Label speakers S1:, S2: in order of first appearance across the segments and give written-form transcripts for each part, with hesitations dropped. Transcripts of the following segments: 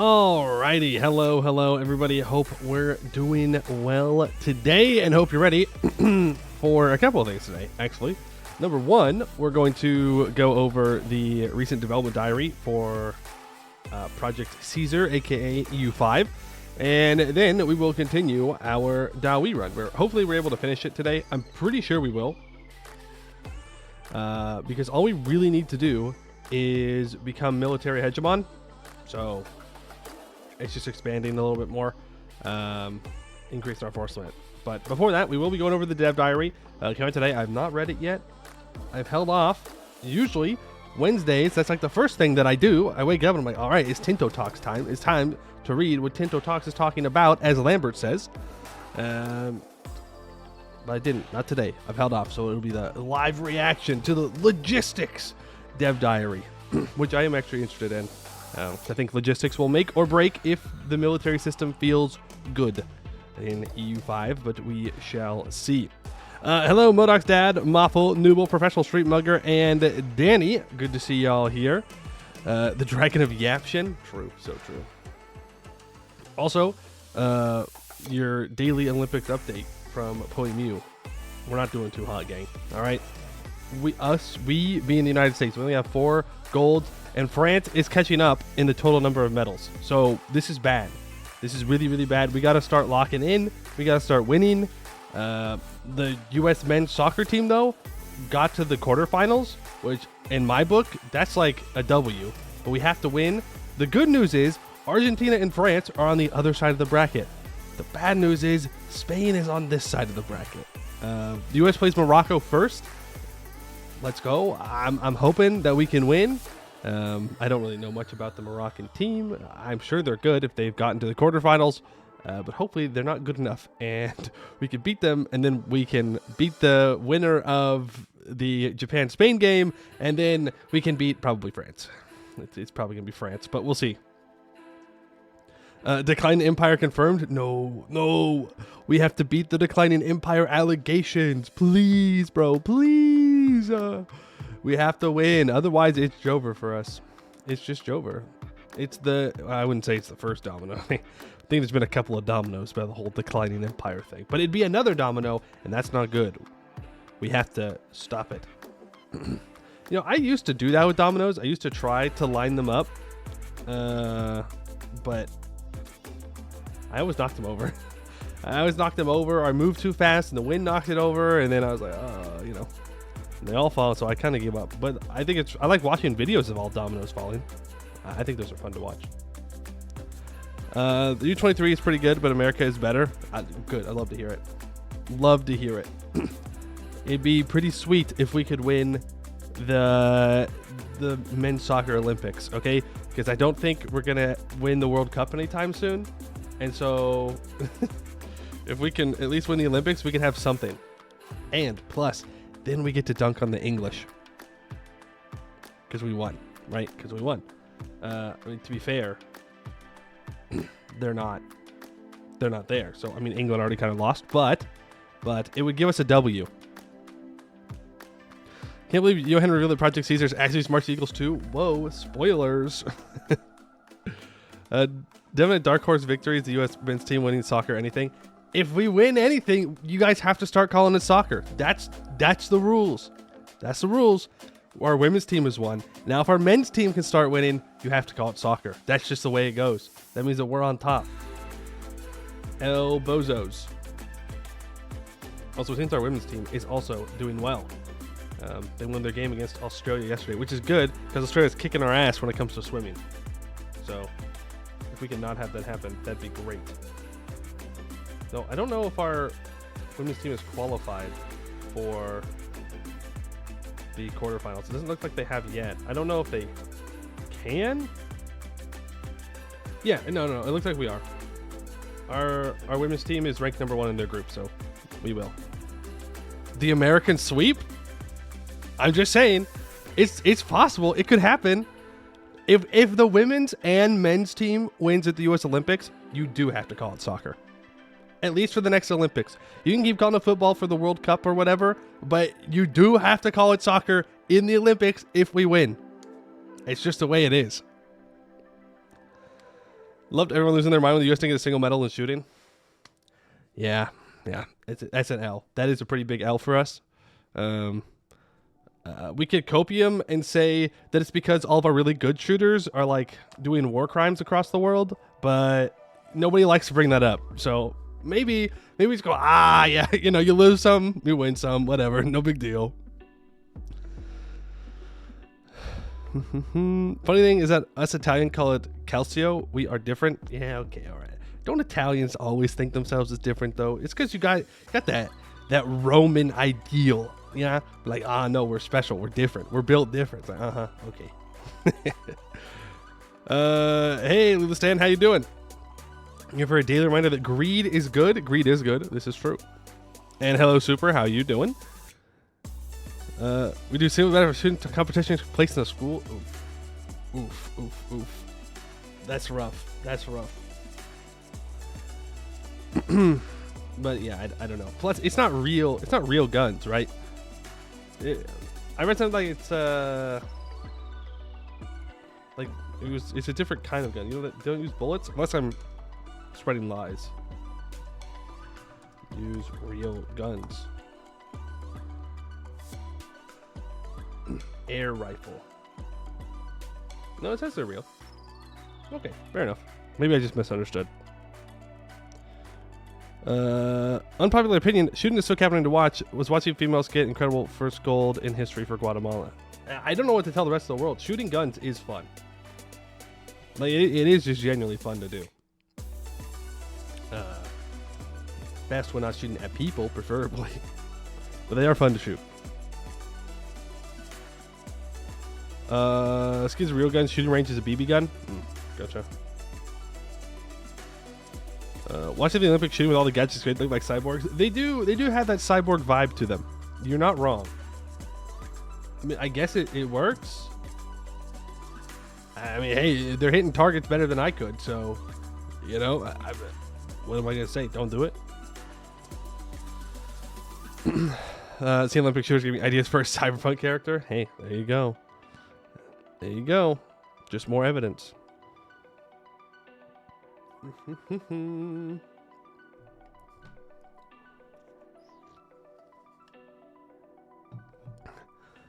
S1: Alrighty, hello everybody. Hope we're doing well today and hope you're ready for a couple of things today, actually. Number one, we're going to go over the recent development diary for Project Caesar, aka EU5, and then we will continue our Dahui run, where hopefully we're able to finish it today. I'm pretty sure we will, because all we really need to do is become military hegemon, so it's just expanding a little bit more, increasing our force limit. But before that, we will be going over the dev diary. Came out today. I've not read it yet. I've held off. Usually Wednesdays, that's like the first thing that I do. I wake up and I'm like, all right, it's Tinto Talks time. It's time to read what Tinto Talks is talking about, as Lambert says. But I didn't. Not today. I've held off, so it'll be the live reaction to the logistics dev diary, which I am actually interested in. I think logistics will make or break if the military system feels good in EU5, but we shall see. Hello, Modoc's dad, Moffle, Nooble, Professional Street Mugger, and Danny. Good to see y'all here. The Dragon of Yanshen. True, so true. Also, your daily Olympics update from Poi Mew. We're not doing too hot, gang. All right. We being the United States, we only have 4 golds, and France is catching up in the total number of medals. So this is bad. This is really, really bad. We got to start locking in. We got to start winning. The U.S. men's soccer team, though, got to the quarterfinals, which in my book, that's like a W. But we have to win. The good news is Argentina and France are on the other side of the bracket. The bad news is Spain is on this side of the bracket. The U.S. plays Morocco first. Let's go. I'm hoping that we can win. I don't really know much about the Moroccan team. I'm sure they're good if they've gotten to the quarterfinals, but hopefully they're not good enough, and we can beat them, and then we can beat the winner of the Japan-Spain game, and then we can beat probably France. It's probably going to be France, but we'll see. Declining Empire confirmed? No. We have to beat the Declining Empire allegations. Please, bro, please. We have to win. Otherwise, it's Jover for us. It's just Jover. I wouldn't say it's the first domino. I think there's been a couple of dominoes by the whole Declining Empire thing. But it'd be another domino, and that's not good. We have to stop it. I used to do that with dominoes. I used to try to line them up. But I always knocked them over. Or I moved too fast, and the wind knocked it over, and then I was like, they all fall, so I kind of gave up. But I like watching videos of all dominoes falling. I think those are fun to watch. The U23 is pretty good, but America is better. Good. I love to hear it. It'd be pretty sweet if we could win the men's soccer Olympics, okay? Because I don't think we're gonna win the World Cup anytime soon, and so if we can at least win the Olympics, we can have something. And plus, then we get to dunk on the English. Because we won, right? Because we won. To be fair, they're not there. So, England already kind of lost, but it would give us a W. Can't believe Johan revealed that Project Caesar is actually Smart Eagles 2. Whoa, spoilers. Definite dark horse victory is the U.S. men's team winning soccer anything. If we win anything, you guys have to start calling it soccer. That's the rules. That's the rules. Our women's team has won. Now, if our men's team can start winning, you have to call it soccer. That's just the way it goes. That means that we're on top. El Bozos. Also, since our women's team is also doing well, they won their game against Australia yesterday, which is good because Australia's kicking our ass when it comes to swimming. So, if we can not have that happen, that'd be great. No, I don't know if our women's team is qualified for the quarterfinals. It doesn't look like they have yet. I don't know if they can. Yeah, no. It looks like we are. Our women's team is ranked number 1 in their group, so we will. The American sweep? I'm just saying, it's possible. It could happen. If the women's and men's team wins at the U.S. Olympics, you do have to call it soccer. At least for the next Olympics. You can keep calling it football for the World Cup or whatever, but you do have to call it soccer in the Olympics if we win. It's just the way it is. Loved everyone losing their mind when the U.S. didn't get a single medal in shooting. Yeah. That's an L. That is a pretty big L for us. We could copium and say that it's because all of our really good shooters are like doing war crimes across the world, but nobody likes to bring that up. So maybe we just go, yeah, you lose some, you win some, whatever, no big deal. Funny thing is that us Italian call it calcio. We are different. Yeah, okay, all right. Don't Italians always think themselves as different though? It's because you got that Roman ideal. Yeah, like no, we're special, we're different, we're built different. It's like, okay. Hey, Lula Stan, how you doing? Here for a daily reminder that greed is good. Greed is good. This is true. And hello, Super, how you doing? We do single better for student competitions placed in a school. Oof. That's rough. But yeah, I don't know. Plus, it's not real guns, right? I read something like it's a different kind of gun. You know that they don't use bullets unless I'm spreading lies. Use real guns. Air rifle. No, it says they're real. Okay, fair enough. Maybe I just misunderstood. Unpopular opinion, shooting is so captivating to watch. Was watching females get incredible first gold in history for Guatemala. I don't know what to tell the rest of the world. Shooting guns is fun. Like it is just genuinely fun to do. Best when not shooting at people, preferably. But they are fun to shoot. Excuse me, real gun shooting range is a BB gun. Gotcha. Watching the Olympic shooting with all the gadgets, they look like cyborgs. They do have that cyborg vibe to them. You're not wrong. I mean, I guess it works. I mean, hey, they're hitting targets better than I could, so what am I gonna say? Don't do it. Seeing Olympic shooters give me ideas for a cyberpunk character. Hey, there you go. Just more evidence.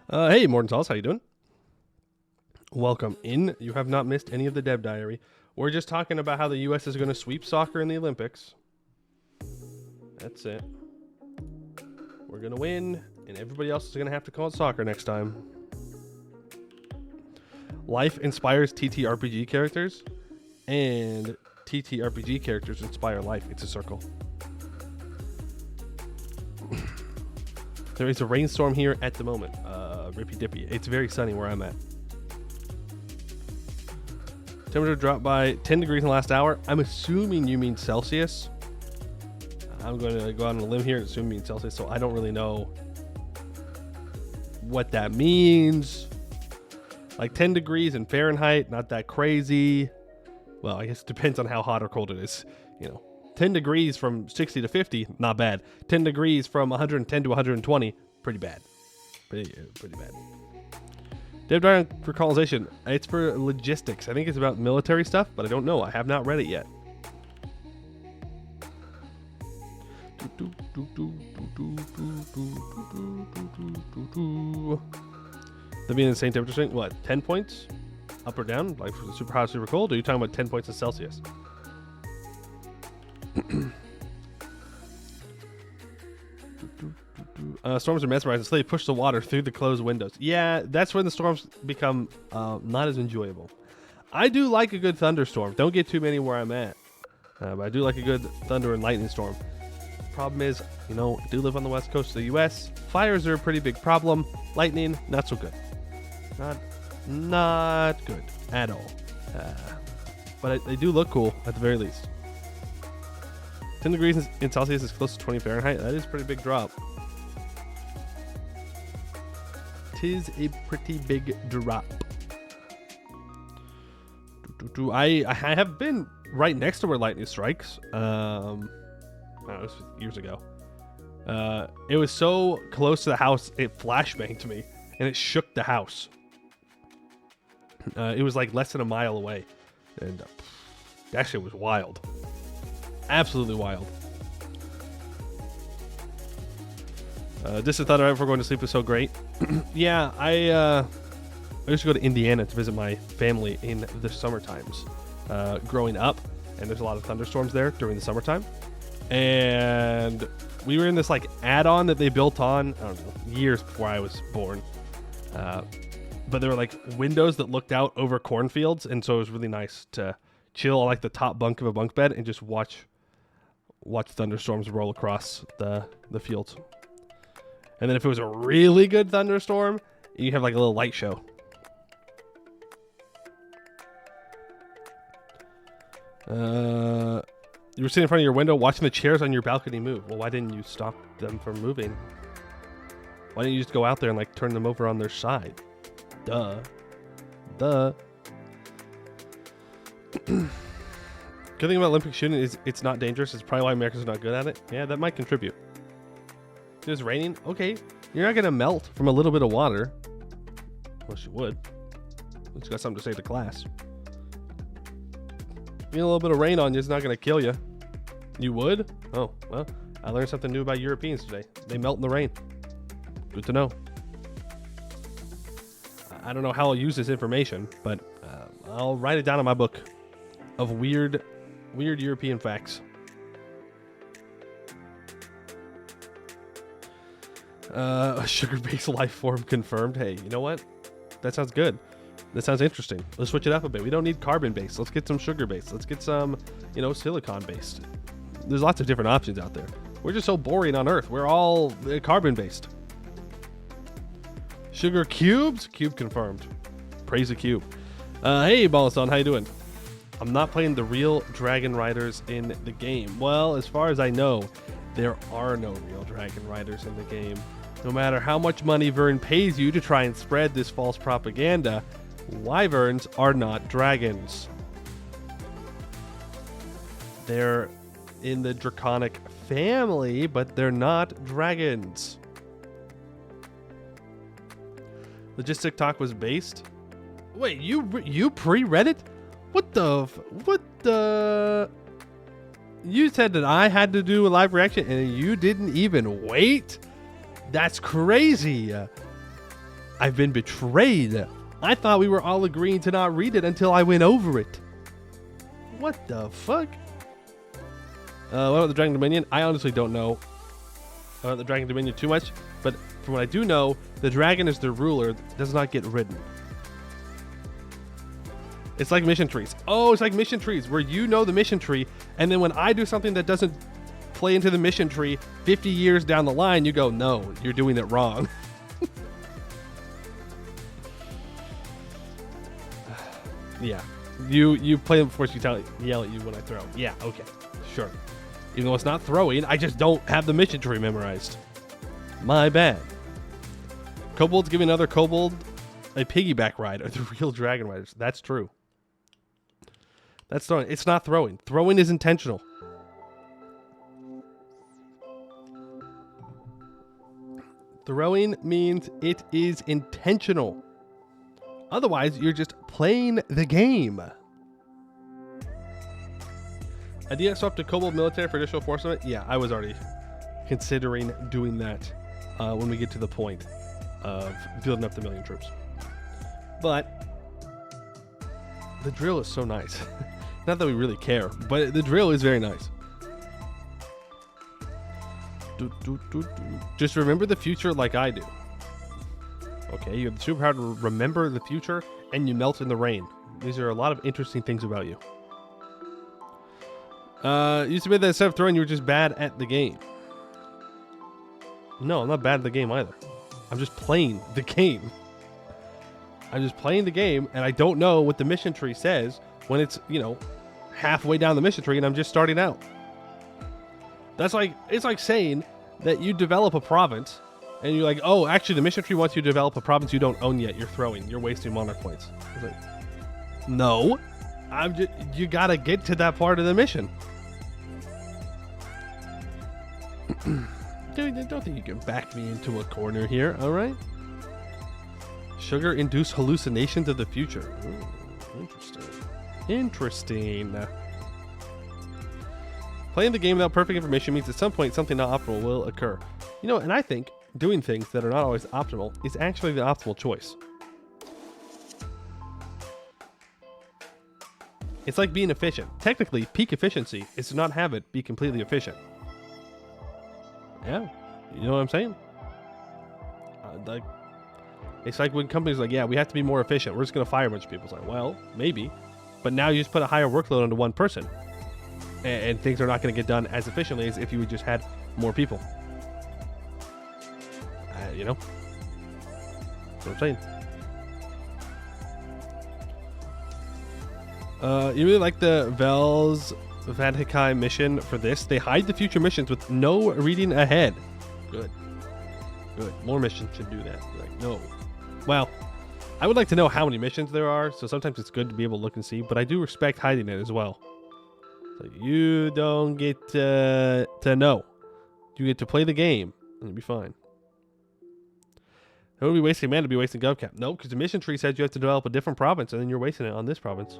S1: Hey, Morton Sauce, how you doing? Welcome in. You have not missed any of the Dev Diary. We're just talking about how the U.S. is going to sweep soccer in the Olympics. That's it. We're going to win, and everybody else is going to have to call it soccer next time. Life inspires TTRPG characters, and TTRPG characters inspire life. It's a circle. There is a rainstorm here at the moment. Rippy dippy. It's very sunny where I'm at. Temperature dropped by 10 degrees in the last hour. I'm assuming you mean Celsius. I'm going to go out on a limb here and assume you mean Celsius, so I don't really know what that means. Like 10 degrees in Fahrenheit, not that crazy. Well, I guess it depends on how hot or cold it is. 10 degrees from 60 to 50, not bad. 10 degrees from 110 to 120, pretty bad. Pretty bad. Dev Diary for colonization. It's for logistics. I think it's about military stuff, but I don't know. I have not read it yet. That being the same temperature swing, what, 10 points? Up or down? Like for the super hot, super cold? Or are you talking about 10 points in Celsius? Storms are mesmerizing, so they push the water through the closed windows. Yeah, that's when the storms become not as enjoyable. I do like a good thunderstorm. Don't get too many where I'm at. But I do like a good thunder and lightning storm. Problem is, I do live on the west coast of the U.S. Fires are a pretty big problem. Lightning, not so good. Not good at all. But they do look cool at the very least. 10 degrees in Celsius is close to 20 Fahrenheit. That is a pretty big drop. Tis a pretty big drop. I have been right next to where lightning strikes. It was years ago. It was so close to the house, it flashbanged me, and it shook the house. It was like less than a mile away, and That shit was wild. Absolutely wild. Distant Thunder before going to sleep was so great. Yeah, I used to go to Indiana to visit my family in the summer times growing up, and there's a lot of thunderstorms there during the summertime. And we were in this like add-on that they built on, I don't know, years before I was born. But there were like windows that looked out over cornfields, and so it was really nice to chill on like the top bunk of a bunk bed and just watch thunderstorms roll across the fields. And then if it was a really good thunderstorm, you have like a little light show. You were sitting in front of your window watching the chairs on your balcony move. Well, why didn't you stop them from moving? Why didn't you just go out there and like turn them over on their side? Duh. Good thing about Olympic shooting is it's not dangerous. It's probably why Americans are not good at it. Yeah, that might contribute. If it was raining, okay, you're not going to melt from a little bit of water. Well, you would. It's got something to say to class. Getting a little bit of rain on you is not going to kill you. You would? Oh, well, I learned something new about Europeans today. They melt in the rain. Good to know. I don't know how I'll use this information, but I'll write it down in my book of weird European facts. A sugar-based life form confirmed. Hey, you know what? That sounds good. That sounds interesting. Let's switch it up a bit. We don't need carbon-based. Let's get some sugar-based. Let's get some, silicon-based. There's lots of different options out there. We're just so boring on Earth. We're all carbon-based. Sugar cubes? Cube confirmed. Praise the cube. Hey, Ballaston, how you doing? I'm not playing the real Dragon Riders in the game. Well, as far as I know, there are no real Dragon Riders in the game. No matter how much money Vern pays you to try and spread this false propaganda, wyverns are not dragons. They're in the draconic family, but they're not dragons. Logistic Talk was based. Wait, you pre-read it? What the? You said that I had to do a live reaction and you didn't even wait? That's crazy. I've been betrayed. I thought we were all agreeing to not read it until I went over it. What the fuck? What about the Dragon Dominion? I honestly don't know about the Dragon Dominion too much, but from what I do know, the dragon is the ruler, does not get ridden. It's like mission trees. Oh, it's like mission trees where you know the mission tree, and then when I do something that doesn't play into the mission tree 50 years down the line, you go, no, you're doing it wrong. Yeah. You play them before you yell at you when I throw. Yeah, okay. Sure. Even though it's not throwing, I just don't have the mission tree memorized. My bad. Kobolds giving another kobold a piggyback ride are the real Dragon Riders. That's true. That's throwing. It's not throwing. Throwing is intentional. Throwing means it is intentional. Otherwise, you're just playing the game. Idea swap to Kobold military for additional force limit? Yeah, I was already considering doing that when we get to the point of building up the 1,000,000 troops. But the drill is so nice. Not that we really care, but the drill is very nice. Just remember the future like I do. Okay, you have the superpower to remember the future, and you melt in the rain. These are a lot of interesting things about you. You submitted that instead of throwing, you were just bad at the game. No, I'm not bad at the game either. I'm just playing the game. I'm just playing the game, and I don't know what the mission tree says when it's, halfway down the mission tree, and I'm just starting out. It's like saying that you develop a province, and you're like, oh, actually, the mission tree wants you to develop a province you don't own yet. You're throwing. You're wasting monarch points. It's like, no. You gotta get to that part of the mission. Dude, don't think you can back me into a corner here, all right? Sugar-induced hallucinations of the future. Ooh, interesting. Playing the game without perfect information means at some point something not optimal will occur. You know, and I think doing things that are not always optimal is actually the optimal choice. It's like being efficient. Technically, peak efficiency is to not have it be completely efficient. Yeah, you know what I'm saying? It's like when companies are like, yeah, we have to be more efficient. We're just going to fire a bunch of people. It's like, well, maybe. But now you just put a higher workload onto one person. And things are not going to get done as efficiently as if you just had more people. You know? That's what I'm saying. You really like the Vel's Vadhikai mission for this? They hide the future missions with no reading ahead. Good. Good. More missions should do that. Like, no. Well, I would like to know how many missions there are, so sometimes it's good to be able to look and see, but I do respect hiding it as well. So you don't get to know. You get to play the game, and you'll be fine. Who would be wasting mana to be wasting GovCap? Nope, because the mission tree says you have to develop a different province, and then you're wasting it on this province.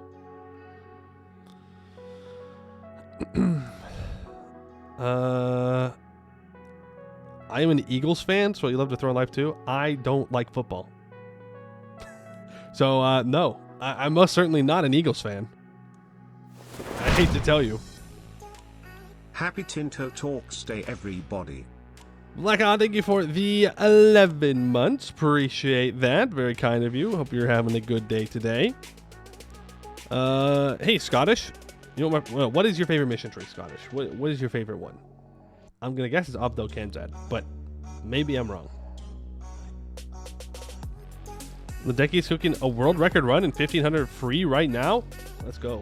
S1: I am an Eagles fan, so you love to throw in life too. I don't like football. So, no. I'm most certainly not an Eagles fan. I hate to tell you.
S2: Happy Tinto Talks Day, everybody.
S1: Blackout, thank you for the 11 months. Appreciate that. Very kind of you. Hope you're having a good day today. Hey, Scottish. You know what is your favorite mission tree, Scottish? What is your favorite one? I'm going to guess it's Abdo Kenzad, but maybe I'm wrong. Ledeki's cooking a world record run in 1500 free right now. Let's go.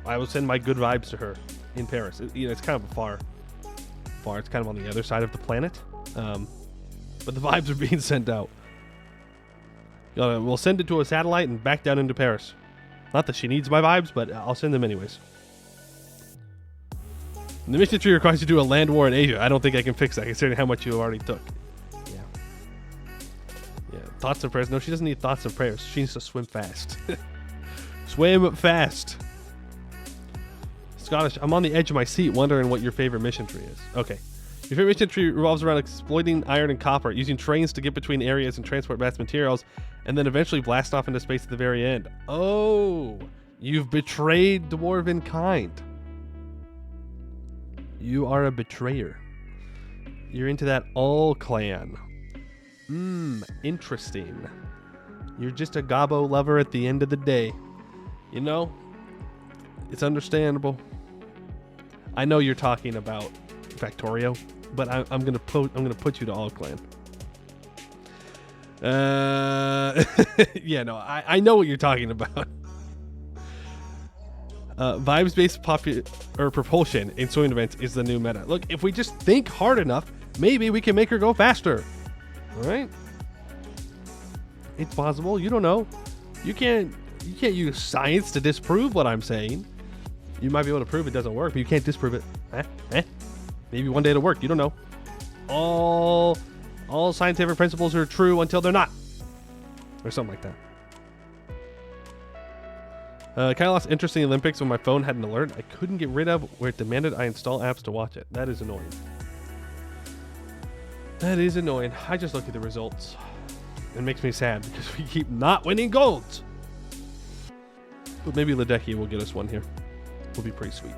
S1: I will send my good vibes to her in Paris. It's kind of far. It's kind of on the other side of the planet. But the vibes are being sent out. We'll send it to a satellite and back down into Paris. Not that she needs my vibes, but I'll send them anyways. The mission tree requires you to do a land war in Asia. I don't think I can fix that, considering how much you already took. Yeah. Thoughts and prayers. No, she doesn't need thoughts and prayers. She needs to swim fast. Swim fast. Scottish, I'm on the edge of my seat wondering what your favorite mission tree is. Okay. Your favorite mission tree revolves around exploiting iron and copper, using trains to get between areas and transport vast materials, and then eventually blast off into space at the very end. Oh, you've betrayed dwarven kind. You are a betrayer. You're into that all clan. Interesting. You're just a gobbo lover at the end of the day. You know, it's understandable. I know you're talking about Factorio, but I'm gonna put you to all clan. Yeah, no, I know what you're talking about. Vibes-based propulsion in swimming events is the new meta. Look, if we just think hard enough, maybe we can make her go faster. All right? It's possible. You don't know. You can't use science to disprove what I'm saying. You might be able to prove it doesn't work, but you can't disprove it. Maybe one day it'll work. You don't know. All scientific principles are true until they're not. Or something like that. Kind of lost interest in the Olympics when my phone had an alert I couldn't get rid of where it demanded I install apps to watch it. That is annoying. That is annoying. I just look at the results. It makes me sad because we keep not winning golds. But maybe Ledecky will get us one here. Will be pretty sweet.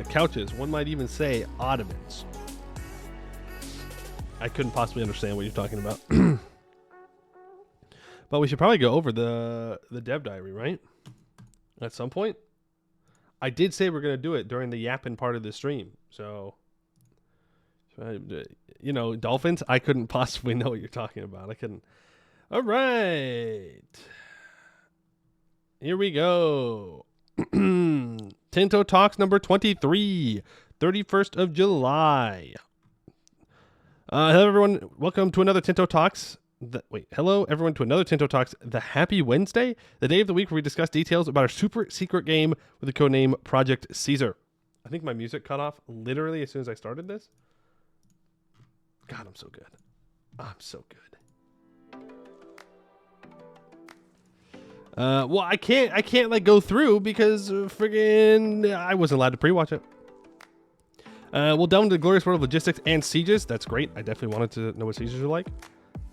S1: Couches. One might even say ottomans. I couldn't possibly understand what you're talking about. But we should probably go over the dev diary, right? At some point. I did say we're going to do it during the yapping part of the stream. So, you know, dolphins, I couldn't possibly know what you're talking about. I couldn't. All right. Here we go. Tinto Talks number 23, 31st of July. Hello, everyone. Welcome to another Tinto Talks. Hello everyone to another Tinto Talks, the Happy Wednesday, the day of the week where we discuss details about our super secret game with the codename Project Caesar. I think my music cut off literally as soon as I started this. God, I'm so good. I'm so good. Well, I can't like go through because friggin' I wasn't allowed to pre-watch it. We'll delve into the glorious world of logistics and sieges. That's great. I definitely wanted to know what sieges are like.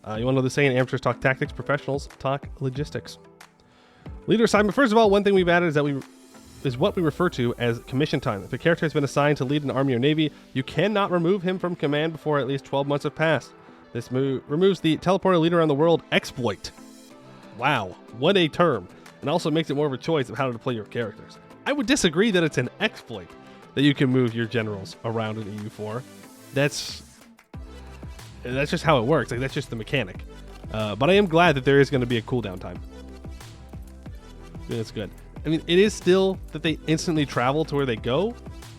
S1: You want to know the saying, amateurs talk tactics, professionals talk logistics. Leader assignment. First of all, one thing we've added is what we refer to as commission time. If a character has been assigned to lead an army or navy, you cannot remove him from command before at least 12 months have passed. This removes the teleporter leader around the world exploit. Wow, what a term. And also makes it more of a choice of how to play your characters. I would disagree that it's an exploit that you can move your generals around in EU4. That's just how it works. Like, that's just the mechanic. But I am glad that there is going to be a cooldown time. That's good. I mean, it is still that they instantly travel to where they go,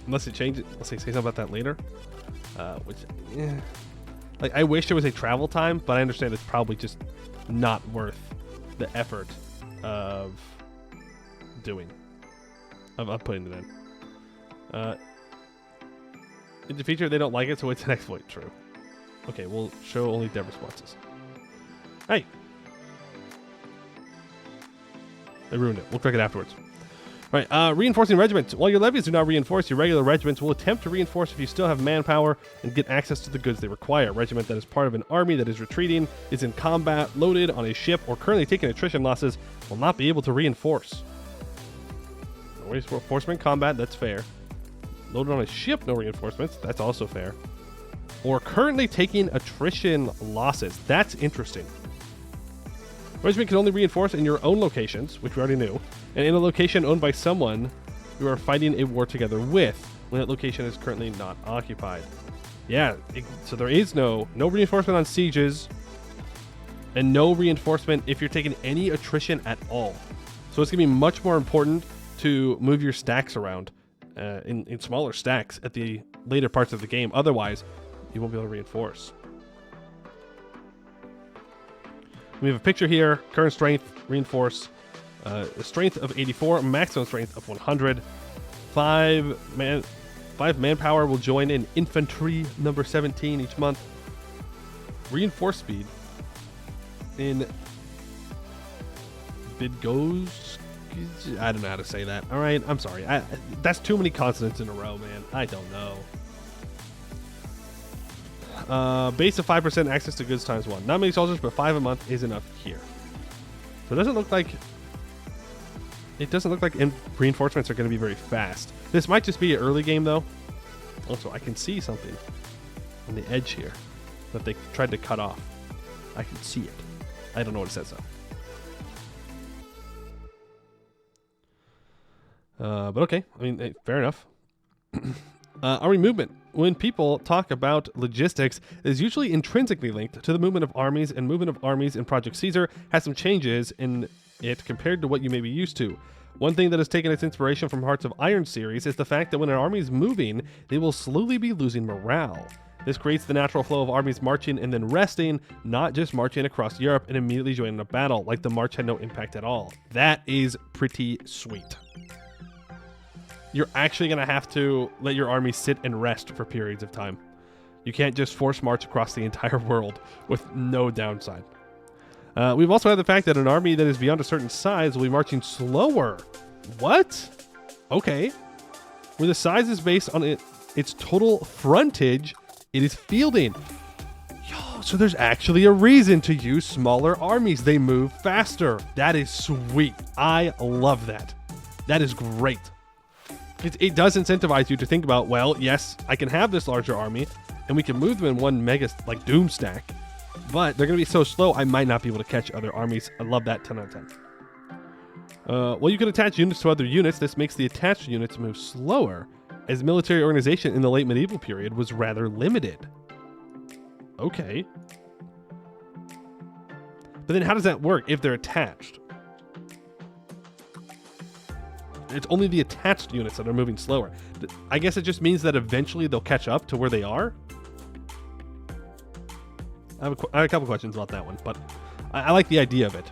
S1: unless it changes. Let's say something about that later. Like, I wish there was a travel time, but I understand it's probably just not worth the effort of doing, of putting it in. In the feature, they don't like it, so it's an exploit. True. Okay, we'll show only dev responses. Hey! I ruined it. We'll click it afterwards. All right, reinforcing regiments. While your levies do not reinforce, your regular regiments will attempt to reinforce if you still have manpower and get access to the goods they require. A regiment that is part of an army that is retreating, is in combat, loaded on a ship, or currently taking attrition losses will not be able to reinforce. No reinforcement combat, that's fair. Loaded on a ship, no reinforcements, that's also fair. Or currently taking attrition losses. That's interesting. Regiment can only reinforce in your own locations, which we already knew, and in a location owned by someone you are fighting a war together with when that location is currently not occupied. Yeah, so there is no reinforcement on sieges and no reinforcement if you're taking any attrition at all. So it's going to be much more important to move your stacks around in smaller stacks at the later parts of the game. Otherwise, you won't be able to reinforce. We have a picture here. Current strength, reinforce. A strength of 84, maximum strength of 100. 5 manpower will join in infantry number 17 each month. Reinforce speed in Bidgoes. I don't know how to say that. All right, I'm sorry. That's too many consonants in a row, man. I don't know. Base of 5% access to goods times 1. Not many soldiers, but 5 a month is enough here. So it doesn't look like reinforcements are going to be very fast. This might just be an early game though. Also, I can see something on the edge here that they tried to cut off. I can see it. I don't know what it says though. But okay. I mean, fair enough. Army movement. When people talk about logistics, it is usually intrinsically linked to the movement of armies, and movement of armies in Project Caesar has some changes in it compared to what you may be used to. One thing that has taken its inspiration from Hearts of Iron series is the fact that when an army is moving, they will slowly be losing morale. This creates the natural flow of armies marching and then resting, not just marching across Europe and immediately joining a battle, like the march had no impact at all. That is pretty sweet. You're actually going to have to let your army sit and rest for periods of time. You can't just force march across the entire world with no downside. We've also had the fact that an army that is beyond a certain size will be marching slower. What? Okay. Where the size is based on its total frontage, it is fielding. Yo, so there's actually a reason to use smaller armies. They move faster. That is sweet. I love that. That is great. It does incentivize you to think about, well, yes, I can have this larger army, and we can move them in one mega, like, doom stack, but they're going to be so slow, I might not be able to catch other armies. I love that. 10 out of 10. Well, you can attach units to other units. This makes the attached units move slower, as military organization in the late medieval period was rather limited. Okay. But then how does that work if they're attached? It's only the attached units that are moving slower. I guess it just means that eventually they'll catch up to where they are. I have a couple questions about that one, but I like the idea of it.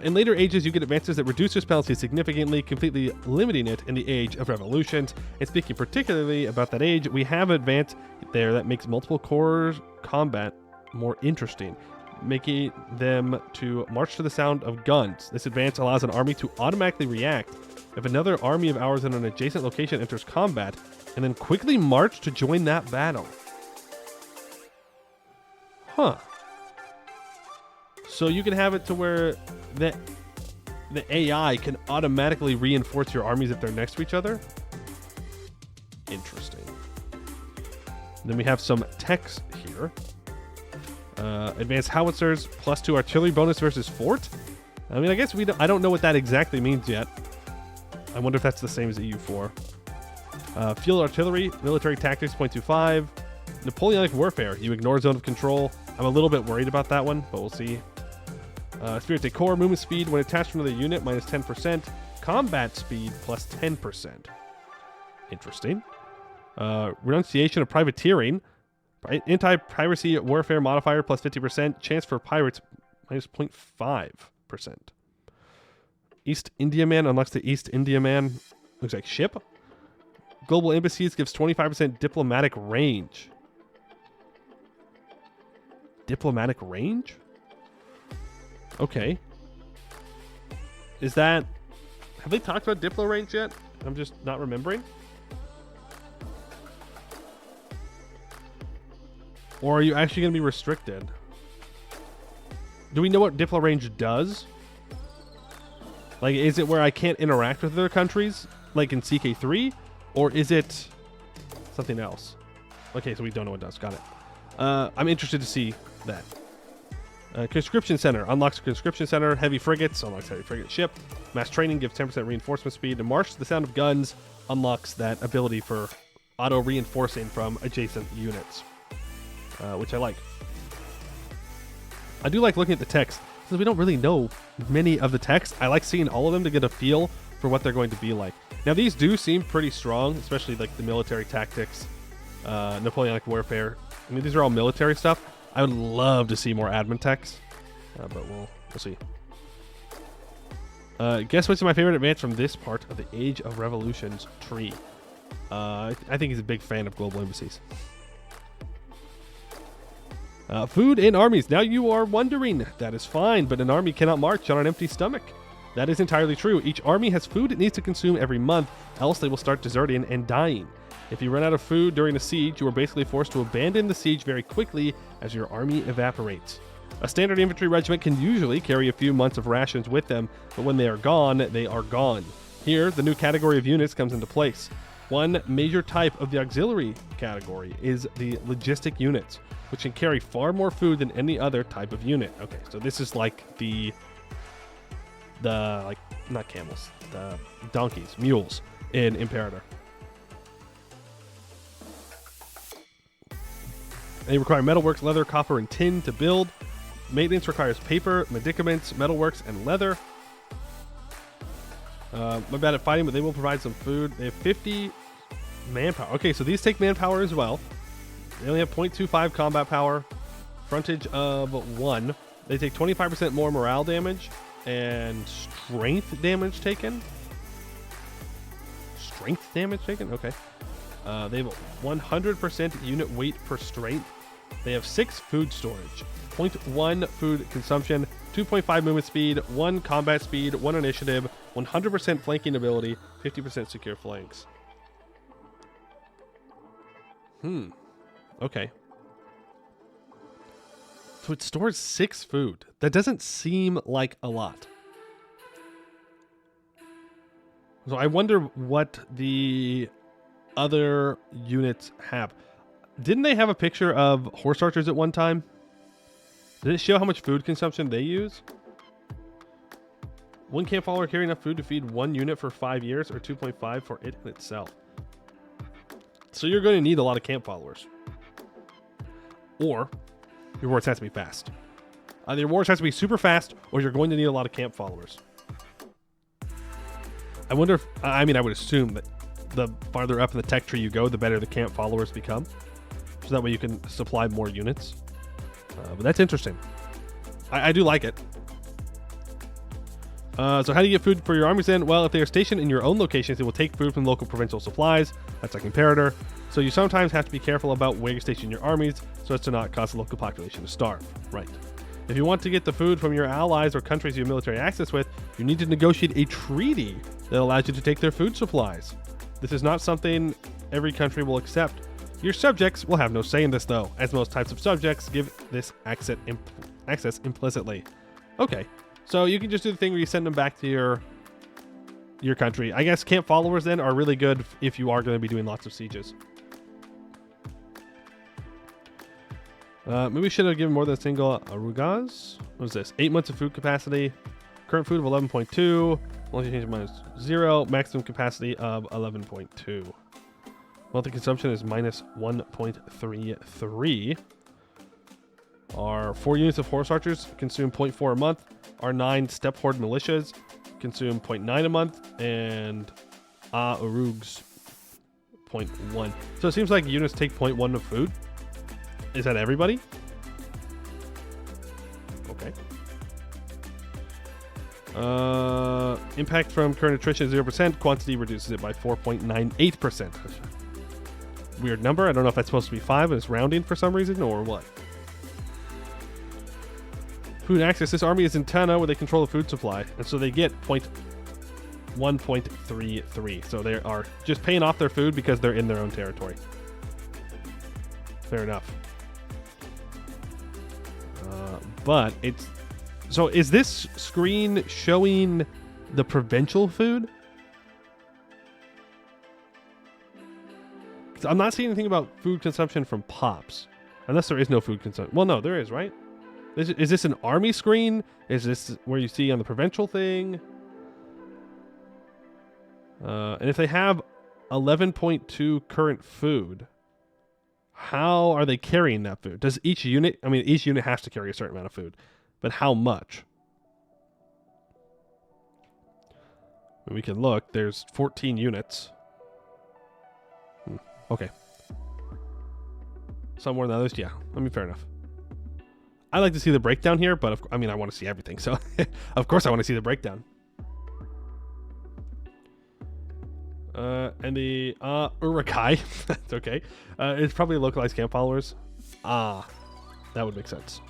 S1: In later ages, you get advances that reduce your spell speed significantly, completely limiting it in the Age of Revolutions. And speaking particularly about that age, we have an advance there that makes multiple core combat more interesting, making them to march to the sound of guns. This advance allows an army to automatically react if another army of ours in an adjacent location enters combat, and then quickly march to join that battle. Huh. So you can have it to where the AI can automatically reinforce your armies if they're next to each other. Interesting. Then we have some techs here. Advanced howitzers, +2 artillery bonus versus fort. I mean, I guess I don't know what that exactly means yet. I wonder if that's the same as EU4. Field artillery, military tactics, 0.25. Napoleonic warfare, you ignore zone of control. I'm a little bit worried about that one, but we'll see. Spirit de Corps, movement speed when attached to another unit, -10%. Combat speed, +10%. Interesting. Renunciation of privateering. Anti-piracy warfare modifier, +50%. Chance for pirates, -0.5%. East Indiaman unlocks the East Indiaman. Looks like ship. Global embassies gives 25% diplomatic range. Diplomatic range? Okay. Is that... Have they talked about Diplo range yet? I'm just not remembering. Or are you actually going to be restricted? Do we know what Diplo range does? Like, is it where I can't interact with other countries? Like in CK3? Or is it something else? Okay, so we don't know what it does. Got it. I'm interested to see that. Conscription Center unlocks Conscription Center. Heavy frigates unlocks heavy frigate ship. Mass training gives 10% reinforcement speed. And march to the sound of guns unlocks that ability for auto reinforcing from adjacent units, which I like. I do like looking at the text because we don't really know many of the text. I like seeing all of them to get a feel for what they're going to be like. Now these do seem pretty strong, especially like the military tactics, Napoleonic warfare. I mean, these are all military stuff. I would love to see more admin techs, but we'll see. Guess what's my favorite advance from this part of the Age of Revolutions tree? I think he's a big fan of global embassies. Food in armies. Now you are wondering, that is fine, but an army cannot march on an empty stomach. That is entirely true. Each army has food it needs to consume every month, else they will start deserting and dying. If you run out of food during a siege, you are basically forced to abandon the siege very quickly as your army evaporates. A standard infantry regiment can usually carry a few months of rations with them, but when they are gone, they are gone. Here, the new category of units comes into place. One major type of the auxiliary category is the logistic units, which can carry far more food than any other type of unit. Okay, so this is like the like, not camels, the donkeys, mules in Imperator. They require metalworks, leather, copper, and tin to build. Maintenance requires paper, medicaments, metalworks, and leather. I'm bad at fighting, but they will provide some food. They have 50 manpower. Okay, so these take manpower as well. They only have 0.25 combat power, frontage of 1. They take 25% more morale damage and strength damage taken. Strength damage taken? Okay. They have 100% unit weight per strength. They have 6 food storage, 0.1 food consumption, 2.5 movement speed, 1 combat speed, 1 initiative, 100% flanking ability, 50% secure flanks. Okay. So it stores 6 food. That doesn't seem like a lot. So I wonder what the other units have. Didn't they have a picture of horse archers at one time? Did it show how much food consumption they use? One camp follower carry enough food to feed 1 unit for 5 years, or 2.5 for it in itself. So you're going to need a lot of camp followers. Or your wars has to be fast. Either your wars has to be super fast, or you're going to need a lot of camp followers. I wonder if, I mean, I would assume that the farther up in the tech tree you go, the better the camp followers become. So that way you can supply more units. But that's interesting. I do like it. So how do you get food for your armies then? Well, if they are stationed in your own locations, they will take food from local provincial supplies. That's like Imperator. So you sometimes have to be careful about where you station your armies so as to not cause the local population to starve. Right. If you want to get the food from your allies or countries you have military access with, you need to negotiate a treaty that allows you to take their food supplies. This is not something every country will accept. Your subjects will have no say in this though, as most types of subjects give this access implicitly. Okay, so you can just do the thing where you send them back to your country. I guess camp followers then are really good if you are going to be doing lots of sieges. Maybe we should have given more than a single Arugaz. What is this? 8 months of food capacity. Current food of 11.2. Monthly change minus 0. Maximum capacity of 11.2. Monthly consumption is minus 1.33. Our 4 units of horse archers consume 0.4 a month. Our 9 step horde militias consume 0.9 a month. And Urugs 0.1. So it seems like units take 0.1 of food. Is that everybody? Okay. Impact from current attrition is 0%. Quantity reduces it by 4.98%. Weird number. I don't know if that's supposed to be 5 and it's rounding for some reason or what. Food access. This army is in Tana where they control the food supply. And so they get 1.33. So they are just paying off their food because they're in their own territory. Fair enough. But it's... So is this screen showing the provincial food? I'm not seeing anything about food consumption from Pops. Unless there is no food consumption. Well, no, there is, right? Is this an army screen? Is this where you see on the provincial thing? And if they have 11.2 current food, how are they carrying that food? Does each unit... I mean, each unit has to carry a certain amount of food. But how much? We can look. There's 14 units. Okay. Some more than others? Yeah. I mean, fair enough. I like to see the breakdown here, but I mean, I want to see everything. So, of course I want to see the breakdown. And the Urukai, that's okay. It's probably localized camp followers. That would make sense.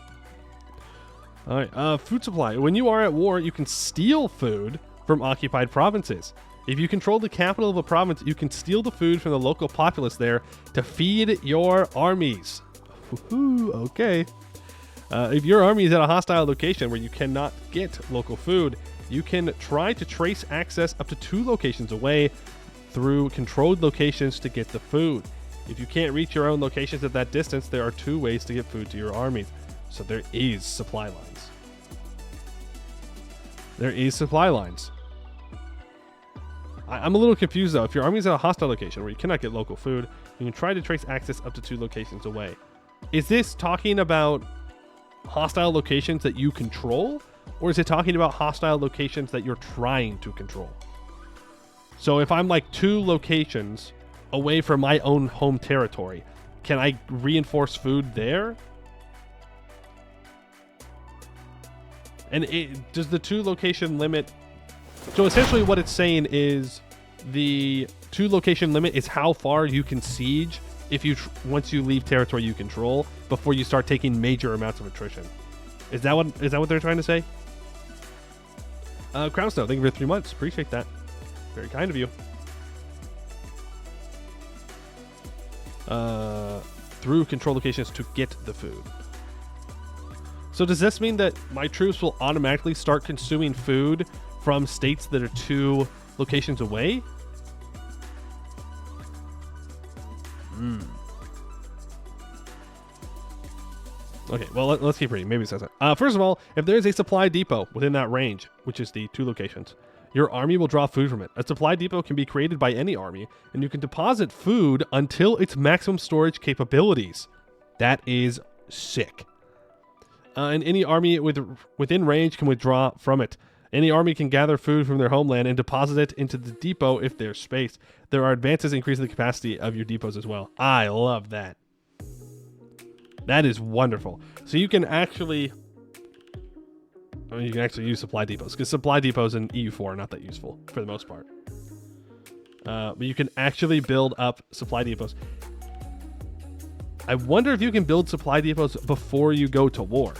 S1: All right, food supply. When you are at war, you can steal food from occupied provinces. If you control the capital of a province, you can steal the food from the local populace there to feed your armies. Woohoo, okay. If your army is at a hostile location where you cannot get local food, you can try to trace access up to 2 locations away through controlled locations to get the food. If you can't reach your own locations at that distance, there are 2 ways to get food to your armies. So there is supply lines. There is supply lines. I'm a little confused though. If your army is at a hostile location where you cannot get local food, you can try to trace access up to 2 locations away. Is this talking about hostile locations that you control? Or is it talking about hostile locations that you're trying to control? So if I'm like 2 locations away from my own home territory, can I reinforce food there? And does the 2 location limit... So essentially what it's saying is the 2 location limit is how far you can siege if you once you leave territory you control before you start taking major amounts of attrition. Is that what they're trying to say? Crown Snow, thank you for 3 months. Appreciate that. Very kind of you. Through control locations to get the food. So does this mean that my troops will automatically start consuming food from states that are 2 locations away? Okay, well, let's keep reading. Maybe it says that. First of all, if there is a supply depot within that range, which is the 2 locations, your army will draw food from it. A supply depot can be created by any army, and you can deposit food until its maximum storage capabilities. That is sick. And any army within range can withdraw from it. Any army can gather food from their homeland and deposit it into the depot if there's space. There are advances increasing the capacity of your depots as well. I love that. That is wonderful. So you can actually... I mean, you can actually use supply depots, because supply depots in EU4 are not that useful for the most part. But you can actually build up supply depots. I wonder if you can build supply depots before you go to war.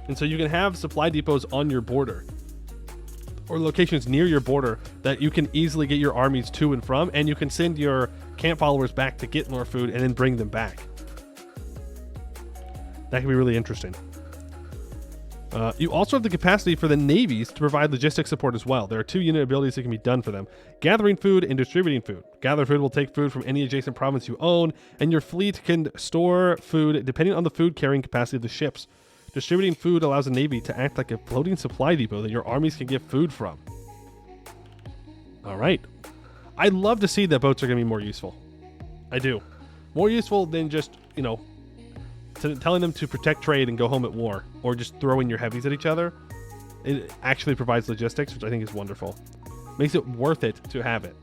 S1: And so you can have supply depots on your border, or locations near your border that you can easily get your armies to and from, and you can send your camp followers back to get more food and then bring them back. That can be really interesting. You also have the capacity for the navies to provide logistics support as well. There are 2 unit abilities that can be done for them: gathering food and distributing food. Gather food will take food from any adjacent province you own, and your fleet can store food depending on the food carrying capacity of the ships. Distributing food allows the navy to act like a floating supply depot that your armies can get food from. All right. I love to see that boats are going to be more useful. I do. More useful than just, telling them to protect trade and go home at war, or just throwing your heavies at each other. It actually provides logistics, which I think is wonderful. Makes it worth it to have it.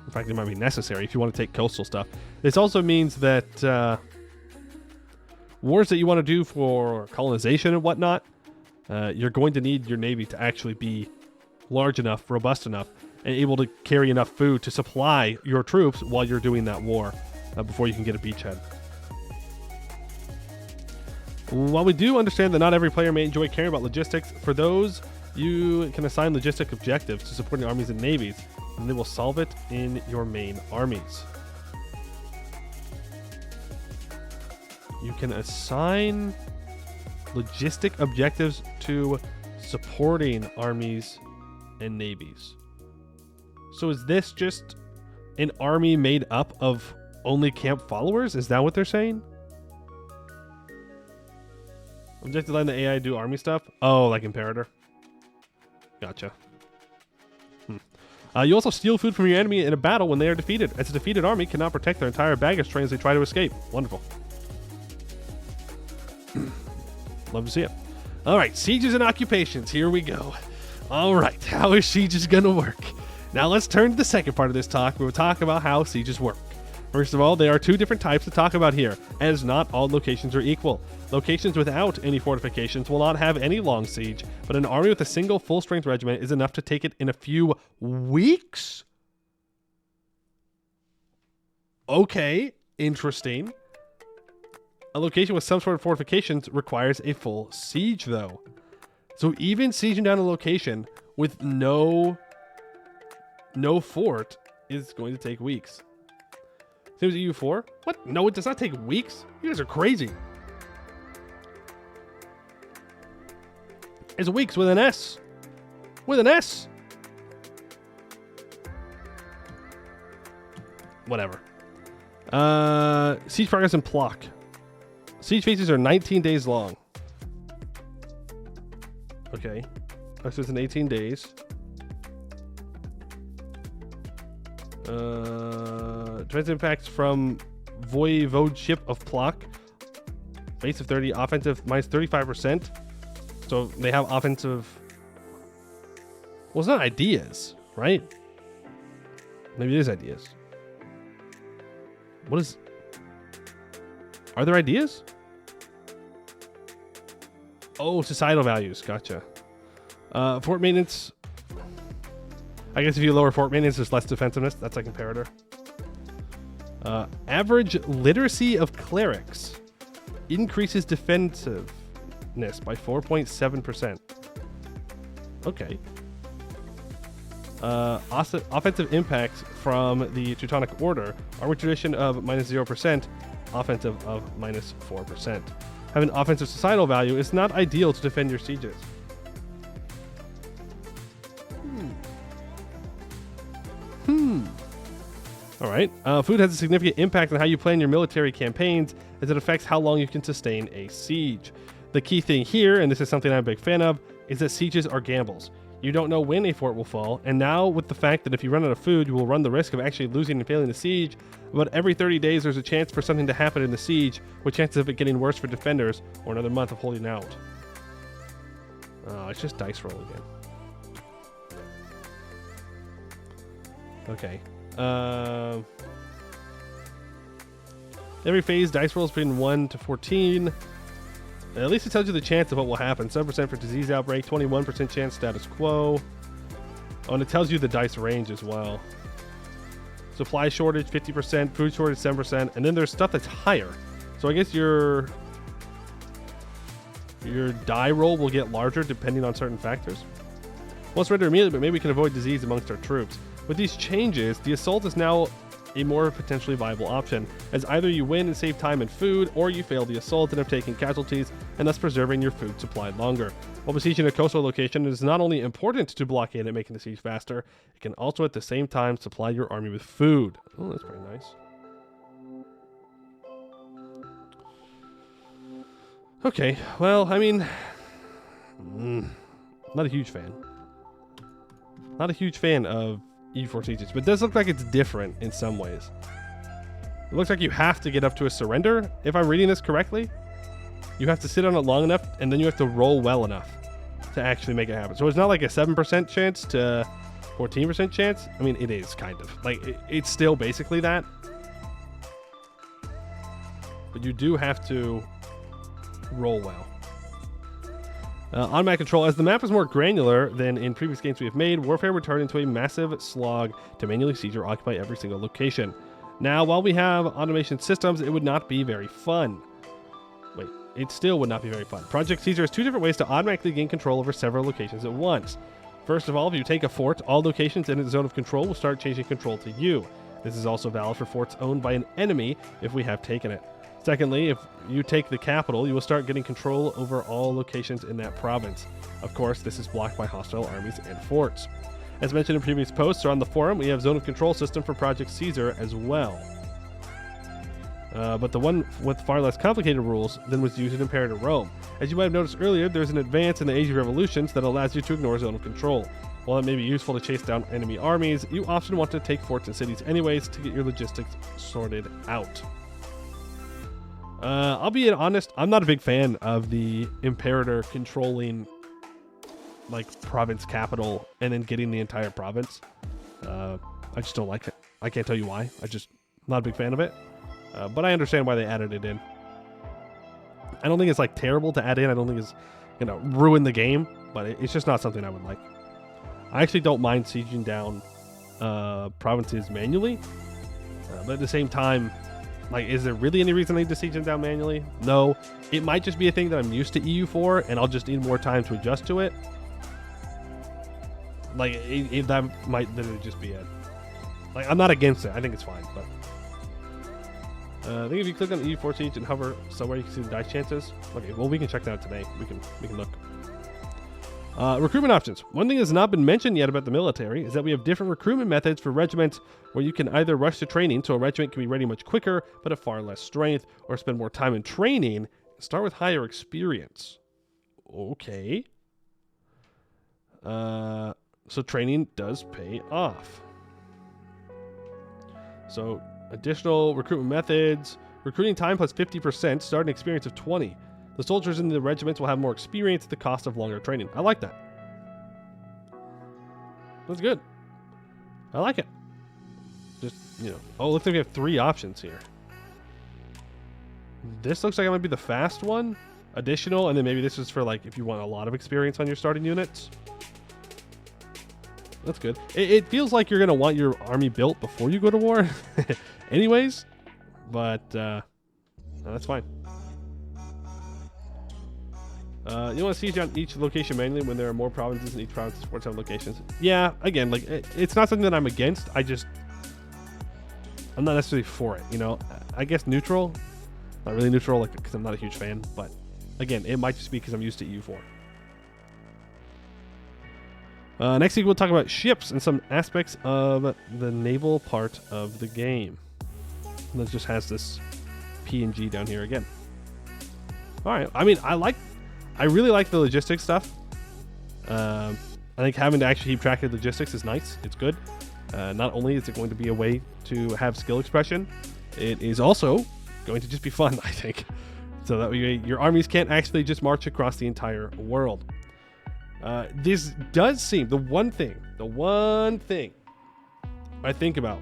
S1: In fact, it might be necessary if you want to take coastal stuff. This also means that wars that you want to do for colonization and whatnot, you're going to need your navy to actually be large enough, robust enough, and able to carry enough food to supply your troops while you're doing that war before you can get a beachhead. While we do understand that not every player may enjoy caring about logistics, for those, you can assign logistic objectives to supporting armies and navies, and they will solve it in your main armies. You can assign logistic objectives to supporting armies and navies. So is this just an army made up of only camp followers? Is that what they're saying? Objective letting the AI do army stuff? Oh, like Imperator. Gotcha. You also steal food from your enemy in a battle when they are defeated, as a defeated army cannot protect their entire baggage train as they try to escape. Wonderful. Love to see it. All right, sieges and occupations. Here we go. All right, how is sieges going to work? Now let's turn to the second part of this talk. We'll talk about how sieges work. First of all, there are 2 different types to talk about here, as not all locations are equal. Locations without any fortifications will not have any long siege, but an army with a single full-strength regiment is enough to take it in a few weeks? Okay, interesting. A location with some sort of fortifications requires a full siege, though. So even sieging down a location with no fort is going to take weeks. Same as EU4? What? No, it does not take weeks? You guys are crazy. It's weeks with an S. With an S. Whatever. Siege progress and Plock. Siege phases are 19 days long. Okay. So it's in 18 days. Defensive impacts from Voivodeship of Plock. Base of 30, offensive minus 35%. So they have offensive... Well, it's not ideas, right? Maybe it is ideas. What is... Are there ideas? Oh, societal values. Gotcha. Fort maintenance. I guess if you lower fort maintenance, there's less defensiveness. That's like Imperator. Average literacy of clerics increases defensiveness by 4.7%. Okay. Offensive impacts from the Teutonic Order. Armor tradition of minus 0%. Offensive of minus 4%. Having offensive societal value is not ideal to defend your sieges. All right. Food has a significant impact on how you plan your military campaigns, as it affects how long you can sustain a siege. The key thing here, and this is something I'm a big fan of, is that sieges are gambles. You don't know when a fort will fall, and now with the fact that if you run out of food, you will run the risk of actually losing and failing the siege. About every 30 days, there's a chance for something to happen in the siege, with chances of it getting worse for defenders, or another month of holding out. Oh, it's just dice roll again. Okay. Every phase, dice rolls between 1 to 14. At least it tells you the chance of what will happen. 7% for disease outbreak, 21% chance status quo. Oh, and it tells you the dice range as well. Supply shortage, 50%. Food shortage, 7%. And then there's stuff that's higher. So I guess your die roll will get larger depending on certain factors. Won't surrender immediately, but maybe we can avoid disease amongst our troops. With these changes, the assault is now a more potentially viable option, as either you win and save time and food, or you fail the assault and have taken casualties, and thus preserving your food supply longer. While besieging a coastal location, it is not only important to blockade it, making the siege faster, it can also at the same time supply your army with food. Oh, that's pretty nice. Okay, well, I mean, not a huge fan. Not a huge fan of E4 sieges, but it does look like it's different in some ways. It looks like you have to get up to a surrender, if I'm reading this correctly. You have to sit on it long enough, and then you have to roll well enough to actually make it happen. So it's not like a 7% chance to 14% chance. I mean, it is kind of. Like, it's still basically that. But you do have to roll well. On map control, as the map is more granular than in previous games we have made, warfare would turn into a massive slog to manually siege or occupy every single location. Now, while we have automation systems, it would not be very fun. Wait, it still would not be very fun. Project Caesar has two different ways to automatically gain control over several locations at once. First of all, if you take a fort, all locations in its zone of control will start changing control to you. This is also valid for forts owned by an enemy if we have taken it. Secondly, if you take the capital, you will start getting control over all locations in that province. Of course, this is blocked by hostile armies and forts. As mentioned in previous posts or on the forum, we have zone of control system for Project Caesar as well. But the one with far less complicated rules than was used in Imperator Rome. As you might have noticed earlier, there's an advance in the Age of Revolutions that allows you to ignore zone of control. While it may be useful to chase down enemy armies, you often want to take forts and cities anyways to get your logistics sorted out. I'll be honest, I'm not a big fan of the Imperator controlling, like, province capital and then getting the entire province. I just don't like it. I can't tell you why. Not a big fan of it. But I understand why they added it in. I don't think it's, like, terrible to add in. I don't think it's, ruin the game. But it's just not something I would like. I actually don't mind sieging down provinces manually. But at the same time, like, is there really any reason I need to siege them down manually? No. It might just be a thing that I'm used to EU4, and I'll just need more time to adjust to it. Like, that might literally just be it. Like, I'm not against it. I think it's fine, but... I think if you click on the EU4 siege and hover somewhere, you can see the dice chances. Okay, well, we can check that out today. We can look. Recruitment options. One thing that's not been mentioned yet about the military is that we have different recruitment methods for regiments where you can either rush to training so a regiment can be ready much quicker but at far less strength, or spend more time in training and start with higher experience. Okay. So training does pay off. So additional recruitment methods. Recruiting time plus 50%, starting experience of 20. The soldiers in the regiments will have more experience at the cost of longer training. I like that. That's good. I like it. Just, oh, it looks like we have 3 options here. This looks like it might be the fast one. Additional, and then maybe this is for, like, if you want a lot of experience on your starting units. That's good. It feels like you're going to want your army built before you go to war. Anyways. But, no, that's fine. You want to siege on each location manually when there are more provinces and each province supports some locations. Yeah, again, like, it's not something that I'm against. I'm not necessarily for it, I guess neutral. Not really neutral, like, because I'm not a huge fan. But, again, it might just be because I'm used to EU4. Next week, we'll talk about ships and some aspects of the naval part of the game. And it just has this PNG down here again. All right. I mean, I really like the logistics stuff. I think having to actually keep track of logistics is nice. It's good. Not only is it going to be a way to have skill expression, it is also going to just be fun, I think. So that your armies can't actually just march across the entire world. This does seem, the one thing I think about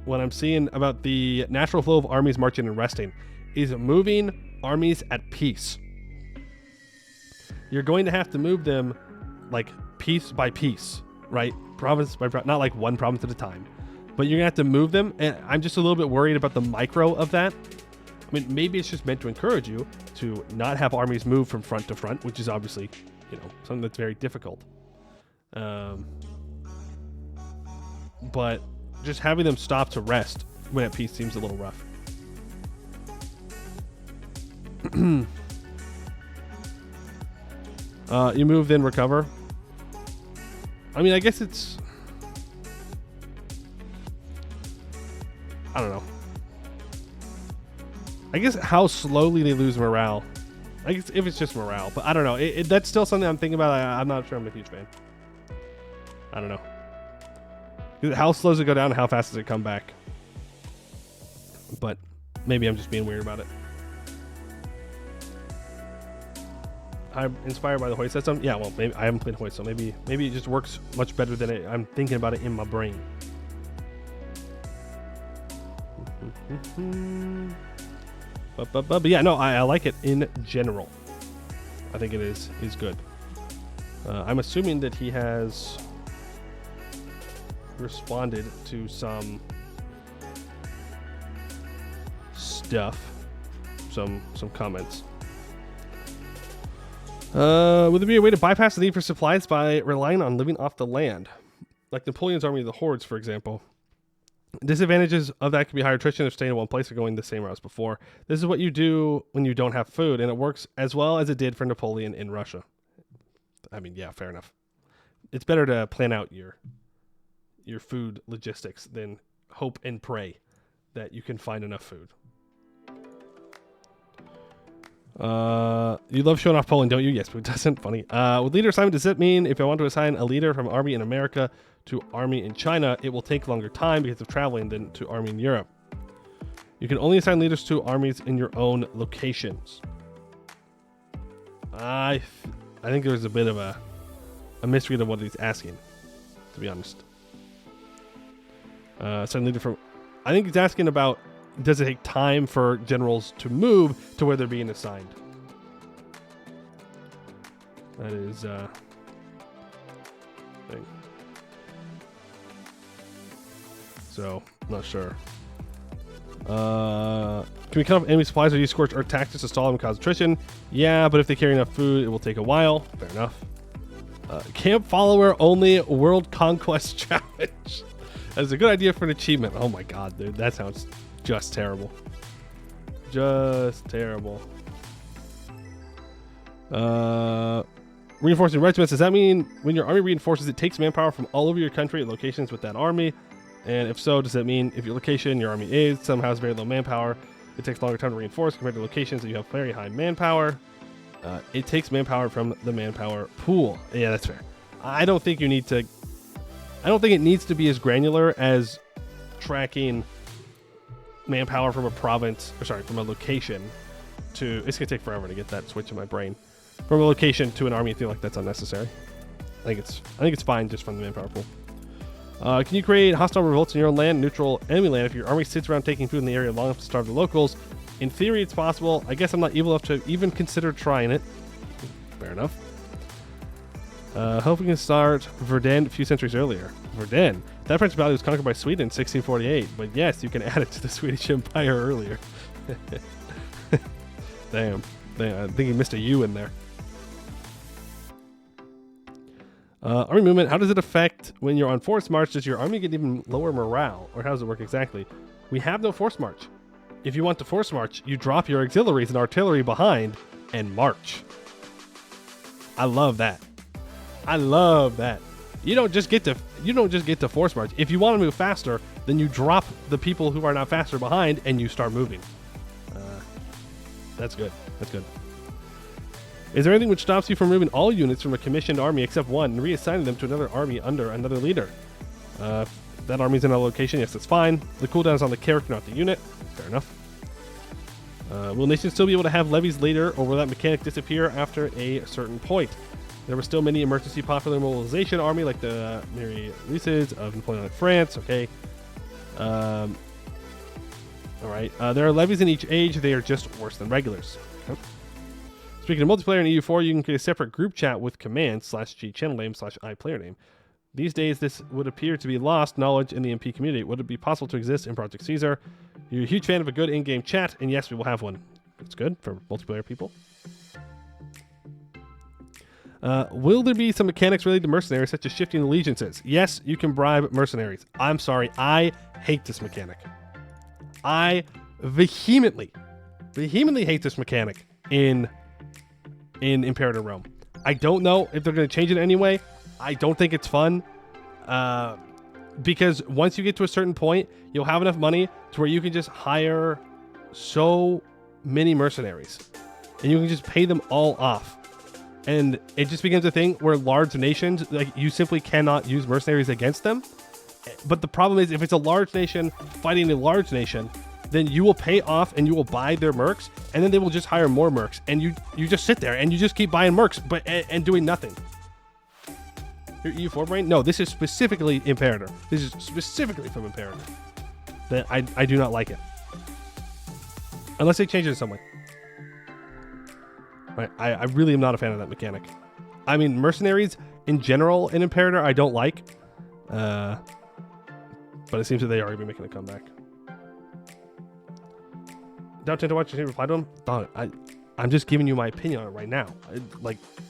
S1: what I'm seeing about the natural flow of armies marching and resting is moving armies at peace. You're going to have to move them like piece by piece, right? Province by province, not like one province at a time, but you're gonna have to move them. And I'm just a little bit worried about the micro of that. I mean, maybe it's just meant to encourage you to not have armies move from front to front, which is obviously, something that's very difficult. But just having them stop to rest when at peace seems a little rough. You move, then recover. I mean, I guess it's... I don't know. I guess how slowly they lose morale. I guess if it's just morale. But I don't know. That's still something I'm thinking about. I'm not sure I'm a huge fan. I don't know. How slow does it go down and how fast does it come back? But maybe I'm just being weird about it. I'm inspired by the Hoist system. Yeah, well, maybe I haven't played Hoist, so maybe it just works much better than I'm thinking about it in my brain. But yeah, no, I like it in general. I think it is good. I'm assuming that he has responded to some stuff, some comments. Would there be a way to bypass the need for supplies by relying on living off the land? Like Napoleon's army of the Hordes, for example. Disadvantages of that could be higher attrition if staying in one place or going the same route as before. This is what you do when you don't have food, and it works as well as it did for Napoleon in Russia. I mean, yeah, fair enough. It's better to plan out your food logistics than hope and pray that you can find enough food. You love showing off Poland, don't you? Yes, but it doesn't. Funny. With leader assignment, does it mean if I want to assign a leader from army in America to army in China, it will take longer time because of traveling than to army in Europe? You can only assign leaders to armies in your own locations. I think there's a bit of a misread of what he's asking, to be honest. Assign leader from... I think he's asking about, does it take time for generals to move to where they're being assigned? That is thing. So, I'm not sure. Can we cut off enemy supplies or use scorched earth tactics to stall them and cause attrition? Yeah, but if they carry enough food, it will take a while. Fair enough. Camp follower only world conquest challenge. That's a good idea for an achievement. Oh my god, dude. That sounds just terrible. Just terrible. Reinforcing regiments. Does that mean when your army reinforces, it takes manpower from all over your country at locations with that army? And if so, does that mean if your location, your army is, somehow has very low manpower, it takes longer time to reinforce compared to locations that you have very high manpower? It takes manpower from the manpower pool. Yeah, that's fair. I don't think it needs to be as granular as tracking manpower from a province, from a location to... It's going to take forever to get that switch in my brain. From a location to an army, I feel like that's unnecessary. I think it's fine just from the manpower pool. Can you create hostile revolts in your own land, neutral enemy land, if your army sits around taking food in the area long enough to starve the locals? In theory, it's possible. I guess I'm not evil enough to even consider trying it. Fair enough. Hoping to start Verdun a few centuries earlier. Verdun? That principality was conquered by Sweden in 1648, but yes, you can add it to the Swedish Empire earlier. Damn. I think you missed a U in there. Army movement, how does it affect when you're on forced march? Does your army get even lower morale? Or how does it work exactly? We have no forced march. If you want to force march, you drop your auxiliaries and artillery behind and march. I love that. I love that. You don't just get to force march. If you want to move faster, then you drop the people who are not faster behind and you start moving. That's good. That's good. Is there anything which stops you from moving all units from a commissioned army except one and reassigning them to another army under another leader? That army's in a location, yes, that's fine. The cooldown is on the character, not the unit. Fair enough. Will nations still be able to have levies later, or will that mechanic disappear after a certain point? There were still many emergency popular mobilization army, like the Mary Lucids of Napoleonic France. Okay. All right. There are levies in each age. They are just worse than regulars. Okay. Speaking of multiplayer in EU4, you can create a separate group chat with command /G channel name /I player name. These days, this would appear to be lost knowledge in the MP community. Would it be possible to exist in Project Caesar? You're a huge fan of a good in-game chat, and yes, we will have one. It's good for multiplayer people. Will there be some mechanics related to mercenaries, such as shifting allegiances? Yes, you can bribe mercenaries. I'm sorry, I hate this mechanic. I vehemently hate this mechanic in Imperator Rome. I don't know if they're going to change it anyway. I don't think it's fun. Because once you get to a certain point, you'll have enough money to where you can just hire so many mercenaries. And you can just pay them all off. And it just becomes a thing where large nations, like, you simply cannot use mercenaries against them. But the problem is, if it's a large nation fighting a large nation, then you will pay off and you will buy their mercs, and then they will just hire more mercs, and you just sit there and you just keep buying mercs, but and doing nothing. Your EU4 brain? No, this is specifically Imperator. This is specifically from Imperator. That I do not like it, unless they change it in some way. Right, I really am not a fan of that mechanic. I mean, mercenaries in general in Imperator I don't like, but it seems that they are going to be making a comeback. Doubt Tinto watch your reply to him. I'm just giving you my opinion on it right now.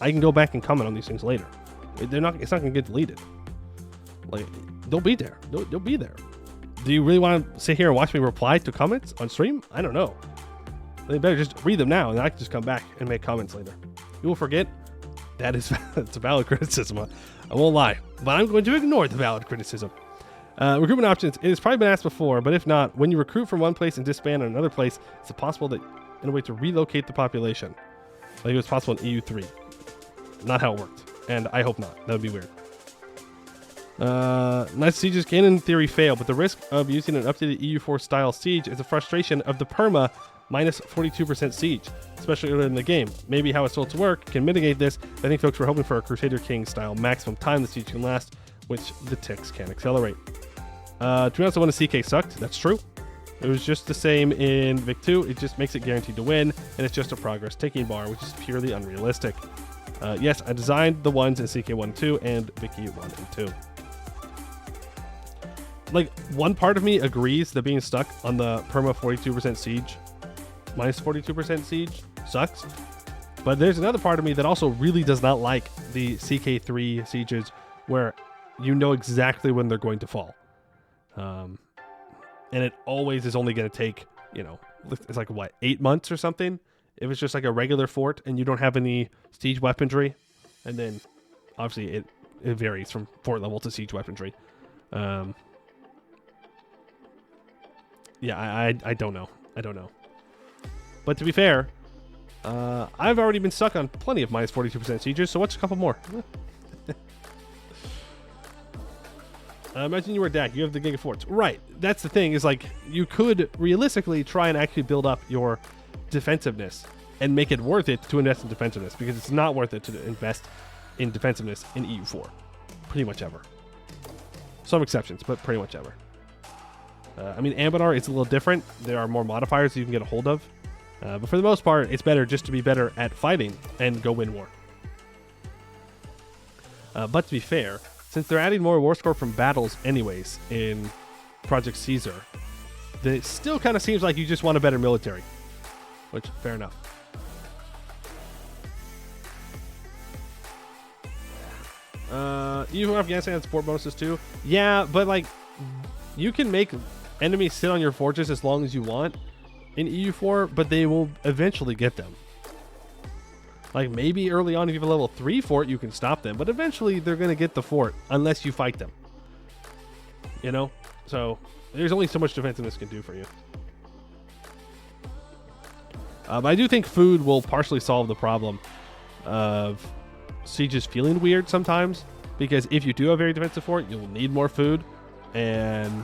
S1: I can go back and comment on these things later. It's not going to get deleted. Like, they'll be there. They'll be there. Do you really want to sit here and watch me reply to comments on stream? I don't know. They better just read them now, and I can just come back and make comments later. You will forget. It's a valid criticism. I won't lie, but I'm going to ignore the valid criticism. Recruitment options. It has probably been asked before, but if not, when you recruit from one place and disband in another place, it's possible that in a way to relocate the population. Like it was possible in EU3. Not how it worked, and I hope not. That would be weird. Nice sieges can in theory fail, but the risk of using an updated EU4 style siege is a frustration of the perma minus 42% siege, especially early in the game. Maybe how it's told to work can mitigate this. I think folks were hoping for a Crusader King style maximum time the siege can last, which the ticks can accelerate. To be honest, I want to CK sucked. That's true. It was just the same in Vic 2. It just makes it guaranteed to win, and it's just a progress taking bar, which is purely unrealistic. Yes, I designed the ones in CK1 and 2 and Vicky 1 and 2. Like, one part of me agrees that being stuck on the perma 42% siege, minus 42% siege, sucks. But there's another part of me that also really does not like the CK3 sieges where you know exactly when they're going to fall. And it always is only going to take, it's like, 8 months or something? If it's just like a regular fort and you don't have any siege weaponry. And then, obviously, it varies from fort level to siege weaponry. Yeah, I don't know. I don't know. But to be fair, I've already been stuck on plenty of minus 42% sieges, so what's a couple more? Imagine you were Dak. You have the Giga Forts. Right. That's the thing, is like, you could realistically try and actually build up your defensiveness and make it worth it to invest in defensiveness, because it's not worth it to invest in defensiveness in EU4. Pretty much ever. Some exceptions, but pretty much ever. I mean, Anbennar is a little different. There are more modifiers you can get a hold of. But for the most part, it's better just to be better at fighting and go win war. But to be fair, since they're adding more war score from battles anyways in Project Caesar, then it still kind of seems like you just want a better military. Which, fair enough. EU Afghanistan has support bonuses too. Yeah, but like, you can make enemies sit on your fortress as long as you want in EU4, but they will eventually get them. Like, maybe early on, if you have a level 3 fort, you can stop them, but eventually they're going to get the fort unless you fight them. So there's only so much defensiveness can do for you. But I do think food will partially solve the problem of sieges feeling weird sometimes, because if you do have a very defensive fort, you'll need more food. And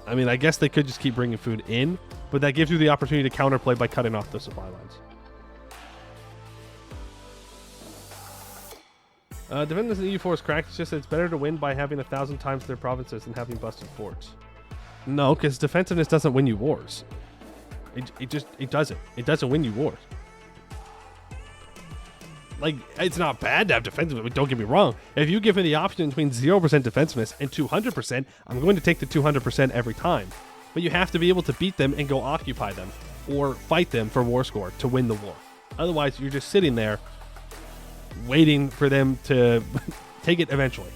S1: I mean, I guess they could just keep bringing food in, but that gives you the opportunity to counterplay by cutting off the supply lines. Defenders in EU4 is cracked. It's just that it's better to win by having 1,000 times their provinces than having busted forts. No, because defensiveness doesn't win you wars. It doesn't. It doesn't win you wars. Like, it's not bad to have defensiveness, but don't get me wrong. If you give me the option between 0% defensiveness and 200%, I'm going to take the 200% every time. But you have to be able to beat them and go occupy them or fight them for war score to win the war. Otherwise, you're just sitting there waiting for them to take it eventually.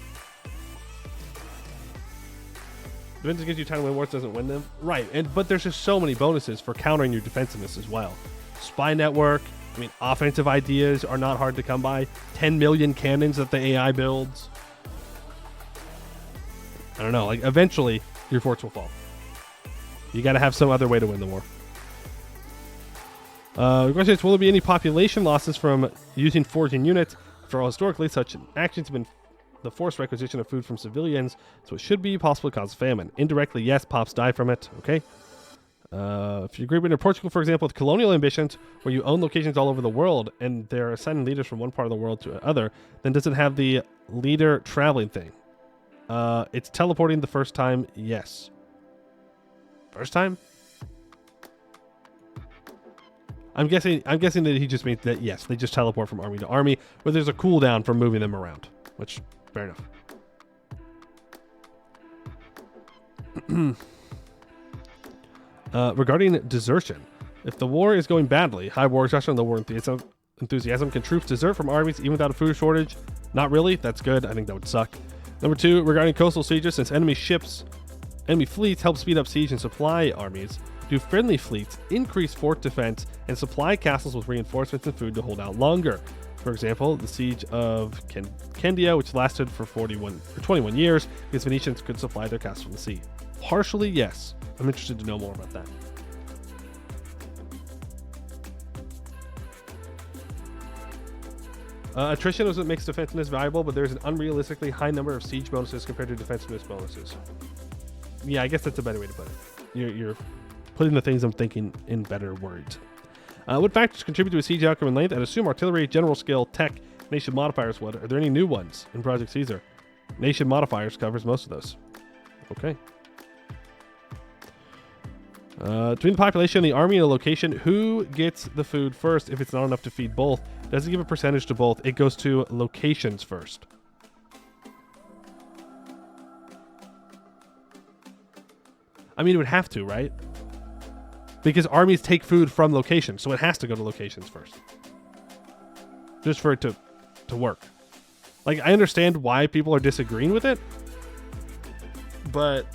S1: Defensive gives you time to win wars, doesn't win them. Right, but there's just so many bonuses for countering your defensiveness as well. Spy network, I mean, offensive ideas are not hard to come by. 10 million cannons that the AI builds. I don't know, like eventually your forts will fall. You got to have some other way to win the war. The question is, will there be any population losses from using foraging units? For all historically, such actions have been the forced requisition of food from civilians, so it should be possible to cause famine. Indirectly, yes, pops die from it. Okay. If you agree with Portugal, for example, with colonial ambitions, where you own locations all over the world and they're assigning leaders from one part of the world to another, then does it have the leader traveling thing? It's teleporting the first time, yes. First time? I'm guessing that he just means that yes, they just teleport from army to army, but there's a cooldown for moving them around, which fair enough. Regarding desertion, if the war is going badly, high war exhaustion, the war enthusiasm, can troops desert from armies even without a food shortage? Not really. That's good. I think that would suck. Number 2, regarding coastal sieges, since enemy fleets help speed up siege and supply armies, do friendly fleets increase fort defense and supply castles with reinforcements and food to hold out longer? For example, the siege of Candia, which lasted for 21 years, because Venetians could supply their castles from the sea. Partially, yes. I'm interested to know more about that. Attrition is what makes defensiveness valuable, but there's an unrealistically high number of siege bonuses compared to defensiveness bonuses. Yeah, I guess that's a better way to put it. You're putting the things I'm thinking in better words. What factors contribute to a siege outcome in length? I'd assume artillery, general skill, tech, nation modifiers would. Are there any new ones in Project Caesar? Nation modifiers covers most of those. Okay. Between the population and the army and a location, who gets the food first if it's not enough to feed both? Doesn't give a percentage to both. It goes to locations first. I mean, it would have to, right? Because armies take food from locations, so it has to go to locations first. Just for it to work. Like, I understand why people are disagreeing with it, but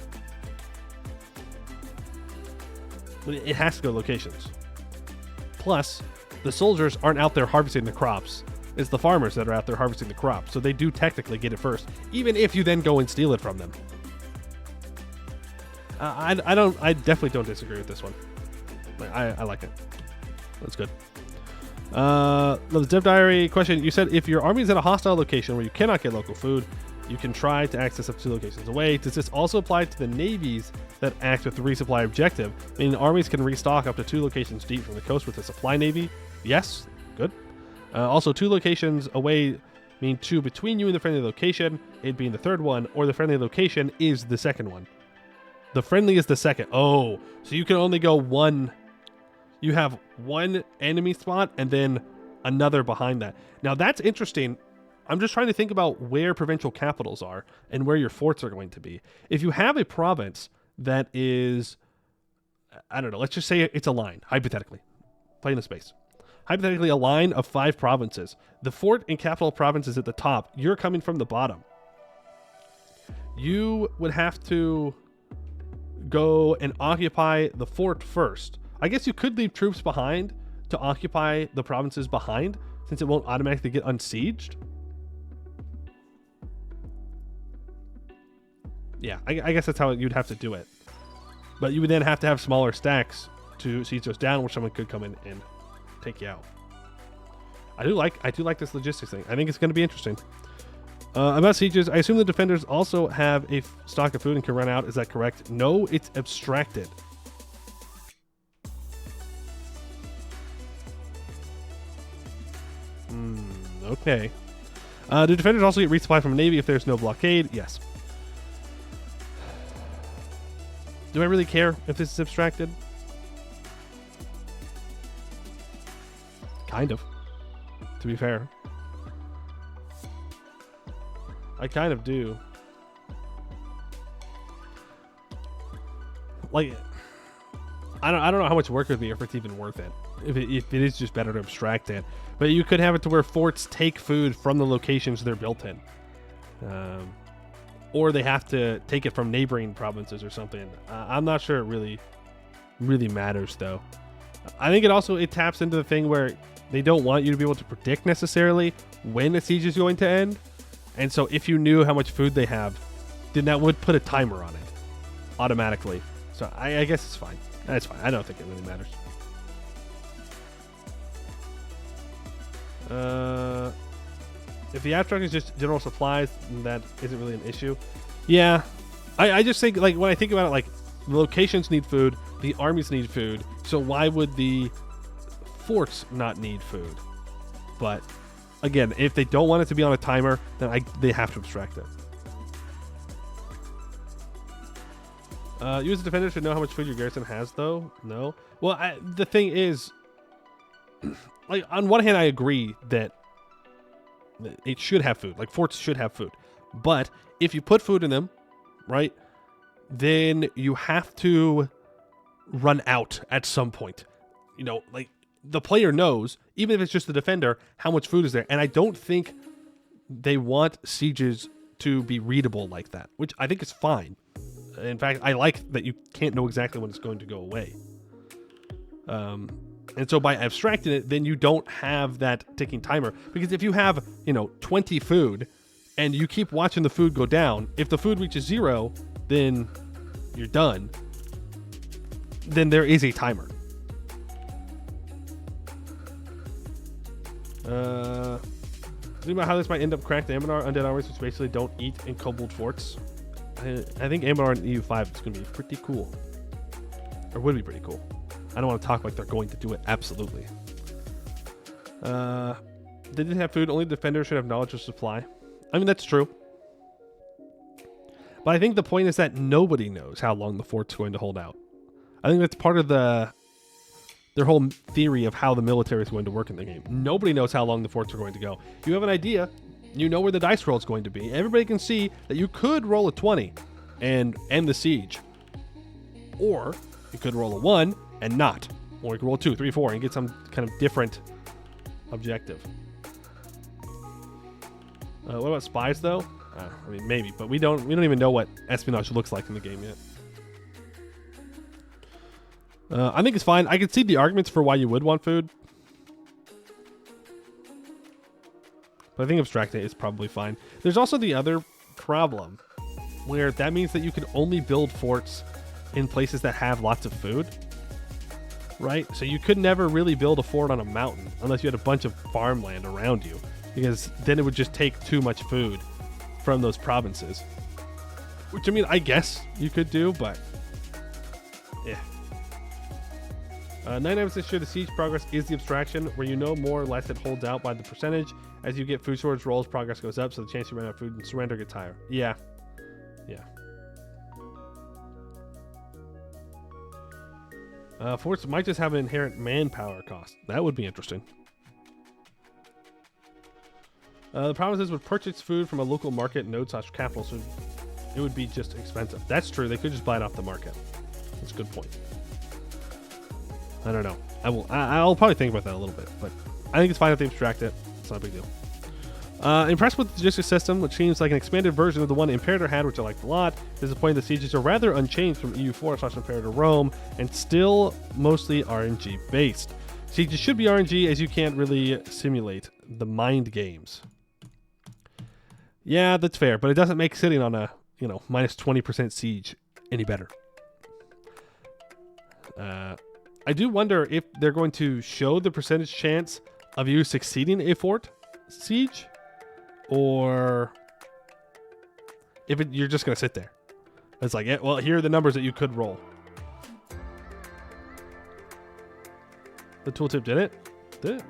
S1: it has to go to locations. Plus, the soldiers aren't out there harvesting the crops. It's the farmers that are out there harvesting the crops, so they do technically get it first, even if you then go and steal it from them. I definitely don't disagree with this one. I like it. That's good. The Dev Diary question. You said if your army is at a hostile location where you cannot get local food, you can try to access up 2 locations away. Does this also apply to the navies that act with the resupply objective? Meaning armies can restock up to 2 locations deep from the coast with a supply navy? Yes. Good. Also, 2 locations away mean 2 between you and the friendly location, it being the 3rd one, or the friendly location is the 2nd one. The friendly is the 2nd. Oh, so you can only go 1. You have 1 enemy spot and then another behind that. Now that's interesting. I'm just trying to think about where provincial capitals are and where your forts are going to be. If you have a province that is, I don't know, let's just say it's a line, hypothetically. Play in the space. Hypothetically, a line of 5 provinces. The fort and capital province is at the top. You're coming from the bottom. You would have to go and occupy the fort first. I guess you could leave troops behind to occupy the provinces behind, since it won't automatically get unsieged. Yeah, I guess that's how you'd have to do it. But you would then have to have smaller stacks to siege those down, where someone could come in and take you out. I do like this logistics thing. I think it's going to be interesting. About sieges, I assume the defenders also have a stock of food and can run out. Is that correct? No, it's abstracted. Okay. Do defenders also get resupply from a navy if there's no blockade? Yes. Do I really care if this is abstracted? Kind of, to be fair. I kind of do. Like, I don't know how much work it would be if it's even worth it. If it is just better to abstract it. But you could have it to where forts take food from the locations they're built in. Or they have to take it from neighboring provinces or something. I'm not sure it really matters, though. I think it taps into the thing where they don't want you to be able to predict necessarily when a siege is going to end. And so if you knew how much food they have, then that would put a timer on it automatically. So I guess it's fine. That's fine. I don't think it really matters. If the abstract is just general supplies, then that isn't really an issue. Yeah. I just think, like, when I think about it, like, the locations need food, the armies need food, so why would the forts not need food? But again, if they don't want it to be on a timer, then they have to abstract it. You as a defender should know how much food your garrison has, though. No. Well, the thing is, like, on one hand, I agree that it should have food. Like, forts should have food. But if you put food in them, right, then you have to run out at some point. You know, like, the player knows, even if it's just the defender, how much food is there. And I don't think they want sieges to be readable like that, which I think is fine. In fact, I like that you can't know exactly when it's going to go away. And so by abstracting it, then you don't have that ticking timer. Because if you have, 20 food and you keep watching the food go down, if the food reaches 0, then you're done. Then there is a timer. Think about how this might end up cracked Anbennar undead armies, which basically don't eat in kobold forts. I think Anbennar in EU5 is going to be pretty cool. Or would be pretty cool. I don't want to talk like they're going to do it. Absolutely. They didn't have food. Only defenders should have knowledge of supply. I mean, that's true. But I think the point is that nobody knows how long the fort's going to hold out. I think that's part of their whole theory of how the military is going to work in the game. Nobody knows how long the forts are going to go. You have an idea. You know where the dice roll is going to be. Everybody can see that you could roll a 20 and end the siege. Or you could roll a 1 and not. Or you could roll 2, 3, 4 and get some kind of different objective. What about spies, though? I mean, maybe, but we don't even know what espionage looks like in the game yet. I think it's fine. I can see the arguments for why you would want food. But I think abstracting is probably fine. There's also the other problem, where that means that you can only build forts in places that have lots of food. Right? So you could never really build a fort on a mountain unless you had a bunch of farmland around you. Because then it would just take too much food from those provinces. Which, I mean, I guess you could do, but... yeah. 99% sure the siege progress is the abstraction, where you know more or less it holds out by the percentage. As you get food storage rolls, progress goes up, so the chance you run out of food and surrender gets higher. Yeah. Yeah. Forts might just have an inherent manpower cost. That would be interesting. The provinces would purchase food from a local market node / capital, so it would be just expensive. That's true. They could just buy it off the market. That's a good point. I don't know. I'll probably think about that a little bit, but I think it's fine if they abstract it. It's not a big deal. Impressed with the logistics system, which seems like an expanded version of the one Imperator had, which I liked a lot. Disappointed the sieges are rather unchanged from EU4 / Imperator Rome, and still mostly RNG based. Sieges should be RNG, as you can't really simulate the mind games. Yeah, that's fair, but it doesn't make sitting on a, minus 20% siege any better. I do wonder if they're going to show the percentage chance of you succeeding a fort siege, or if you're just going to sit there. It's like, yeah, well, here are the numbers that you could roll. The tooltip did it? Did it?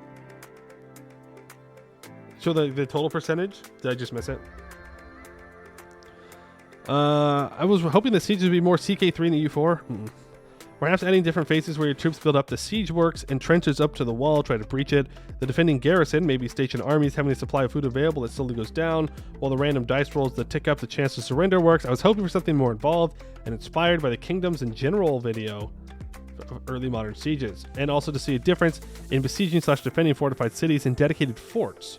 S1: Show the total percentage? Did I just miss it? I was hoping the sieges would be more CK3 than U4. Perhaps adding different phases where your troops build up the siege works and trenches up to the wall, try to breach it. The defending garrison, maybe station armies having a supply of food available that slowly goes down, while the random dice rolls that tick up the chance to surrender works. I was hoping for something more involved and inspired by the Kingdoms in General video of early modern sieges, and also to see a difference in besieging / defending fortified cities and dedicated forts.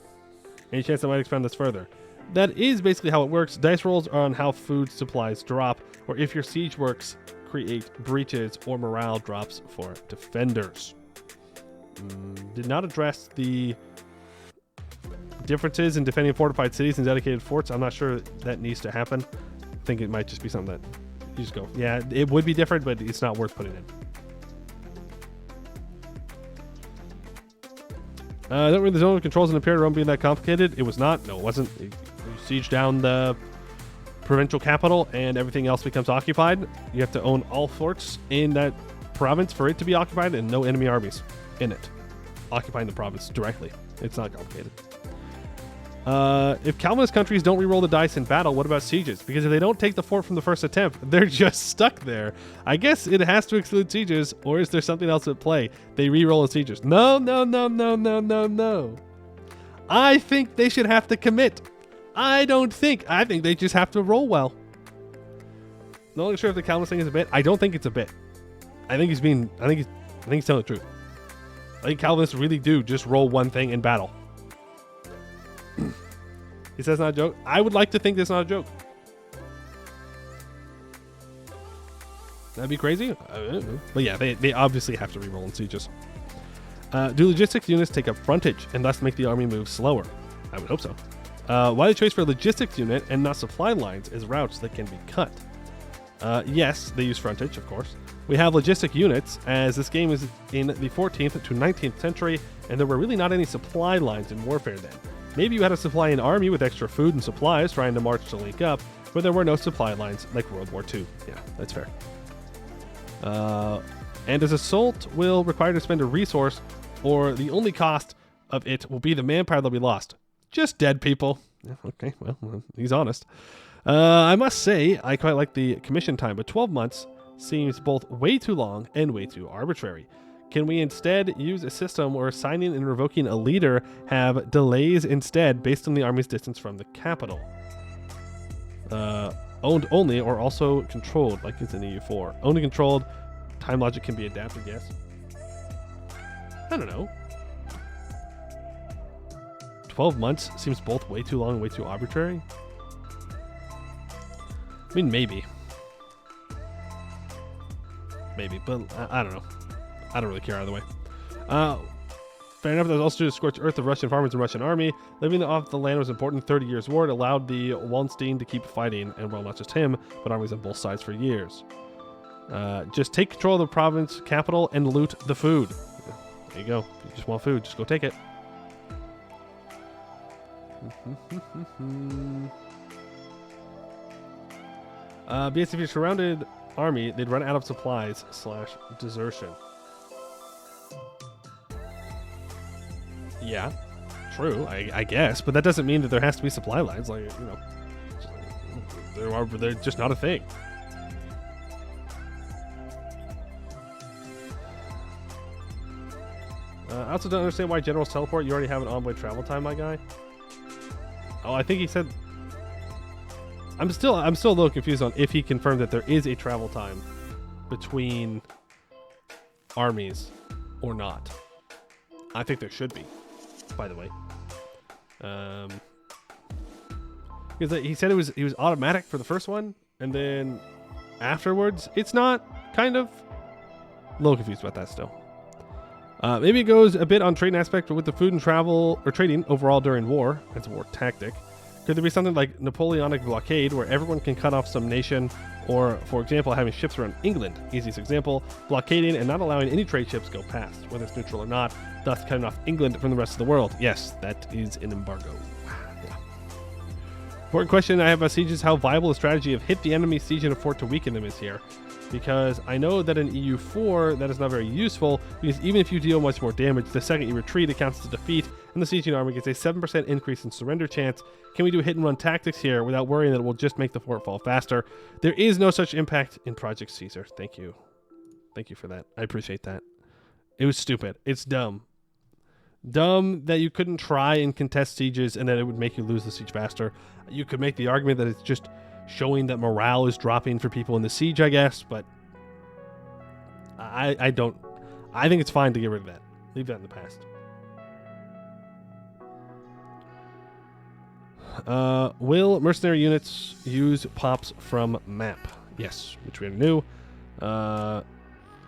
S1: Any chance I might expand this further? That is basically how it works. Dice rolls are on how food supplies drop, or if your siege works create breaches or morale drops for defenders. Did not address the differences in defending fortified cities and dedicated forts. I'm not sure that needs to happen. I think it might just be something that you just go, yeah, it would be different, but it's not worth putting in. I don't read the zone of controls in the period Rome being that complicated. It was not. No, it wasn't. You siege down the provincial capital and everything else becomes occupied. You have to own all forts in that province for it to be occupied and no enemy armies in it occupying the province directly. It's not complicated. If Calvinist countries don't reroll the dice in battle, what about sieges? Because if they don't take the fort from the first attempt, they're just stuck there. I guess it has to exclude sieges, or is there something else at play? They reroll the sieges. No. I think they should have to commit. I think they just have to roll well. Not really sure if the Calvinist thing is a bit. I don't think it's a bit. I think he's telling the truth. I think Calvinists really do just roll one thing in battle. He says not a joke. I would like to think that's not a joke. That'd be crazy. But yeah, they obviously have to reroll in sieges. Do logistics units take up frontage and thus make the army move slower? I would hope so. Why the choice for logistics unit and not supply lines as routes that can be cut? Yes, they use frontage, of course. We have logistic units, as this game is in the 14th to 19th century, and there were really not any supply lines in warfare then. Maybe you had to supply an army with extra food and supplies trying to march to link up, but there were no supply lines like World War II. Yeah, that's fair. And as assault will require to spend a resource, or the only cost of it will be the manpower that'll be lost. Just dead people. Yeah, okay, well, he's honest. I must say, I quite like the commission time, but 12 months seems both way too long and way too arbitrary. Can we instead use a system where assigning and revoking a leader have delays instead based on the army's distance from the capital? Owned only or also controlled, like it's in EU4. Owned and controlled, time logic can be adapted, yes. I don't know. 12 months seems both way too long and way too arbitrary. I mean, maybe, but I don't know. I don't really care either way. Fair enough. There's also a scorched earth of Russian farmers and Russian army. Living off the land was important. 30 Years' War. It allowed the Wallenstein to keep fighting, and well, not just him, but armies on both sides for years. Just take control of the province capital and loot the food. There you go. If you just want food, just go take it. Because if you're surrounded army, they'd run out of supplies / desertion. Yeah, true, I guess, but that doesn't mean that there has to be supply lines. Like, you know, they're just not a thing. I also don't understand why generals teleport. You already have an envoy travel time, my guy. Oh, I think he said. I'm still a little confused on if he confirmed that there is a travel time between armies or not. I think there should be, by the way. Because he said he was automatic for the first one, and then afterwards it's not. Kind of a little confused about that still. Maybe it goes a bit on trading aspect with the food and travel or trading overall during war. That's a war tactic. Could there be something like Napoleonic blockade where everyone can cut off some nation, or, for example, having ships around England? Easiest example, blockading and not allowing any trade ships go past, whether it's neutral or not, thus cutting off England from the rest of the world. Yes, that is an embargo. Yeah. Important question I have about sieges: how viable the strategy of hit the enemy, siege in a fort to weaken them is here. because I know that in EU4 that is not very useful, because even if you deal much more damage, the second you retreat, it counts as a defeat, and the sieging army gets a 7% increase in surrender chance. Can we do hit and run tactics here without worrying that it will just make the fort fall faster? There is no such impact in Project Caesar. Thank you. Thank you for that. I appreciate that. It was stupid. It's dumb. Dumb that you couldn't try and contest sieges and that it would make you lose the siege faster. You could make the argument that it's just showing that morale is dropping for people in the siege, I guess, but I don't. I think it's fine to get rid of that. Leave that in the past. Will mercenary units use pops from map? Yes, which we already knew.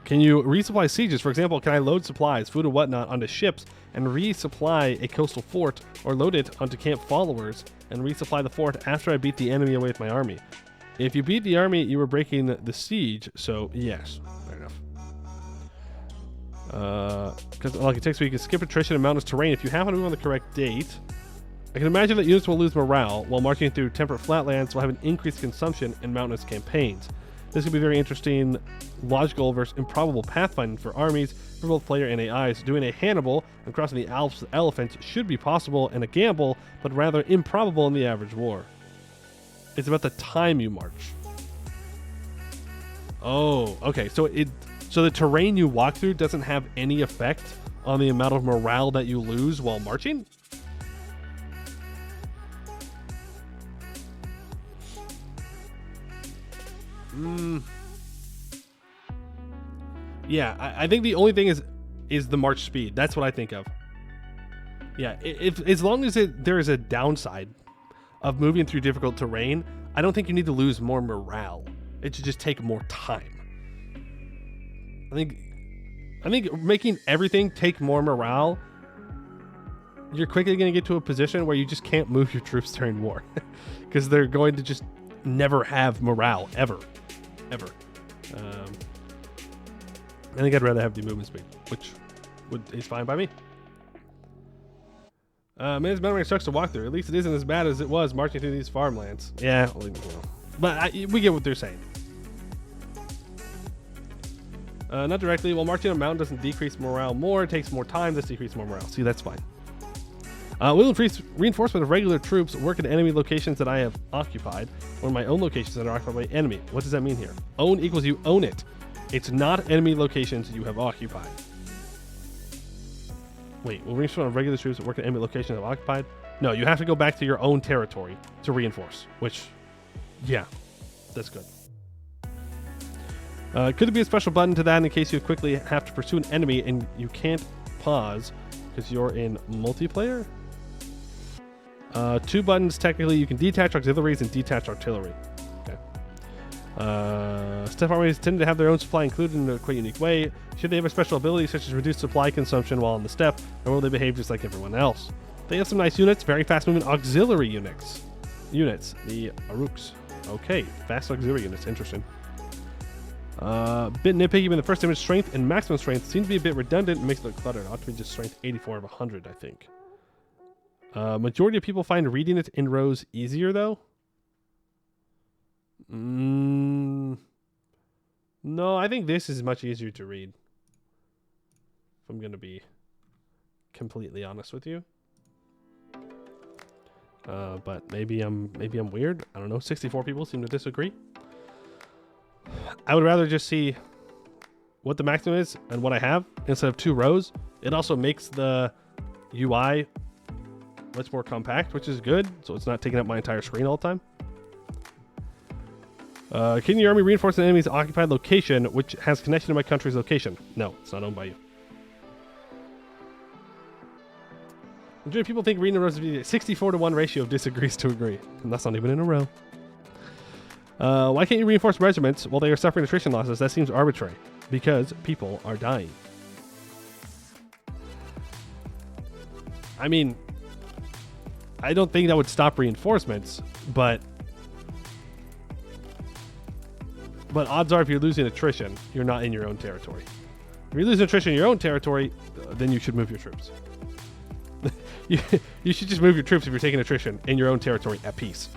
S1: Can you resupply sieges? For example, can I load supplies, food and whatnot onto ships and resupply a coastal fort, or load it onto camp followers and resupply the fort after I beat the enemy away with my army? If you beat the army, you were breaking the siege, so yes, fair enough. Because like it takes so you can skip attrition and mountainous terrain if you happen to move on the correct date. I can imagine that units will lose morale while marching through temperate flatlands will have an increased consumption in mountainous campaigns. This could be very interesting, logical versus improbable pathfinding for armies, for both player and AIs. Doing a Hannibal and crossing the Alps with elephants should be possible and a gamble, but rather improbable in the average war. It's about the time you march. Oh, okay. So the terrain you walk through doesn't have any effect on the amount of morale that you lose while marching? Yeah, I think the only thing is the march speed. That's what I think of. Yeah, if as long as there is a downside of moving through difficult terrain, I don't think you need to lose more morale. It should just take more time. I think making everything take more morale, you're quickly going to get to a position where you just can't move your troops during war because they're going to just never have morale ever. I think I'd rather have the movement speed, which is fine by me. Man, it's better when it sucks to walk through. At least it isn't as bad as it was marching through these farmlands. Yeah, well, but we get what they're saying. Not directly. While marching on a mountain doesn't decrease morale more, it takes more time to decrease more morale. See, that's fine. Will increase reinforcement of regular troops work at enemy locations that I have occupied, or my own locations that are occupied by enemy. What does that mean here? Own equals you own it. It's not enemy locations you have occupied. Wait, will reinforcement of regular troops that work at enemy locations that have occupied? No, you have to go back to your own territory to reinforce, which, yeah, that's good. Could there be a special button to that in case you quickly have to pursue an enemy and you can't pause because you're in multiplayer? 2 buttons, technically. You can detach auxiliaries and detach artillery. Okay. Steppe armies tend to have their own supply included in a quite unique way. Should they have a special ability such as reduced supply consumption while on the steppe, or will they behave just like everyone else? They have some nice units, very fast moving auxiliary units. The Aruks. Okay, fast auxiliary units, interesting. Bit nitpicky, but the first image strength and maximum strength seem to be a bit redundant and makes it look cluttered. It ought to be just strength 84 of 100, I think. Majority of people find reading it in rows easier, though. No, I think this is much easier to read. If I'm going to be completely honest with you. But maybe I'm weird. I don't know. 64 people seem to disagree. I would rather just see what the maximum is and what I have instead of 2 rows. It also makes the UI much more compact, which is good, so it's not taking up my entire screen all the time. Can your army reinforce an enemy's occupied location which has connection to my country's location? No, it's not owned by you. Majority of people think reading the rows is a 64-to-1 ratio of disagrees to agree, and that's not even in a row. Why can't you reinforce regiments while they are suffering attrition losses? That seems arbitrary. Because people are dying. I mean, I don't think that would stop reinforcements, but odds are if you're losing attrition, you're not in your own territory. If you're losing attrition in your own territory, then you should move your troops. You should just move your troops if you're taking attrition in your own territory at peace.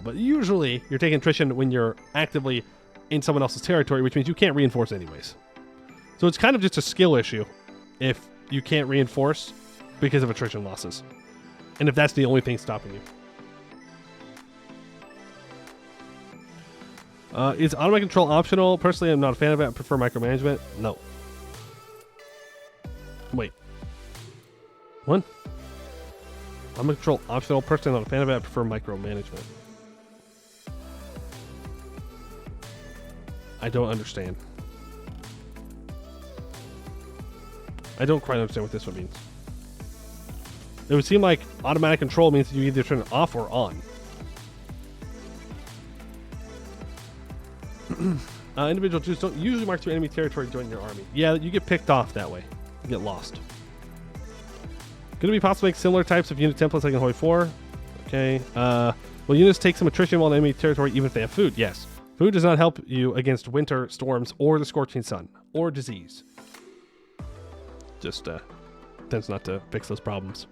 S1: But usually, you're taking attrition when you're actively in someone else's territory, which means you can't reinforce anyways. So it's kind of just a skill issue if you can't reinforce because of attrition losses. And if that's the only thing stopping you. Is automatic control optional? Personally, I'm not a fan of it. I prefer micromanagement. No. Wait. What? Automatic control optional. Personally, I'm not a fan of it. I prefer micromanagement. I don't understand. I don't quite understand what this one means. It would seem like automatic control means that you either turn it off or on. Individual Jews don't usually march through enemy territory to join your army. Yeah, you get picked off that way. You get lost. Could it be possible to make similar types of unit templates like in Hoi 4? Okay. Will units take some attrition while in enemy territory even if they have food? Yes. Food does not help you against winter storms or the scorching sun or disease. Just tends not to fix those problems.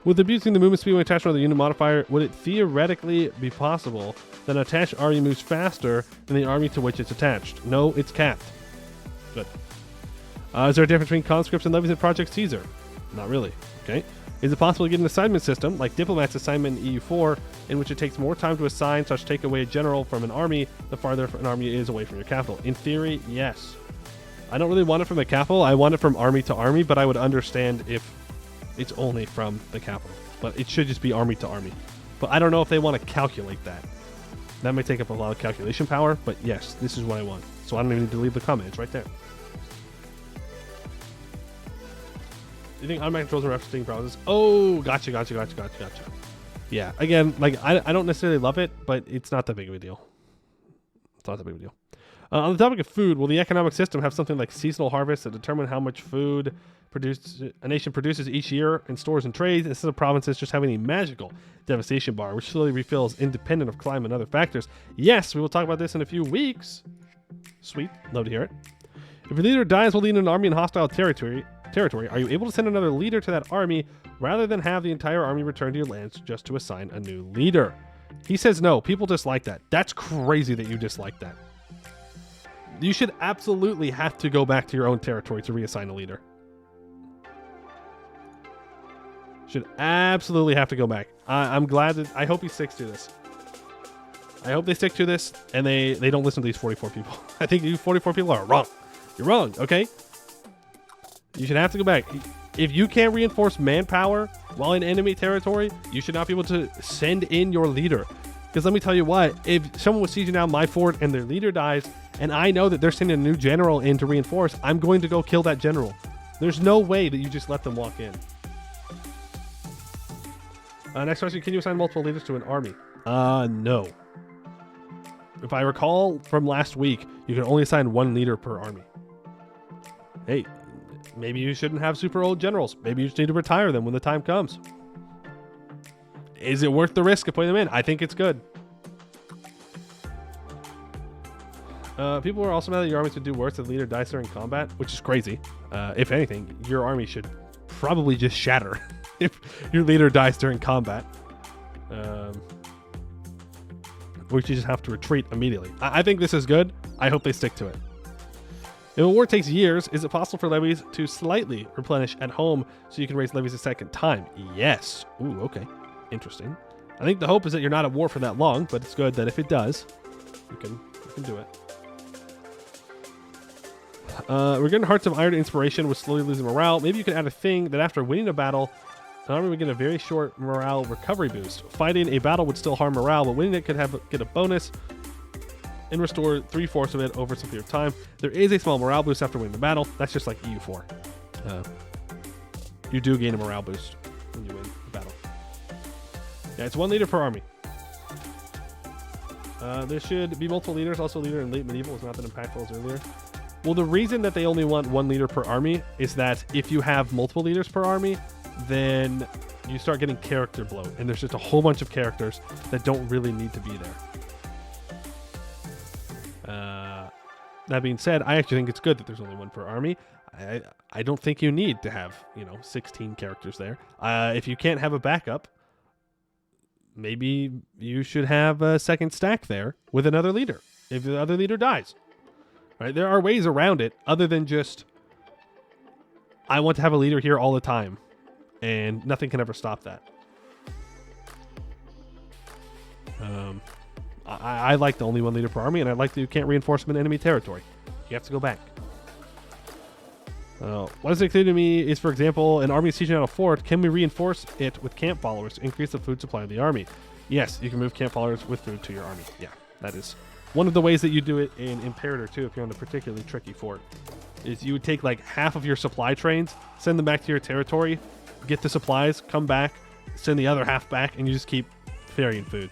S1: With abusing the movement speed when attached to another unit modifier, would it theoretically be possible that an attached army moves faster than the army to which it's attached? No, it's capped. Good. Is there a difference between conscripts and levies in Project Caesar? Not really. Okay. Is it possible to get an assignment system, like Diplomat's assignment in EU4, in which it takes more time to assign, such take away a general from an army the farther an army is away from your capital? In theory, yes. I don't really want it from the capital. I want it from army to army, but I would understand if it's only from the capital. But it should just be army to army. But I don't know if they want to calculate that. That may take up a lot of calculation power, but yes, this is what I want. So I don't even need to leave the comment. It's right there. You think automatic controls are referencing provinces? Oh, gotcha. Yeah, again, like I don't necessarily love it, but it's not that big of a deal. It's not that big of a deal. On the topic of food, will the economic system have something like seasonal harvests that determine how much food a nation produces each year in stores and trades, instead of provinces just having a magical devastation bar, which slowly refills independent of climate and other factors? Yes, we will talk about this in a few weeks. Sweet, love to hear it. If your leader dies while leading an army in hostile territory, are you able to send another leader to that army rather than have the entire army return to your lands just to assign a new leader? He says no. People dislike that. That's crazy that you dislike that. You should absolutely have to go back to your own territory to reassign a leader. Should absolutely have to go back. I'm glad that... I hope he sticks to this. I hope they stick to this and they don't listen to these 44 people. I think you 44 people are wrong. You're wrong, okay? You should have to go back. If you can't reinforce manpower while in enemy territory, you should not be able to send in your leader. Because let me tell you what, if someone was sieging down my fort and their leader dies, and I know that they're sending a new general in to reinforce, I'm going to go kill that general. There's no way that you just let them walk in. Next question, can you assign multiple leaders to an army? No. If I recall from last week, you can only assign one leader per army. Hey, maybe you shouldn't have super old generals. Maybe you just need to retire them when the time comes. Is it worth the risk of putting them in? I think it's good. People are also mad that your army should do worse if the leader dies during combat, which is crazy. If anything, your army should probably just shatter if your leader dies during combat. Or you just have to retreat immediately. I think this is good. I hope they stick to it. If a war takes years, is it possible for levies to slightly replenish at home so you can raise levies a second time? Yes. Ooh, okay. Interesting. I think the hope is that you're not at war for that long, but it's good that if it does, you can do it. We're getting Hearts of Iron inspiration with slowly losing morale. Maybe you can add a thing that after winning a battle, an army would get a very short morale recovery boost. Fighting a battle would still harm morale, but winning it could get a bonus and restore 3/4 of it over some period of time. There is a small morale boost after winning the battle. That's just like EU4. You do gain a morale boost when you win the battle. Yeah, it's one leader per army. There should be multiple leaders. Also, a leader in late medieval is not that impactful as earlier. Well, the reason that they only want one leader per army is that if you have multiple leaders per army, then you start getting character bloat, and there's just a whole bunch of characters that don't really need to be there. That being said, I actually think it's good that there's only one per army. I don't think you need to have 16 characters there. If you can't have a backup, maybe you should have a second stack there with another leader. if the other leader dies. Right? There are ways around it other than just, I want to have a leader here all the time, and nothing can ever stop that. I like the only one leader per army, and I like that you can't reinforce them in enemy territory. You have to go back. What is it clear to me is, for example, an army sieging out a fort, can we reinforce it with camp followers to increase the food supply of the army? Yes, you can move camp followers with food to your army. Yeah, that is one of the ways that you do it in Imperator too, if you're on a particularly tricky fort, is you would take like half of your supply trains, send them back to your territory, get the supplies, come back, send the other half back, and you just keep ferrying food.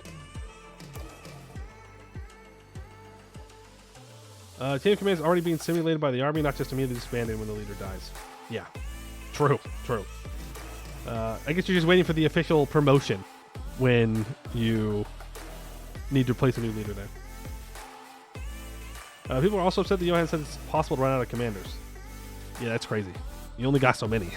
S1: Chain of command is already being simulated by the army, not just immediately disbanded when the leader dies. Yeah, true. I guess you're just waiting for the official promotion when you need to replace a new leader there. People are also upset that Johan said it's possible to run out of commanders. Yeah, that's crazy. You only got so many.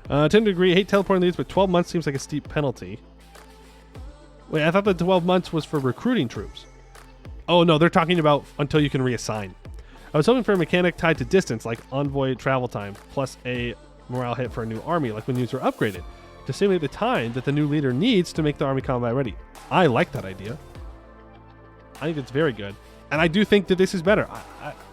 S1: Tend to agree. Hate teleporting leads, but 12 months seems like a steep penalty. Wait, I thought the 12 months was for recruiting troops. Oh, no, they're talking about until you can reassign. I was hoping for a mechanic tied to distance, like envoy travel time, plus a morale hit for a new army, like when units are upgraded, to simulate the time that the new leader needs to make the army combat ready. I like that idea. I think it's very good. And I do think that this is better.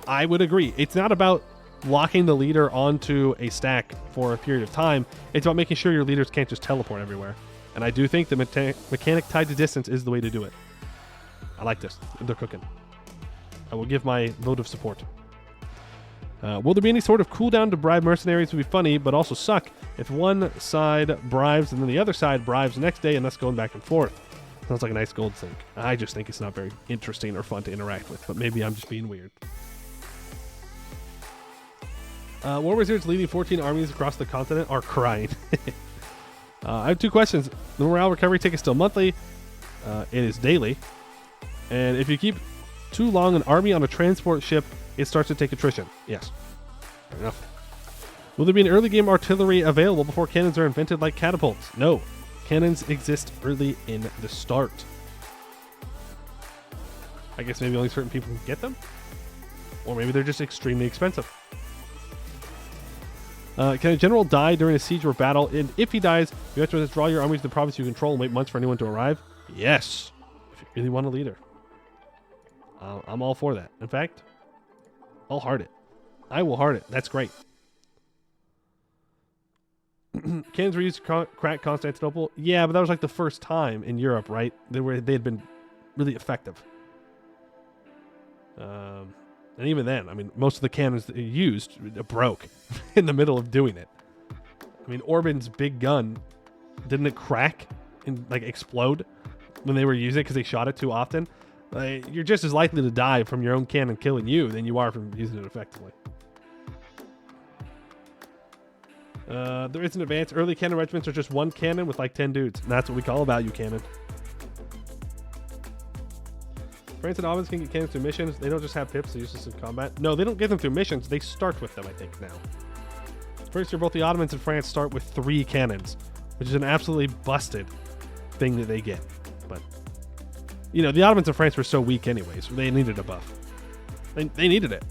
S1: I would agree. It's not about locking the leader onto a stack for a period of time. It's about making sure your leaders can't just teleport everywhere. And I do think the mechanic tied to distance is the way to do it. I like this. They're cooking. I will give my vote of support. Will there be any sort of cooldown to bribe mercenaries? Would be funny, but also suck if one side bribes and then the other side bribes the next day, and that's going back and forth. Sounds like a nice gold sink. I just think it's not very interesting or fun to interact with, but maybe I'm just being weird. War Wizards leading 14 armies across the continent are crying. I have two questions. The morale recovery tick is still monthly. It is daily. And if you keep too long an army on a transport ship, it starts to take attrition. Yes. Fair enough. Will there be an early game artillery available before cannons are invented like catapults? No. Cannons exist early in the start. I guess maybe only certain people can get them? Or maybe they're just extremely expensive. Can a general die during a siege or battle? And if he dies, you have to withdraw your armies to the province you control and wait months for anyone to arrive? Yes. If you really want a leader. I'm all for that. In fact, I'll heart it. I will heart it. That's great. Cannons were used to crack Constantinople. Yeah, but that was like the first time in Europe, right? They had been really effective. And even then, I mean, most of the cannons that you used broke in the middle of doing it. I mean, Orban's big gun, didn't it crack and like explode when they were using it because they shot it too often? You're just as likely to die from your own cannon killing you than you are from using it effectively. There is an advance. Early cannon regiments are just one cannon with like 10 dudes. And that's what we call a value cannon. France and Ottomans can get cannons through missions. They don't just have pips, they use this in combat. No, they don't get them through missions. They start with them, I think, now. First year, both the Ottomans and France start with 3 cannons, which is an absolutely busted thing that they get. But, you know, the Ottomans and France were so weak anyways. They needed a buff. They needed it.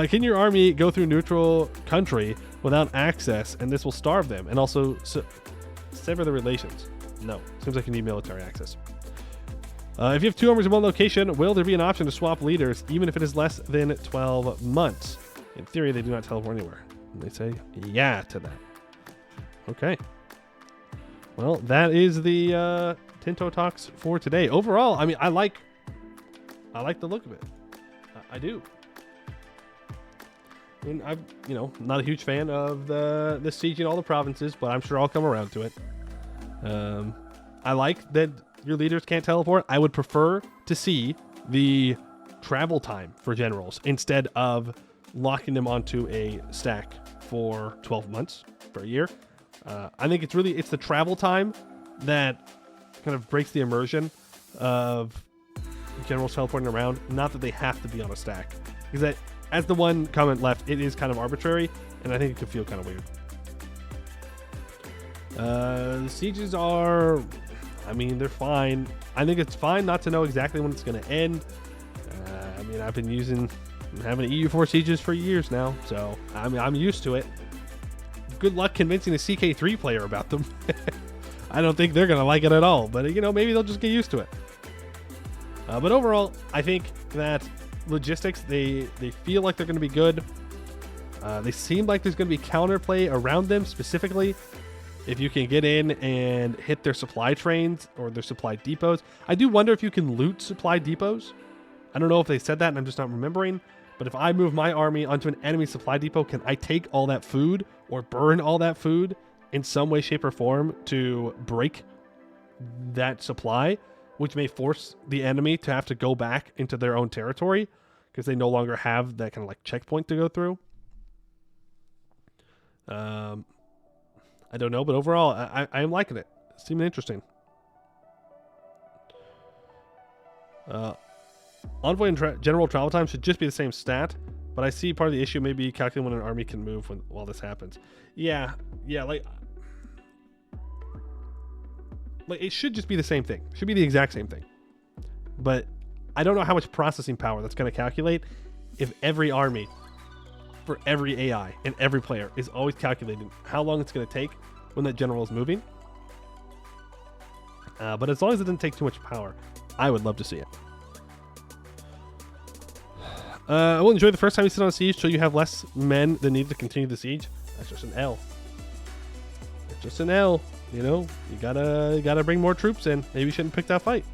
S1: Can your army go through neutral country without access, and this will starve them, and also sever the relations? No. Seems like you need military access. If you have 2 armies in one location, will there be an option to swap leaders, even if it is less than 12 months? In theory, they do not teleport anywhere. And they say yeah to that. Okay. Well, that is the Tinto talks for today. Overall, I mean, I like the look of it. I do. I mean, I'm, not a huge fan of the sieging all the provinces, but I'm sure I'll come around to it. I like that your leaders can't teleport. I would prefer to see the travel time for generals instead of locking them onto a stack for 12 months, for a year. I think it's the travel time that kind of breaks the immersion of generals teleporting around. Not that they have to be on a stack. Because that, as the one comment left, it is kind of arbitrary, and I think it could feel kind of weird. The sieges are I mean, they're fine. I think it's fine not to know exactly when it's going to end. I mean, I've been having EU4 sieges for years now, so I'm used to it. Good luck convincing a CK3 player about them. I don't think they're going to like it at all, but maybe they'll just get used to it. But overall, I think that logistics, they feel like they're going to be good. They seem like there's going to be counterplay around them, specifically if you can get in and hit their supply trains or their supply depots. I do wonder if you can loot supply depots. I don't know if they said that and I'm just not remembering. But if I move my army onto an enemy supply depot, can I take all that food or burn all that food in some way, shape, or form to break that supply, which may force the enemy to have to go back into their own territory because they no longer have that kind of like checkpoint to go through? I don't know, but overall, I am liking it. It's seeming interesting. Envoy and general travel time should just be the same stat, but I see part of the issue may be calculating when an army can move while this happens. Yeah, like it should just be the same thing. It should be the exact same thing. But I don't know how much processing power that's going to calculate if every army for every AI and every player is always calculating how long it's going to take when that general is moving. But as long as it doesn't take too much power, I would love to see it. I will enjoy the first time you sit on a siege so you have less men that need to continue the siege. That's just an L. It's just an L. You gotta bring more troops in. Maybe you shouldn't pick that fight.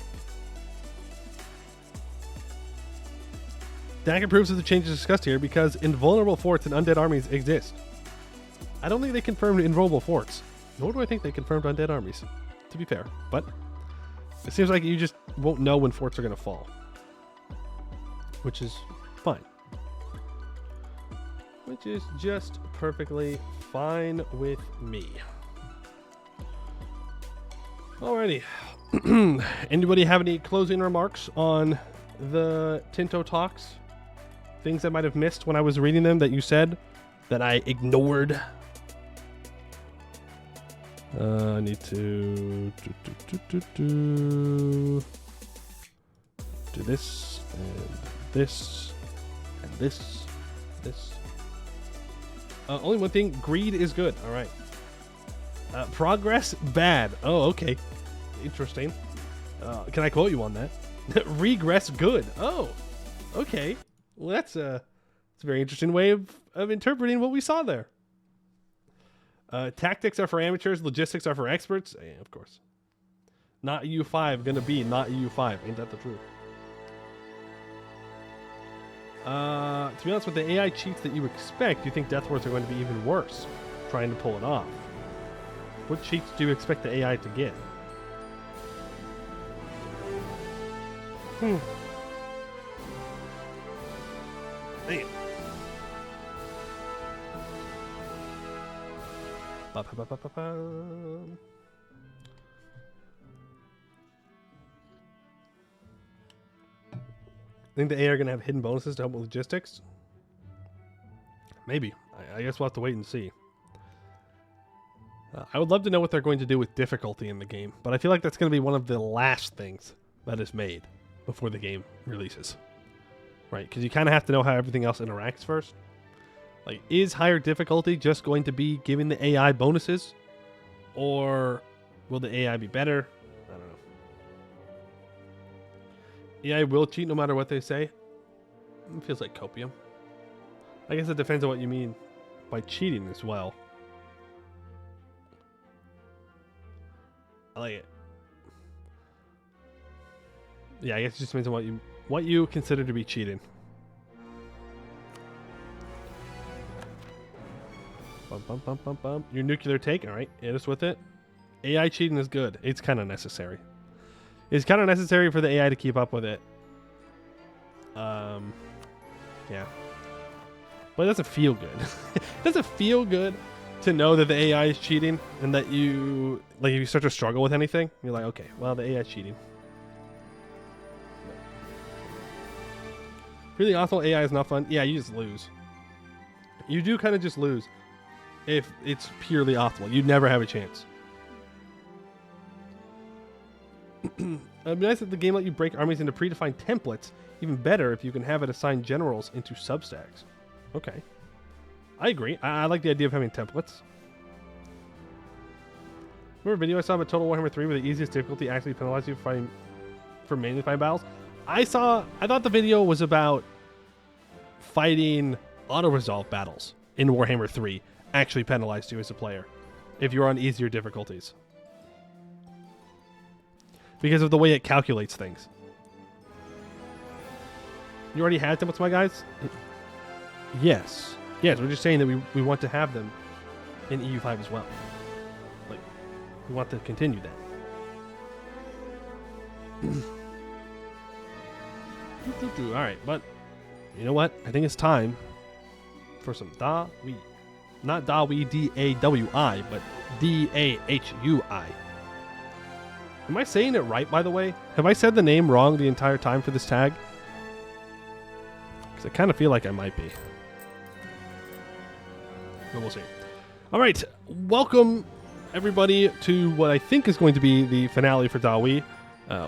S1: Dak approves of the changes discussed here because invulnerable forts and undead armies exist. I don't think they confirmed invulnerable forts, nor do I think they confirmed undead armies, to be fair. But it seems like you just won't know when forts are going to fall, which is fine. Which is just perfectly fine with me. Alrighty. Anybody have any closing remarks on the Tinto talks? Things I might have missed when I was reading them that you said that I ignored? I need to do this and this and this. Only one thing. Greed is good. All right. Progress bad. Oh, okay. Interesting. Can I quote you on that? Regress good. Oh, okay. Well, that's a very interesting way of interpreting what we saw there. Tactics are for amateurs. Logistics are for experts. Yeah, of course. Not EU5 gonna be not EU5. Ain't that the truth? To be honest, with the AI cheats that you expect, do you think Death Wars are going to be even worse trying to pull it off? What cheats do you expect the AI to get? Damn. Think the AI are going to have hidden bonuses to help with logistics? Maybe. I guess we'll have to wait and see. I would love to know what they're going to do with difficulty in the game, but I feel like that's going to be one of the last things that is made before the game releases. Right? Because you kind of have to know how everything else interacts first. Like, is higher difficulty just going to be giving the AI bonuses? Or will the AI be better? I don't know. AI will cheat no matter what they say. It feels like copium. I guess it depends on what you mean by cheating as well. I like it. Yeah, I guess it just depends on what you consider to be cheating. Bum, bum, bum, bum, bum. Your nuclear take, all right, hit us with it. AI cheating is good. It's kind of necessary. It's kind of necessary for the AI to keep up with it. Yeah. But it doesn't feel good. It doesn't feel good to know that the AI is cheating and that you, like, if you start to struggle with anything, you're like, okay, well, the AI is cheating. Really awful AI is not fun. Yeah, you just lose. You do kind of just lose if it's purely optimal. You'd never have a chance. It'd be nice if the game let you break armies into predefined templates. Even better if you can have it assign generals into substacks. Okay. I agree. I like the idea of having templates. Remember a video I saw about Total Warhammer 3 where the easiest difficulty actually penalized you for mainly fighting battles? I thought the video was about fighting auto-resolve battles in Warhammer 3 actually penalized you as a player if you're on easier difficulties. Because of the way it calculates things. You already had templates, my guys? Yes. Yes, we're just saying that we want to have them in EU5 as well. Like, we want to continue that. Alright, but you know what? I think it's time for some Dahui. Not Dahui, D-A-W-I, but D-A-H-U-I. Am I saying it right, by the way? Have I said the name wrong the entire time for this tag? Because I kind of feel like I might be. But we'll see. All right. Welcome, everybody, to what I think is going to be the finale for Dahui.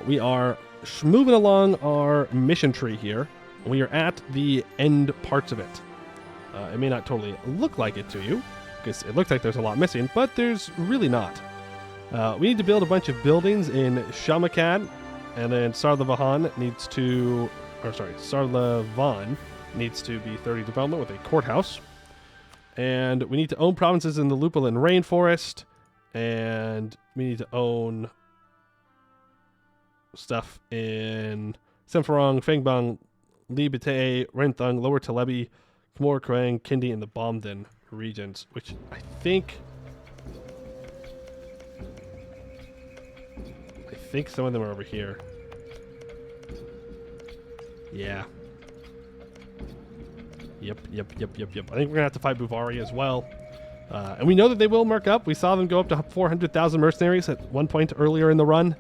S1: We are moving along our mission tree here. We are at the end parts of it. It may not totally look like it to you, because it looks like there's a lot missing, but there's really not. We need to build a bunch of buildings in Shamakad, and then Sarlavan needs to be 30 development with a courthouse. And we need to own provinces in the Lupulin Rainforest, and we need to own stuff in Semfarong, Fengbang, Libite, Renthung, Lower Telebi, Khmor, Krang, Kindi, and the Bomden regions, which I think some of them are over here. Yeah. Yep. I think we're going to have to fight Buvari as well. And we know that they will mark up. We saw them go up to 400,000 mercenaries at one point earlier in the run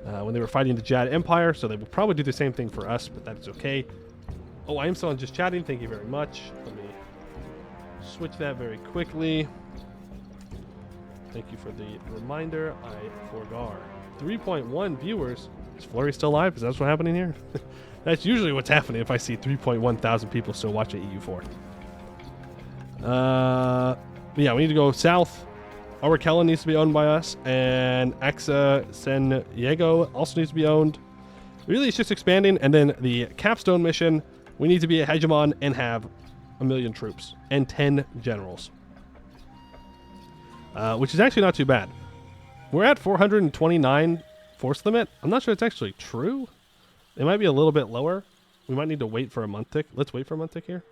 S1: when they were fighting the Jad Empire. So they will probably do the same thing for us, but that's okay. Oh, I am still on just chatting. Thank you very much. Let me switch that very quickly. Thank you for the reminder. I forgot. 3.1 viewers. Is Flurry still live? Is that what's happening here? That's usually what's happening if I see 3.1 thousand people still watching EU4. Yeah, we need to go south. Arakella needs to be owned by us, and Axa San Diego also needs to be owned. Really, it's just expanding, and then the capstone mission, we need to be a hegemon and have 1 million troops and 10 generals. Which is actually not too bad. We're at 429 force limit. I'm not sure it's actually true. It might be a little bit lower. We might need to wait for a month tick. Let's wait for a month tick here.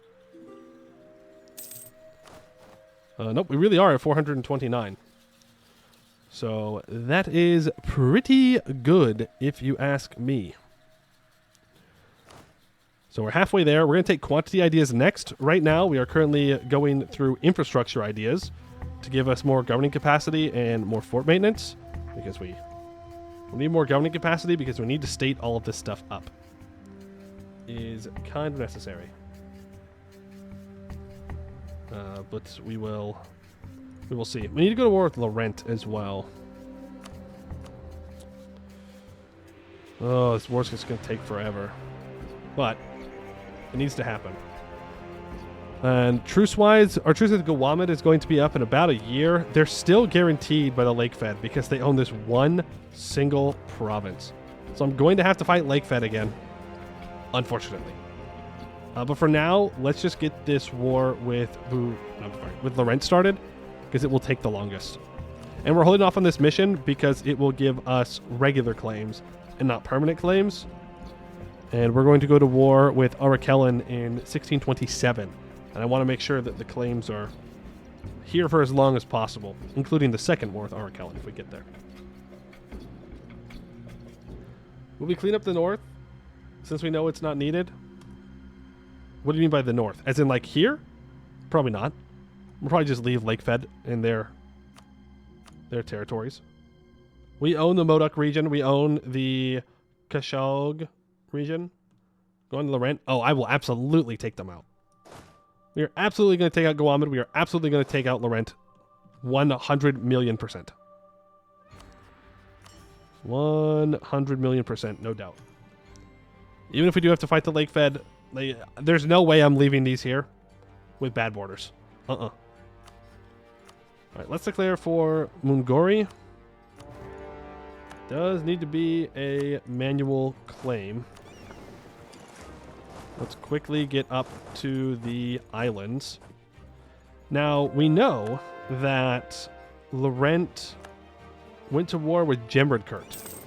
S1: Nope, we really are at 429. So that is pretty good if you ask me. So we're halfway there. We're going to take quantity ideas next. Right now, we are currently going through infrastructure ideas to give us more governing capacity and more fort maintenance, because we need more governing capacity because we need to state all of this stuff up. Is kind of necessary. But we will see. We need to go to war with Laurent as well. Oh, this war's just going to take forever. But it needs to happen. And truce-wise, our truce with Gawamid is going to be up in about a year. They're still guaranteed by the Lake Fed because they own this one single province. So I'm going to have to fight Lake Fed again, unfortunately. But for now, let's just get this war with Laurent started, because it will take the longest. And we're holding off on this mission because it will give us regular claims and not permanent claims. And we're going to go to war with Arakellen in 1627. And I want to make sure that the claims are here for as long as possible, including the second war with Arakellen if we get there. Will we clean up the north since we know it's not needed? What do you mean by the north? As in like here? Probably not. We'll probably just leave Lake Fed in their territories. We own the Modoc region. We own the Kashog region. Going to Laurent. Oh, I will absolutely take them out. We are absolutely going to take out Gawamid. We are absolutely going to take out Laurent. 100 million %. 100 million%, no doubt. Even if we do have to fight the Lake Fed, there's no way I'm leaving these here with bad borders. All right, let's declare for Mungori. Does need to be a manual claim. Let's quickly get up to the islands. Now, we know that Laurent went to war with Gembardkurt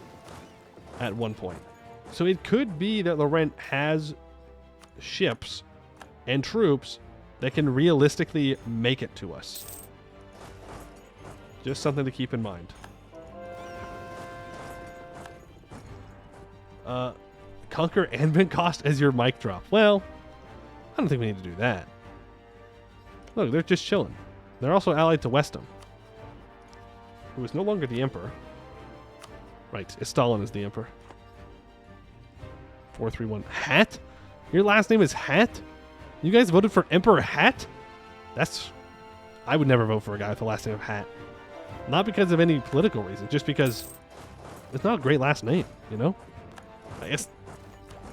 S1: at one point. So it could be that Laurent has ships and troops that can realistically make it to us. Just something to keep in mind. Conquer Anbennar cost as your mic drop. Well, I don't think we need to do that. Look, they're just chilling. They're also allied to Westham, who is no longer the emperor. Right, Stalin is the emperor. 431. Hat? Your last name is Hat? You guys voted for Emperor Hat? I would never vote for a guy with the last name of Hat. Not because of any political reason, just because it's not a great last name, you know? I guess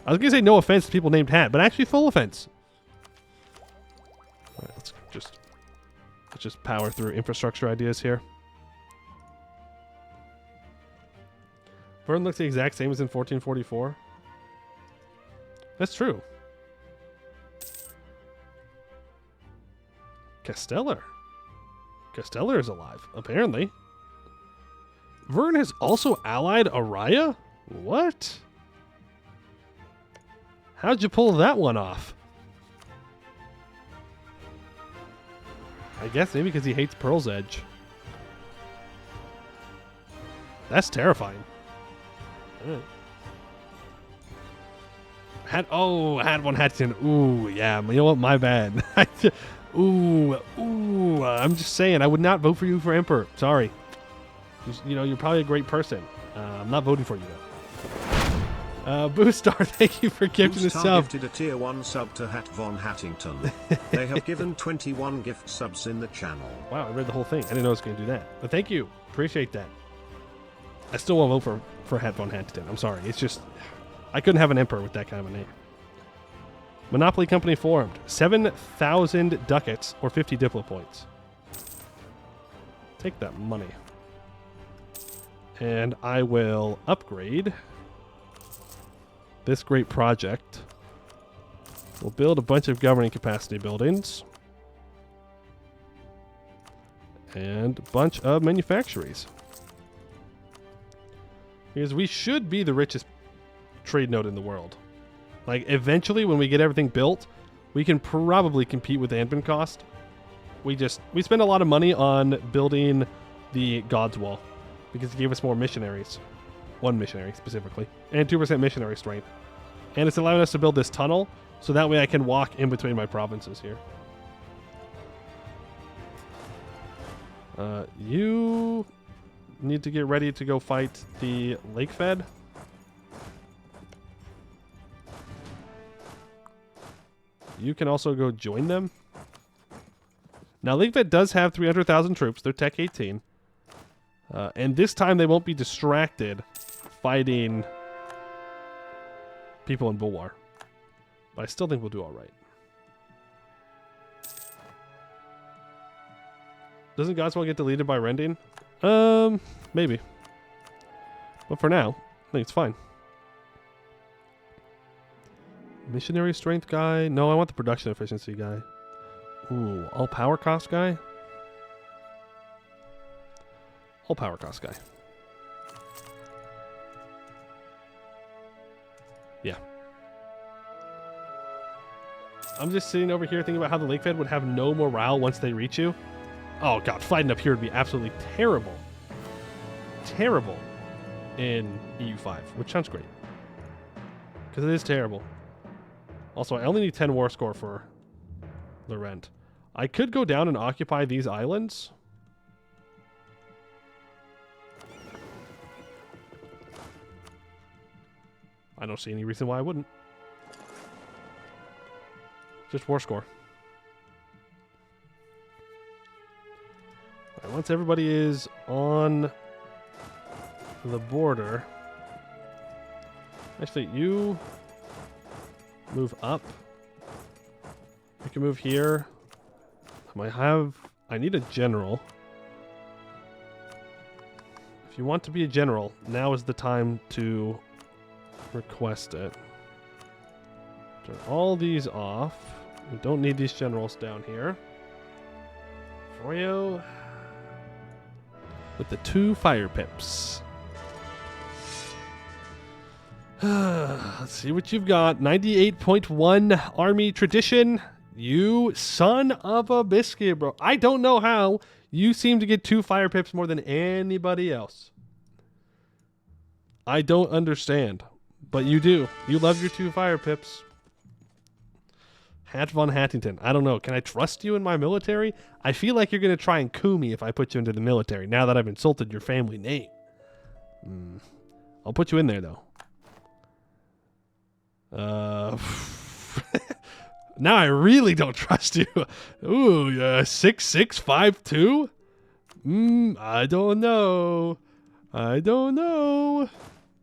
S1: I was gonna say no offense to people named Hat, but actually full offense. All right, let's just power through infrastructure ideas here. Vern looks the exact same as in 1444. That's true. Casteller is alive, apparently. Vern has also allied Araya? What? How'd you pull that one off? I guess maybe because he hates Pearl's Edge. That's terrifying. Had one Hatton. Ooh, yeah. You know what? My bad. I'm just saying, I would not vote for you for Emperor. Sorry. You're probably a great person. I'm not voting for you though. Boostar, thank you for gifting the sub.
S2: Gifted a tier 1 sub to Hat von Hattington. They have given 21 gift subs in the channel.
S1: Wow, I read the whole thing. I didn't know I was going to do that. But thank you. Appreciate that. I still won't vote for Hat von Hattington. I'm sorry. It's just, I couldn't have an emperor with that kind of a name. Monopoly Company formed. 7,000 ducats or 50 Diplo points. Take that money. And I will upgrade this great project. We'll build a bunch of governing capacity buildings. And a bunch of manufactories. Because we should be the richest trade node in the world. Like, eventually, when we get everything built, we can probably compete with Anbennar cost. We spend a lot of money on building the God's Wall. Because it gave us more missionaries. 1 missionary, specifically. And 2% missionary strength. And it's allowing us to build this tunnel, so that way I can walk in between my provinces here. You need to get ready to go fight the Lake Fed. You can also go join them. Now, Lake Fed does have 300,000 troops. They're Tech 18. And this time they won't be distracted fighting people in Bulwar. But I still think we'll do all right. Doesn't Godswell get deleted by rending? Maybe. But for now, I think it's fine. Missionary strength guy? No, I want the production efficiency guy. Ooh, all power cost guy? All power cost guy. Yeah. I'm just sitting over here thinking about how the Lake Fed would have no morale once they reach you. Oh god, fighting up here would be absolutely terrible. Terrible in EU5, which sounds great. Because it is terrible. Also, I only need 10 war score for Laurent. I could go down and occupy these islands. I don't see any reason why I wouldn't. Just war score. All right, once everybody is on the border. Actually, you move up. You can move here. I need a general. If you want to be a general, now is the time to request it. Turn all these off. We don't need these generals down here. Froyo with the 2 fire pips. Let's see what you've got. 98.1 army tradition. You son of a biscuit, bro. I don't know how you seem to get 2 fire pips more than anybody else. I don't understand, but you do. You love your 2 fire pips. Hat von Hattington. I don't know. Can I trust you in my military? I feel like you're going to try and coup me if I put you into the military now that I've insulted your family name. I'll put you in there, though. Now I really don't trust you. Ooh, 6652? I don't know. I don't know.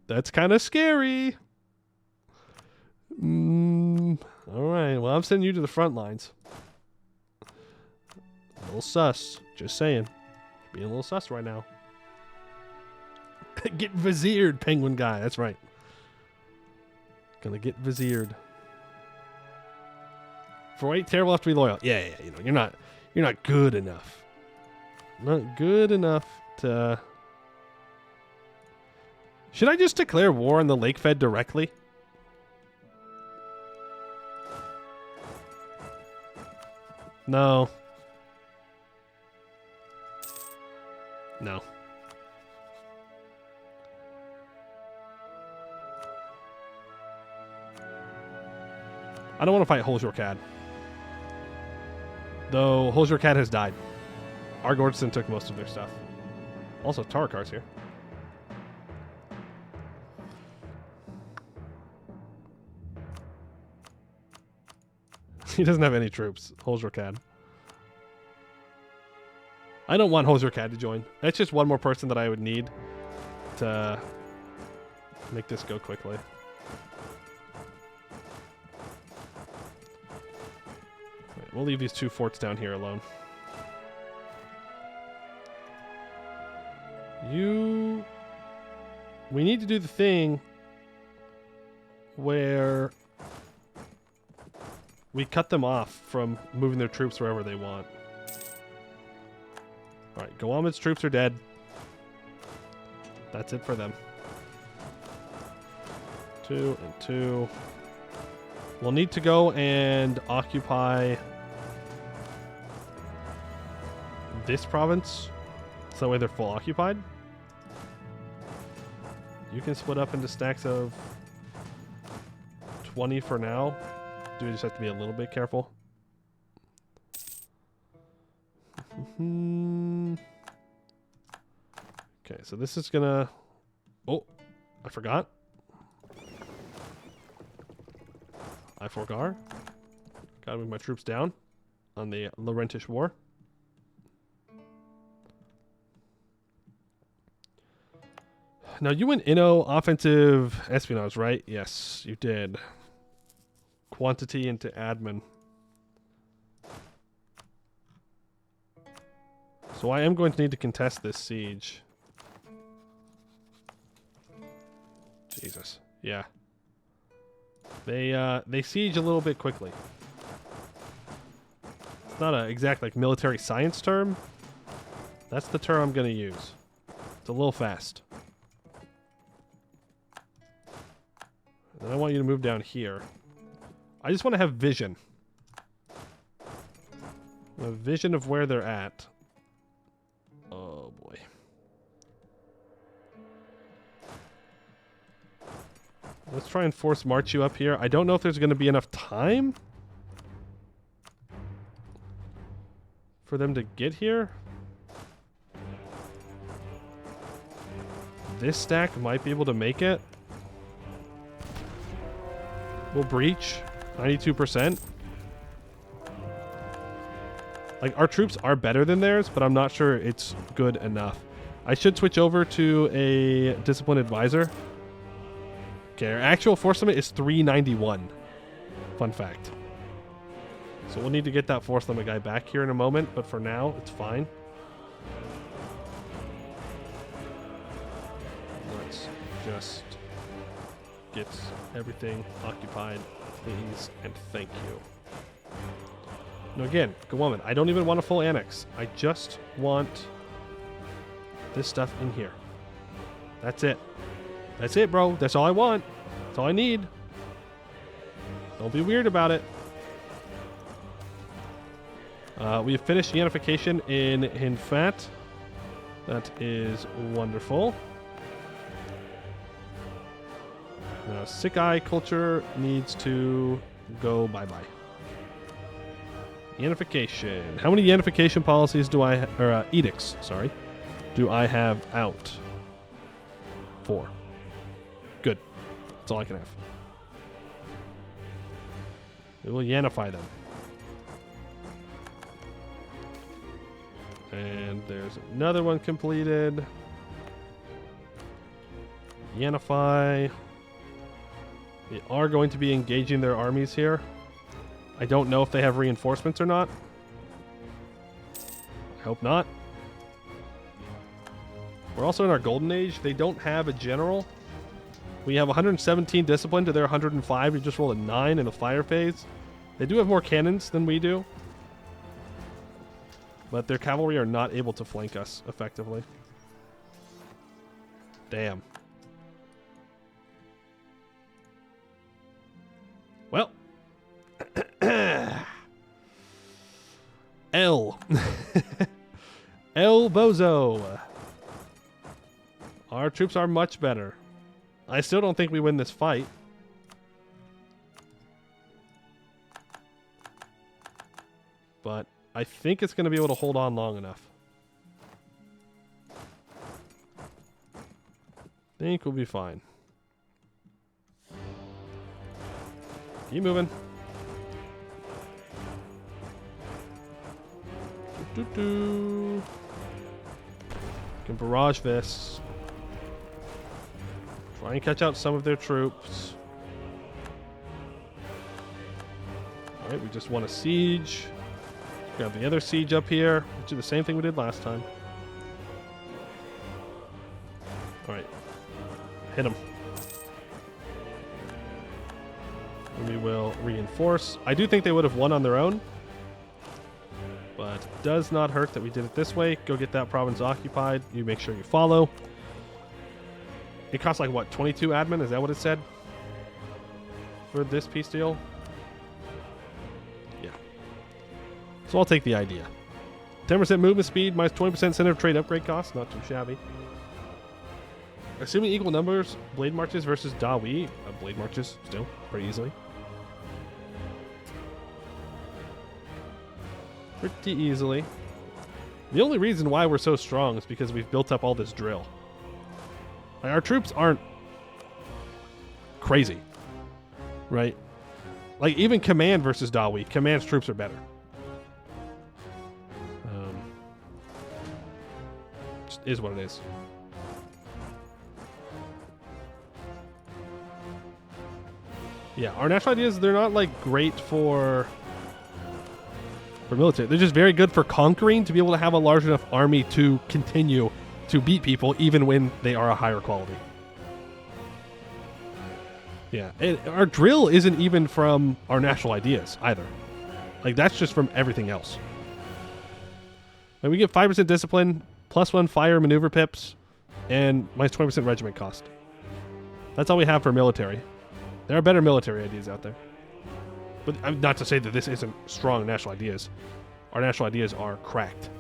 S1: That's kind of scary. All right. Well, I'm sending you to the front lines. A little sus. Just saying. Being a little sus right now. Get viziered, penguin guy. That's right. Gonna get viziered. For wait, terrible have to be loyal. Yeah, you know, you're not good enough. Not good enough to. Should I just declare war on the Lake Fed directly? No. No. I don't want to fight Holjorkad. Though Holjorkad has died. Argordson took most of their stuff. Also, Tarakar's here. He doesn't have any troops. Holjorkad. I don't want Holjorkad to join. That's just one more person that I would need to make this go quickly. Right, we'll leave these 2 forts down here alone. We need to do the thing where we cut them off from moving their troops wherever they want. Alright, Gowamad's troops are dead. That's it for them. 2 and 2. We'll need to go and occupy this province. So that way they're full occupied. You can split up into stacks of 20 for now. Do we just have to be a little bit careful? Okay, so this is gonna... Oh, I forgot. I forgot. Gotta move my troops down on the Laurentish War. Now, you went Inno offensive espionage, right? Yes, you did. Quantity into admin. So I am going to need to contest this siege. Jesus. Yeah. They siege a little bit quickly. It's not an exact like military science term. That's the term I'm going to use. It's a little fast. And I want you to move down here. I just want to have vision. A vision of where they're at. Oh boy. Let's try and force march you up here. I don't know if there's going to be enough time for them to get here. This stack might be able to make it. We'll breach 92%. Like, our troops are better than theirs, but I'm not sure it's good enough. I should switch over to a discipline advisor. Okay, our actual force limit is 391. Fun fact. So we'll need to get that force limit guy back here in a moment, but for now, it's fine. Let's just get everything occupied, please, and thank you. Now again, Gawaman, I don't even want a full annex. I just want this stuff in here. That's it. That's it, bro. That's all I want. That's all I need. Don't be weird about it. We have finished unification in Hinfat. That is wonderful. Now, Sick Eye culture needs to go bye-bye. Unification. How many unification policies do I or edicts, sorry, do I have out? 4. Good. That's all I can have. We will yanify them. And there's another one completed. Yanify. They are going to be engaging their armies here. I don't know if they have reinforcements or not. I hope not. We're also in our golden age. They don't have a general. We have 117 discipline to their 105. We just rolled a 9 in the fire phase. They do have more cannons than we do. But their cavalry are not able to flank us effectively. Damn. Well. El. El Bozo. Our troops are much better. I still don't think we win this fight. But I think it's going to be able to hold on long enough. I think we'll be fine. Keep moving. Can barrage this. Try and catch out some of their troops. Alright, we just won a siege. Grab the other siege up here, which is the same thing we did last time. Alright. Hit them. And we will reinforce. I do think they would have won on their own. But does not hurt that we did it this way. Go get that province occupied. You make sure you follow. It costs like what, 22 admin? Is that what it said? For this peace deal? Yeah. So I'll take the idea. 10% movement speed, minus 20% incentive trade upgrade cost. Not too shabby. Assuming equal numbers, blade marches versus Dahui. Blade marches, still, pretty easily. Pretty easily. The only reason why we're so strong is because we've built up all this drill. Like, our troops aren't crazy, right? Like, even Command versus Dahui, Command's troops are better. Just is what it is. Yeah, our national ideas, they're not, like, great for military. They're just very good for conquering, to be able to have a large enough army to continue to beat people even when they are a higher quality. Yeah, and our drill isn't even from our national ideas either. Like, that's just from everything else. And we get 5% discipline, +1 fire maneuver pips, and minus 20% regiment cost. That's all we have for military. There are better military ideas out there. But not to say that this isn't strong national ideas. Our national ideas are cracked.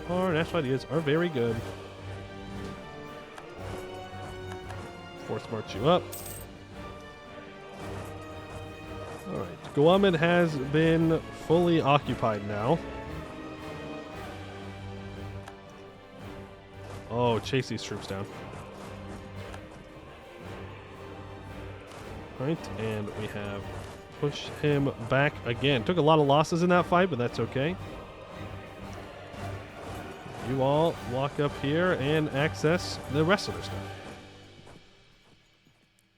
S1: Our national ideas are very good. Force march you up. Alright, Guaman has been fully occupied now. Oh, chase these troops down. Alright, and we have push him back again. Took a lot of losses in that fight, but that's okay. You all walk up here and access the rest of their stuff.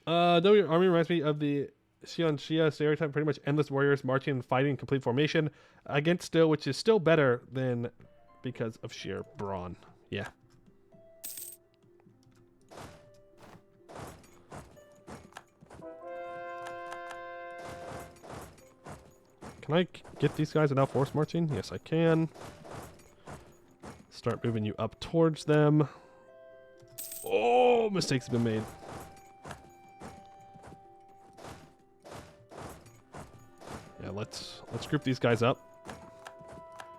S1: Dahui army reminds me of the Xian Xia stereotype, pretty much endless warriors marching and fighting in complete formation against still, which is still better than because of sheer brawn. Yeah. Can I get these guys without force marching? Yes, I can. Start moving you up towards them. Oh, mistakes have been made. Yeah, let's group these guys up.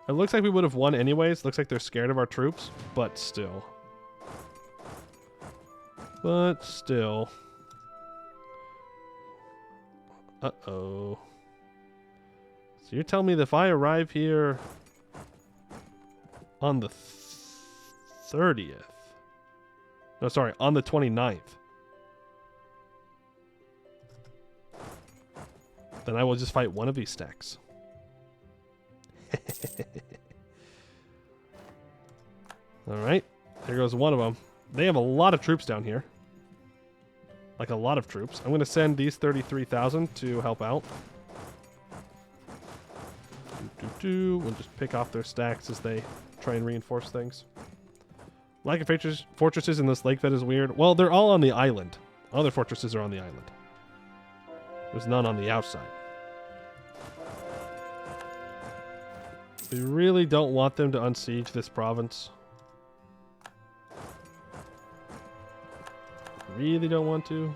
S1: It looks like we would have won anyways. Looks like they're scared of our troops, but still. But still. Uh-oh. So you're telling me that if I arrive here on the 30th. No, sorry, on the 29th. Then I will just fight one of these stacks. Alright, there goes one of them. They have a lot of troops down here. Like a lot of troops. I'm going to send these 33,000 to help out. We'll just pick off their stacks as they try and reinforce things. Lack of fortresses in this lake bed is weird. Well, they're all on the island. Other fortresses are on the island. There's none on the outside. We really don't want them to unsiege this province. Really don't want to.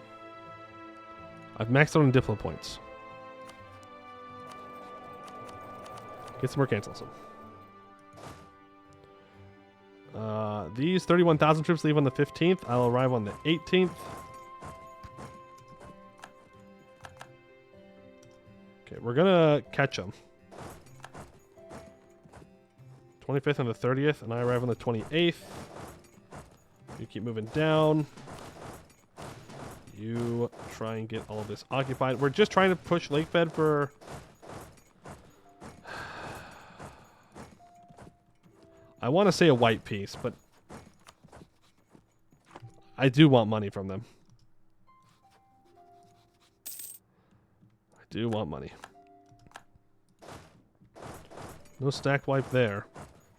S1: I've maxed out on Diplo points. Get some more cancels. These 31,000 troops leave on the 15th. I'll arrive on the 18th. Okay, we're gonna catch them. 25th and the 30th, and I arrive on the 28th. You keep moving down. You try and get all of this occupied. We're just trying to push Lakebed for... I want to say a white piece, but I do want money from them. I do want money. No stacked wipe there.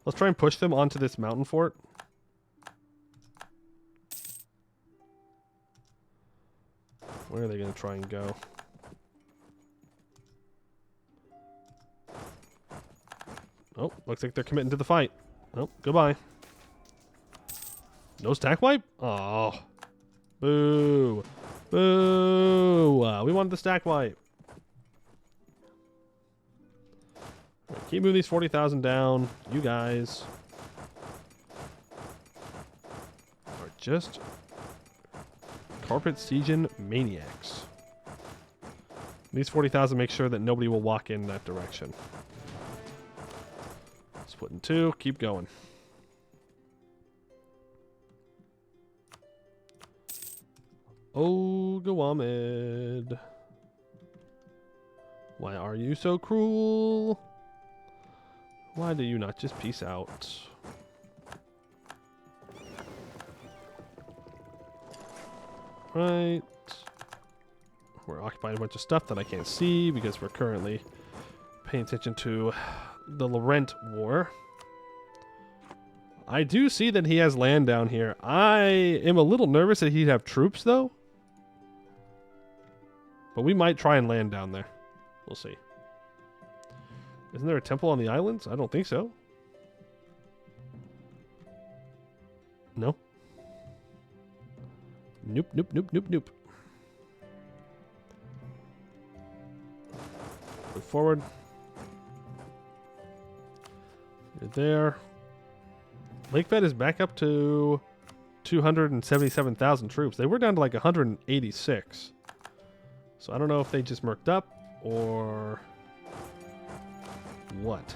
S1: Let's try and push them onto this mountain fort. Where are they going to try and go? Oh, looks like they're committing to the fight. Oh, goodbye. No stack wipe? Oh. Boo. Boo. We wanted the stack wipe. Right, keep moving these 40,000 down. You guys are just carpet sieging maniacs. These 40,000 make sure that nobody will walk in that direction. Split in two. Keep going. Oh, Gawamed. Why are you so cruel? Why do you not just peace out? Right. We're occupying a bunch of stuff that I can't see because we're currently paying attention to the Laurent War. I do see that he has land down here. I am a little nervous that he'd have troops, though. But we might try and land down there. We'll see. Isn't there a temple on the islands? I don't think so. No. Nope, nope, nope, nope, nope. Move forward. You're there. Lakebed is back up to 277,000 troops. They were down to like 186. So I don't know if they just murked up or what.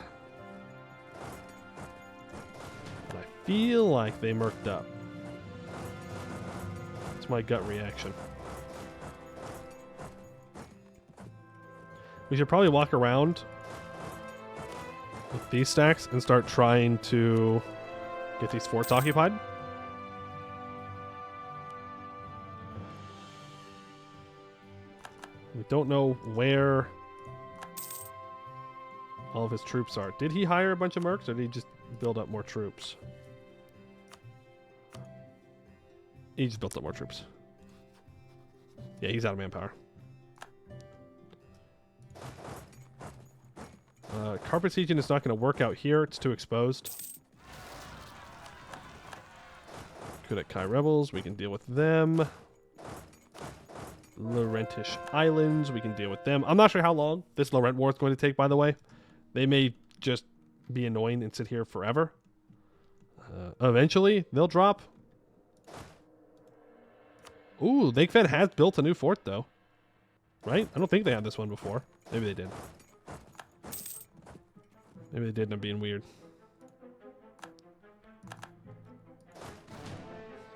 S1: But I feel like they murked up. That's my gut reaction. We should probably walk around with these stacks and start trying to get these forts occupied. We don't know where all of his troops are. Did he hire a bunch of mercs, or did he just build up more troops? He just built up more troops. Yeah, he's out of manpower. Carpet sieging is not going to work out here. It's too exposed. Good at Kai rebels. We can deal with them. Laurentish Islands. We can deal with them. I'm not sure how long this Laurent war is going to take, by the way. They may just be annoying and sit here forever. Eventually, they'll drop. Ooh, Lakefed has built a new fort, though. Right? I don't think they had this one before. Maybe they did. Maybe they did end up being weird.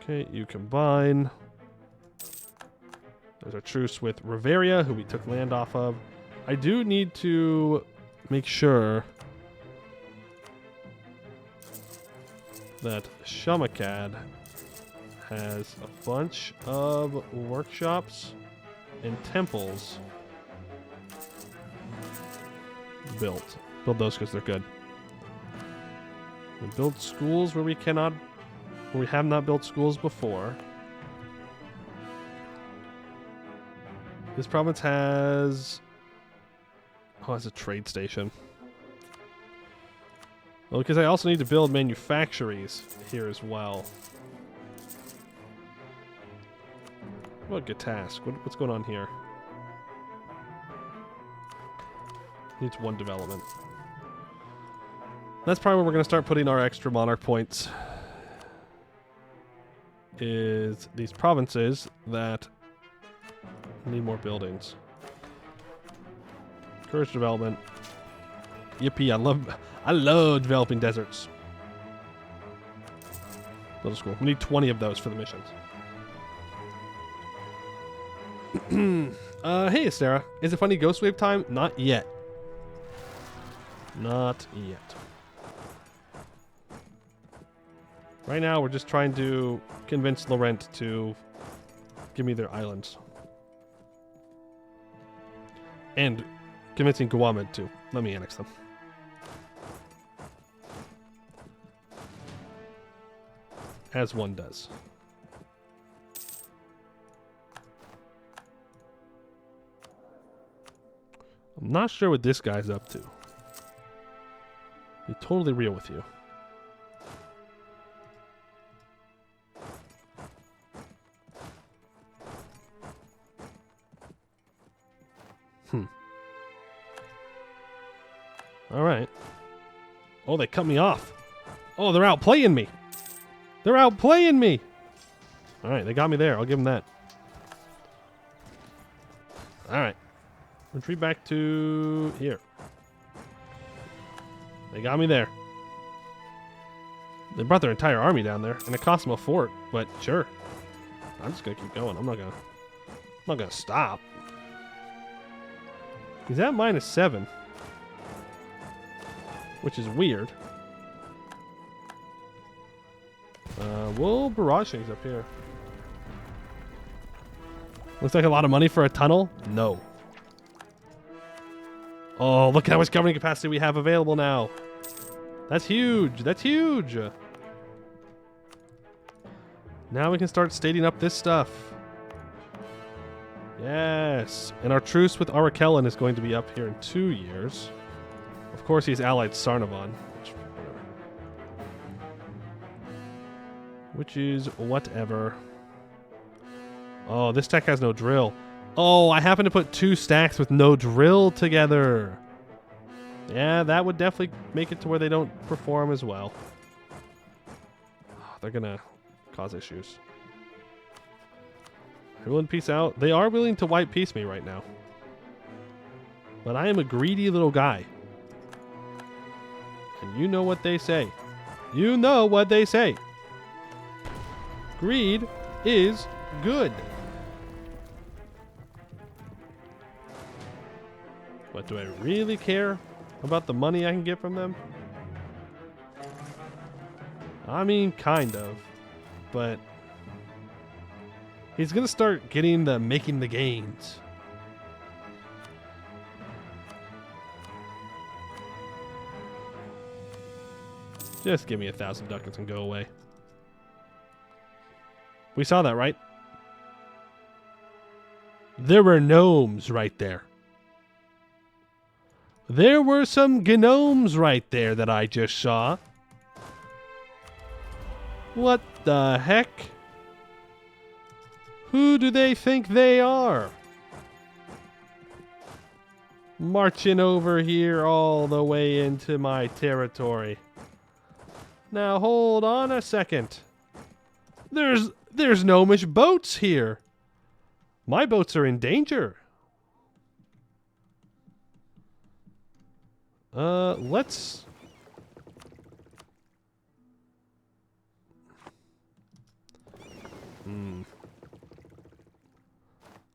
S1: Okay, you combine. There's a truce with Riveria, who we took land off of. I do need to make sure that Shamakad has a bunch of workshops and temples built. Build those because they're good. We build schools where we have not built schools before. This province has a trade station. Well, because I also need to build manufactories here as well. What a good task. What's going on here? Needs one development. That's probably where we're going to start putting our extra monarch points. Is these provinces that need more buildings. Courage development. Yippee, I love developing deserts. Build a school. We need 20 of those for the missions. Hey, Astera. Is it funny Ghost Wave time? Not yet. Not yet. Right now, we're just trying to convince Laurent to give me their islands. And convincing Guamed to let me annex them. As one does. I'm not sure what this guy's up to. Be totally real with you. All right. Oh, they cut me off. Oh, they're outplaying me. They're outplaying me. All right, they got me there. I'll give them that. All right. Retreat back to here. They got me there. They brought their entire army down there, and it cost them a fort, but sure. I'm just gonna keep going. I'm not gonna stop. He's at -7. Which is weird. We'll barrage things up here. Looks like a lot of money for a tunnel. No. Oh, look at how much governing capacity we have available now. That's huge. That's huge. Now we can start stating up this stuff. Yes. And our truce with Arakellen is going to be up here in 2 years. Of course, he's allied Sarnavan. Which is whatever. Oh, this tech has no drill. Oh, I happen to put 2 stacks with no drill together. Yeah, that would definitely make it to where they don't perform as well. Oh, they're going to cause issues. They're willing to peace out. They are willing to white peace me right now. But I am a greedy little guy. And you know what they say. You know what they say. Greed is good. But do I really care about the money I can get from them? I mean, kind of. But he's going to start making the gains. Just give me 1,000 ducats and go away. We saw that, right? There were gnomes right there. There were some gnomes right there that I just saw. What the heck? Who do they think they are? Marching over here all the way into my territory. Now hold on a second. There's gnomish boats here. My boats are in danger. Let's...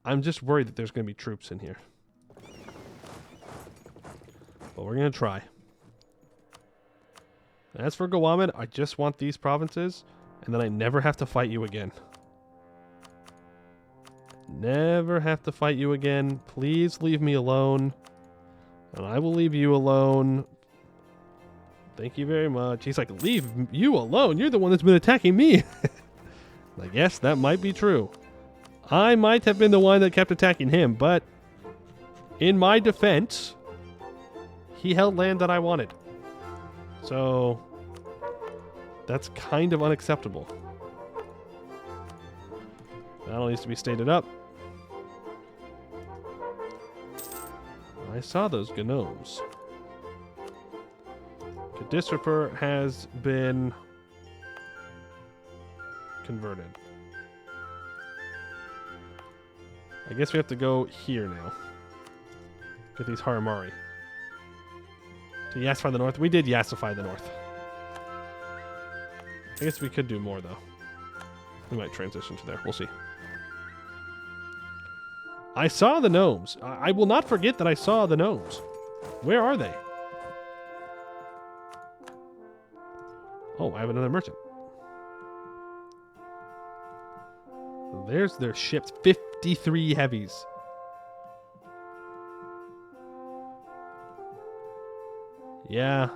S1: I'm just worried that there's going to be troops in here. But we're going to try. As for Gawamed, I just want these provinces, and then I never have to fight you again. Never have to fight you again. Please leave me alone. And I will leave you alone. Thank you very much. He's like, leave you alone? You're the one that's been attacking me. Like, yes, that might be true. I might have been the one that kept attacking him, but in my defense, he held land that I wanted. So, that's kind of unacceptable. That all needs to be stated up. I saw those gnomes. Kadisrapur has been converted. I guess we have to go here now. Get these Haramari. To Yassify the North. We did Yassify the North. I guess we could do more, though. We might transition to there. We'll see. I saw the gnomes. I will not forget that I saw the gnomes. Where are they? Oh, I have another merchant. There's their ships. 53 heavies. Yeah.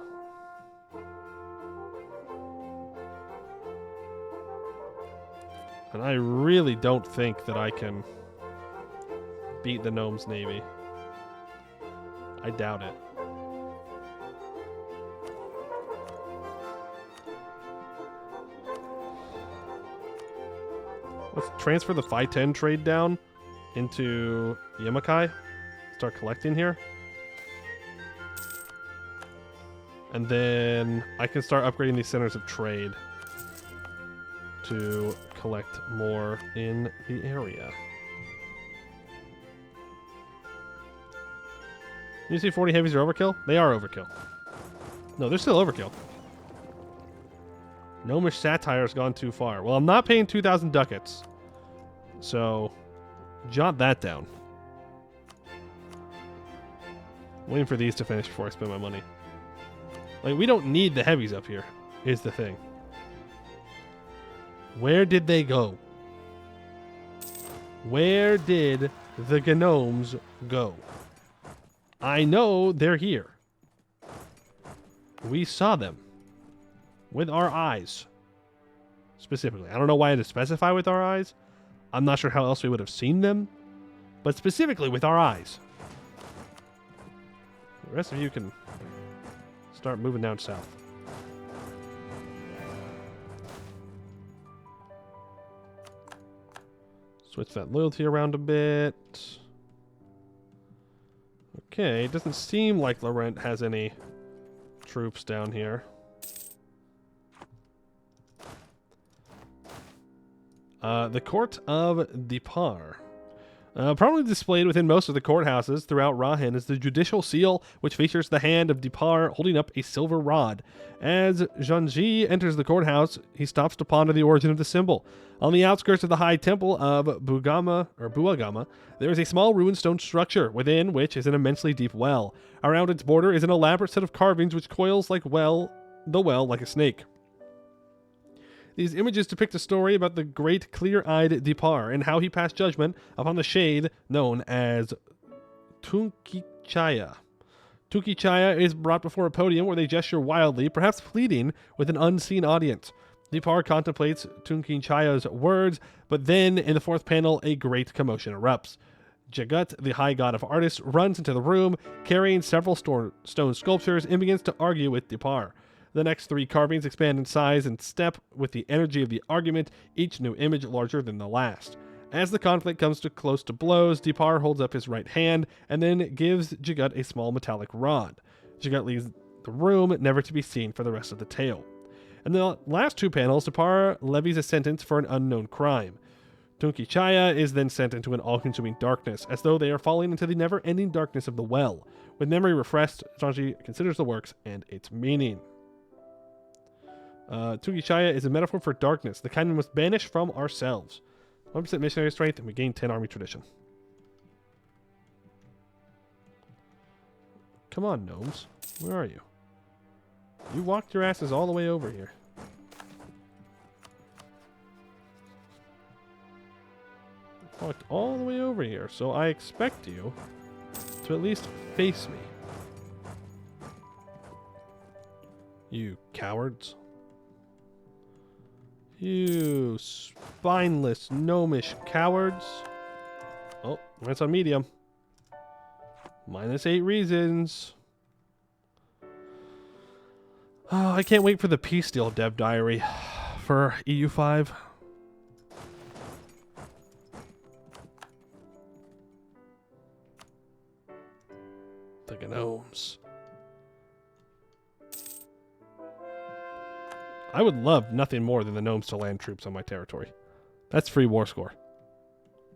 S1: And I really don't think that I can beat the gnomes' navy. I doubt it. Let's transfer the Phi 10 trade down into Yamakai. Start collecting here. And then I can start upgrading these centers of trade to collect more in the area. You see 40 heavies are overkill? They are overkill. No, they're still overkill. Gnomish satire has gone too far. Well, I'm not paying 2,000 ducats. So, jot that down. Waiting for these to finish before I spend my money. Like, we don't need the heavies up here, is the thing. Where did they go? Where did the gnomes go? I know they're here. We saw them. With our eyes. Specifically. I don't know why I had to specify with our eyes. I'm not sure how else we would have seen them. But specifically with our eyes. The rest of you can start moving down south. Switch that loyalty around a bit. Okay, it doesn't seem like Laurent has any troops down here. The court of Dipar. Prominently displayed within most of the courthouses throughout Rahan is the judicial seal, which features the hand of Dipar holding up a silver rod. As Zhangji enters the courthouse, he stops to ponder the origin of the symbol. On the outskirts of the high temple of Buagama, there is a small ruined stone structure, within which is an immensely deep well. Around its border is an elaborate set of carvings which coils like the well like a snake. These images depict a story about the great clear-eyed Dipar and how he passed judgment upon the shade known as Tunkichaya. Tunkichaya is brought before a podium where they gesture wildly, perhaps pleading with an unseen audience. Dipar contemplates Tunkichaya's words, but then, in the fourth panel, a great commotion erupts. Jagat, the high god of artists, runs into the room, carrying several stone sculptures, and begins to argue with Dipar. The next three carvings expand in size and step with the energy of the argument, each new image larger than the last. As the conflict comes close to blows, Dipar holds up his right hand and then gives Jagat a small metallic rod. Jagat leaves the room, never to be seen for the rest of the tale. In the last two panels, Dipar levies a sentence for an unknown crime. Tunkichaya is then sent into an all-consuming darkness, as though they are falling into the never-ending darkness of the well. With memory refreshed, Zhangji considers the works and its meaning. Tunkichaya is a metaphor for darkness, the kind we must banish from ourselves. 1% missionary strength, and we gain 10 army tradition. Come on, gnomes. Where are you? You walked your asses all the way over here. Walked all the way over here, so I expect you to at least face me. You cowards. You spineless, gnomish cowards. Oh, that's on medium. -8 reasons. Oh, I can't wait for the peace deal dev diary for EU5. The gnomes. I would love nothing more than the gnomes to land troops on my territory. That's free war score.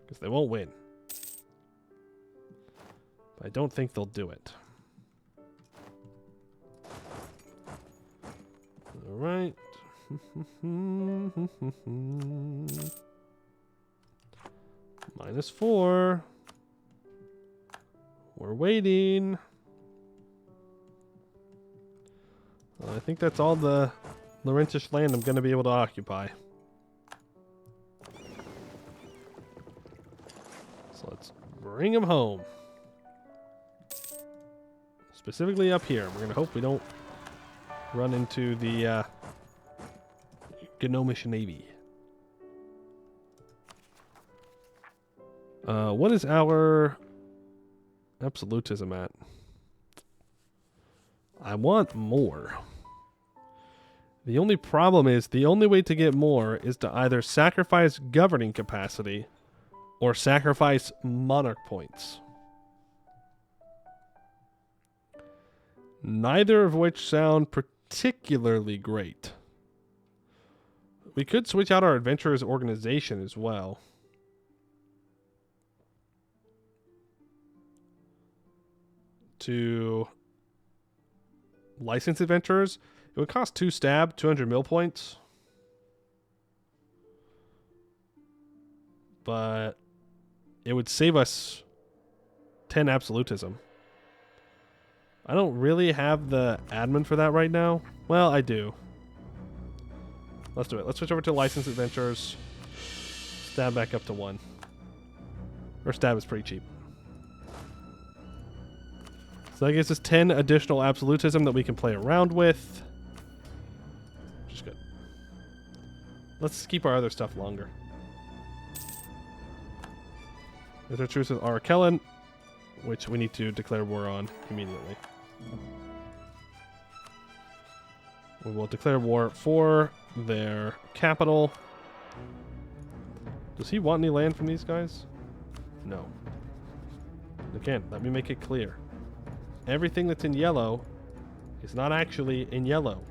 S1: Because they won't win. But I don't think they'll do it. Alright. -4. We're waiting. I think that's all the Laurentian land I'm going to be able to occupy. So let's bring them home. Specifically up here. We're going to hope we don't run into the Gnomish Navy. What is our absolutism at? I want more. The only problem is the only way to get more is to either sacrifice governing capacity or sacrifice monarch points. Neither of which sound particularly great. We could switch out our adventurers organization as well. To license adventurers. It would cost 2 stab, 200 mil points. But it would save us 10 absolutism. I don't really have the admin for that right now. Well, I do. Let's do it. Let's switch over to licensed adventurers. Stab back up to 1. Or stab is pretty cheap. So that gives us 10 additional absolutism that we can play around with. Which is good. Let's keep our other stuff longer. There's our truce with Arakellen, which we need to declare war on immediately. We will declare war for their capital. Does he want any land from these guys? No. Again, let me make it clear. Everything that's in yellow is not actually in yellow.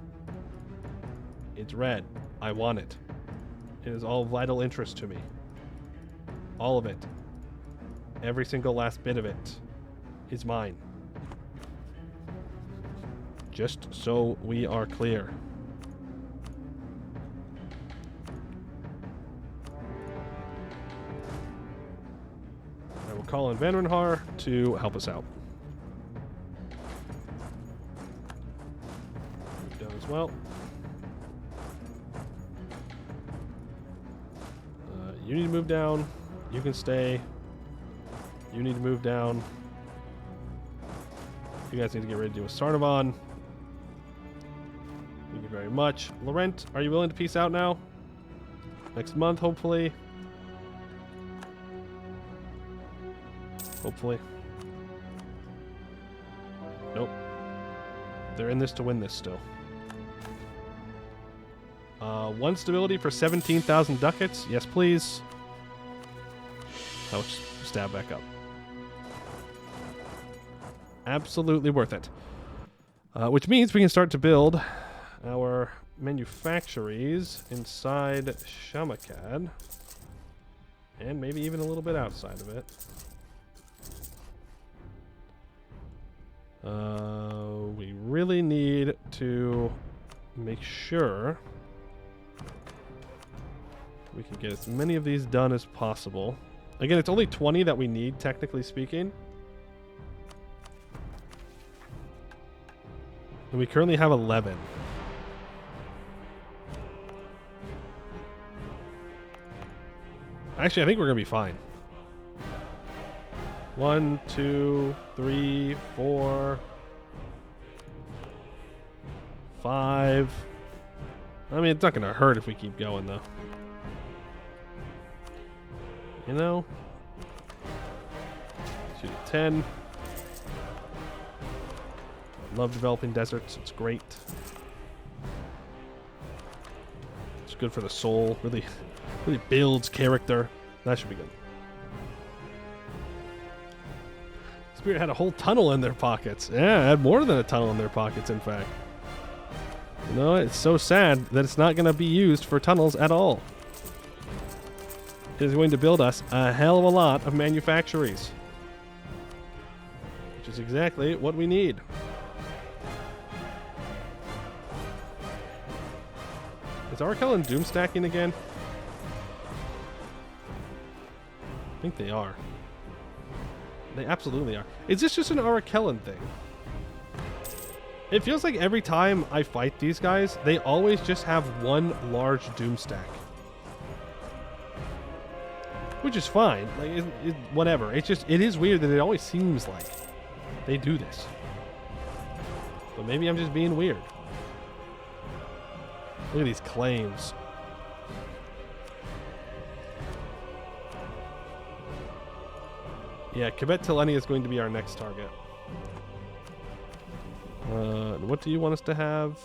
S1: It's red. I want it. It is all vital interest to me. All of it. Every single last bit of it is mine. Just so we are clear. I will call on Anbennar to help us out. Move down as well. You need to move down. You can stay. You need to move down. You guys need to get ready to do a Sarnavan. Thank you very much. Laurent, are you willing to peace out now? Next month, hopefully. Hopefully. Nope. They're in this to win this still. 1 stability for 17,000 ducats. Yes, please. I'll just stab back up. Absolutely worth it. Which means we can start to build our manufactories inside Shamakad. And maybe even a little bit outside of it. We really need to make sure we can get as many of these done as possible. Again, it's only 20 that we need, technically speaking. And we currently have 11. Actually, I think we're going to be fine. 1, 2, 3, 4, 5. I mean, it's not going to hurt if we keep going, though. You know? Shoot at 10. Love developing deserts. It's great. It's good for the soul. Really builds character. That should be good. Spirit had a whole tunnel in their pockets. Yeah, had more than a tunnel in their pockets, in fact. You know, it's so sad that it's not going to be used for tunnels at all. It is going to build us a hell of a lot of manufactories. Which is exactly what we need. Is Arakel and Doom stacking again? I think they are. They absolutely are. Is this just an Arakellan thing? It feels like every time I fight these guys, they always just have one large Doom stack. Which is fine. Like, whatever. It's just, it is weird that it always seems like they do this. But maybe I'm just being weird. Look at these claims. Yeah, Quebec Teleni is going to be our next target. What do you want us to have?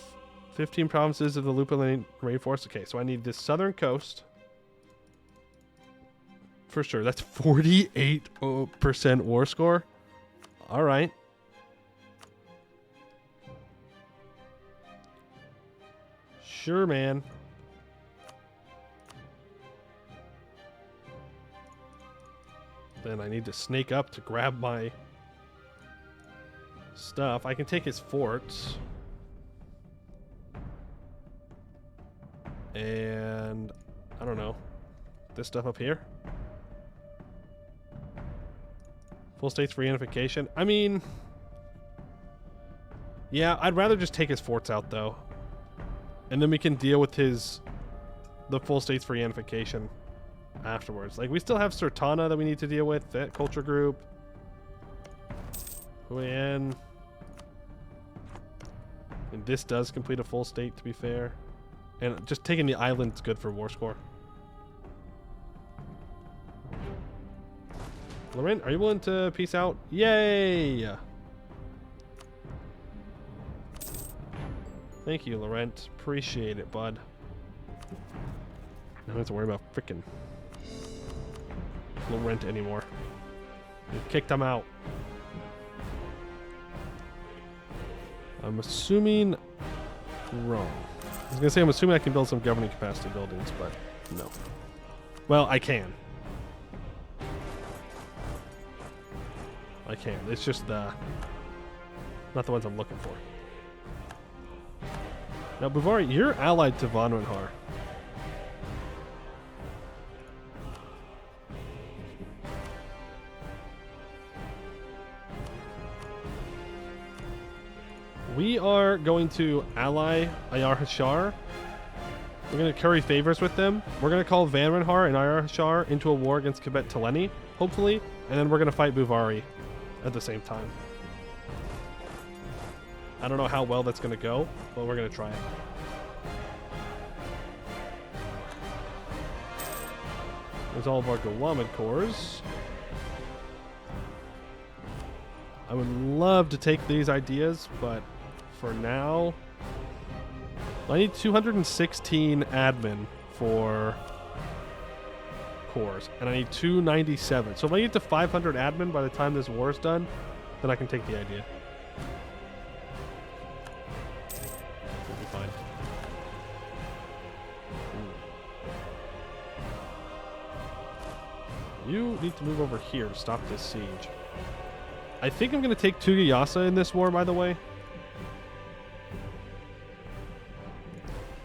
S1: 15 provinces of the Lupulin Rainforest. Okay, so I need this southern coast. For sure. That's 48% war score. All right. Sure, man. Then I need to snake up to grab my stuff. I can take his forts. And I don't know. This stuff up here. Full states for reunification. I mean, yeah, I'd rather just take his forts out though. And then we can deal with the full states for reunification afterwards. Like, we still have Sertana that we need to deal with, that culture group. Huyen. And this does complete a full state, to be fair. And just taking the island's good for war score. Laurent, are you willing to peace out? Yay! Thank you, Laurent. Appreciate it, bud. I don't have to worry about frickin' Laurent anymore. We kicked him out. I'm assuming wrong. I was gonna say I'm assuming I can build some governing capacity buildings, but no. Well, I can. I can. It's just not the ones I'm looking for. Now, Buvari, you're allied to von Renhar. We are going to ally Ayar Hashar. We're going to curry favors with them. We're going to call Van Renhar and Ayar Hashar into a war against Kibet Teleni, hopefully, and then we're going to fight Buvari at the same time. I don't know how well that's going to go, but we're going to try it. There's all of our Galamid cores. I would love to take these ideas, but for now, I need 216 admin for cores, and I need 297. So if I get to 500 admin by the time this war is done, then I can take the idea. It'll be fine. You need to move over here to stop this siege. I think I'm going to take Tugayasa in this war, by the way.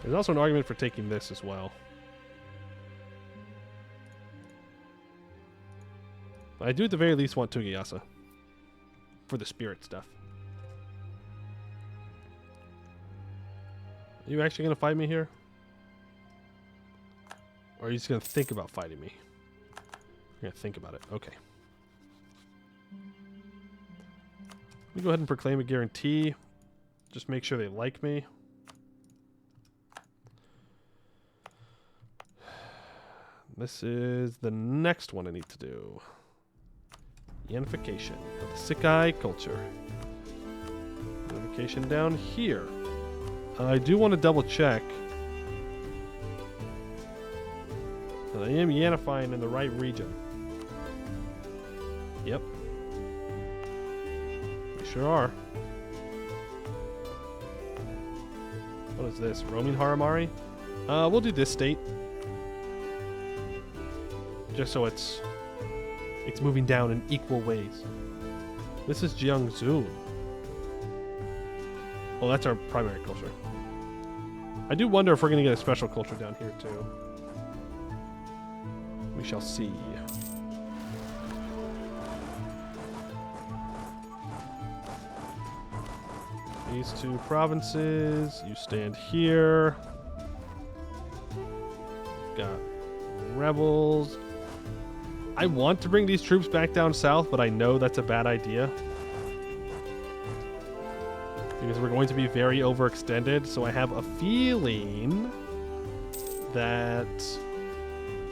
S1: There's also an argument for taking this as well. But I do at the very least want Tugayasa for the spirit stuff. Are you actually going to fight me here? Or are you just going to think about fighting me? You're going to think about it. Okay. Let me go ahead and proclaim a guarantee. Just make sure they like me. This is the next one I need to do. Unification of the Sikai culture. Unification down here. I do want to double check that I am unifying in the right region. Yep. We sure are. What is this? Roaming Haramari? We'll do this state. Just so it's moving down in equal ways. This is Jiangzhou. Oh, that's our primary culture. I do wonder if we're going to get a special culture down here, too. We shall see. These two provinces, you stand here. Got rebels. I want to bring these troops back down south, but I know that's a bad idea. Because we're going to be very overextended, so I have a feeling that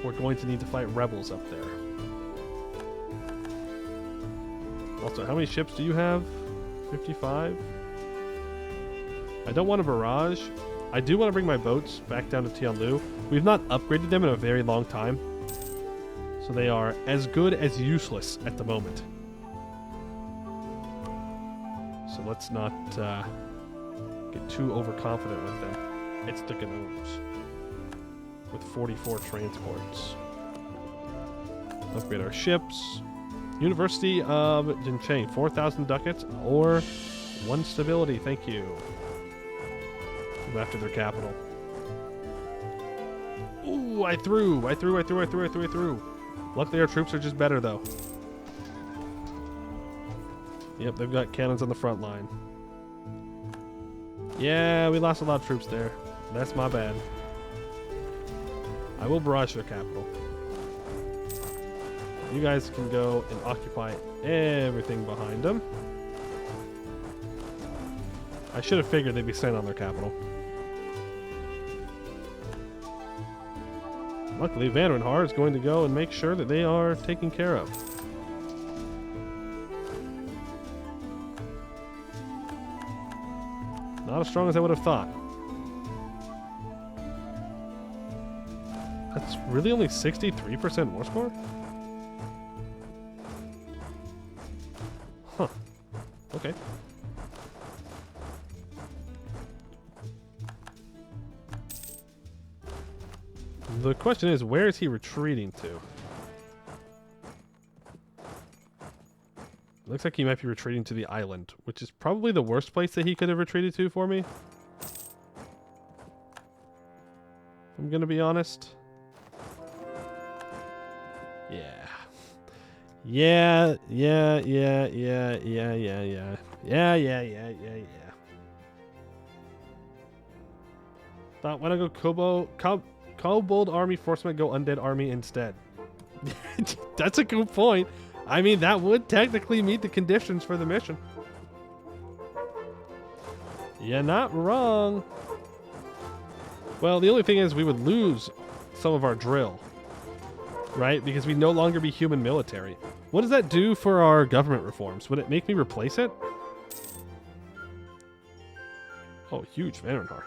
S1: we're going to need to fight rebels up there. Also, how many ships do you have? 55? I don't want a barrage. I do want to bring my boats back down to Tianlu. We've not upgraded them in a very long time. So they are as good as useless at the moment. So let's not get too overconfident with them. It's the Gnomes with 44 transports. Upgrade our ships. University of Yanshen, 4,000 ducats or 1 stability. Thank you. Move after their capital. Ooh, I threw. Luckily, our troops are just better, though. Yep, they've got cannons on the front line. Yeah, we lost a lot of troops there. That's my bad. I will barrage their capital. You guys can go and occupy everything behind them. I should have figured they'd be staying on their capital. Luckily, Van Renhar is going to go and make sure that they are taken care of. Not as strong as I would have thought. That's really only 63% war score? Huh. Okay. The question is, where is he retreating to? Looks like he might be retreating to the island, which is probably the worst place that he could have retreated to for me. If I'm going to be honest. Yeah. Yeah. Thought when I go Kobold army forceman, go undead army instead. That's a good point. I mean, that would technically meet the conditions for the mission. You're not wrong. Well, the only thing is we would lose some of our drill, right? Because we'd no longer be human military. What does that do for our government reforms? Would it make me replace it? Oh, huge Vanrenhar.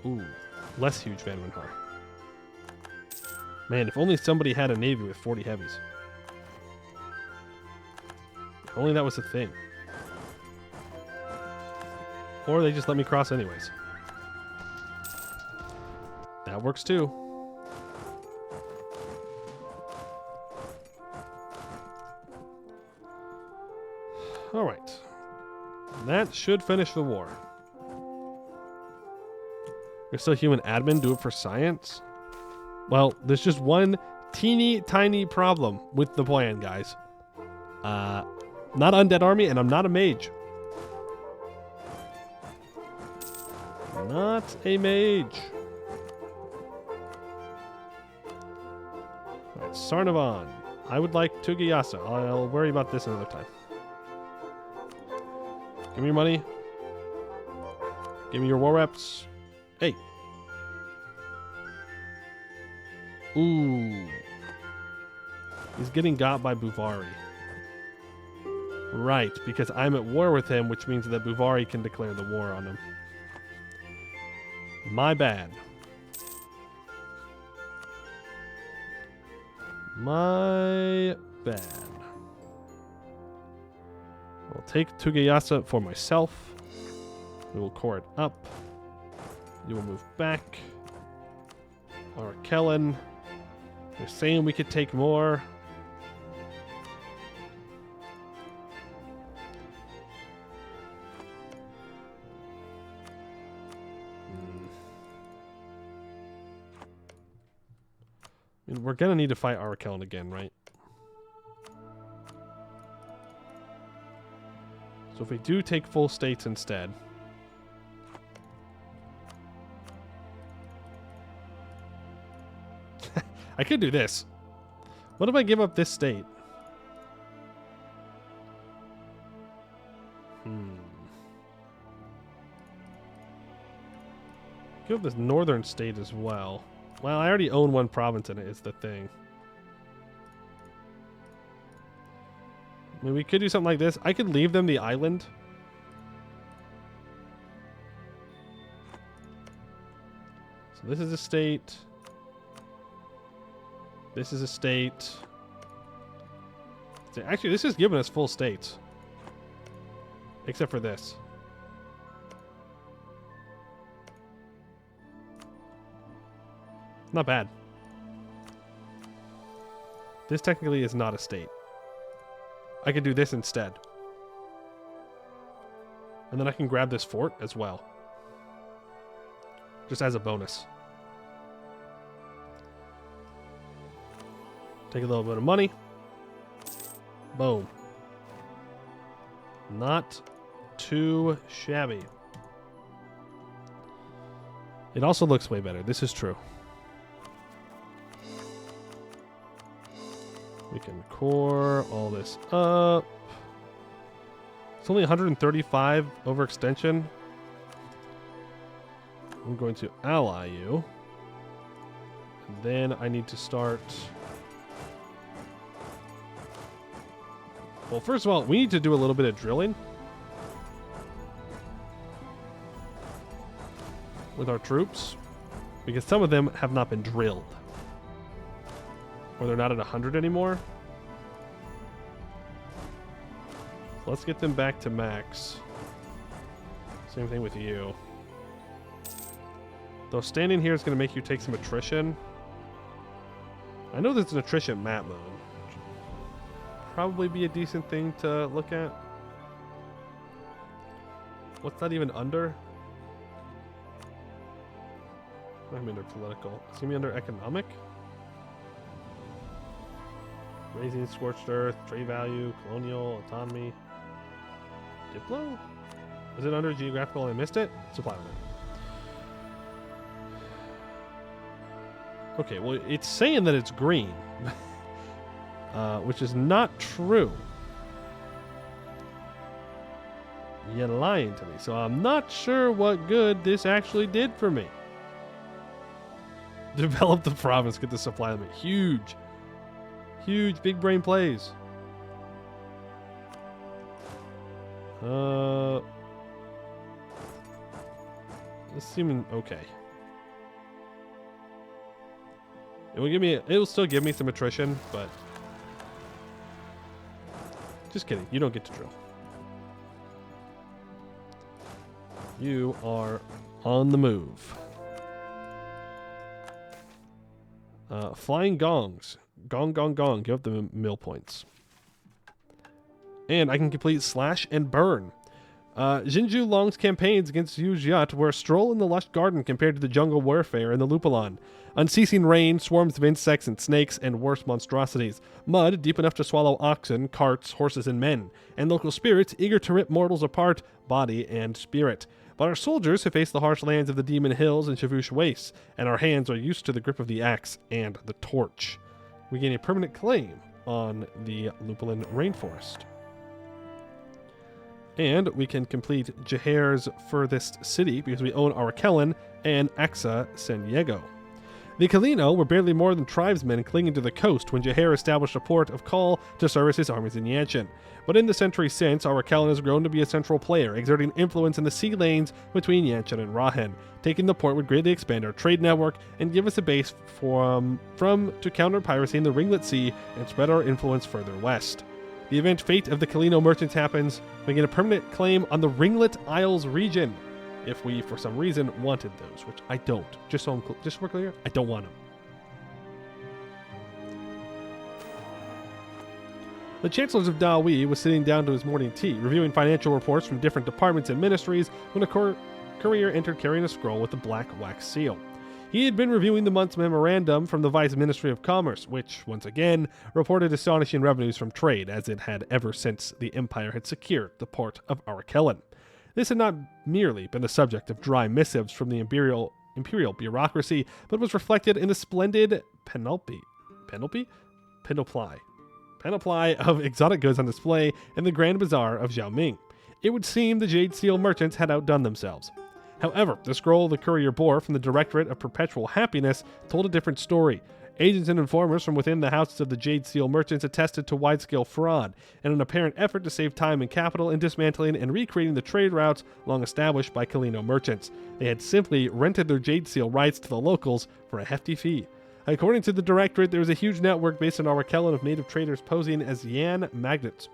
S1: Ooh, less huge Vanrenhar. Man, if only somebody had a navy with 40 heavies. If only that was a thing. Or they just let me cross anyways. That works too. Alright. That should finish the war. We're still human admin, do it for science? Well, there's just one teeny tiny problem with the plan, guys. Not undead army, and I'm not a mage. Not a mage. Alright, Sarnavan. I would like Tugayasa. I'll worry about this another time. Give me your money. Give me your war reps. Hey. Ooh. He's getting got by Buvari. Right, because I'm at war with him, which means that Buvari can declare the war on him. My bad. My bad. I'll take Tugayasa for myself. We will core it up. You will move back. Arkellen. They're saying we could take more. I mean, we're going to need to fight Arkellen again, right? So if we do take full states instead... I could do this. What if I give up this state? Give up this northern state as well. Well, I already own one province in it, is the thing. I mean, we could do something like this. I could leave them the island. So this is a state. This is a state. Actually, this is giving us full states. Except for this. Not bad. This technically is not a state. I could do this instead. And then I can grab this fort as well. Just as a bonus. Take a little bit of money. Boom. Not too shabby. It also looks way better. This is true. We can core all this up. It's only 135 overextension. I'm going to ally you. And then I need to start... Well, first of all, we need to do a little bit of drilling with our troops, because some of them have not been drilled. Or they're not at 100 anymore. So let's get them back to max. Same thing with you. Though standing here is going to make you take some attrition. I know there's an attrition map mode. probably be a decent thing to look at. What's that even under? I'm under political. It's gonna be under economic. Raising scorched earth, trade value, colonial, autonomy. Diplo? Is it under geographical and I missed it? Supply limit. Okay, well, it's saying that it's green, which is not true. You're lying to me, so I'm not sure what good this actually did for me. Develop the province, get the supply limit. Huge. Huge, big brain plays. It's seeming okay. It'll still give me some attrition, but just kidding. You don't get to drill. You are on the move. Flying gongs. Gong, gong, gong. Give up the mill points. And I can complete slash and burn. Jinju Long's campaigns against Yu Jiat were a stroll in the lush garden compared to the jungle warfare in the Lupalan. Unceasing rain, swarms of insects and snakes, and worse monstrosities. Mud deep enough to swallow oxen, carts, horses, and men. And local spirits eager to rip mortals apart, body and spirit. But our soldiers have faced the harsh lands of the Demon Hills and Chavush Wastes, and our hands are used to the grip of the axe and the torch. We gain a permanent claim on the Lupalan rainforest. And we can complete Jaher's furthest city because we own Arkellan and Axa San Diego. The Kalino were barely more than tribesmen clinging to the coast when Jaher established a port of call to service his armies in Yanshen. But in the century since, Arkellan has grown to be a central player, exerting influence in the sea lanes between Yanshen and Rahen. Taking the port would greatly expand our trade network and give us a base from to counter piracy in the Ringlet Sea and spread our influence further west. The event fate of the Kalino merchants happens, we get a permanent claim on the Ringlet Isles region. If we, for some reason, wanted those, which I don't. Just so we're clear, I don't want them. The Chancellor of Dahui was sitting down to his morning tea, reviewing financial reports from different departments and ministries when a courier entered carrying a scroll with a black wax seal. He had been reviewing the month's memorandum from the Vice Ministry of Commerce, which, once again, reported astonishing revenues from trade, as it had ever since the Empire had secured the port of Arkellan. This had not merely been the subject of dry missives from the imperial bureaucracy, but was reflected in the splendid panoply of exotic goods on display in the Grand Bazaar of Xiaoming. It would seem the Jade Seal merchants had outdone themselves. However, the scroll the courier bore from the Directorate of Perpetual Happiness told a different story. Agents and informers from within the houses of the Jade Seal merchants attested to wide-scale fraud and an apparent effort to save time and capital in dismantling and recreating the trade routes long established by Kalino merchants. They had simply rented their Jade Seal rights to the locals for a hefty fee. According to the Directorate, there was a huge network based on Arkellan of native traders posing as Yan magnates.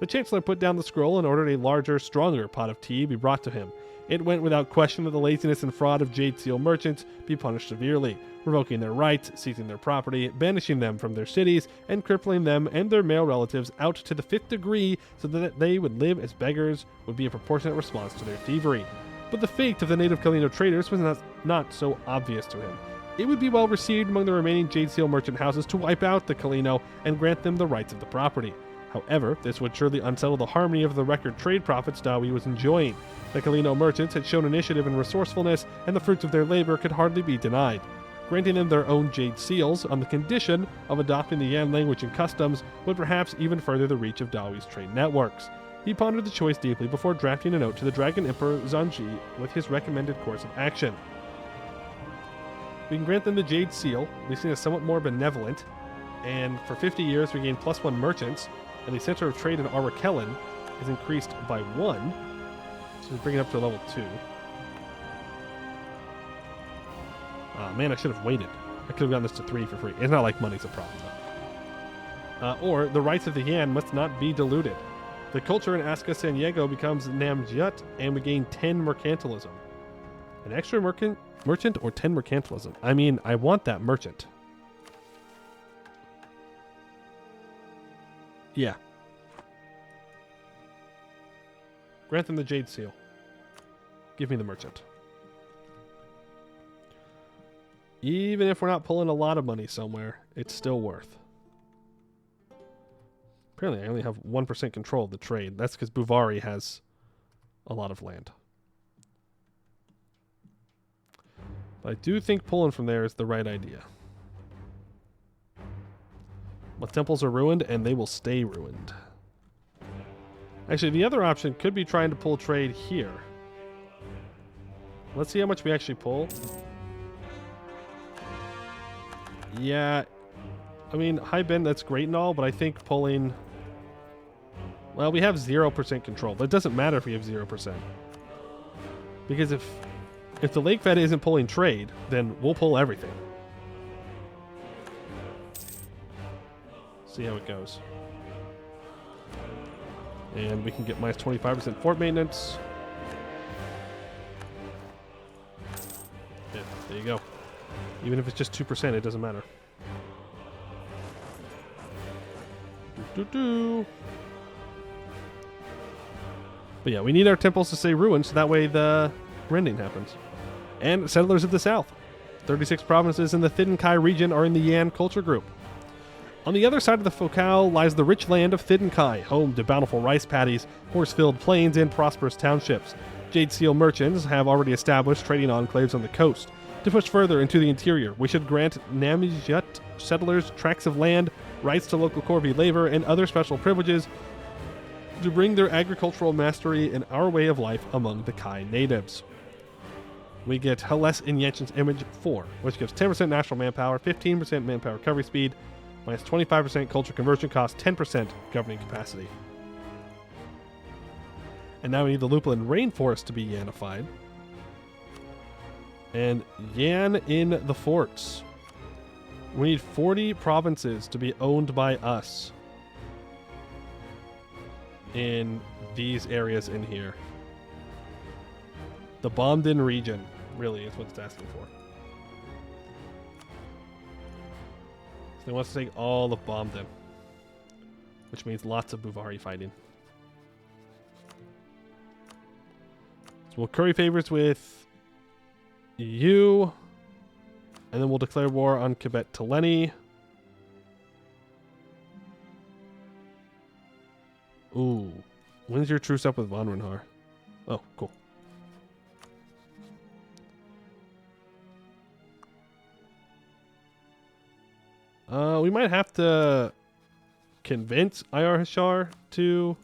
S1: The Chancellor put down the scroll and ordered a larger, stronger pot of tea be brought to him. It went without question that the laziness and fraud of Jade Seal merchants be punished severely, revoking their rights, seizing their property, banishing them from their cities, and crippling them and their male relatives out to the 5th degree so that they would live as beggars would be a proportionate response to their thievery. But the fate of the native Kalino traders was not so obvious to him. It would be well received among the remaining Jade Seal merchant houses to wipe out the Kalino and grant them the rights of the property. However, this would surely unsettle the harmony of the record trade profits Dahui was enjoying. The Kalino merchants had shown initiative and resourcefulness, and the fruits of their labor could hardly be denied. Granting them their own Jade Seals on the condition of adopting the Yan language and customs would perhaps even further the reach of Dahui's trade networks. He pondered the choice deeply before drafting a note to the Dragon Emperor Zanji with his recommended course of action. We can grant them the Jade Seal, leaving us somewhat more benevolent, and for 50 years we gain +1 merchants, and the center of trade in Arkellan is increased by 1, so we bring it up to level 2. Oh man, I should have waited. I could have gotten this to 3 for free. It's not like money's a problem, though. Or, the rights of the Yan must not be diluted. The culture in Aska San Diego becomes Namjiat, and we gain 10 mercantilism. An extra merchant or 10 mercantilism? I mean, I want that merchant. Yeah. Grant them the Jade Seal. Give me the merchant. Even if we're not pulling a lot of money somewhere, it's still worth. Apparently, I only have 1% control of the trade. That's because Buvari has a lot of land. But I do think pulling from there is the right idea. My temples are ruined, and they will stay ruined. Actually, the other option could be trying to pull trade here. Let's see how much we actually pull. Yeah, I mean, High Bend, that's great and all, but I think pulling... Well, we have 0% control, but it doesn't matter if we have 0%. Because if the Lake Fed isn't pulling trade, then we'll pull everything. See how it goes. And we can get minus 25% fort maintenance. Yeah, there you go. Even if it's just 2%, it doesn't matter. But yeah, we need our temples to stay ruined so that way the rending happens. And settlers of the south. 36 provinces in the Thidinkai region are in the Yan culture group. On the other side of the Focale lies the rich land of Thidinkai, home to bountiful rice paddies, horse-filled plains, and prosperous townships. Jade Seal merchants have already established trading enclaves on the coast. To push further into the interior, we should grant Namijut settlers tracts of land, rights to local corvée labor, and other special privileges to bring their agricultural mastery and our way of life among the Kai natives. We get Hellas in Yanshen's Image 4, which gives 10% national manpower, 15% manpower recovery speed, minus 25% culture conversion cost, 10% governing capacity. And now we need the Lupulin Rainforest to be Yanified. And Yan in the forts. We need 40 provinces to be owned by us in these areas in here. The bombed-in region, really, is what it's asking for. So they want us to take all of bombed-in, which means lots of Buvari fighting. So we'll curry favors with you, and then we'll declare war on Kibet Teleni. Ooh. When's your truce up with Von Renhar? Oh, cool. We might have to convince Ayar Hashar to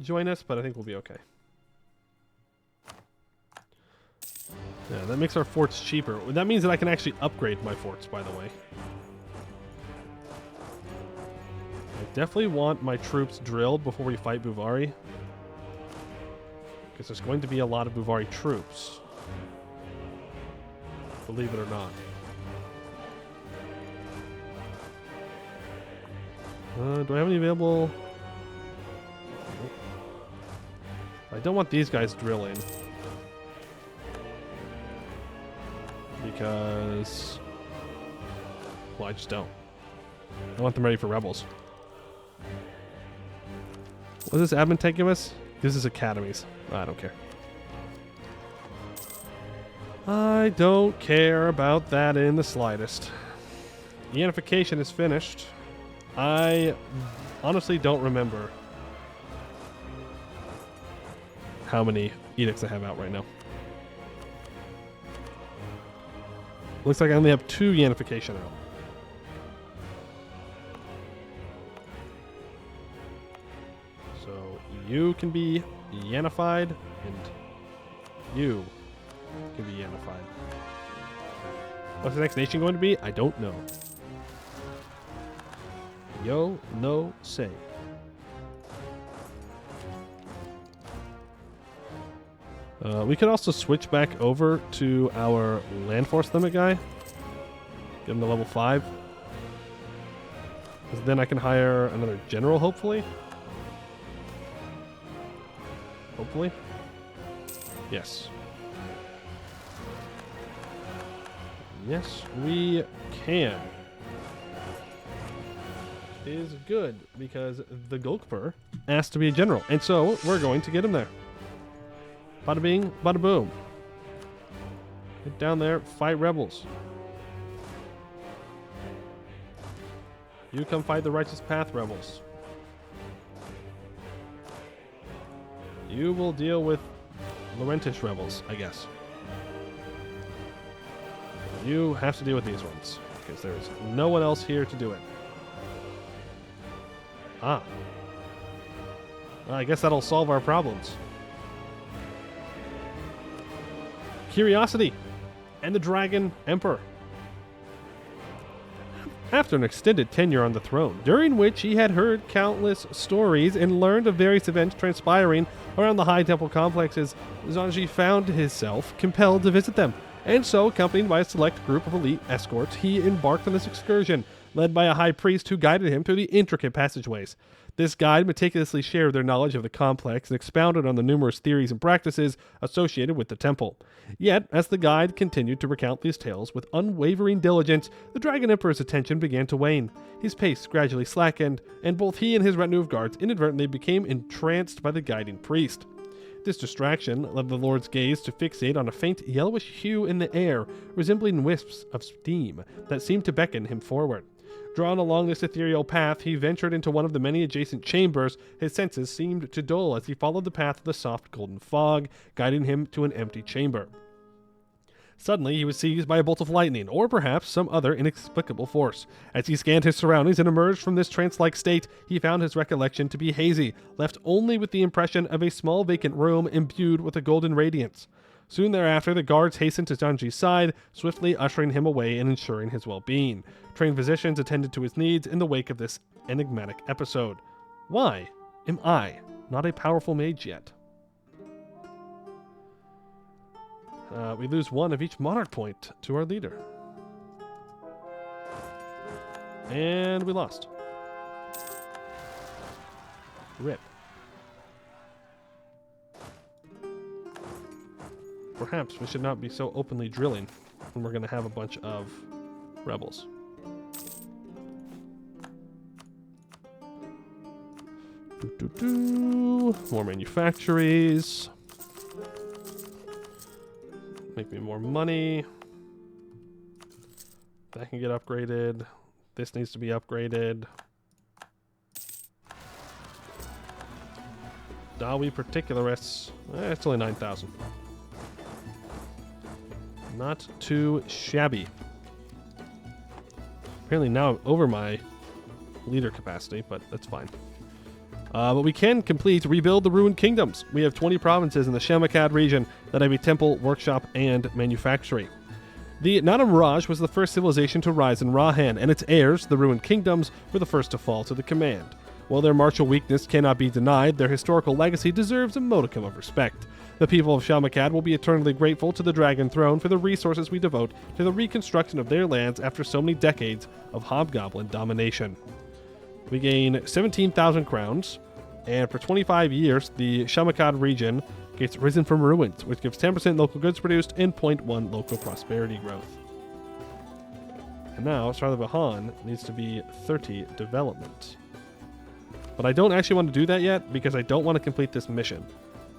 S1: join us, but I think we'll be okay. Yeah, that makes our forts cheaper. That means that I can actually upgrade my forts, by the way. I definitely want my troops drilled before we fight Buvari, because there's going to be a lot of Buvari troops. Believe it or not. Do I have any available? Nope. I don't want these guys drilling. Because... well, I just don't. I want them ready for rebels. What does this admin tech give us? This is academies. I don't care. I don't care about that in the slightest. Unification is finished. I honestly don't remember how many edicts I have out right now. Looks like I only have 2 Yanification out. So you can be Yanified, and you can be Yanified. What's the next nation going to be? I don't know. Yo, no, say. We could also switch back over to our land force limit guy. Get him to level 5. Because then I can hire another general, hopefully. Hopefully. Yes. Yes, we can. is good because the Gulkper asked to be a general. And so we're going to get him there. Bada bing, bada boom. Get down there, fight rebels. You come fight the Righteous Path rebels. You will deal with Laurentish rebels, I guess. You have to deal with these ones, because there's no one else here to do it. Ah. Well, I guess that'll solve our problems. Curiosity and the Dragon Emperor. After an extended tenure on the throne, during which he had heard countless stories and learned of various events transpiring around the high temple complexes, Zhangji found himself compelled to visit them. And so, accompanied by a select group of elite escorts, he embarked on this excursion, led by a high priest who guided him through the intricate passageways. This guide meticulously shared their knowledge of the complex and expounded on the numerous theories and practices associated with the temple. Yet, as the guide continued to recount these tales with unwavering diligence, the Dragon Emperor's attention began to wane. His pace gradually slackened, and both he and his retinue of guards inadvertently became entranced by the guiding priest. This distraction led the Lord's gaze to fixate on a faint yellowish hue in the air, resembling wisps of steam that seemed to beckon him forward. Drawn along this ethereal path, he ventured into one of the many adjacent chambers. His senses seemed to dull as he followed the path of the soft golden fog, guiding him to an empty chamber. Suddenly, he was seized by a bolt of lightning, or perhaps some other inexplicable force. As he scanned his surroundings and emerged from this trance-like state, he found his recollection to be hazy, left only with the impression of a small vacant room imbued with a golden radiance. Soon thereafter, the guards hastened to Zhangji's side, swiftly ushering him away and ensuring his well-being. Trained physicians attended to his needs in the wake of this enigmatic episode. Why am I not a powerful mage yet? We lose one of each monarch point to our leader. And we lost. Rip. Perhaps we should not be so openly drilling when we're going to have a bunch of rebels. More manufactories. Make me more money. That can get upgraded. This needs to be upgraded. Dahui particularists. It's only 9,000. Not too shabby. Apparently now I'm over my leader capacity, but that's fine. But we can rebuild the ruined kingdoms. We have 20 provinces in the Shamakad region that have a temple, workshop, and manufactory. The Nadam Raj was the first civilization to rise in Rahan, and its heirs, the ruined kingdoms, were the first to fall to the command. While their martial weakness cannot be denied, their historical legacy deserves a modicum of respect. The people of Shamakad will be eternally grateful to the Dragon Throne for the resources we devote to the reconstruction of their lands after so many decades of hobgoblin domination. We gain 17,000 crowns, and for 25 years, the Shamakad region gets risen from ruins, which gives 10% local goods produced and 0.1 local prosperity growth. And now, Sartha needs to be 30 development. But I don't actually want to do that yet, because I don't want to complete this mission.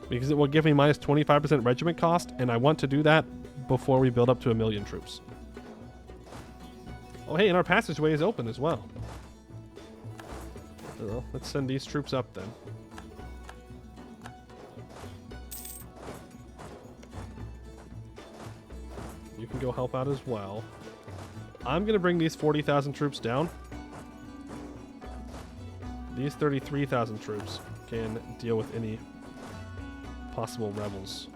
S1: Because it will give me minus 25% regiment cost, and I want to do that before we build up to 1,000,000 troops. Oh hey, and our passageway is open as well. Well, let's send these troops up then. You can go help out as well. I'm going to bring these 40,000 troops down. These 33,000 troops can deal with any possible rebels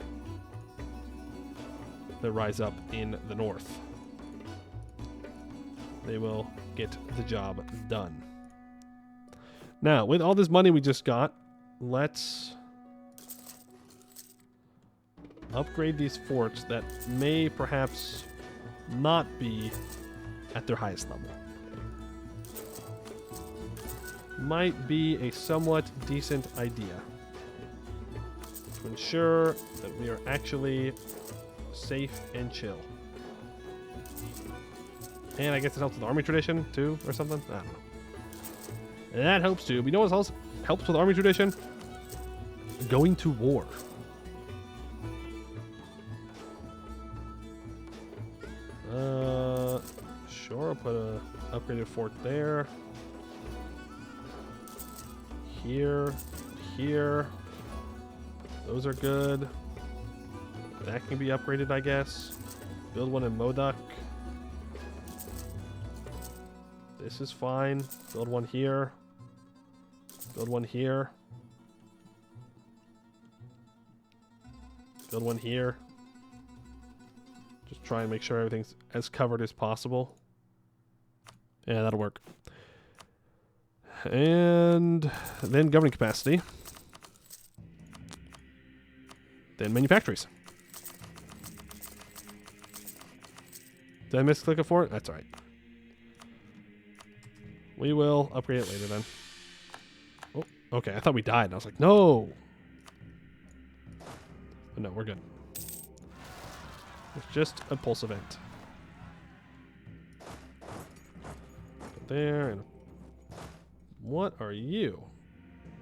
S1: that rise up in the north. They will get the job done. Now, with all this money we just got, let's upgrade these forts that may perhaps not be at their highest level. Might be a somewhat decent idea to ensure that we are actually safe and chill. And I guess it helps with army tradition too, or something? I don't know. That helps too. But you know what else helps with army tradition? Going to war. Sure, I'll put a upgraded fort there. Here. Those are good. That can be upgraded, I guess. Build one in Modoc. This is fine. Build one here. Build one here. Build one here. Just try and make sure everything's as covered as possible. Yeah, that'll work. And then governing capacity. Then manufactories. Did I misclick a fort? That's alright. We will upgrade it later then. Oh, okay. I thought we died. And I was like, no. But no, we're good. It's just a pulse event. Go there. And what are you?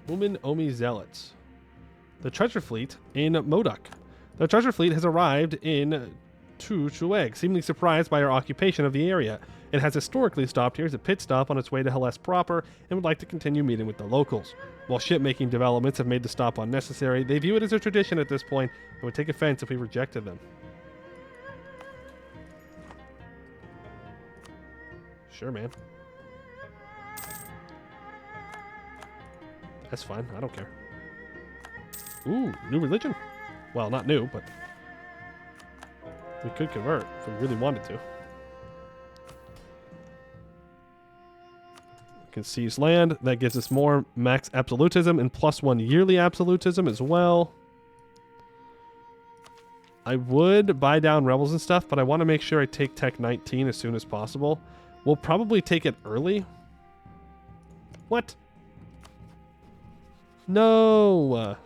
S1: Uman Omi Zealots. The treasure fleet in Modoc. The treasure fleet has arrived in Tu Chueg, seemingly surprised by our occupation of the area. It has historically stopped here as a pit stop on its way to Hellas proper and would like to continue meeting with the locals. While ship-making developments have made the stop unnecessary, they view it as a tradition at this point and would take offense if we rejected them. Sure, man. That's fine. I don't care. Ooh, new religion. Well, not new, but we could convert if we really wanted to. We can seize land. That gives us more max absolutism and +1 yearly absolutism as well. I would buy down rebels and stuff, but I want to make sure I take Tech 19 as soon as possible. We'll probably take it early. What? No.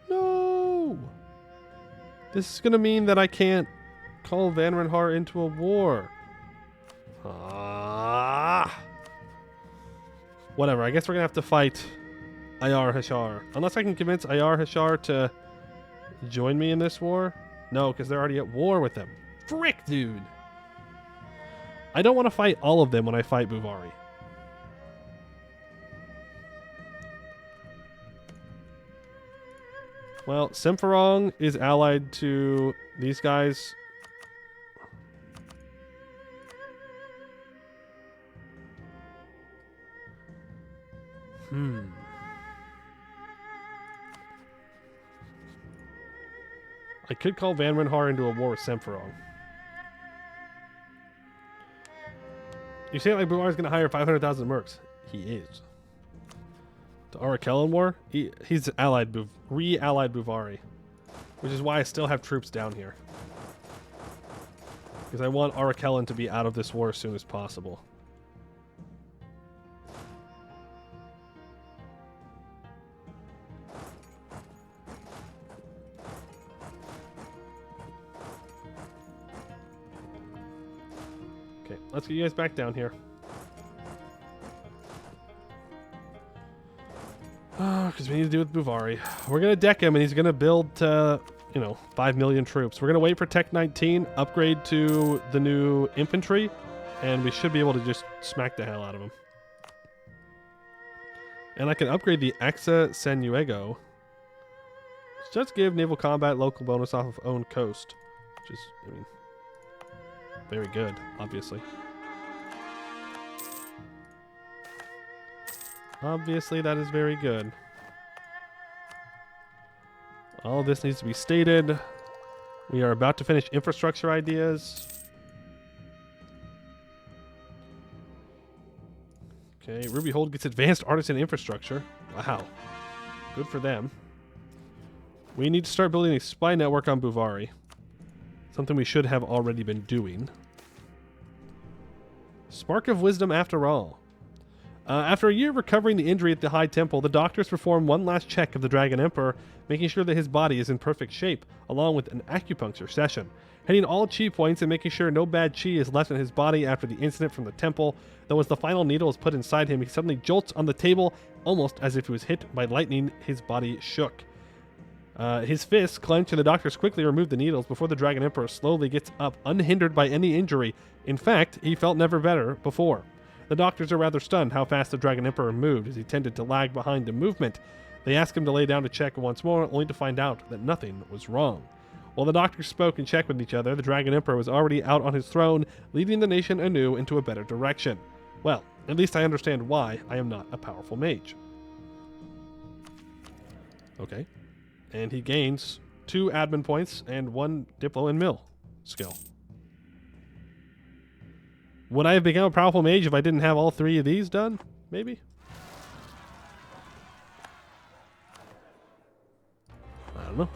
S1: No. This is going to mean that I can't call Van Renhar into a war. Whatever. I guess we're going to have to fight Ayar Hashar. Unless I can convince Ayar Hashar to join me in this war. No, because they're already at war with them. Frick, dude. I don't want to fight all of them when I fight Buvari. Well, Simferong is allied to these guys. I could call Van Renhar into a war with Simferong. You say like Buvari's going to hire 500,000 mercs. He is. To Arakellan War? He's re-allied Buvari. Which is why I still have troops down here. Because I want Arakellan to be out of this war as soon as possible. Okay, let's get you guys back down here. Because we need to do with Buvari. We're going to deck him, and he's going to build, 5 million troops. We're going to wait for Tech 19, upgrade to the new infantry, and we should be able to just smack the hell out of him. And I can upgrade the Axa Senuego, which does give naval combat local bonus off of own coast, which is, very good, obviously. Obviously, that is very good. All of this needs to be stated. We are about to finish infrastructure ideas. Okay, Ruby Hold gets advanced artisan infrastructure. Wow. Good for them. We need to start building a spy network on Buvari. Something we should have already been doing. Spark of Wisdom after all. After a year of recovering the injury at the High Temple, the doctors perform one last check of the Dragon Emperor, making sure that his body is in perfect shape, along with an acupuncture session. Hitting all chi points and making sure no bad chi is left in his body after the incident from the temple, though as the final needle is put inside him, he suddenly jolts on the table, almost as if he was hit by lightning. His body shook. His fists clench and the doctors quickly remove the needles before the Dragon Emperor slowly gets up, unhindered by any injury. In fact, he felt never better before. The doctors are rather stunned how fast the Dragon Emperor moved, as he tended to lag behind the movement. They ask him to lay down to check once more, only to find out that nothing was wrong. While the doctors spoke and checked with each other, the Dragon Emperor was already out on his throne, leading the nation anew into a better direction. Well, at least I understand why I am not a powerful mage. Okay. And he gains 2 admin points and 1 Diplo and Mill skill. Would I have become a powerful mage if I didn't have all 3 of these done? Maybe? I don't know.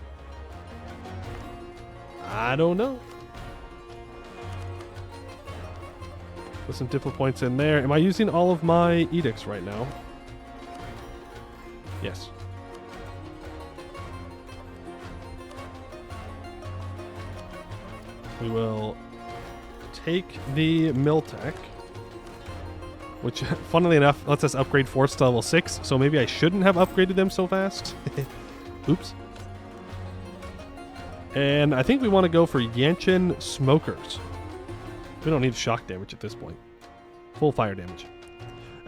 S1: I don't know. Put some Diplo points in there. Am I using all of my edicts right now? Yes. We will take the Miltech, which, funnily enough, lets us upgrade force to level 6, so maybe I shouldn't have upgraded them so fast. Oops. And I think we want to go for Yanshen Smokers. We don't need shock damage at this point. Full fire damage.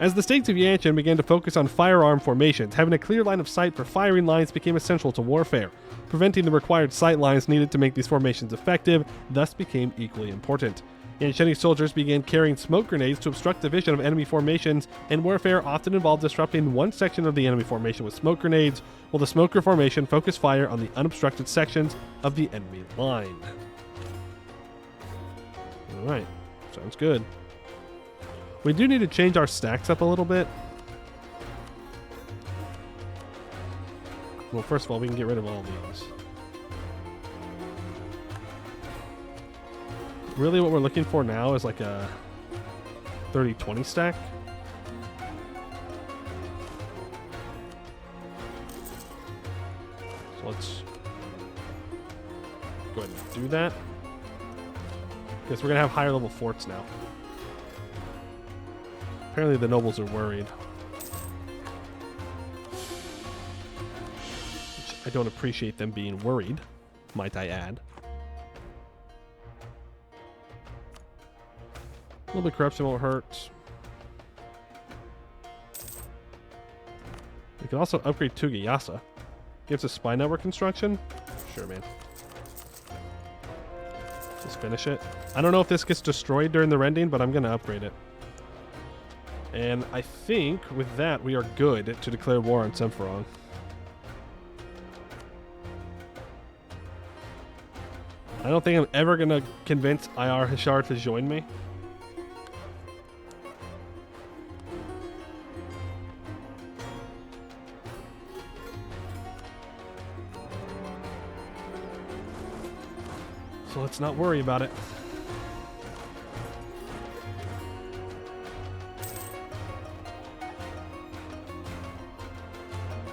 S1: As the states of Yanshen began to focus on firearm formations, having a clear line of sight for firing lines became essential to warfare. Preventing the required sight lines needed to make these formations effective thus became equally important. Yansheni soldiers began carrying smoke grenades to obstruct the vision of enemy formations, and warfare often involved disrupting one section of the enemy formation with smoke grenades, while the smoker formation focused fire on the unobstructed sections of the enemy line. Alright, sounds good. We do need to change our stacks up a little bit. Well, first of all, we can get rid of all these. Really what we're looking for now is like a 30-20 stack. So let's go ahead and do that. Because we're going to have higher level forts now. Apparently the nobles are worried. Which I don't appreciate them being worried, might I add. A little bit of corruption won't hurt. We can also upgrade Tugayasa. Gives us spy network construction. Sure, man. Just finish it. I don't know if this gets destroyed during the rending, but I'm going to upgrade it. And I think with that, we are good to declare war on Semferong. I don't think I'm ever going to convince IR Hashar to join me. So let's not worry about it.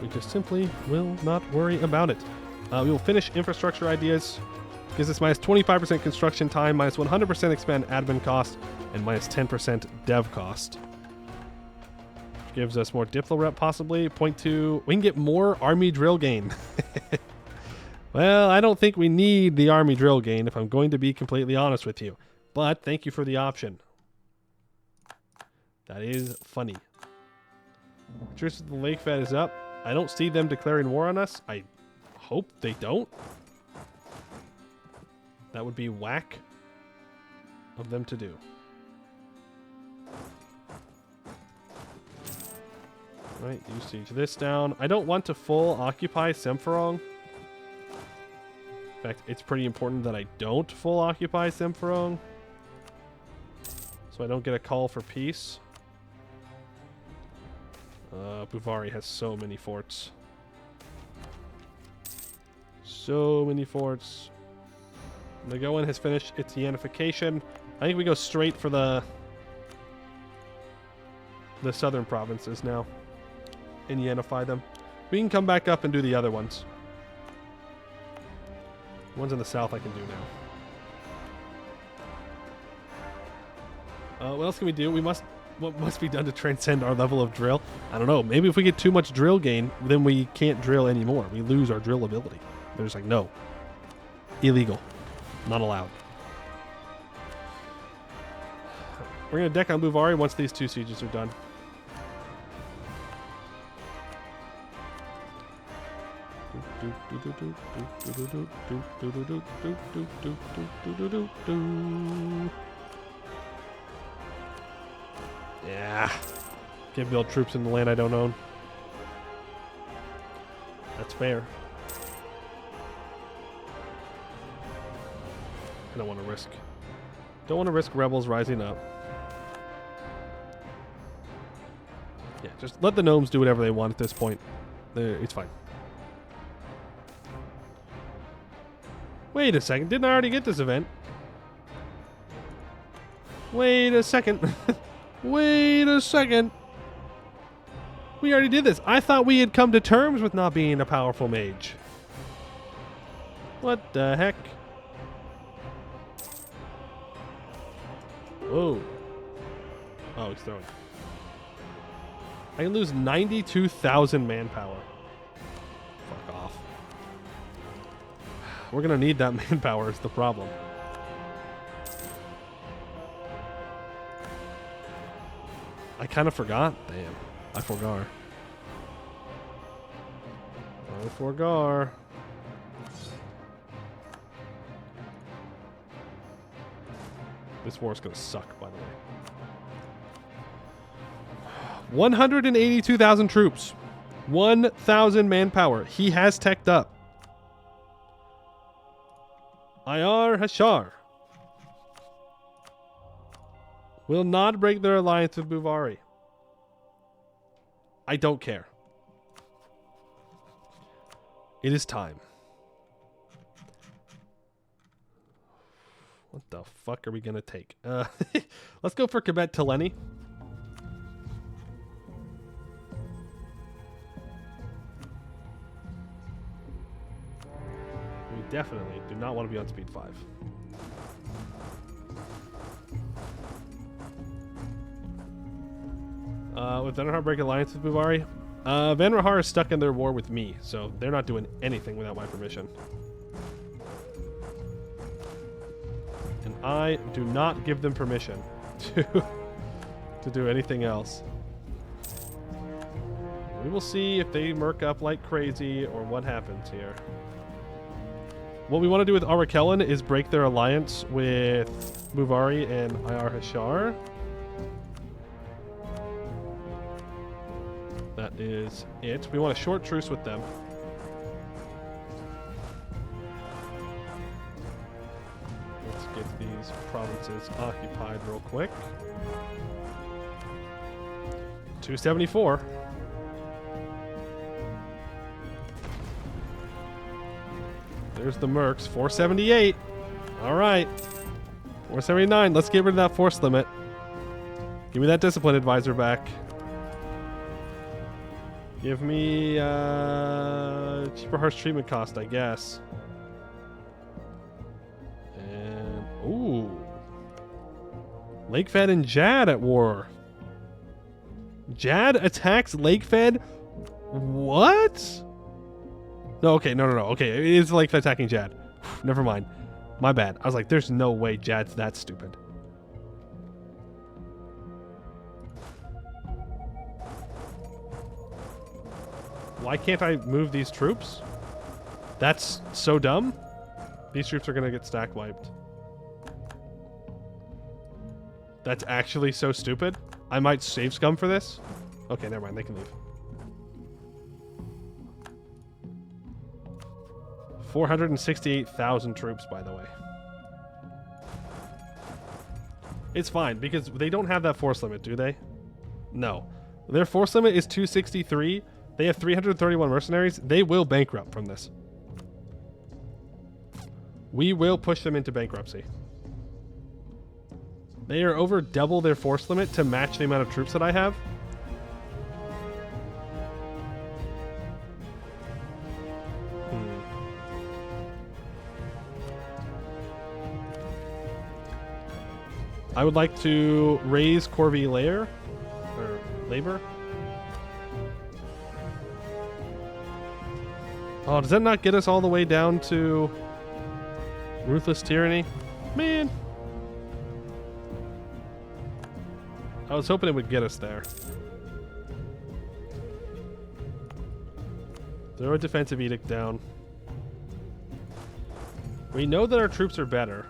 S1: We just simply will not worry about it. We will finish infrastructure ideas. Gives us minus 25% construction time, minus 100% expand admin cost, and minus 10% dev cost. Gives us more Diplo rep possibly. 0.2. We can get more army drill gain. Well, I don't think we need the army drill gain if I'm going to be completely honest with you. But thank you for the option. That is funny. Truce with the Lake Fed is up. I don't see them declaring war on us. I hope they don't. That would be whack of them to do. Right, you siege this down. I don't want to full occupy Semferong. In fact, it's pretty important that I don't full occupy Semferong, so I don't get a call for peace. Buvari has so many forts. So many forts. Nagoan has finished its yanification. I think we go straight for the the southern provinces now and yanify them. We can come back up and do the other ones. The ones in the south I can do now. What else can we do? What must be done to transcend our level of drill? I don't know. Maybe if we get too much drill gain, then we can't drill anymore. We lose our drill ability. They're just like, no. Illegal. Not allowed. We're going to deck on Buvari once these 2 sieges are done. Yeah. Can't build troops in the land I don't own. That's fair. I don't want to risk. Don't want to risk rebels rising up. Yeah, just let the gnomes do whatever they want at this point. It's fine. Wait a second. Didn't I already get this event? Wait a second. Wait a second. We already did this. I thought we had come to terms with not being a powerful mage. What the heck? Whoa. Oh, he's throwing. I can lose 92,000 manpower. Fuck off. We're going to need that manpower is the problem. I kind of forgot. Damn. I forgot. I forgot. This war is going to suck, by the way. 182,000 troops. 1,000 manpower. He has teched up. Ayar Hashar will not break their alliance with Buvari. I don't care. It is time. What the fuck are we going to take? Let's go for Quebec Teleni. We definitely do not want to be on speed 5. With Vanrahar break alliance with Buvari, Vanrahar is stuck in their war with me, so they're not doing anything without my permission. And I do not give them permission to do anything else. We will see if they murk up like crazy or what happens here. What we want to do with Arakellen is break their alliance with Buvari and Ayar Hashar. That is it. We want a short truce with them. Let's get these provinces occupied real quick. 274. There's the Mercs. 478. All right. 479. Let's get rid of that force limit. Give me that discipline advisor back. Give me cheaper harsh treatment cost, I guess. And ooh, Lakefed and Jad at war. Jad attacks Lakefed. What? No, okay, no. Okay, it is Lakefed attacking Jad. Never mind. My bad. I was like, there's no way Jad's that stupid. Why can't I move these troops? That's so dumb. These troops are going to get stack wiped. That's actually so stupid. I might save scum for this. Okay, never mind. They can leave. 468,000 troops, by the way. It's fine, because they don't have that force limit, do they? No. Their force limit is 263. They have 331 mercenaries. They will bankrupt from this. We will push them into bankruptcy. They are over double their force limit to match the amount of troops that I have. I would like to raise Corvée layer or labor. Oh, does that not get us all the way down to ruthless tyranny? Man. I was hoping it would get us there. Throw a defensive edict down. We know that our troops are better.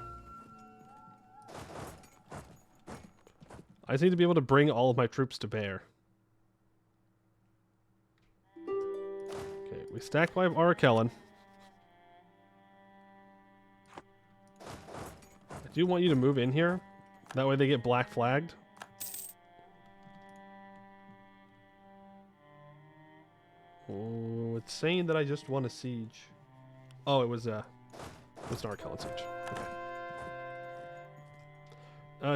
S1: I just need to be able to bring all of my troops to bear. Okay, we stack 5 Arakellen. I do want you to move in here. That way they get black flagged. Oh, it's saying that I just won a siege. Oh, it was an Arakellen siege. Okay.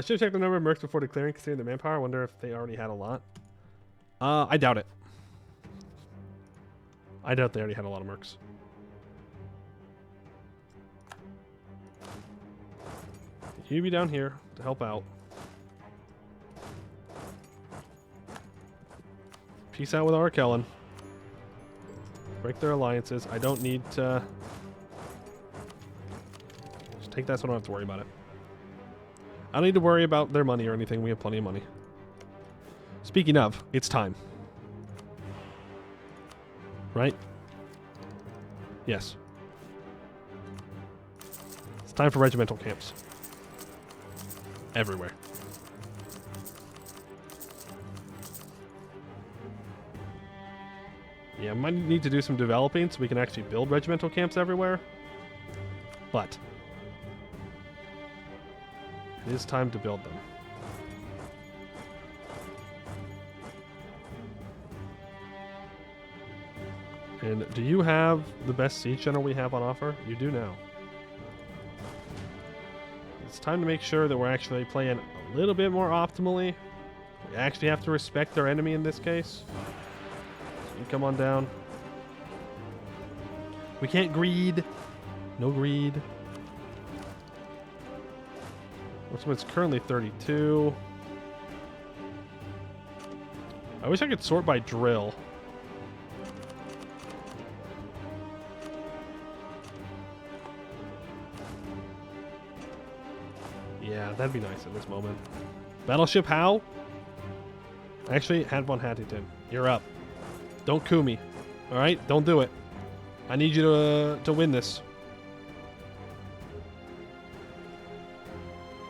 S1: Should check the number of mercs before declaring, considering the manpower. I wonder if they already had a lot. I doubt it. I doubt they already had a lot of mercs. You be down here to help out. Peace out with Arakellen. Break their alliances. I don't need to... Just take that so I don't have to worry about it. I don't need to worry about their money or anything. We have plenty of money. Speaking of, it's time. Right? Yes. It's time for regimental camps. Everywhere. Yeah, I might need to do some developing so we can actually build regimental camps everywhere. But it is time to build them. And do you have the best siege general we have on offer? You do now. It's time to make sure that we're actually playing a little bit more optimally. We actually have to respect our enemy in this case. So you come on down. We can't greed. No greed. It's currently 32. I wish I could sort by drill. Yeah, that'd be nice at this moment. Battleship Howe? Actually, Hat von Hattington, you're up. Don't coup me. Alright? Don't do it. I need you to win this.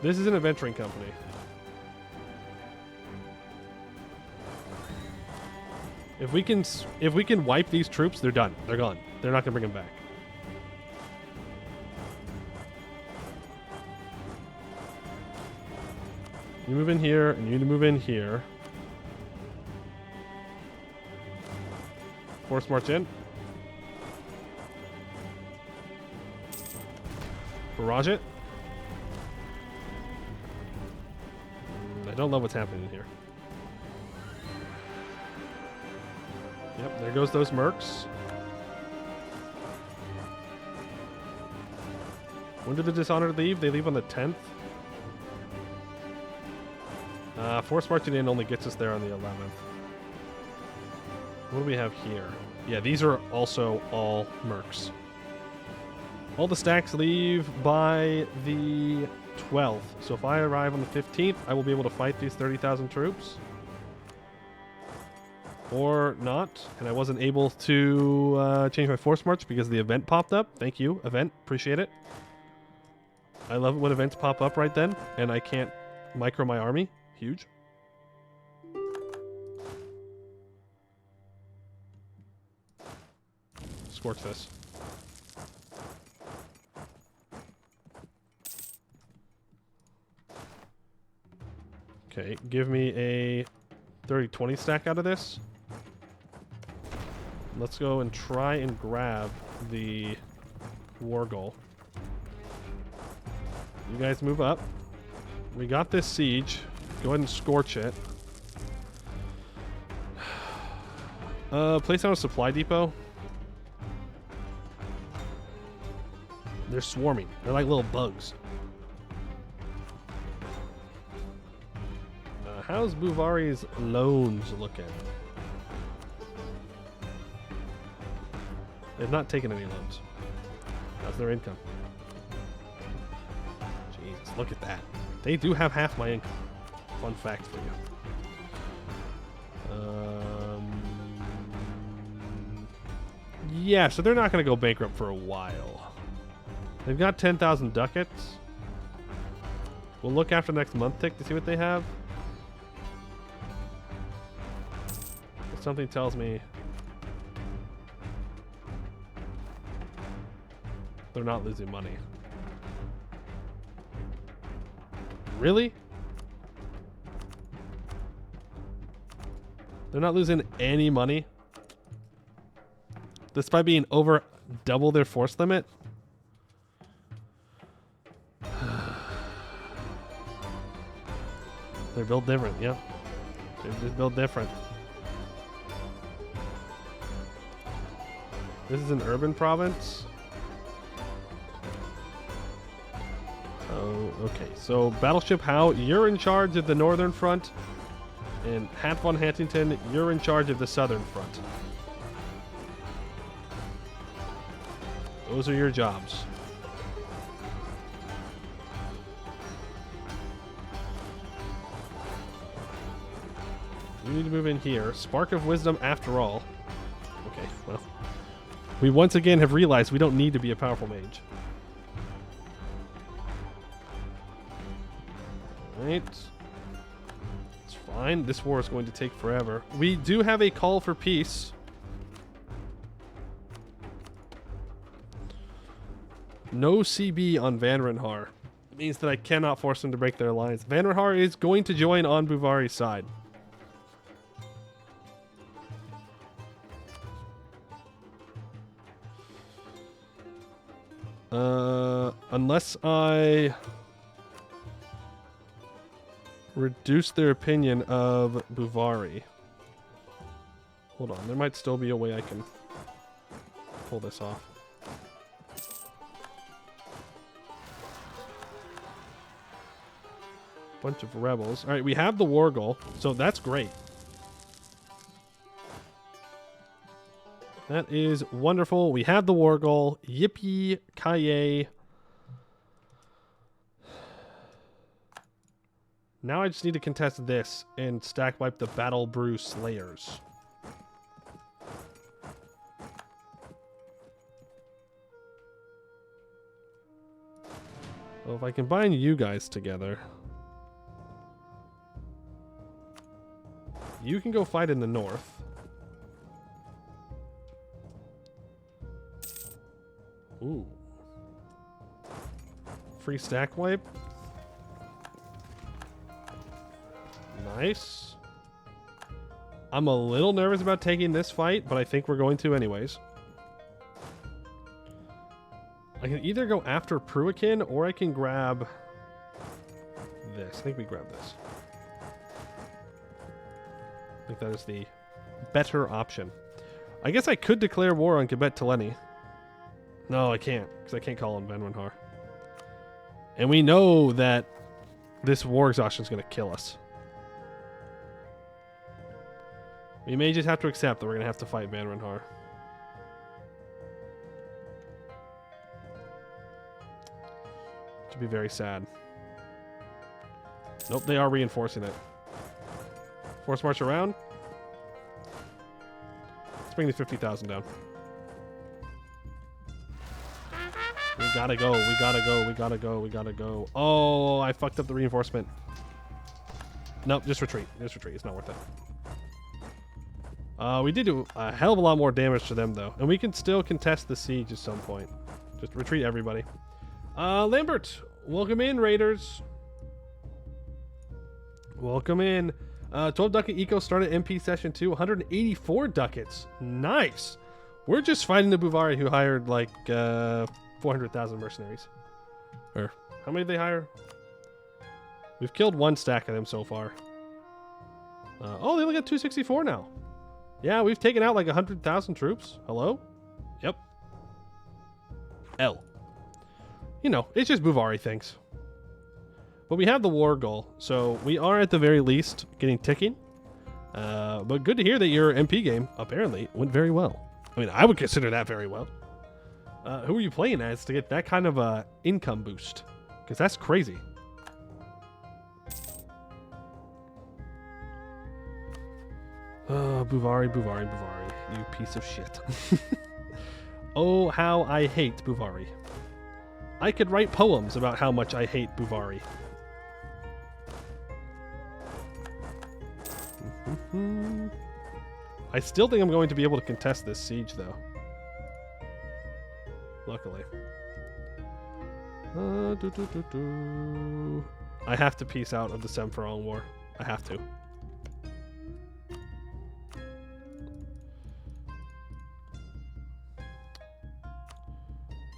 S1: This is an adventuring company. If we can wipe these troops, they're done. They're gone. They're not gonna bring them back. You move in here, and you move in here. Force march in. Barrage it. I don't love what's happening here. Yep, there goes those mercs. When did the Dishonored leave? They leave on the 10th. Force marching in only gets us there on the 11th. What do we have here? Yeah, these are also all mercs. All the stacks leave by the 12th. So if I arrive on the 15th, I will be able to fight these 30,000 troops. Or not. And I wasn't able to change my force march because the event popped up. Thank you, event. Appreciate it. I love it when events pop up right then, and I can't micro my army. Huge. Scorch this. Okay, give me a 30-20 stack out of this. Let's go and try and grab the war goal. You guys move up. We got this siege. Go ahead and scorch it. Place down a supply depot. They're swarming. They're like little bugs. How's Buvari's loans looking? They've not taken any loans. How's their income? Jesus, look at that. They do have half my income. Fun fact for you. Yeah, so they're not going to go bankrupt for a while. They've got 10,000 ducats. We'll look after next month tick to see what they have. If something tells me they're not losing money. Really? They're not losing any money? Despite being over double their force limit? They're built different, yep. They're just built different. This is an urban province. Oh, okay. So, Battleship Howe, you're in charge of the northern front. And Hat von Hattington, you're in charge of the southern front. Those are your jobs. You need to move in here. Spark of Wisdom after all. Okay, well. We once again have realized we don't need to be a powerful mage. Alright. It's fine. This war is going to take forever. We do have a call for peace. No CB on Van Renhar. It means that I cannot force them to break their alliance. Van Renhar is going to join on Buvari's side. Unless I reduce their opinion of Buvari. Hold on, there might still be a way I can pull this off. Bunch of rebels. All right, we have the war goal, so that's great. That is wonderful. We have the war goal. Yippee ki-yay. Now I just need to contest this and stack wipe the Battle Brew Slayers. Well, if I combine you guys together, you can go fight in the north. Ooh. Free stack wipe. Nice. I'm a little nervous about taking this fight, but I think we're going to anyways. I can either go after Pruikin or I can grab this. I think we grab this. I think that is the better option. I guess I could declare war on Gebet Teleni. No, I can't, because I can't call on Van Renhar. And we know that this war exhaustion is going to kill us. We may just have to accept that we're going to have to fight Van Renhar. To be very sad. Nope, they are reinforcing it. Force march around. Let's bring the 50,000 down. We gotta go, we gotta go, we gotta go, we gotta go. Oh, I fucked up the reinforcement. Nope, just retreat. Just retreat. It's not worth it. We did do a hell of a lot more damage to them, though. And we can still contest the siege at some point. Just retreat everybody. Lambert, welcome in, Raiders. Welcome in. 12 ducat eco started MP session 2. 184 ducats. Nice. We're just fighting the Buvari who hired like 400,000 mercenaries. Or how many did they hire? We've killed one stack of them so far. Oh, they only got 264 now. Yeah, we've taken out like 100,000 troops. Hello? Yep. L. You know, it's just Buvari things. But we have the war goal, so we are at the very least getting ticking. But good to hear that your MP game apparently went very well. I mean, I would consider that very well. Who are you playing as to get that kind of a income boost? Because that's crazy. Buvari, you piece of shit. Oh, how I hate Buvari. I could write poems about how much I hate Buvari. I still think I'm going to be able to contest this siege, though. Luckily. I have to peace out of the Semferong War. I have to.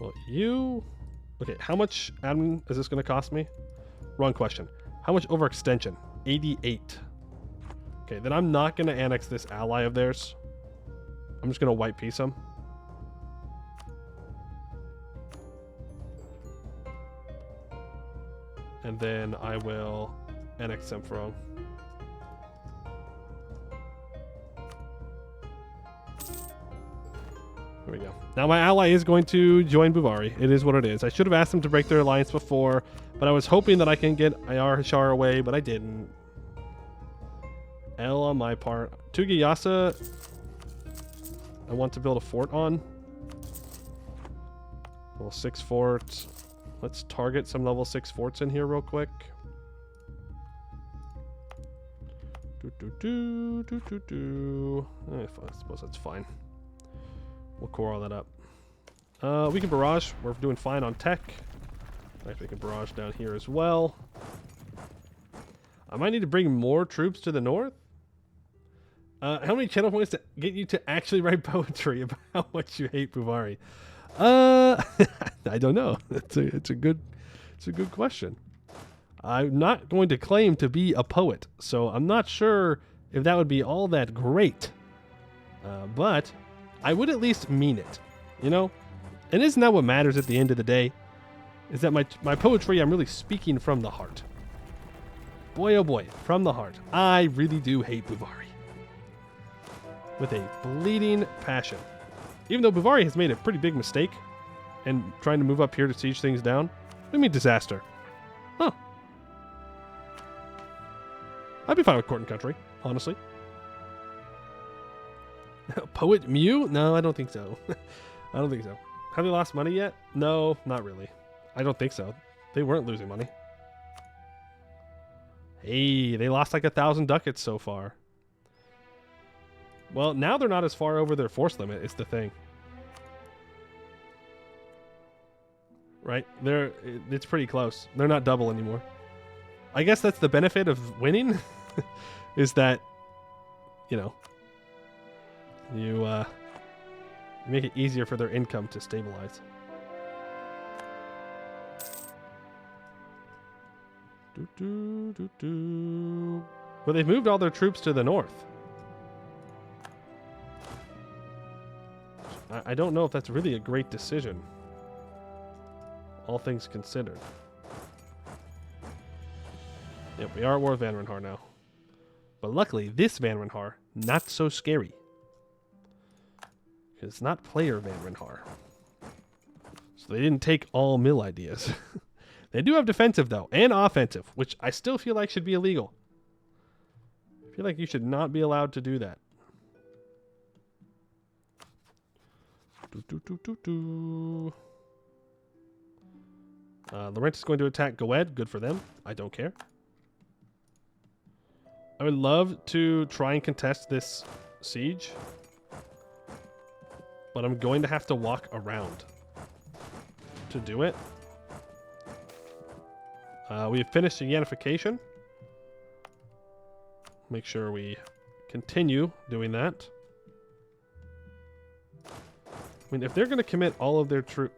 S1: Well, you... Okay, how much admin is this going to cost me? Wrong question. How much overextension? 88. Okay, then I'm not going to annex this ally of theirs. I'm just going to white peace them. And then I will annex Semferong. There we go. Now my ally is going to join Buvari. It is what it is. I should have asked them to break their alliance before, but I was hoping that I can get Ayar Hashar away, but I didn't. L on my part. Tugiyasa, I want to build a fort on. Level 6 fort. Let's target some level 6 forts in here real quick. I suppose that's fine. We'll core all that up. We can barrage. We're doing fine on tech. Actually, we can barrage down here as well. I might need to bring more troops to the north. How many channel points to get you to actually write poetry about how much you hate Buvari? I don't know. It's a good question. I'm not going to claim to be a poet, so I'm not sure if that would be all that great. But I would at least mean it, you know? And isn't that what matters at the end of the day? Is that my poetry, I'm really speaking from the heart. Boy, oh boy, from the heart. I really do hate Buvari. With a bleeding passion. Even though Buvari has made a pretty big mistake in trying to move up here to siege things down. What do you mean disaster? Huh. I'd be fine with court and country, honestly. Poet Mew? No, I don't think so. I don't think so. Have they lost money yet? No, not really. I don't think so. They weren't losing money. Hey, they lost like 1,000 ducats so far. Well, now they're not as far over their force limit, is the thing. Right? It's pretty close. They're not double anymore. I guess that's the benefit of winning, is that, you know, you make it easier for their income to stabilize. Well, they've moved all their troops to the north. I don't know if that's really a great decision, all things considered. Yep, we are at war with Van Renhar now. But luckily, this Van Renhar, not so scary. Because it's not player Van Renhar. So they didn't take all mill ideas. They do have defensive, though, and offensive, which I still feel like should be illegal. I feel like you should not be allowed to do that. Laurent is going to attack Goed. Good for them. I don't care. I would love to try and contest this siege, but I'm going to have to walk around to do it. We have finished the Yanification. Make sure we continue doing that. I mean, if they're going to commit all of their troops...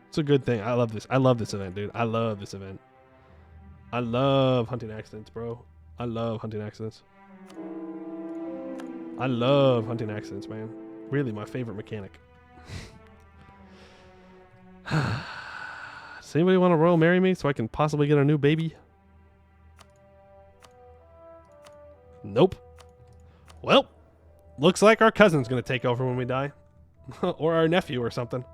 S1: It's a good thing. I love this. I love this event, dude. I love this event. I love hunting accidents, bro. I love hunting accidents. I love hunting accidents, man. Really my favorite mechanic. Does anybody want to royal marry me so I can possibly get a new baby? Nope. Well, looks like our cousin's going to take over when we die. Or our nephew or something.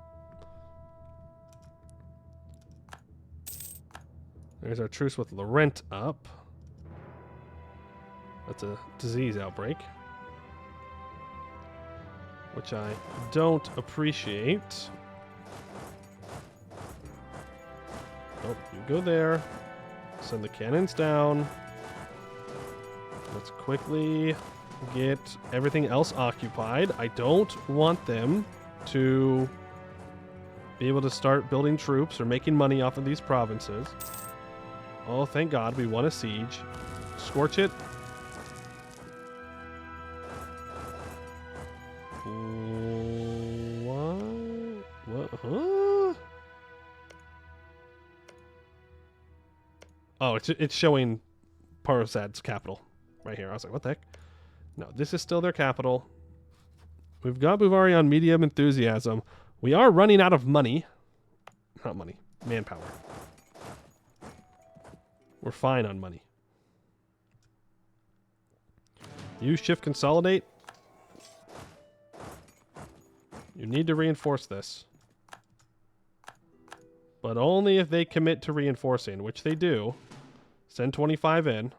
S1: There's our truce with Laurent up. That's a disease outbreak, which I don't appreciate. Oh, you go there. Send the cannons down. Let's quickly get everything else occupied. I don't want them to be able to start building troops or making money off of these provinces. Oh, thank God we won a siege. Scorch it. What? Huh? Oh, it's showing Parasad's capital right here. I was like, what the heck? No, this is still their capital. We've got Buvari on medium enthusiasm. We are running out of money. Not money. Manpower. We're fine on money. Use shift consolidate. You need to reinforce this. But only if they commit to reinforcing, which they do. Send 25 in.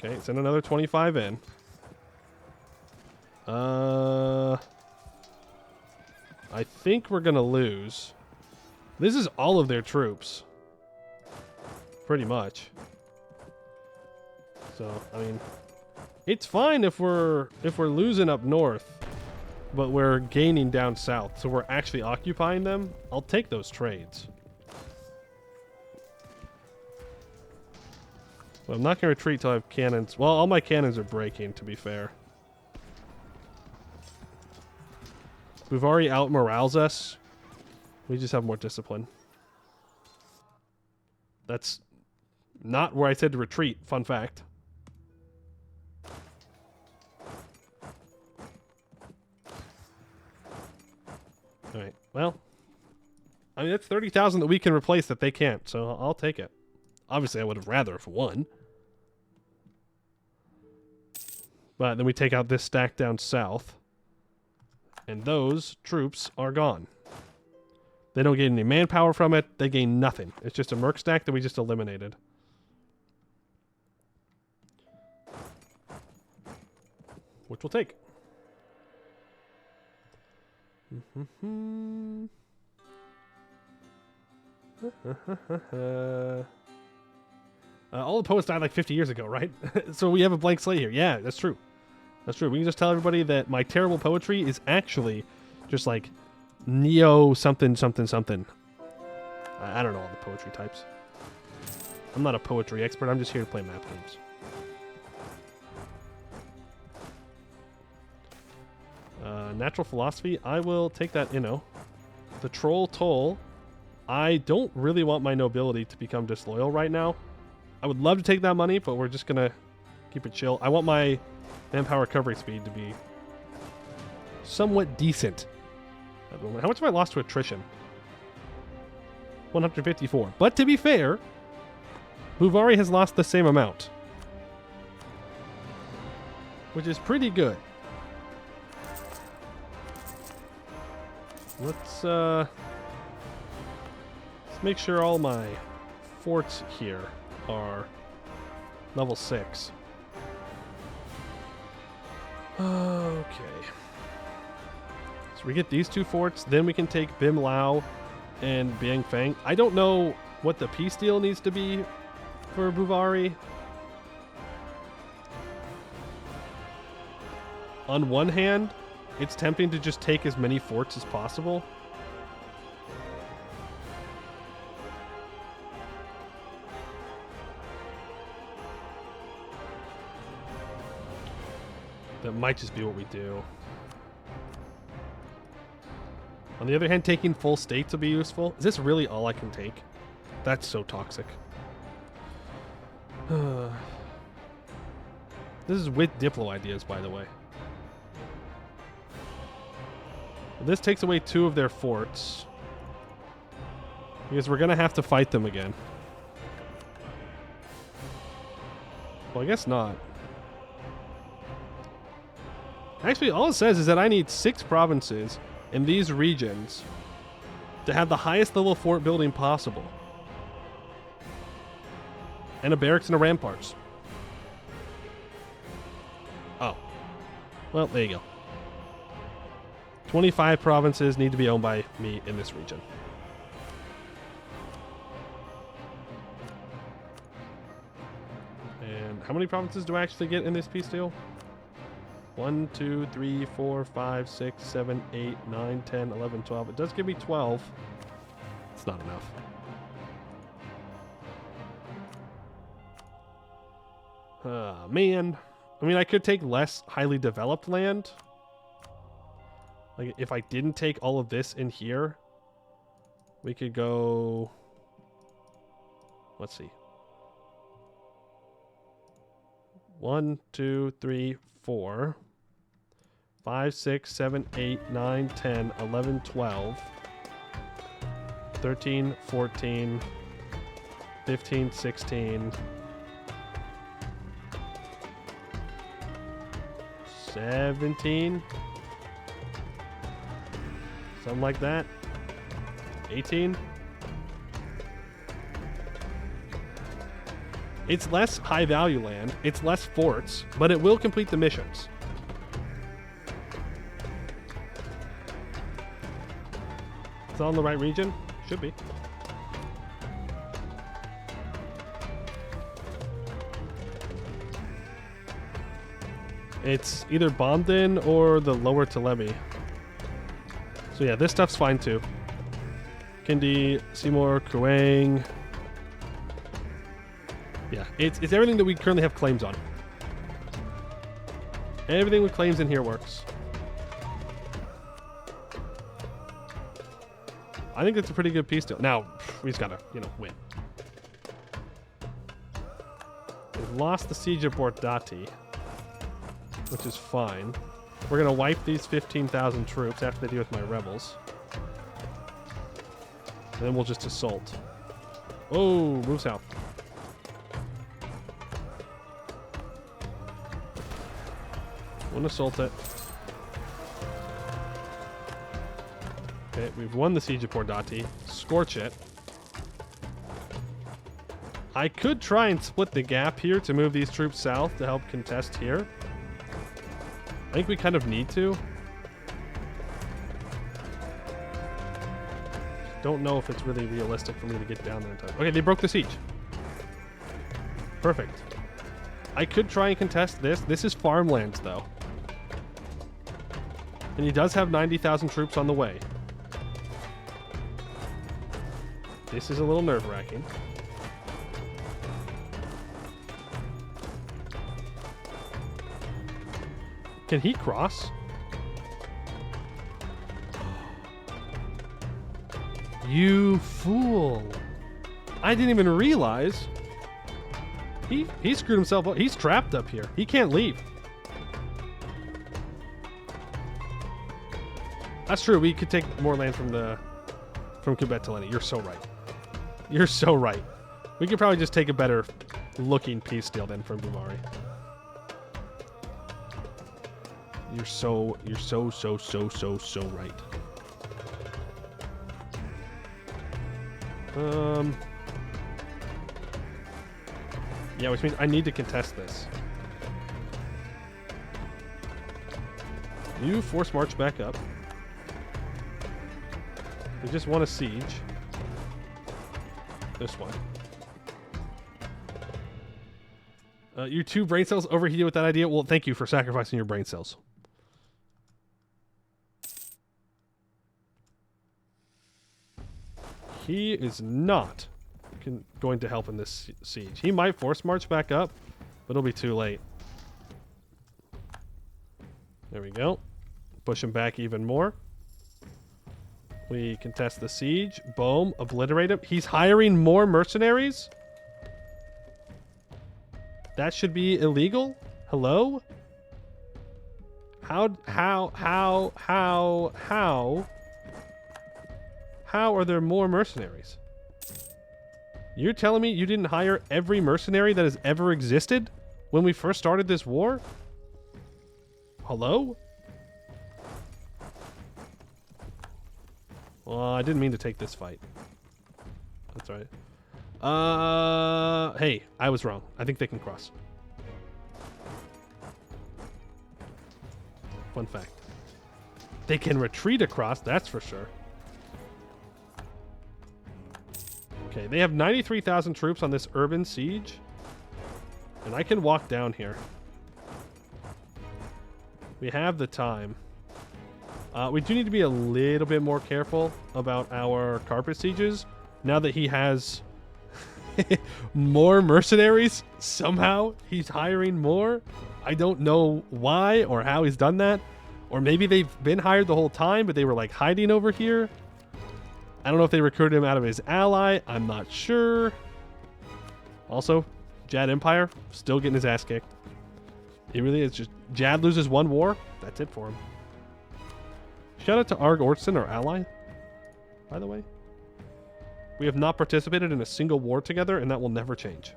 S1: Okay, send another 25 in. I think we're going to lose. This is all of their troops. Pretty much. So, I mean, it's fine if we're losing up north, but we're gaining down south. So we're actually occupying them. I'll take those trades. But I'm not going to retreat till I have cannons. Well, all my cannons are breaking, to be fair. Buvari out-morales us. We just have more discipline. That's not where I said to retreat. Fun fact. Alright, well. I mean, that's 30,000 that we can replace that they can't, so I'll take it. Obviously, I would have rather if won. But then we take out this stack down south. And those troops are gone. They don't gain any manpower from it. They gain nothing. It's just a merc stack that we just eliminated. Which we'll take. All the poets died like 50 years ago, right? So we have a blank slate here. Yeah, that's true. That's true. We can just tell everybody that my terrible poetry is actually just like neo something something something. I don't know all the poetry types. I'm not a poetry expert. I'm just here to play map games. Natural philosophy. I will take that inno. The troll toll. I don't really want my nobility to become disloyal right now. I would love to take that money, but we're just going to keep it chill. I want my manpower recovery speed to be somewhat decent. How much have I lost to attrition? 154. But to be fair, Buvari has lost the same amount, which is pretty good. Let's make sure all my forts here are level 6. Okay. So we get these two forts, then we can take Bim Lao and Biang Fang. I don't know what the peace deal needs to be for Buvari. On one hand, it's tempting to just take as many forts as possible. That might just be what we do. On the other hand, taking full states will be useful. Is this really all I can take? That's so toxic. This is with Diplo ideas, by the way. This takes away 2 of their forts. Because we're going to have to fight them again. Well, I guess not. Actually, all it says is that I need 6 provinces in these regions to have the highest level fort building possible. And a barracks and a ramparts. Oh. Well, there you go. 25 provinces need to be owned by me in this region. And how many provinces do I actually get in this peace deal? 1, 2, 3, 4, 5, 6, 7, 8, 9, 10, 11, 12. It does give me 12. It's not enough. Man. I mean, I could take less highly developed land. Like, if I didn't take all of this in here, we could go... Let's see. 1, 2, 3, 4, 5, 6, 7, 8, 9, 10, 11, 12, 13, 14, 15, 16, 17, something like that, 18. It's less high value land, it's less forts, but it will complete the missions. It's all in the right region? Should be. It's either Bombden or the lower Telebi. So yeah, this stuff's fine too. Kindi, Seymour, Kuang. Yeah, it's everything that we currently have claims on. Everything with claims in here works. I think it's a pretty good piece deal. Now, we just gotta, win. We've lost the siege of Bordati, which is fine. We're gonna wipe these 15,000 troops after they deal with my rebels. And then we'll just assault. Oh, move south. Won't assault it. Okay, we've won the siege of Bordati. Scorch it. I could try and split the gap here to move these troops south to help contest here. I think we kind of need to. Don't know if it's really realistic for me to get down there in time. Okay, they broke the siege. Perfect. I could try and contest this. This is farmlands, though. And he does have 90,000 troops on the way. This is a little nerve-wracking. Can he cross? You fool. I didn't even realize. He screwed himself up. He's trapped up here. He can't leave. That's true. We could take more land from Kubet Teleni. You're so right. You're so right. We could probably just take a better looking peace deal than from Bumari. You're so right. Yeah, which means I need to contest this. You force march back up. We just want a siege. This one. Your 2 brain cells overheated with that idea? Well, thank you for sacrificing your brain cells. He is not going to help in this siege. He might force march back up, but it'll be too late. There we go. Push him back even more. We contest the siege. Boom. Obliterate him. He's hiring more mercenaries? That should be illegal? Hello? How are there more mercenaries? You're telling me you didn't hire every mercenary that has ever existed when we first started this war? Hello? Well, I didn't mean to take this fight. That's right. Hey, I was wrong. I think they can cross. Fun fact. They can retreat across, that's for sure. Okay, they have 93,000 troops on this urban siege. And I can walk down here. We have the time. We do need to be a little bit more careful about our carpet sieges. Now that he has more mercenaries, somehow he's hiring more. I don't know why or how he's done that. Or maybe they've been hired the whole time, but they were like hiding over here. I don't know if they recruited him out of his ally. I'm not sure. Also, Jad Empire, still getting his ass kicked. He really is just... Jad loses one war. That's it for him. Shout out to Arg Ortson, our ally, by the way. We have not participated in a single war together, and that will never change.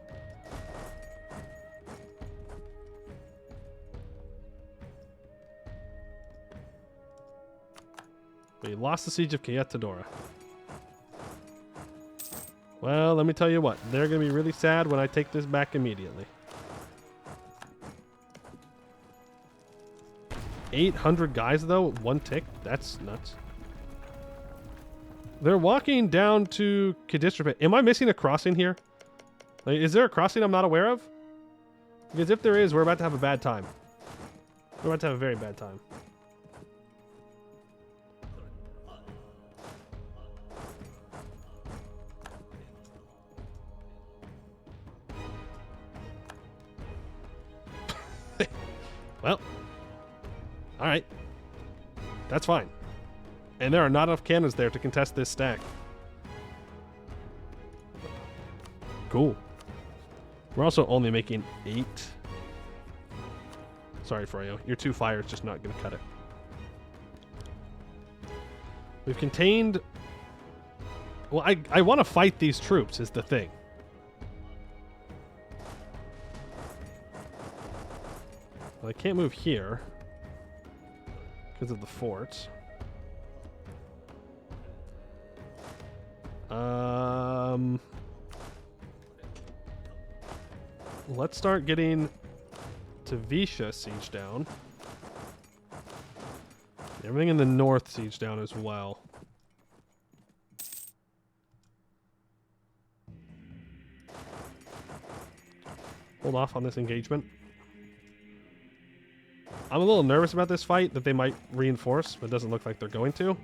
S1: We lost the siege of Kayetadora. Well, let me tell you what. They're going to be really sad when I take this back immediately. 800 guys, though, one tick? That's nuts. They're walking down to Kadistrapet. Am I missing a crossing here? Like, is there a crossing I'm not aware of? Because if there is, we're about to have a bad time. We're about to have a very bad time. Well, all right. That's fine. And there are not enough cannons there to contest this stack. Cool. We're also only making 8. Sorry, Froyo. Your 2 fire is just not going to cut it. We've contained... Well, I want to fight these troops is the thing. Well, I can't move here because of the forts. Let's start getting Tavisha siege down. Everything in the north siege down as well. Hold off on this engagement. I'm a little nervous about this fight, that they might reinforce, but it doesn't look like they're going to.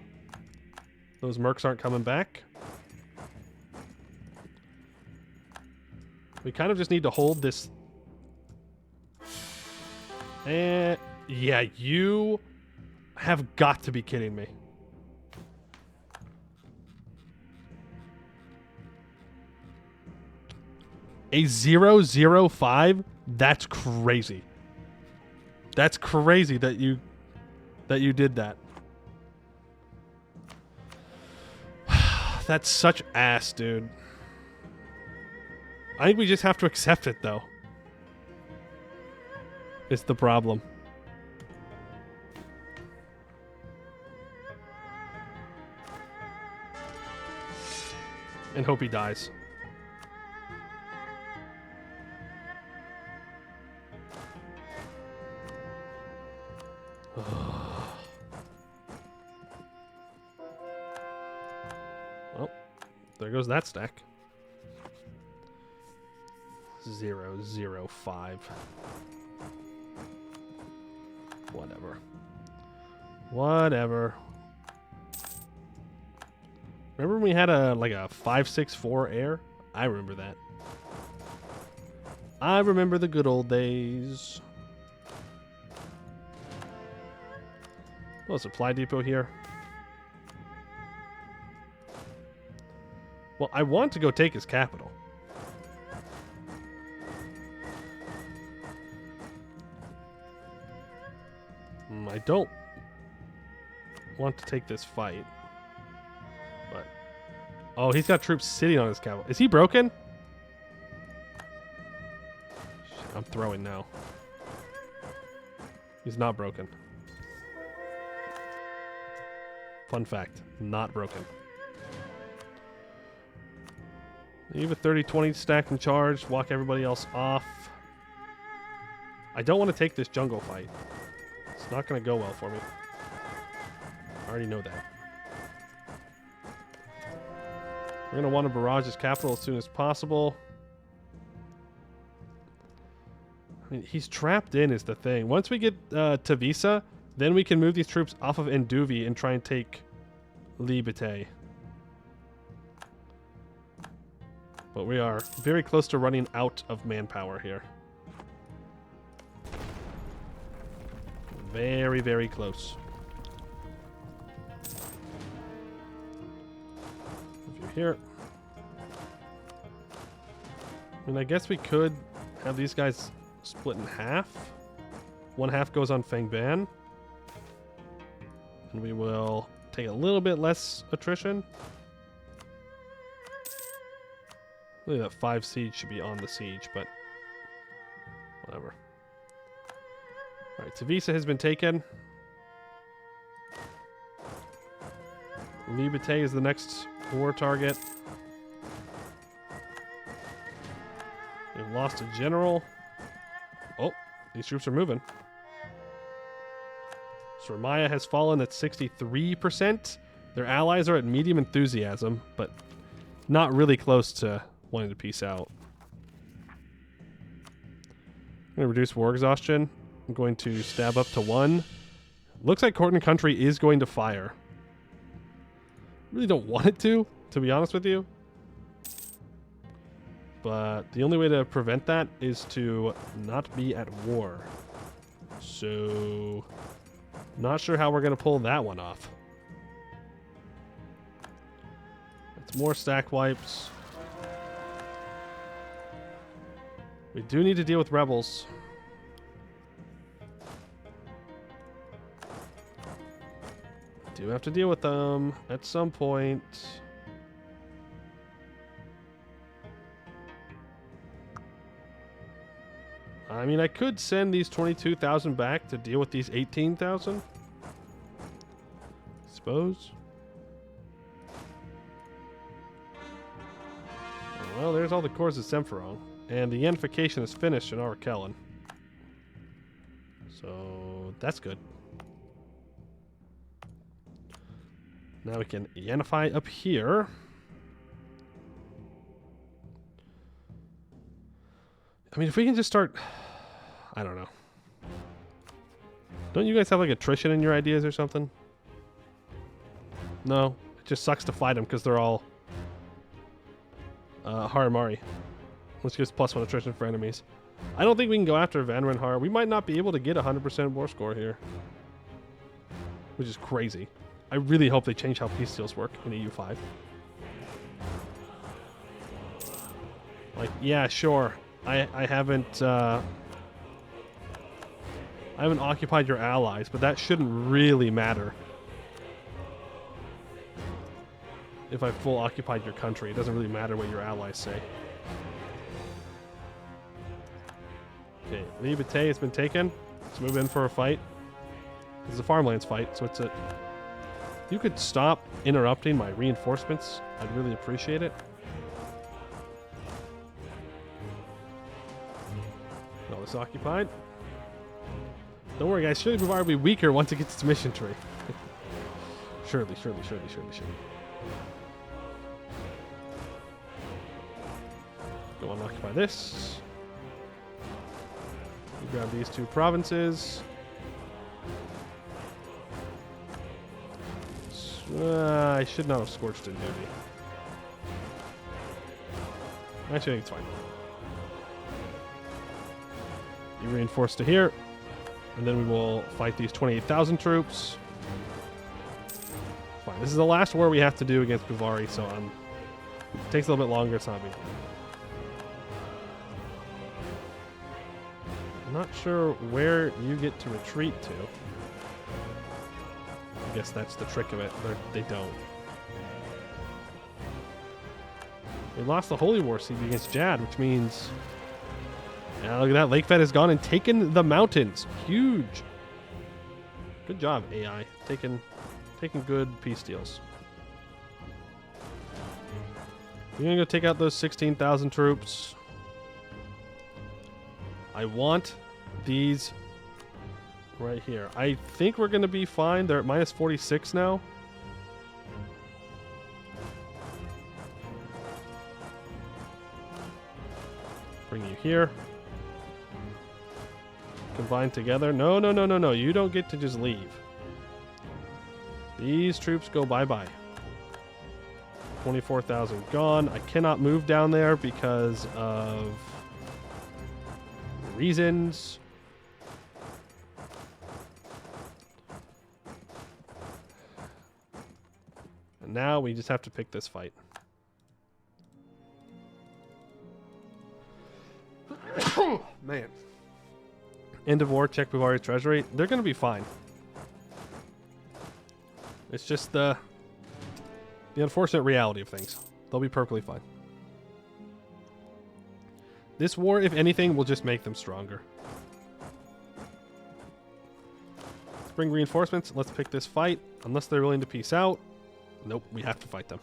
S1: Those mercs aren't coming back. We kind of just need to hold this. And yeah, you have got to be kidding me. A 005? That's crazy. That's crazy that you did that. That's such ass, dude. I think we just have to accept it, though. It's the problem. And hope he dies. Well, there goes that stack. 005. Whatever. Remember when we had a 564 air? I remember that. I remember the good old days. Oh, supply depot here. Well, I want to go take his capital. I don't want to take this fight. But oh, he's got troops sitting on his cavalry. Is he broken? Shit, I'm throwing now. He's not broken. Fun fact, not broken. Leave a 30-20 stack and charge, walk everybody else off. I don't want to take this jungle fight. It's not going to go well for me. I already know that. We're going to want to barrage his capital as soon as possible. I mean, he's trapped in is the thing. Once we get Tavisa, then we can move these troops off of Enduvi and try and take Libete. But we are very close to running out of manpower here. Very, very close. If you're here. I mean, I guess we could have these guys split in half. One half goes on Feng Ban. And we will take a little bit less attrition. Really, that 5 siege should be on the siege, but whatever. Alright, Tavisa has been taken. Libete is the next war target. We've lost a general. Oh, these troops are moving. Surmaya has fallen at 63%. Their allies are at medium enthusiasm, but not really close to wanting to peace out. I'm going to reduce war exhaustion. I'm going to stab up to 1. Looks like Court and Country is going to fire. Really don't want it to be honest with you. But the only way to prevent that is to not be at war. So, not sure how we're going to pull that one off. It's more stack wipes. We do need to deal with rebels. Do have to deal with them at some point. I mean, I could send these 22,000 back to deal with these 18,000. Suppose. Well, there's all the cores of Semphorong. And the unification is finished in Arkellen. So, that's good. Now we can unify up here. I mean, if we can just start... I don't know. Don't you guys have, like, attrition in your ideas or something? No? It just sucks to fight them because they're all... Haramari. Let's give us +1 attrition for enemies. I don't think we can go after Vanran Har. We might not be able to get 100% war score here. Which is crazy. I really hope they change how peace deals work in EU5. Like, yeah, sure. I haven't occupied your allies, but that shouldn't really matter. If I full occupied your country, it doesn't really matter what your allies say. Okay, Libete has been taken. Let's move in for a fight. This is a farmlands fight, so it's a... You could stop interrupting my reinforcements. I'd really appreciate it. All this occupied. Don't worry, guys. Surely Bavar will be weaker once it gets its mission tree. Surely. Go on, occupy this. You grab these 2 provinces. I should not have scorched in duty. Actually, I think it's fine. You reinforce to here. And then we will fight these 28,000 troops. Fine. This is the last war we have to do against Buvari, so it takes a little bit longer. It's not a big deal. I'm not sure where you get to retreat to. I guess that's the trick of it. They don't. We lost the Holy War siege against Jad, which means... Yeah, look at that. Lake Fed has gone and taken the mountains. Huge. Good job, AI. Taking good peace deals. We're going to go take out those 16,000 troops. I want these right here. I think we're going to be fine. They're at minus 46 now. Bring you here. Combine together. No, no, no, no, no. You don't get to just leave. These troops go bye-bye. 24,000 gone. I cannot move down there because of reasons. And now we just have to pick this fight. Man. End of war, check Bavaria's treasury. They're going to be fine. It's just the unfortunate reality of things. They'll be perfectly fine. This war, if anything, will just make them stronger. Let's bring reinforcements. Let's pick this fight. Unless they're willing to peace out. Nope, we have to fight them.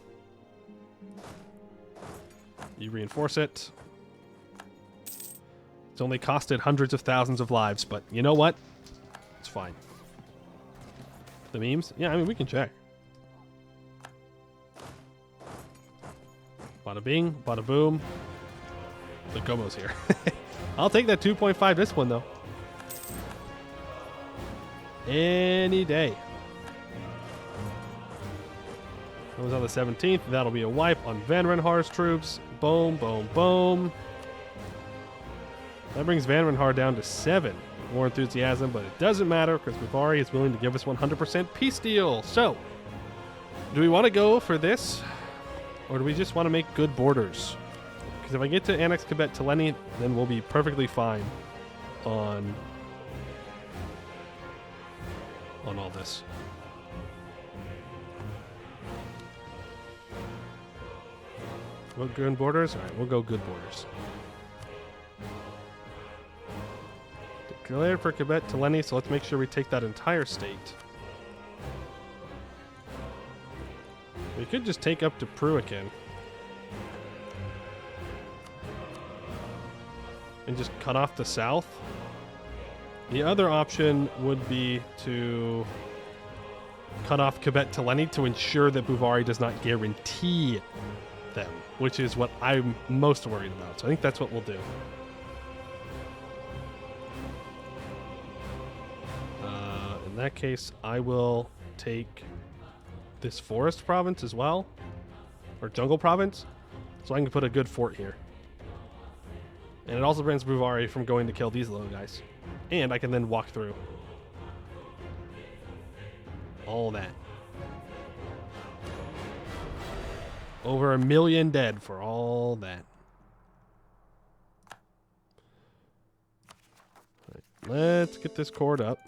S1: You reinforce it. It's only costed hundreds of thousands of lives, but you know what? It's fine. The memes? Yeah, I mean, we can check. Bada bing, bada boom. The Gomo's here. I'll take that 2.5 discipline, though. Any day. That was on the 17th. That'll be a wipe on Van Renhar's troops. Boom, boom, boom. That brings Van Renhar down to 7. War enthusiasm, but it doesn't matter because Bavari is willing to give us 100% peace deal. So, do we want to go for this? Or do we just want to make good borders? Because if I get to annex Quebec to Lenny, then we'll be perfectly fine on all this. We'll go good borders? Alright, we'll go good borders. Declared for Quebec to Lenny, so let's make sure we take that entire state. We could just take up to Pruican. And just cut off the south. The other option would be to cut off Quebec to Lenny to ensure that Bouvari does not guarantee them, which is what I'm most worried about. So I think that's what we'll do. In that case, I will take this forest province as well, or jungle province, so I can put a good fort here. And it also prevents Bouvari from going to kill these little guys. And I can then walk through all that. Over 1 million dead for all that. All right, let's get this cord up.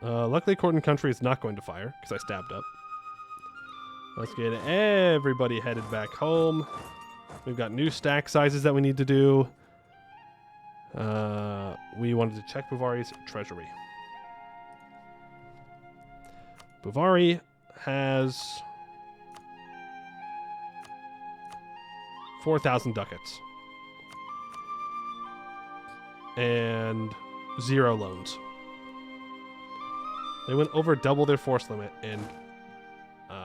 S1: Luckily, Court and Country is not going to fire because I stabbed up. Let's get everybody headed back home. We've got new stack sizes that we need to do. We wanted to check Bavari's treasury. Bavari has 4,000 ducats. And 0 loans. They went over double their force limit, and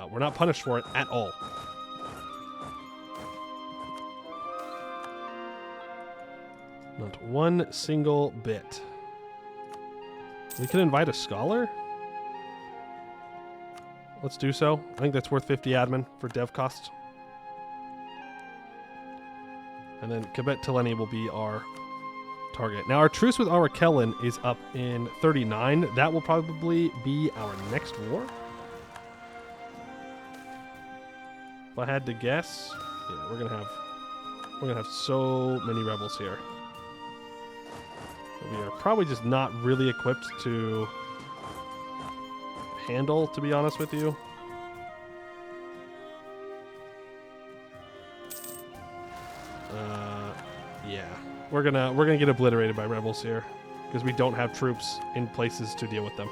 S1: we're not punished for it at all. Not one single bit. We can invite a scholar? Let's do so. I think that's worth 50 admin for dev costs. And then Quebec Teleni will be our target. Now, our truce with Arakellen is up in 39. That will probably be our next war. If I had to guess, yeah, we're gonna have so many rebels here. We are probably just not really equipped to handle, to be honest with you. Yeah, we're gonna get obliterated by rebels here because we don't have troops in places to deal with them.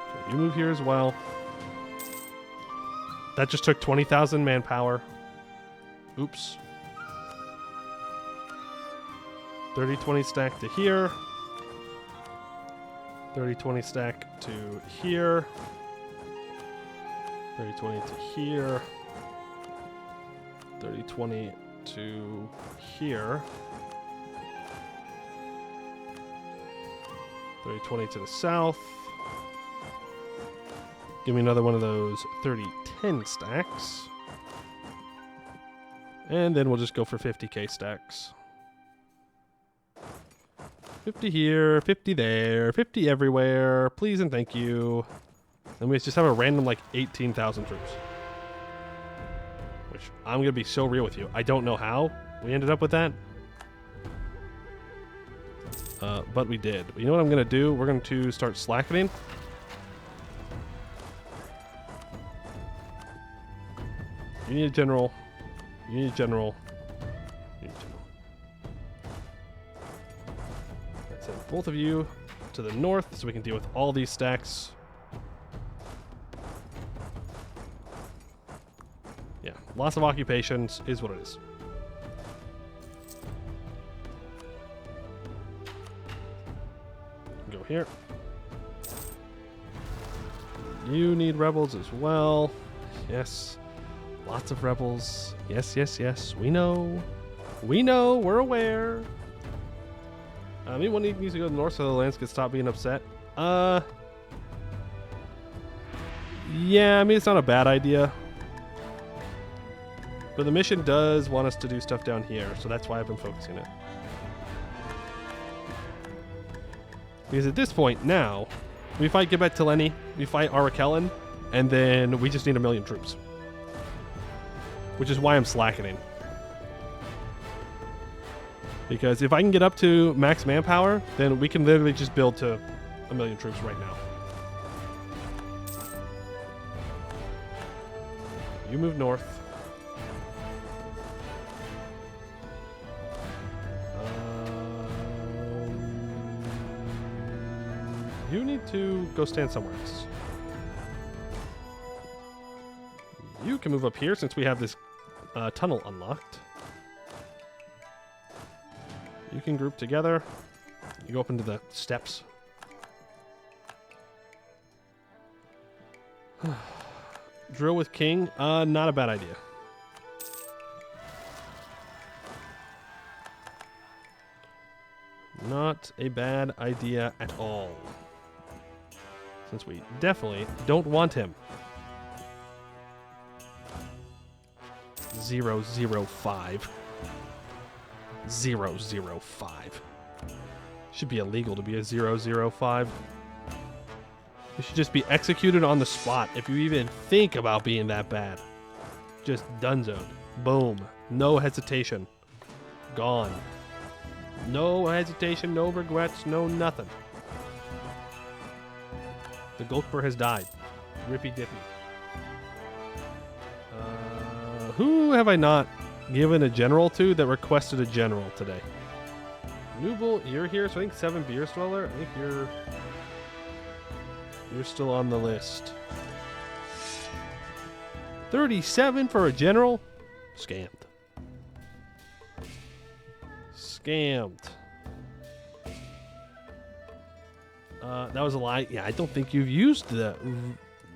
S1: Okay, you move here as well. That just took 20,000 manpower. Oops. 30-20 stack to here. 30-20 stack to here. 30-20 to here. 30-20 to here. 30-20 to the south. Give me another one of those 30-10 stacks. And then we'll just go for 50k stacks. 50 here, 50 there, 50 everywhere. Please and thank you. And we just have a random like 18,000 troops. Which I'm going to be so real with you. I don't know how we ended up with that. But we did. You know what I'm going to do? We're going to start slackening. You need a general. You need a general. You need a general. Let's send both of you to the north so we can deal with all these stacks. Yeah, loss of occupations is what it is. Go here. You need rebels as well. Yes. Lots of rebels. Yes, yes, yes. We know. We know. We're aware. Anyone needs to go north so the lands can stop being upset? Yeah, I mean, it's not a bad idea. But the mission does want us to do stuff down here, so that's why I've been focusing it. Because at this point now, we fight Gebet Tileni, we fight Arakellen, and then we just need 1 million troops. Which is why I'm slackening. Because if I can get up to max manpower, then we can literally just build to 1 million troops right now. You move north. You need to go stand somewhere else. You can move up here since we have this tunnel unlocked. You can group together. You go up into the steps. Drill with king. Not a bad idea. Not a bad idea at all. Since we definitely don't want him. 005. 005. Should be illegal to be a 005. You should just be executed on the spot if you even think about being that bad. Just donezoed. Boom. No hesitation. Gone. No hesitation, no regrets, no nothing. The Gulkber has died. Rippy dippy. Who have I not given a general to that requested a general today? Nubel, you're here, so I think 7 Beers Dweller. I think you're still on the list. 37 for a general? Scammed. Scammed. That was a lie. Yeah, I don't think you've used the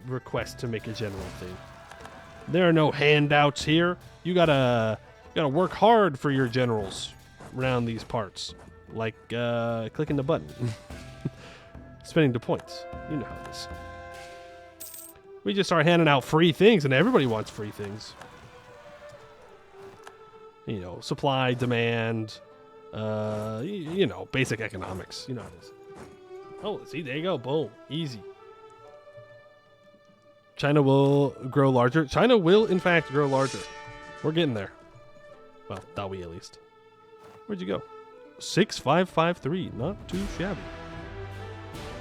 S1: request to make a general thing. There are no handouts here. You gotta work hard for your generals around these parts. Like clicking the button. Spending the points. You know how it is. We just start handing out free things and everybody wants free things. You know, supply, demand, you know, basic economics. You know how it is. Oh, see, there you go. Boom. Easy. China will grow larger. China will, in fact, grow larger. We're getting there. Well, Dahui at least. Where'd you go? 6553. Not too shabby.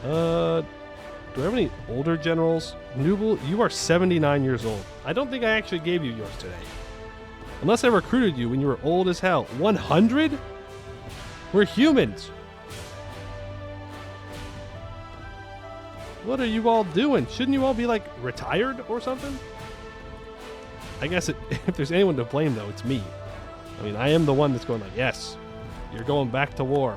S1: Do I have any older generals? Nubel, you are 79 years old. I don't think I actually gave you yours today. Unless I recruited you when you were old as hell. 100? We're humans. What are you all doing? Shouldn't you all be, like, retired or something? I guess if there's anyone to blame, though, it's me. I mean, I am the one that's going like, yes, you're going back to war.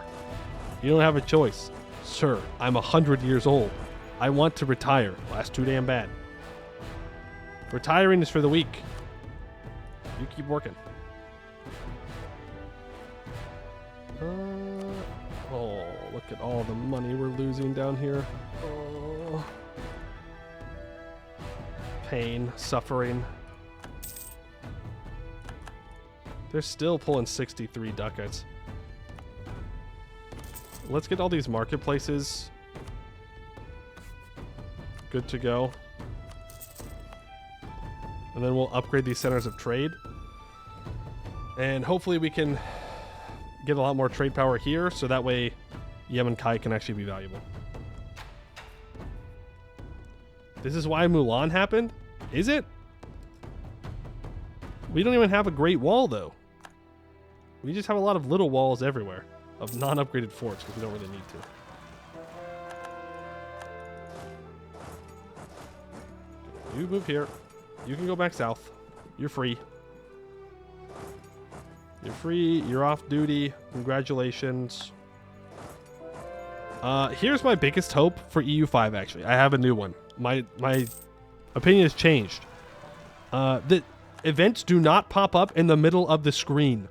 S1: You don't have a choice. Sir, I'm 100 years old. I want to retire. Well, that's too damn bad. Retiring is for the weak. You keep working. Oh, look at all the money we're losing down here. Oh. Pain, suffering. They're still pulling 63 ducats. Let's get all these marketplaces good to go. And then we'll upgrade these centers of trade. And hopefully we can get a lot more trade power here, so that way Yemen Kai can actually be valuable. This is why Mulan happened? Is it? We don't even have a great wall, though. We just have a lot of little walls everywhere of non-upgraded forts because we don't really need to. You move here. You can go back south. You're free. You're free. You're off duty. Congratulations. Here's my biggest hope for EU5, actually. I have a new one. My opinion has changed. The events do not pop up in the middle of the screen.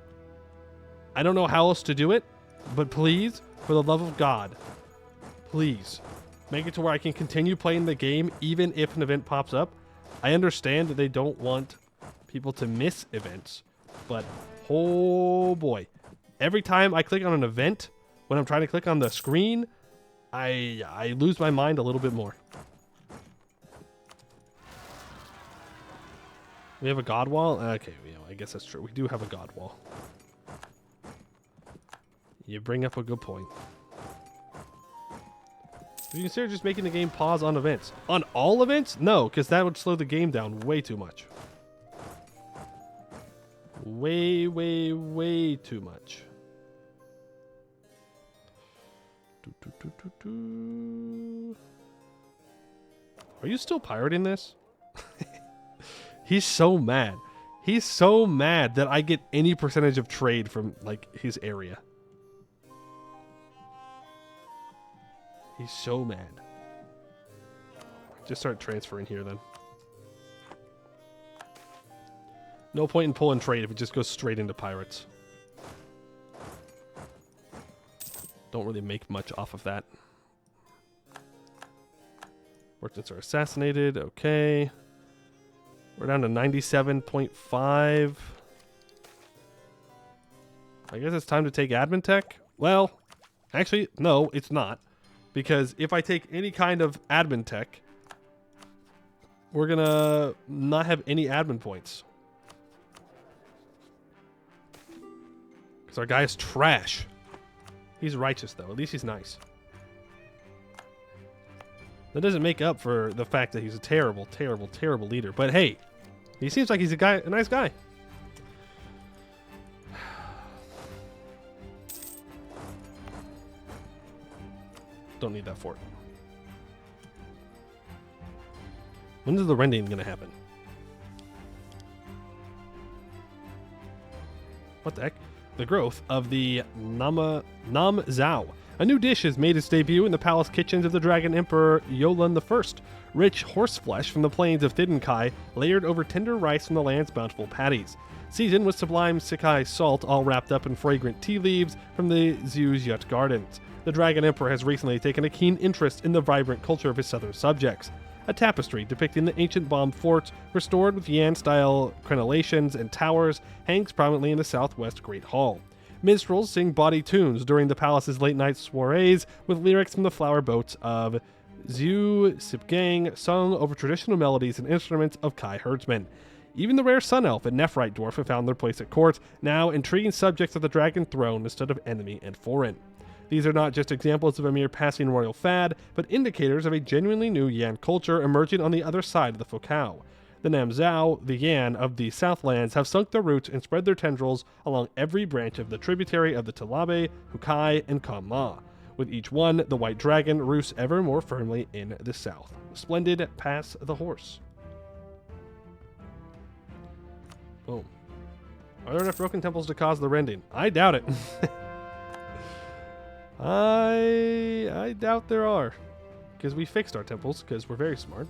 S1: I don't know how else to do it, but please, for the love of God, please make it to where I can continue playing the game even if an event pops up. I understand that they don't want people to miss events, but oh boy. Every time I click on an event, when I'm trying to click on the screen, I lose my mind a little bit more. We have a god wall? Okay, I guess that's true. We do have a god wall. You bring up a good point. Do you consider just making the game pause on events? On all events? No, because that would slow the game down way too much. Way, way, way too much. Are you still pirating this? He's so mad. He's so mad that I get any percentage of trade from, like, his area. He's so mad. Just start transferring here then. No point in pulling trade if it just goes straight into pirates. Don't really make much off of that. Merchants are assassinated. Okay. We're down to 97.5. I guess it's time to take admin tech. Well, actually, no, it's not. Because if I take any kind of admin tech, we're going to not have any admin points. Because our guy is trash. He's righteous, though. At least he's nice. That doesn't make up for the fact that he's a terrible, terrible, terrible leader. But hey, he seems like he's a nice guy. Don't need that fort. When is the rending going to happen? What the heck? The growth of the Nam Zhao. A new dish has made its debut in the palace kitchens of the Dragon Emperor Yolan I. Rich horse flesh from the plains of Thidinkai, layered over tender rice from the land's bountiful paddies. Seasoned with sublime Sikai salt, all wrapped up in fragrant tea leaves from the Zhuzhyut Gardens. The Dragon Emperor has recently taken a keen interest in the vibrant culture of his southern subjects. A tapestry depicting the ancient bomb forts, restored with Yan-style crenellations and towers, hangs prominently in the southwest Great Hall. Minstrels sing bawdy tunes during the palace's late-night soirees, with lyrics from the flower boats of Zhu Sipgang sung over traditional melodies and instruments of Kai herdsmen. Even the rare Sun Elf and Nephrite Dwarf have found their place at court, now intriguing subjects of the Dragon Throne instead of enemy and foreign. These are not just examples of a mere passing royal fad, but indicators of a genuinely new Yan culture emerging on the other side of the Focao. The Namzao, the Yan of the Southlands, have sunk their roots and spread their tendrils along every branch of the tributary of the Talabe, Hukai, and Kama. With each one, the White Dragon roosts ever more firmly in the south. Splendid, pass the horse. Boom. Are there enough broken temples to cause the rending? I doubt it. I doubt there are, because we fixed our temples because we're very smart.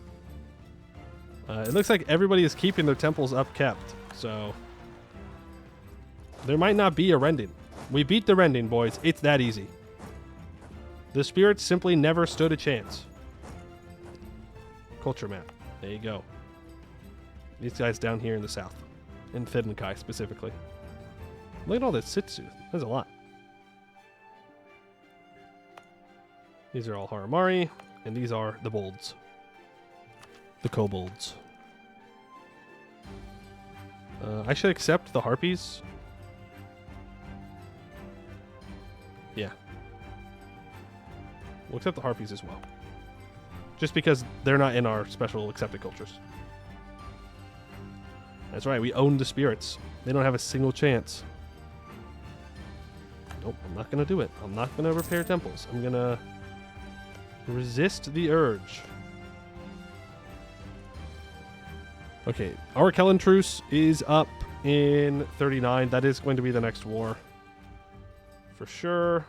S1: It looks like everybody is keeping their temples upkept, so there might not be a rending. We beat the rending, boys. It's that easy. The spirits simply never stood a chance. Culture map. There you go. These guys down here in the south, in Thidinkai specifically. Look at all this Sitsu. There's a lot. These are all Haramari, and these are the Bolds. The Kobolds. I should accept the Harpies. Yeah. We'll accept the Harpies as well. Just because they're not in our special accepted cultures. That's right, we own the spirits. They don't have a single chance. Nope, I'm not going to do it. I'm not going to repair temples. I'm going to resist the urge. Okay, our Kellen truce is up in 39. That is going to be the next war. For sure.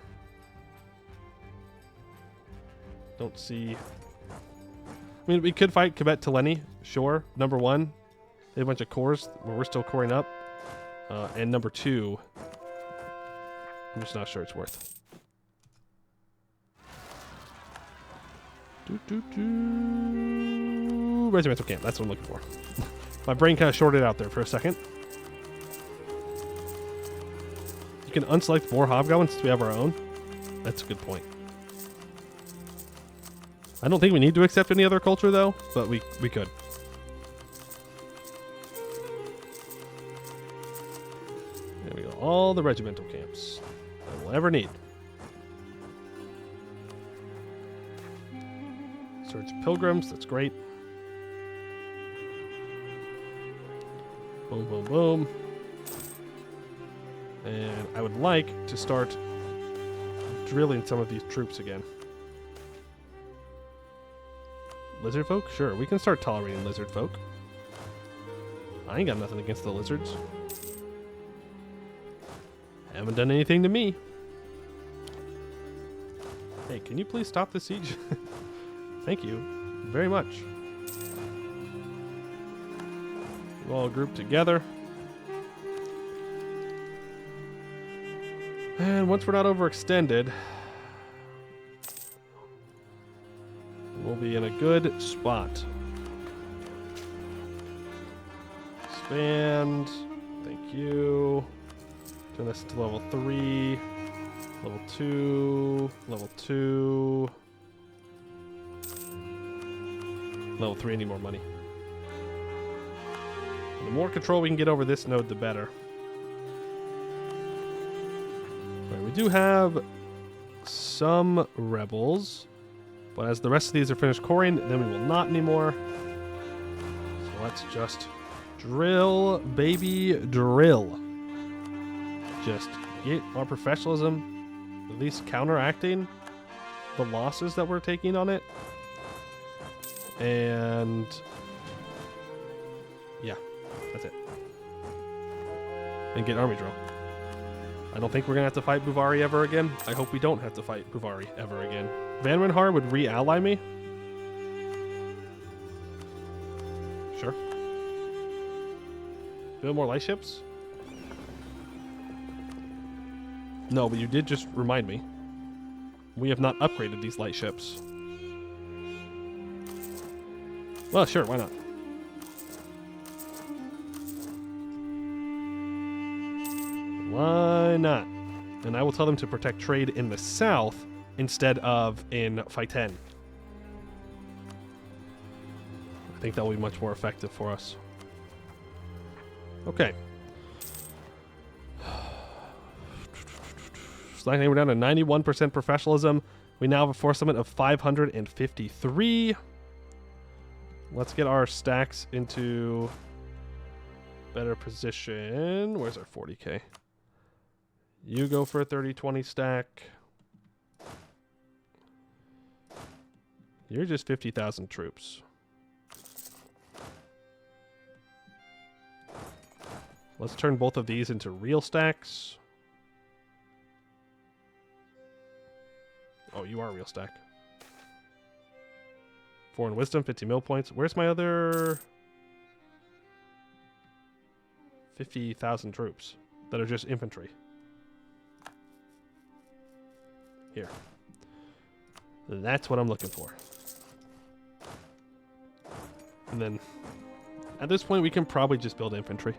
S1: Don't see... I mean, we could fight Quebec Teleni, sure. Number 1, they have a bunch of cores where we're still coring up. And number 2, I'm just not sure it's worth. Regimental camp, that's what I'm looking for. My brain kind of shorted out there for a second. You can unselect more hobgoblins since we have our own. That's a good point. I don't think we need to accept any other culture though, but we could. There we go. All the regimental camps that we'll ever need. Search pilgrims, that's great. Boom, boom, boom. And I would like to start drilling some of these troops again. Lizard folk? Sure, we can start tolerating lizard folk. I ain't got nothing against the lizards. Haven't done anything to me. Hey, can you please stop the siege? Thank you very much. We'll all group together. And once we're not overextended, we'll be in a good spot. Expand. Thank you. Turn this to level 3. Level 2. Level 2. Level 3, I need more money. And the more control we can get over this node, the better. Right, we do have some rebels, but as the rest of these are finished coring, then we will not anymore. So let's just drill, baby, drill. Just get our professionalism, at least counteracting the losses that we're taking on it. And yeah, that's it. And get army drill. I don't think we're going to have to fight Buvari ever again. I hope we don't have to fight Buvari ever again. Van Renhar would re-ally me. Sure. Build more light ships? No, but you did just remind me. We have not upgraded these light ships. Well, sure, why not? Why not? And I will tell them to protect trade in the south instead of in Phaiten. I think that will be much more effective for us. Okay. Slacking, we're down to 91% professionalism. We now have a force limit of 553. Let's get our stacks into better position. Where's our 40k? You go for a 30-20 stack. You're just 50,000 troops. Let's turn both of these into real stacks. Oh, you are a real stack. 4 in wisdom, 50 mil points. Where's my other 50,000 troops that are just infantry? Here. That's what I'm looking for. And then at this point, we can probably just build infantry.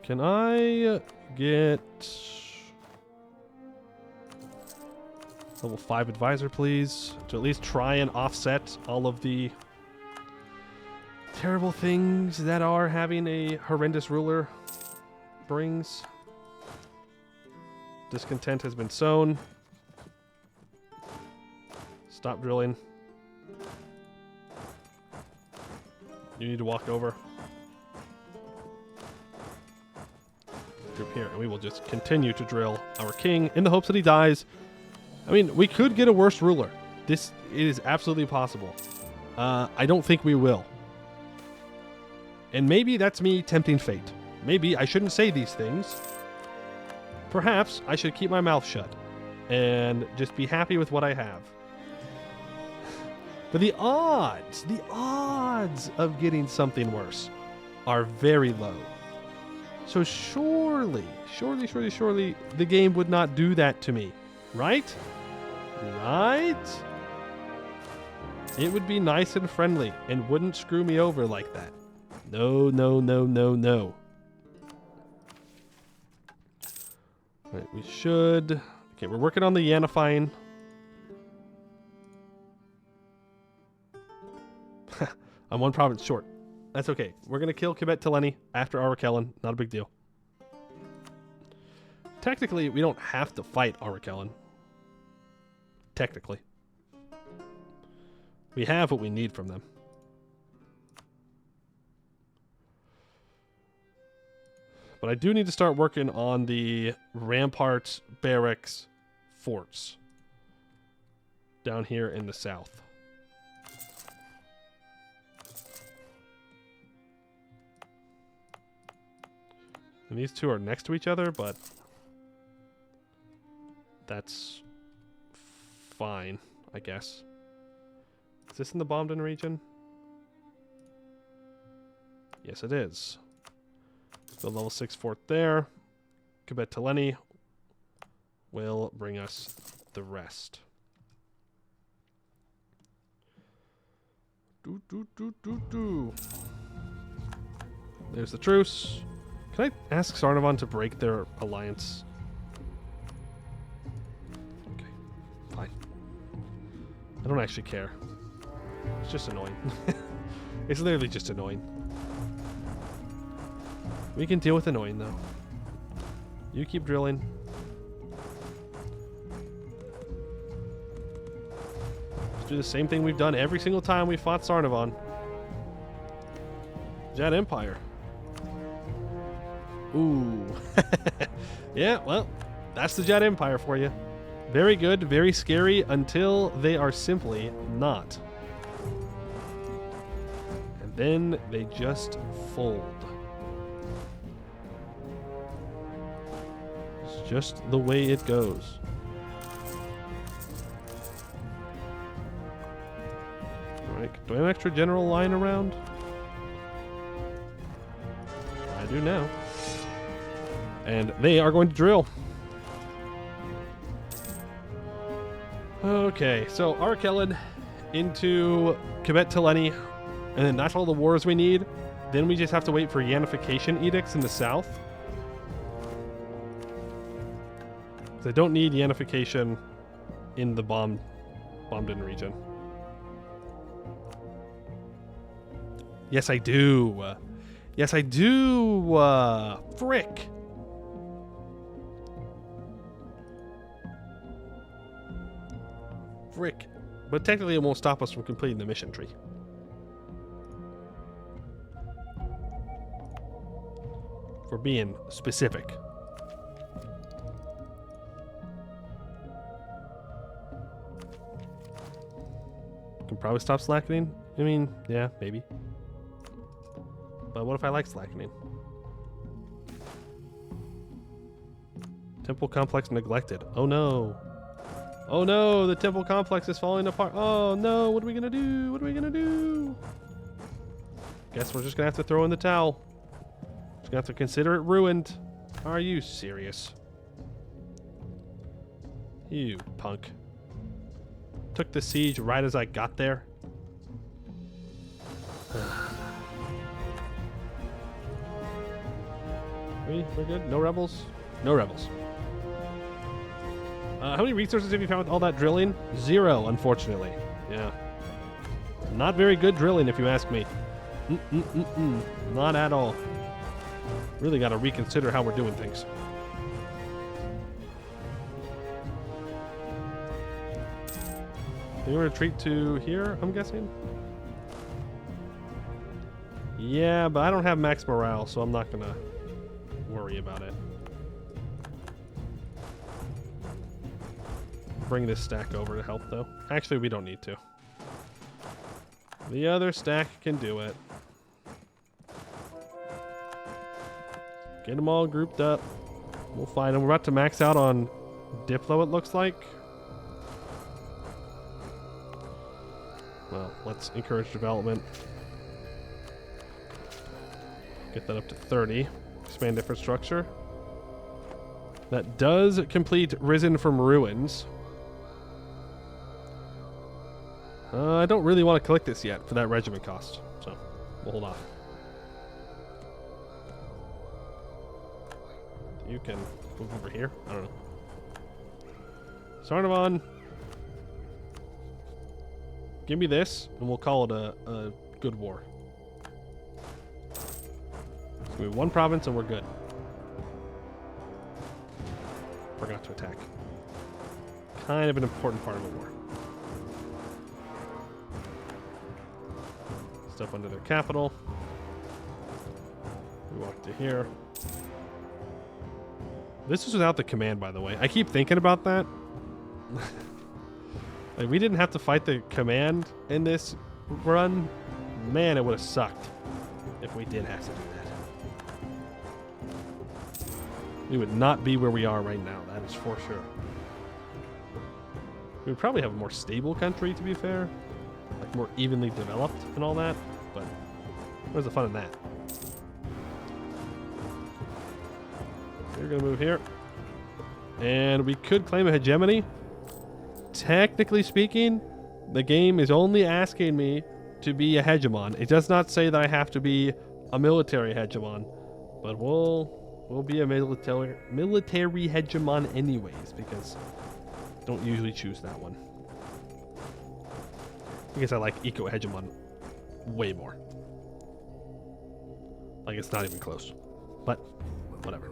S1: Can I get level 5 advisor, please? To at least try and offset all of the terrible things that are having a horrendous ruler brings. Discontent has been sown. Stop drilling. You need to walk over. Group here, and we will just continue to drill our king in the hopes that he dies. I mean, we could get a worse ruler. This is absolutely possible. I don't think we will. And maybe that's me tempting fate. Maybe I shouldn't say these things. Perhaps I should keep my mouth shut and just be happy with what I have. But the odds of getting something worse are very low. So surely, the game would not do that to me. Right? Right? It would be nice and friendly and wouldn't screw me over like that. No, no, no, no, no. Right, we should... Okay, we're working on the Yanifying. I'm one province short. That's okay. We're going to kill Quebec Tileni after Arakellen. Not a big deal. Technically, we don't have to fight Arakellen. Technically. We have what we need from them. But I do need to start working on the ramparts, barracks, forts down here in the south. And these two are next to each other, but that's fine, I guess. Is this in the Bomden region? Yes, it is. The level 6 fort there. Quebec Tileni will bring us the rest. There's the truce. Can I ask Sarnavan to break their alliance? Okay, fine. I don't actually care. It's just annoying. It's literally just annoying. We can deal with annoying, though. You keep drilling. Let's do the same thing we've done every single time we fought Sarnavan. Jet Empire. Ooh. Yeah, well, that's the Jet Empire for you. Very good, very scary, until they are simply not. And then they just fold. It's just the way it goes. Alright, do I have an extra general line around? I do now. And they are going to drill. Okay, so Arakellen into Quebec Tileni, and then that's all the wars we need. Then we just have to wait for Yanification edicts in the south. Because I don't need Yanification in the Bomden region. Yes, I do. Yes, I do. Frick. Frick. But technically it won't stop us from completing the mission tree. For being specific. Can probably stop slackening. I mean, yeah, maybe. But what if I like slackening? Temple complex neglected. Oh no. Oh no, the temple complex is falling apart. Oh no, what are we gonna do? What are we gonna do? Guess we're just gonna have to throw in the towel. Just gonna have to consider it ruined. Are you serious? You punk. Took the siege right as I got there. We're good? No rebels? No rebels. How many resources have you found with all that drilling? 0, unfortunately. Yeah. Not very good drilling, if you ask me. Not at all. Really got to reconsider how we're doing things. You retreat to here, I'm guessing? Yeah, but I don't have max morale, so I'm not going to worry about it. Bring this stack over to help, though. Actually, we don't need to. The other stack can do it. Get them all grouped up. We'll find them. We're about to max out on Diplo, it looks like. Well, let's encourage development. Get that up to 30. Expand infrastructure. That does complete Risen from Ruins. I don't really want to collect this yet for that regiment cost, so we'll hold off. You can move over here. I don't know. Sarnavan, give me this, and we'll call it a good war. It's gonna be one province, and we're good. Forgot to attack. Kind of an important part of the war. Step under their capital. We walk to here. This was without the command, by the way. I keep thinking about that. Like, we didn't have to fight the command in this run. Man, it would have sucked if we did have to do that. We would not be where we are right now. That is for sure. We would probably have a more stable country, to be fair. Like, more evenly developed and all that. But where's the fun in that? We're going to move here. And we could claim a hegemony. Technically speaking, the game is only asking me to be a hegemon. It does not say that I have to be a military hegemon. But we'll be a military hegemon anyways, because I don't usually choose that one. Because I like eco-hegemon way more. Like, it's not even close. But, whatever.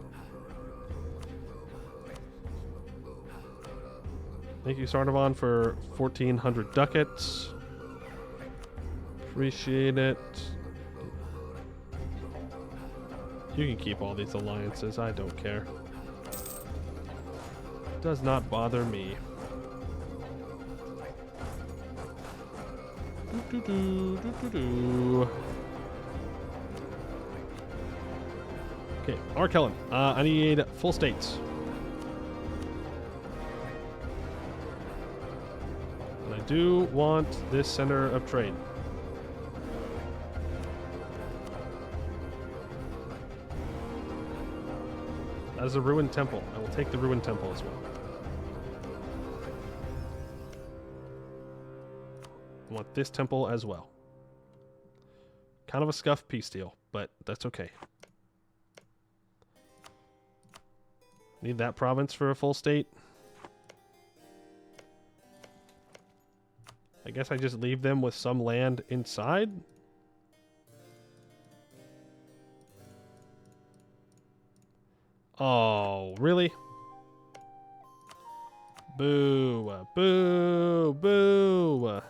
S1: Thank you, Sarnavan, for 1,400 ducats. Appreciate it. You can keep all these alliances. I don't care. Does not bother me. Okay, Arkellen. I need full states. And I do want this center of trade. That is a ruined temple. I will take the ruined temple as well. I want this temple as well. Kind of a scuffed peace deal, but that's okay. Need that province for a full state. I guess I just leave them with some land inside. Oh, really? Boo. Boo. Boo.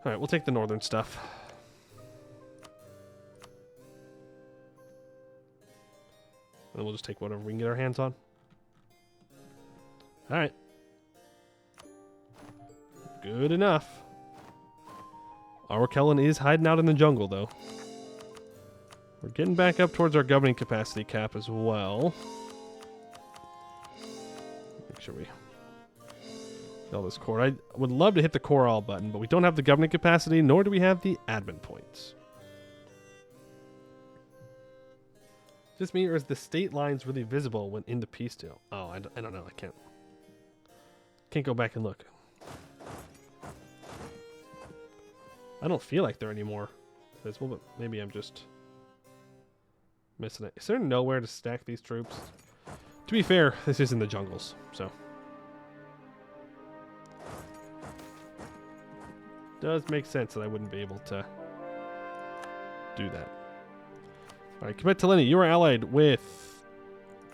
S1: Alright, we'll take the northern stuff. And we'll just take whatever we can get our hands on. Alright. Good enough. Our Kellen is hiding out in the jungle, though. We're getting back up towards our governing capacity cap as well. Make sure we get all this core. I would love to hit the core all button, but we don't have the governing capacity, nor do we have the admin points. Just me, or is the state lines really visible when in the peace deal? Oh, I don't know. I can't go back and look. I don't feel like they're any more visible, but maybe I'm just missing it. Is there nowhere to stack these troops? To be fair, this is in the jungles, so. Does make sense that I wouldn't be able to do that. Alright, Quebec Teleni, you are allied with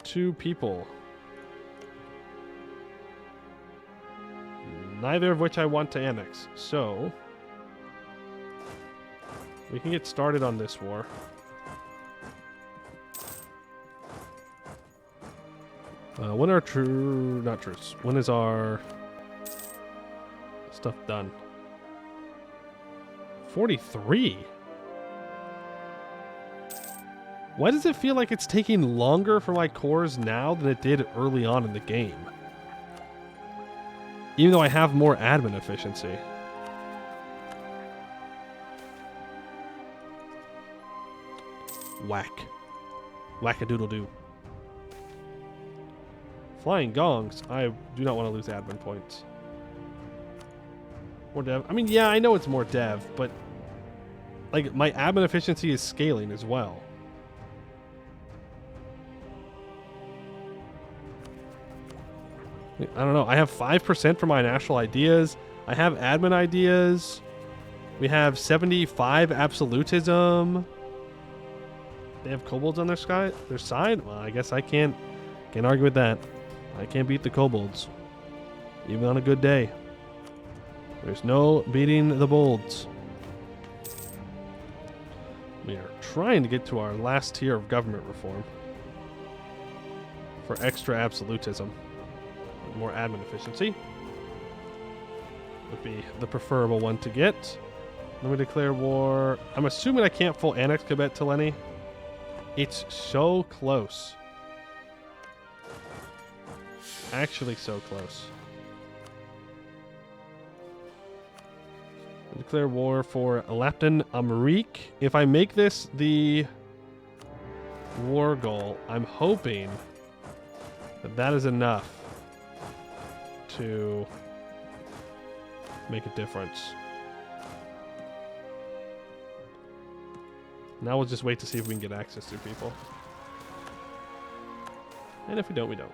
S1: 2 people. Neither of which I want to annex, so we can get started on this war. When are not truce? When is our stuff done? 43? Why does it feel like it's taking longer for my cores now than it did early on in the game? Even though I have more admin efficiency. Whack. Whack-a-doodle-doo. Flying gongs. I do not want to lose admin points. More dev. I mean, yeah, I know it's more dev, but like my admin efficiency is scaling as well. I don't know. I have 5% for my national ideas. I have admin ideas. We have 75 absolutism. They have kobolds on their side? Well, I guess I can't argue with that. I can't beat the kobolds. Even on a good day. There's no beating the bolds. We are trying to get to our last tier of government reform. For extra absolutism. More admin efficiency. Would be the preferable one to get. Let me declare war. I'm assuming I can't full annex Quebec Teleni. It's so close. Actually so close. Declare war for Lapton Amrik. If I make this the war goal, I'm hoping that that is enough to make a difference. Now we'll just wait to see if we can get access to people. And if we don't, we don't.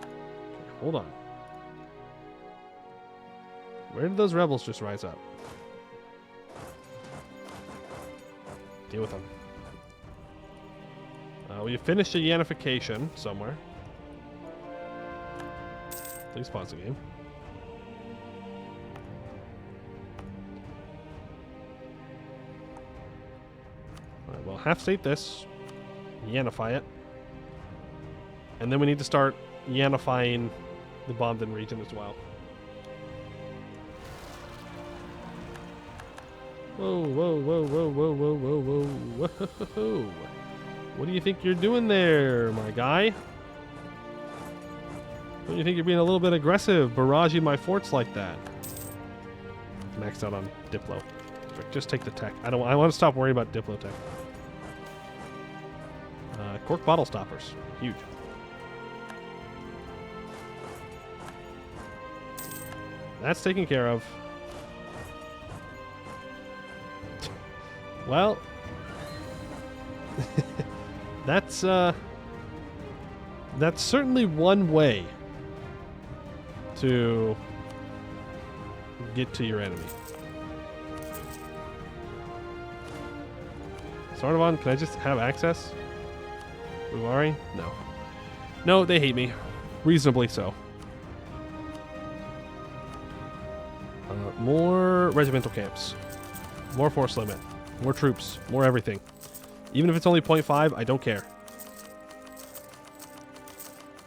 S1: Okay, hold on. Where did those rebels just rise up? Deal with them. We finished a Yanification somewhere. Please pause the game. Alright, well, half state this. Yanify it. And then we need to start Yanifying the Bombden region as well. Whoa, whoa, whoa, whoa, whoa, whoa, whoa, whoa, whoa. What do you think you're doing there, my guy? Don't you think you're being a little bit aggressive, barraging my forts like that? Maxed out on Diplo. Just take the tech. I want to stop worrying about Diplo tech. Cork bottle stoppers. Huge. That's taken care of. Well, that's certainly one way to get to your enemy. Sarnavan, can I just have access? Uvari? No. No, they hate me. Reasonably so. More regimental camps. More force limit. More troops. More everything. Even if it's only 0.5, I don't care.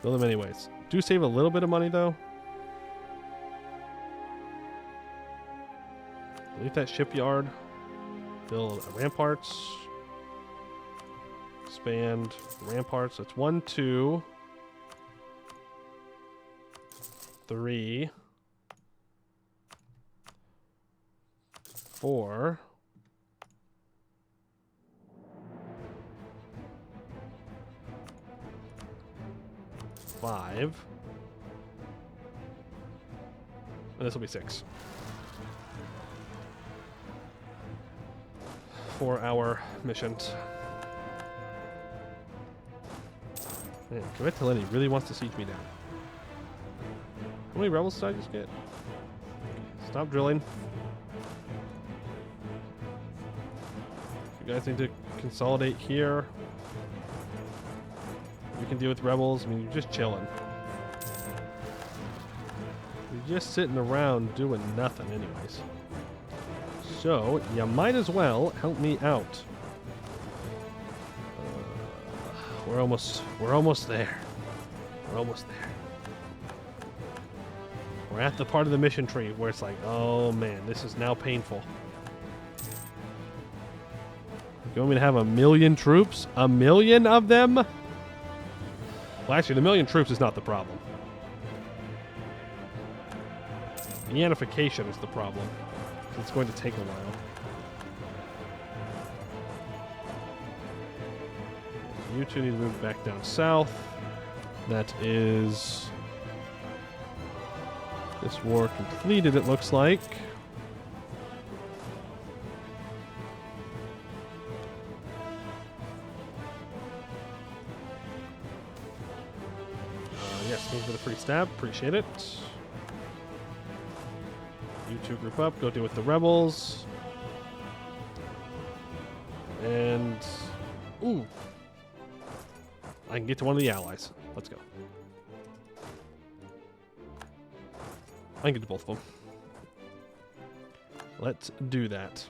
S1: Build them anyways. Do save a little bit of money, though. Delete that shipyard. Build ramparts. Expand ramparts. That's 1, 2, 3, 4. 5. And this will be 6. For our missions. Man, Kveteleni really wants to siege me down. How many rebels did I just get? Stop drilling. You guys need to consolidate here. You can deal with rebels. I mean, you're just chilling. You're just sitting around doing nothing anyways. So, you might as well help me out. We're almost there. We're almost there. We're at the part of the mission tree where it's like, oh man, this is now painful. You want me to have 1,000,000 troops? 1,000,000 of them? Well, actually, the 1,000,000 troops is not the problem. The unification is the problem. It's going to take a while. You two need to move back down south. That is this war completed, it looks like. Yes, thank you for the free stab. Appreciate it. You two group up, go deal with the rebels. And... ooh. I can get to one of the allies. Let's go. I can get to both of them. Let's do that.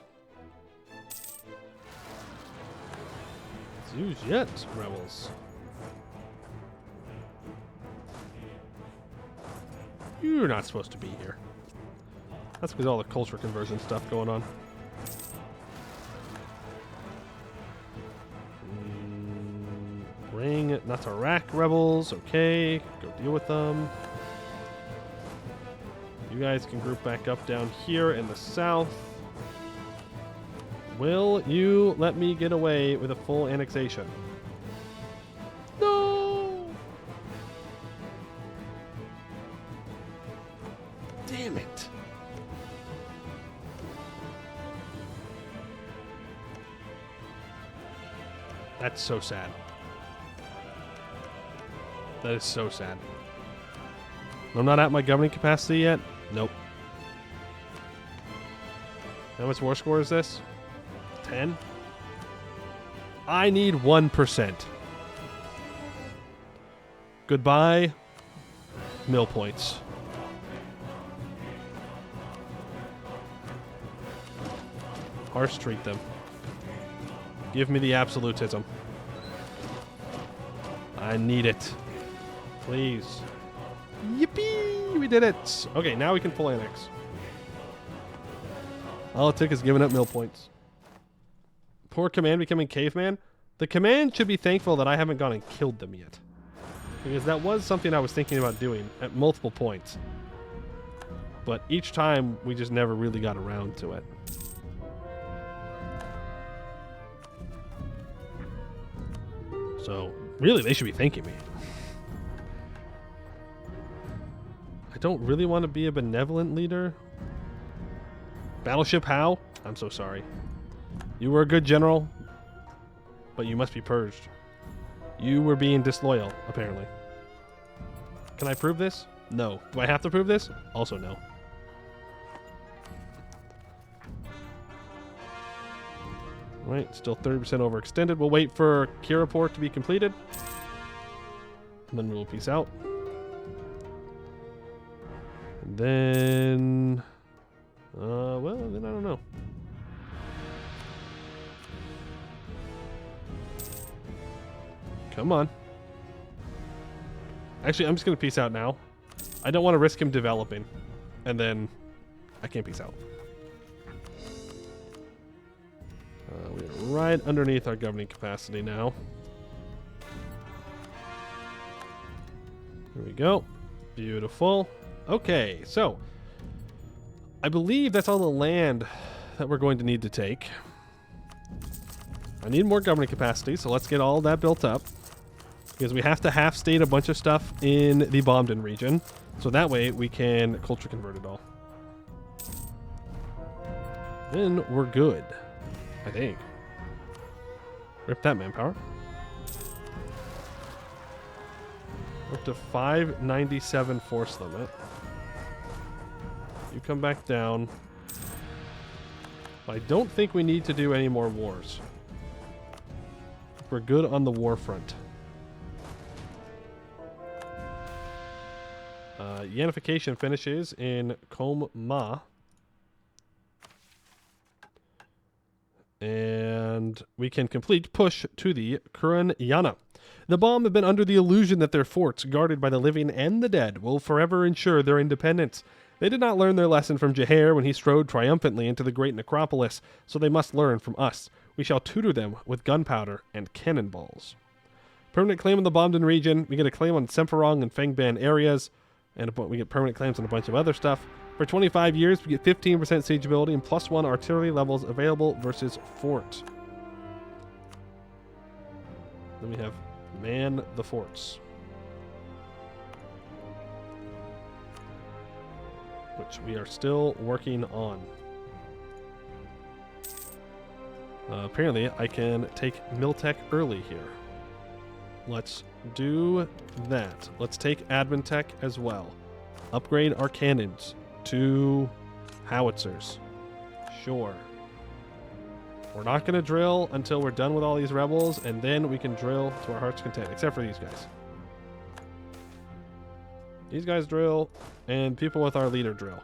S1: Let's use yet, rebels. You're not supposed to be here. That's because all the culture conversion stuff going on. Bring Natarak rebels. Okay, go deal with them. You guys can group back up down here in the south. Will you let me get away with a full annexation? No! Damn it. That's so sad. That is so sad. I'm not at my governing capacity yet? Nope. How much war score is this? 10? I need 1%. Goodbye, mill points. Harsh treat them. Give me the absolutism. I need it. Please. Yippee! We did it! Okay, now we can full annex. All it took is giving up mill points. Poor command becoming caveman. The command should be thankful that I haven't gone and killed them yet. Because that was something I was thinking about doing at multiple points. But each time, we just never really got around to it. So, really, they should be thanking me. I don't really want to be a benevolent leader. Battleship Howe? I'm so sorry. You were a good general, but you must be purged. You were being disloyal, apparently. Can I prove this? No. Do I have to prove this? Also no. Right, still 30% overextended. We'll wait for Kiraport to be completed. And then we'll peace out. And then... well, then I don't know. Come on. Actually, I'm just going to peace out now. I don't want to risk him developing. And then I can't peace out. We're right underneath our governing capacity now. There we go. Beautiful. Okay, so I believe that's all the land that we're going to need to take. I need more governing capacity, so let's get all that built up. Because we have to half-state a bunch of stuff in the Bombden region. So that way we can culture convert it all. Then we're good. I think. Rip that manpower. Up to 597 force limit. You come back down. I don't think we need to do any more wars. We're good on the war front. Yanification finishes in Kom Ma. And we can complete push to the Kuran Yana. The Bomb have been under the illusion that their forts, guarded by the living and the dead, will forever ensure their independence. They did not learn their lesson from Jaher when he strode triumphantly into the great necropolis, so they must learn from us. We shall tutor them with gunpowder and cannonballs. Permanent claim on the Bombden region. We get a claim on Semperong and Fengban areas, and we get permanent claims on a bunch of other stuff. For 25 years, we get 15% siegeability and +1 artillery levels available versus fort. Then we have man the forts, which we are still working on. Apparently, I can take Miltech early here. Let's do that. Let's take Admin Tech as well. Upgrade our cannons to howitzers. Sure. We're not going to drill until we're done with all these rebels, and then we can drill to our heart's content, except for these guys. These guys drill, and people with our leader drill.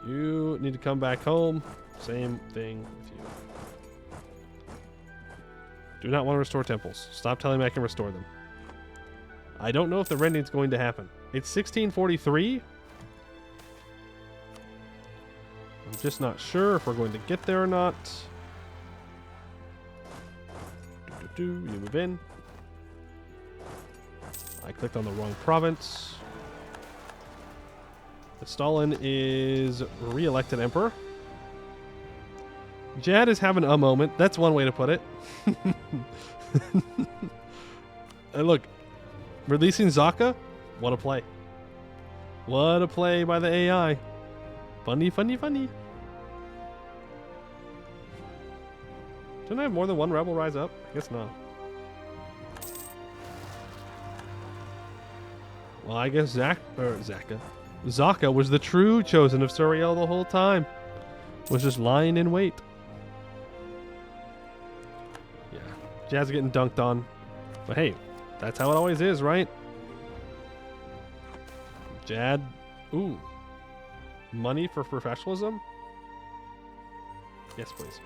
S1: You need to come back home. Same thing with you. Do not want to restore temples. Stop telling me I can restore them. I don't know if the rending's going to happen. It's 1643. I'm just not sure if we're going to get there or not. You move in. I clicked on the wrong province. Stalin is re-elected emperor. Jad is having a moment. That's one way to put it. And look, releasing Zaka. What a play. What a play by the AI. Funny, funny, funny. Didn't I have more than one rebel rise up? I guess not. Well, I guess Zaka was the true chosen of Suriel the whole time. Was just lying in wait. Yeah, Jazz getting dunked on. But hey, that's how it always is, right? Jad, ooh. Money for professionalism? Yes, please.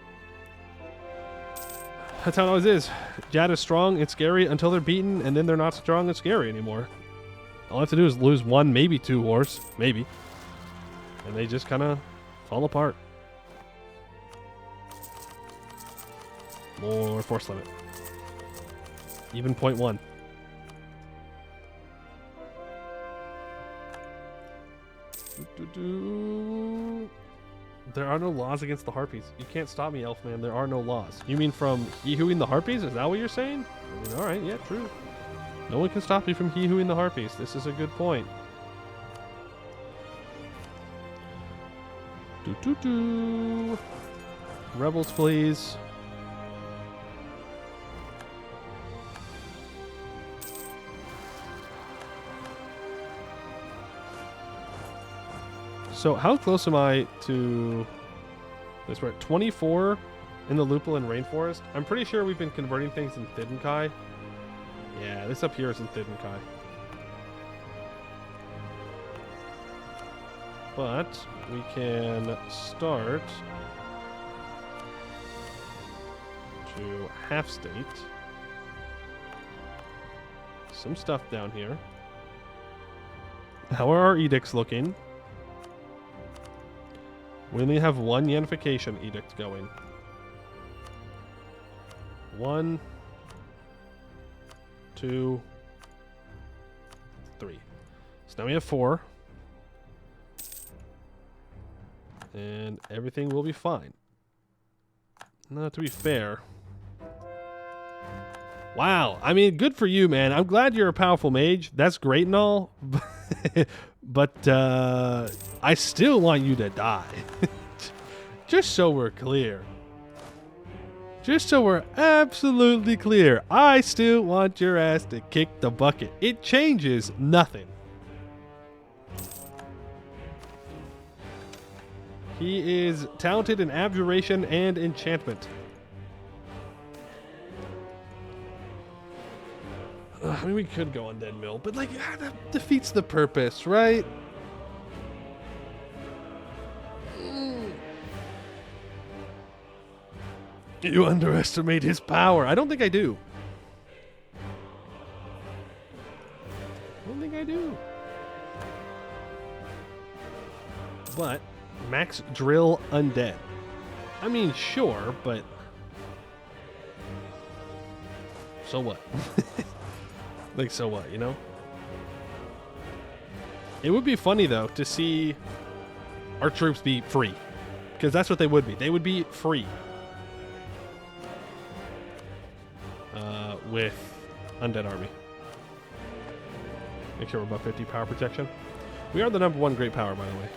S1: That's how it always is. Jad is strong and scary until they're beaten, and then they're not strong and scary anymore. All I have to do is lose one, maybe two wars. Maybe. And they just kind of fall apart. More force limit. Even 0.1. There are no laws against the Harpies. You can't stop me, Elfman. There are no laws. You mean from he-hooing the Harpies? Is that what you're saying? I mean, alright, yeah, true. No one can stop me from he-hooing the Harpies. This is a good point. Rebels, please. So how close am I to This we're at 24 in the Lupulin Rainforest. I'm pretty sure we've been converting things in Thiddenkai. Yeah, this up here is in Thiddenkai. But we can start to half state. Some stuff down here. How are our edicts looking? We only have one Yenification edict going. 1, 2, 3. So now we have 4. And everything will be fine. Now, to be fair. Wow. I mean, good for you, man. I'm glad you're a powerful mage. That's great and all. But I still want you to die. Just so we're clear. Just so we're absolutely clear. I still want your ass to kick the bucket. It changes nothing. He is talented in abjuration and enchantment. I mean, we could go Undead Mill, but like, that defeats the purpose, right? You underestimate his power. I don't think I do. I don't think I do. But max drill undead. I mean, sure, but so what? Like, so what, you know? It would be funny, though, to see our troops be free. Because that's what they would be. They would be free. With Undead Army. Make sure we're above 50 power protection. We are the #1 great power, by the way.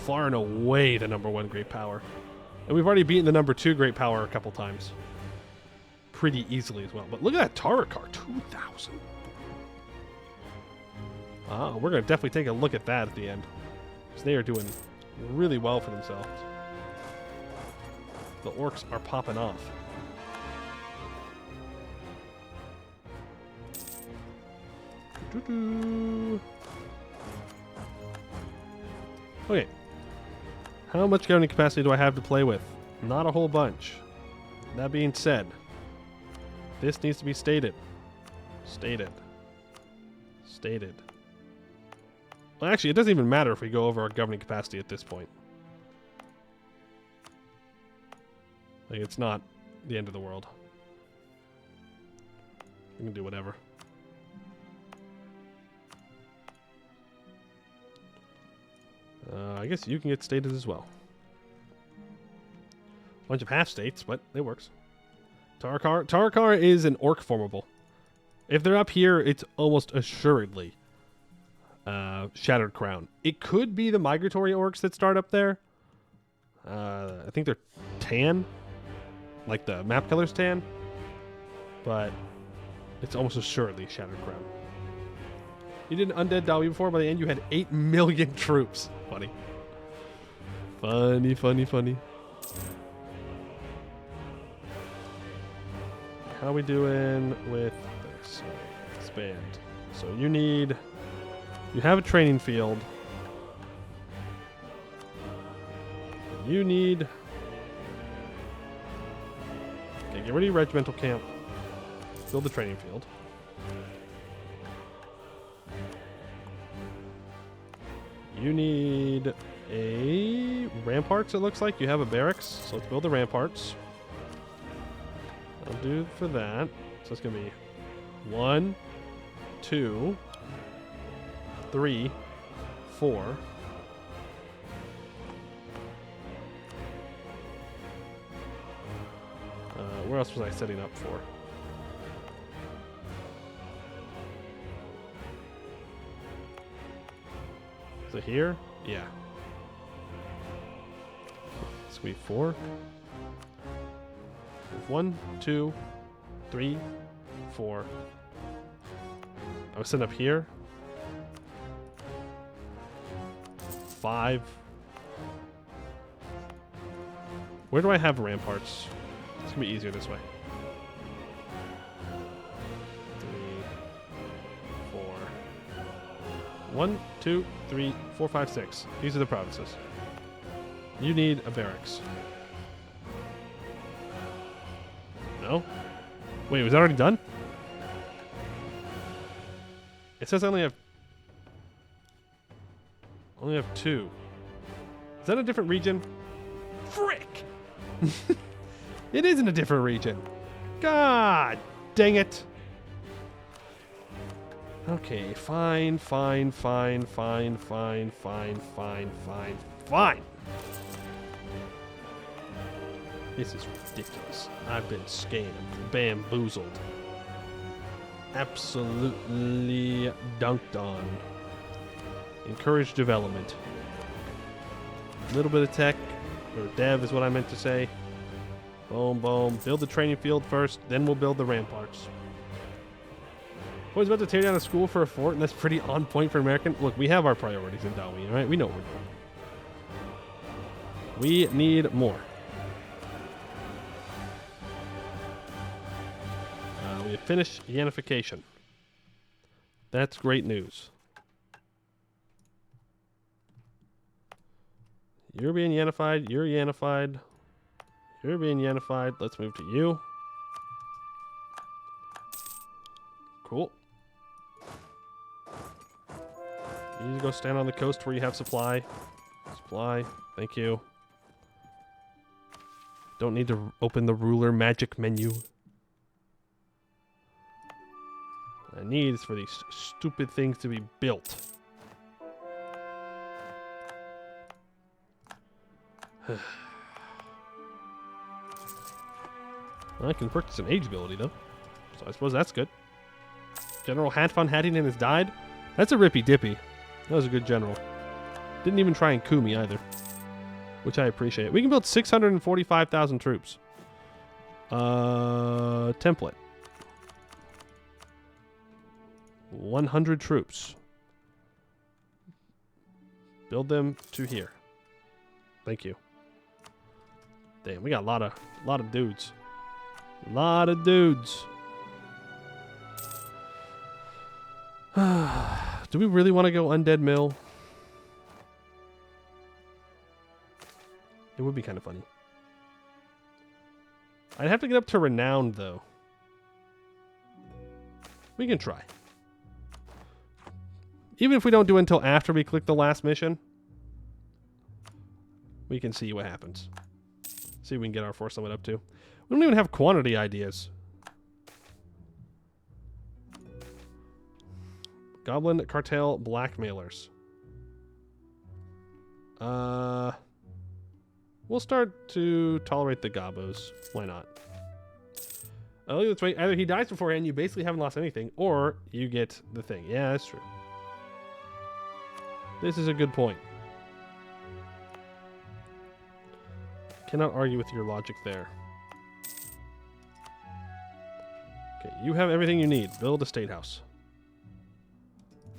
S1: Far and away the #1 great power. And we've already beaten the #2 great power a couple times. Pretty easily as well. But look at that Tarakar, 2,000. We're going to definitely take a look at that at the end. Because they are doing really well for themselves. The orcs are popping off. Okay. How much governing capacity do I have to play with? Not a whole bunch. That being said, this needs to be stated. Stated. Stated. Well, actually, it doesn't even matter if we go over our governing capacity at this point. Like, it's not the end of the world. We can do whatever. I guess you can get stated as well. Bunch of half states, but it works. Tarakar is an orc formable. If they're up here, it's almost assuredly Shattered Crown. It could be the migratory orcs that start up there. I think they're tan, like the map color's tan, but it's almost assuredly Shattered Crown. You did an Undead Dahui before. By the end, you had 8 million troops. Funny. Funny, funny, funny. How are we doing with this? Expand. So you have a training field. You need... Okay, get rid of your regimental camp. Build the training field. You need a ramparts, it looks like. You have a barracks, so let's build the ramparts. I'll do for that. So it's going to be 1, 2, 3, 4. Where else was I setting up for? So here? Yeah. It's going to be 4. 1, 2, 3, 4. I was setting up here. 5. Where do I have ramparts? It's going to be easier this way. 3, 4. 1, 2, 3, 4, 5, 6. These are the provinces. You need a barracks. No? Wait, was that already done? It says I only have 2. Is that a different region? Frick! It is in a different region. God dang it. Okay, fine. This is ridiculous. I've been scammed, bamboozled, absolutely dunked on. Encourage development. A little bit of tech, or dev is what I meant to say. Boom, boom. Build the training field first, then we'll build the ramparts. I was about to tear down a school for a fort, and that's pretty on point for American. Look, we have our priorities in Dahui, all right? We know what we're doing. We need more. We have finished Yanification. That's great news. You're being Yanified. You're Yanified. You're being Yanified. Let's move to you. Cool. You need to go stand on the coast where you have supply. Supply. Thank you. Don't need to open the ruler magic menu. What I need is for these stupid things to be built. Well, I can purchase an age ability, though. So I suppose that's good. General Hat von Hattington has died. That's a rippy dippy. That was a good general. Didn't even try and coup me either. Which I appreciate. We can build 645,000 troops. Template. 100 troops. Build them to here. Thank you. Damn, we got a lot of dudes. A lot of dudes. Do we really want to go Undead Mill? It would be kind of funny. I'd have to get up to Renowned, though. We can try. Even if we don't do it until after we click the last mission, we can see what happens. See if we can get our force limit up to. We don't even have quantity ideas. Goblin Cartel Blackmailers. We'll start to tolerate the gobos. Why not? Oh, look at this way. Either he dies beforehand, you basically haven't lost anything, or you get the thing. Yeah, that's true. This is a good point. Cannot argue with your logic there. Okay, you have everything you need. Build a state house.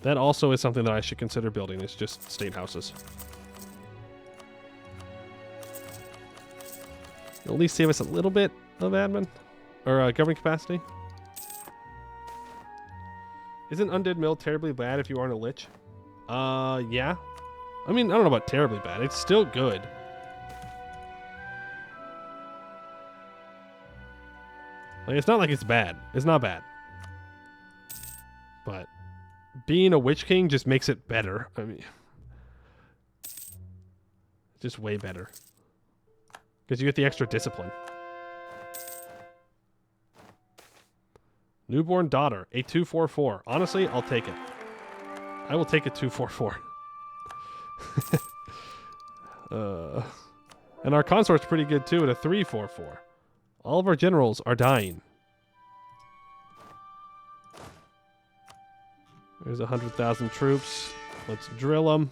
S1: That also is something that I should consider building. It's just state houses. It'll at least save us a little bit of admin or government capacity. Isn't Undead Mill terribly bad if you aren't a lich? Yeah. I mean, I don't know about terribly bad. It's still good. Like, it's not like it's bad. It's not bad. But being a Witch King just makes it better. I mean, just way better. Because you get the extra discipline. Newborn daughter, a 244. Honestly, I'll take it. I will take a 244. And our consort's pretty good too at a 344. All of our generals are dying. There's 100,000 troops. Let's drill them.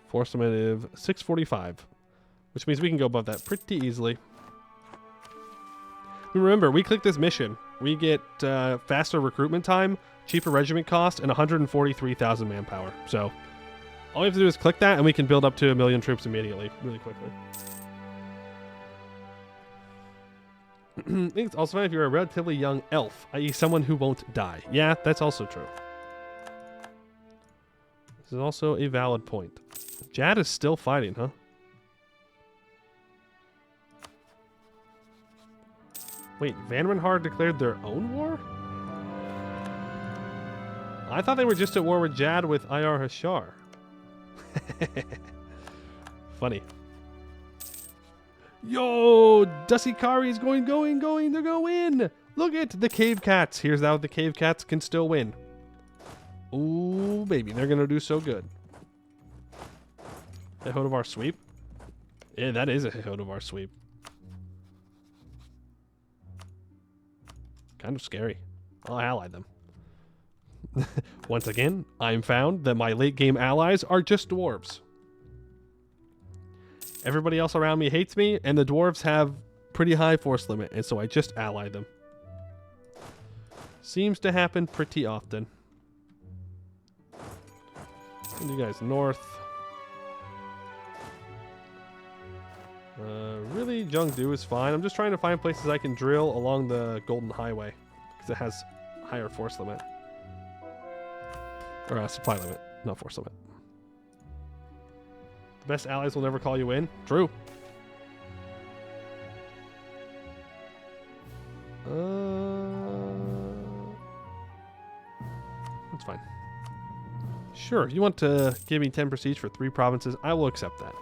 S1: Force limit 645, which means we can go above that pretty easily. Remember, we clicked this mission we get faster recruitment time, cheaper regiment cost, and 143,000 manpower. So all we have to do is click that, and we can build up to 1 million troops immediately, really quickly. I think it's also fine if you're a relatively young elf, i.e. someone who won't die. Yeah, that's also true. This is also a valid point. Jad is still fighting, huh? Wait, Van Renhard declared their own war? I thought they were just at war with Jad with Ayar Hashar. Funny. Yo, Dusikari is going. They're going to win. Look at the Cave Cats. Here's how the Cave Cats can still win. Ooh, baby, they're going to do so good. A Hodovar sweep? Yeah, that is a Hodovar sweep. Kind of scary. I'll ally them. Once again, I'm found that my late game allies are just dwarves. Everybody else around me hates me, and the dwarves have pretty high force limit, and so I just ally them. Seems to happen pretty often. Send you guys north. Really, Jungdu is fine. I'm just trying to find places I can drill along the Golden Highway, because it has higher force limit. Or supply limit, not force limit. The best allies will never call you in. True. That's fine. Sure, if you want to give me 10 prestige for 3 provinces, I will accept that.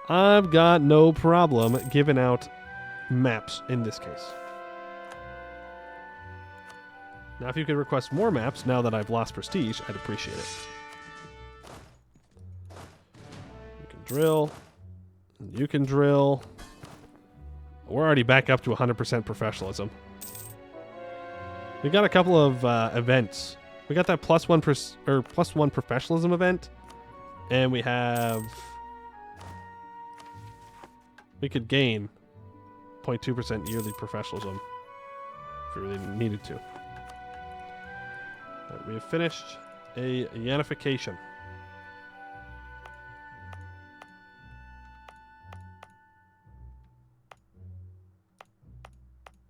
S1: I've got no problem giving out maps in this case. Now, if you could request more maps now that I've lost prestige, I'd appreciate it. You can drill. You can drill. We're already back up to 100% professionalism. We got a couple of events. We got that +1 professionalism event, and we have. We could gain 0.2% yearly professionalism if we really needed to. Right, we have finished a Yanification.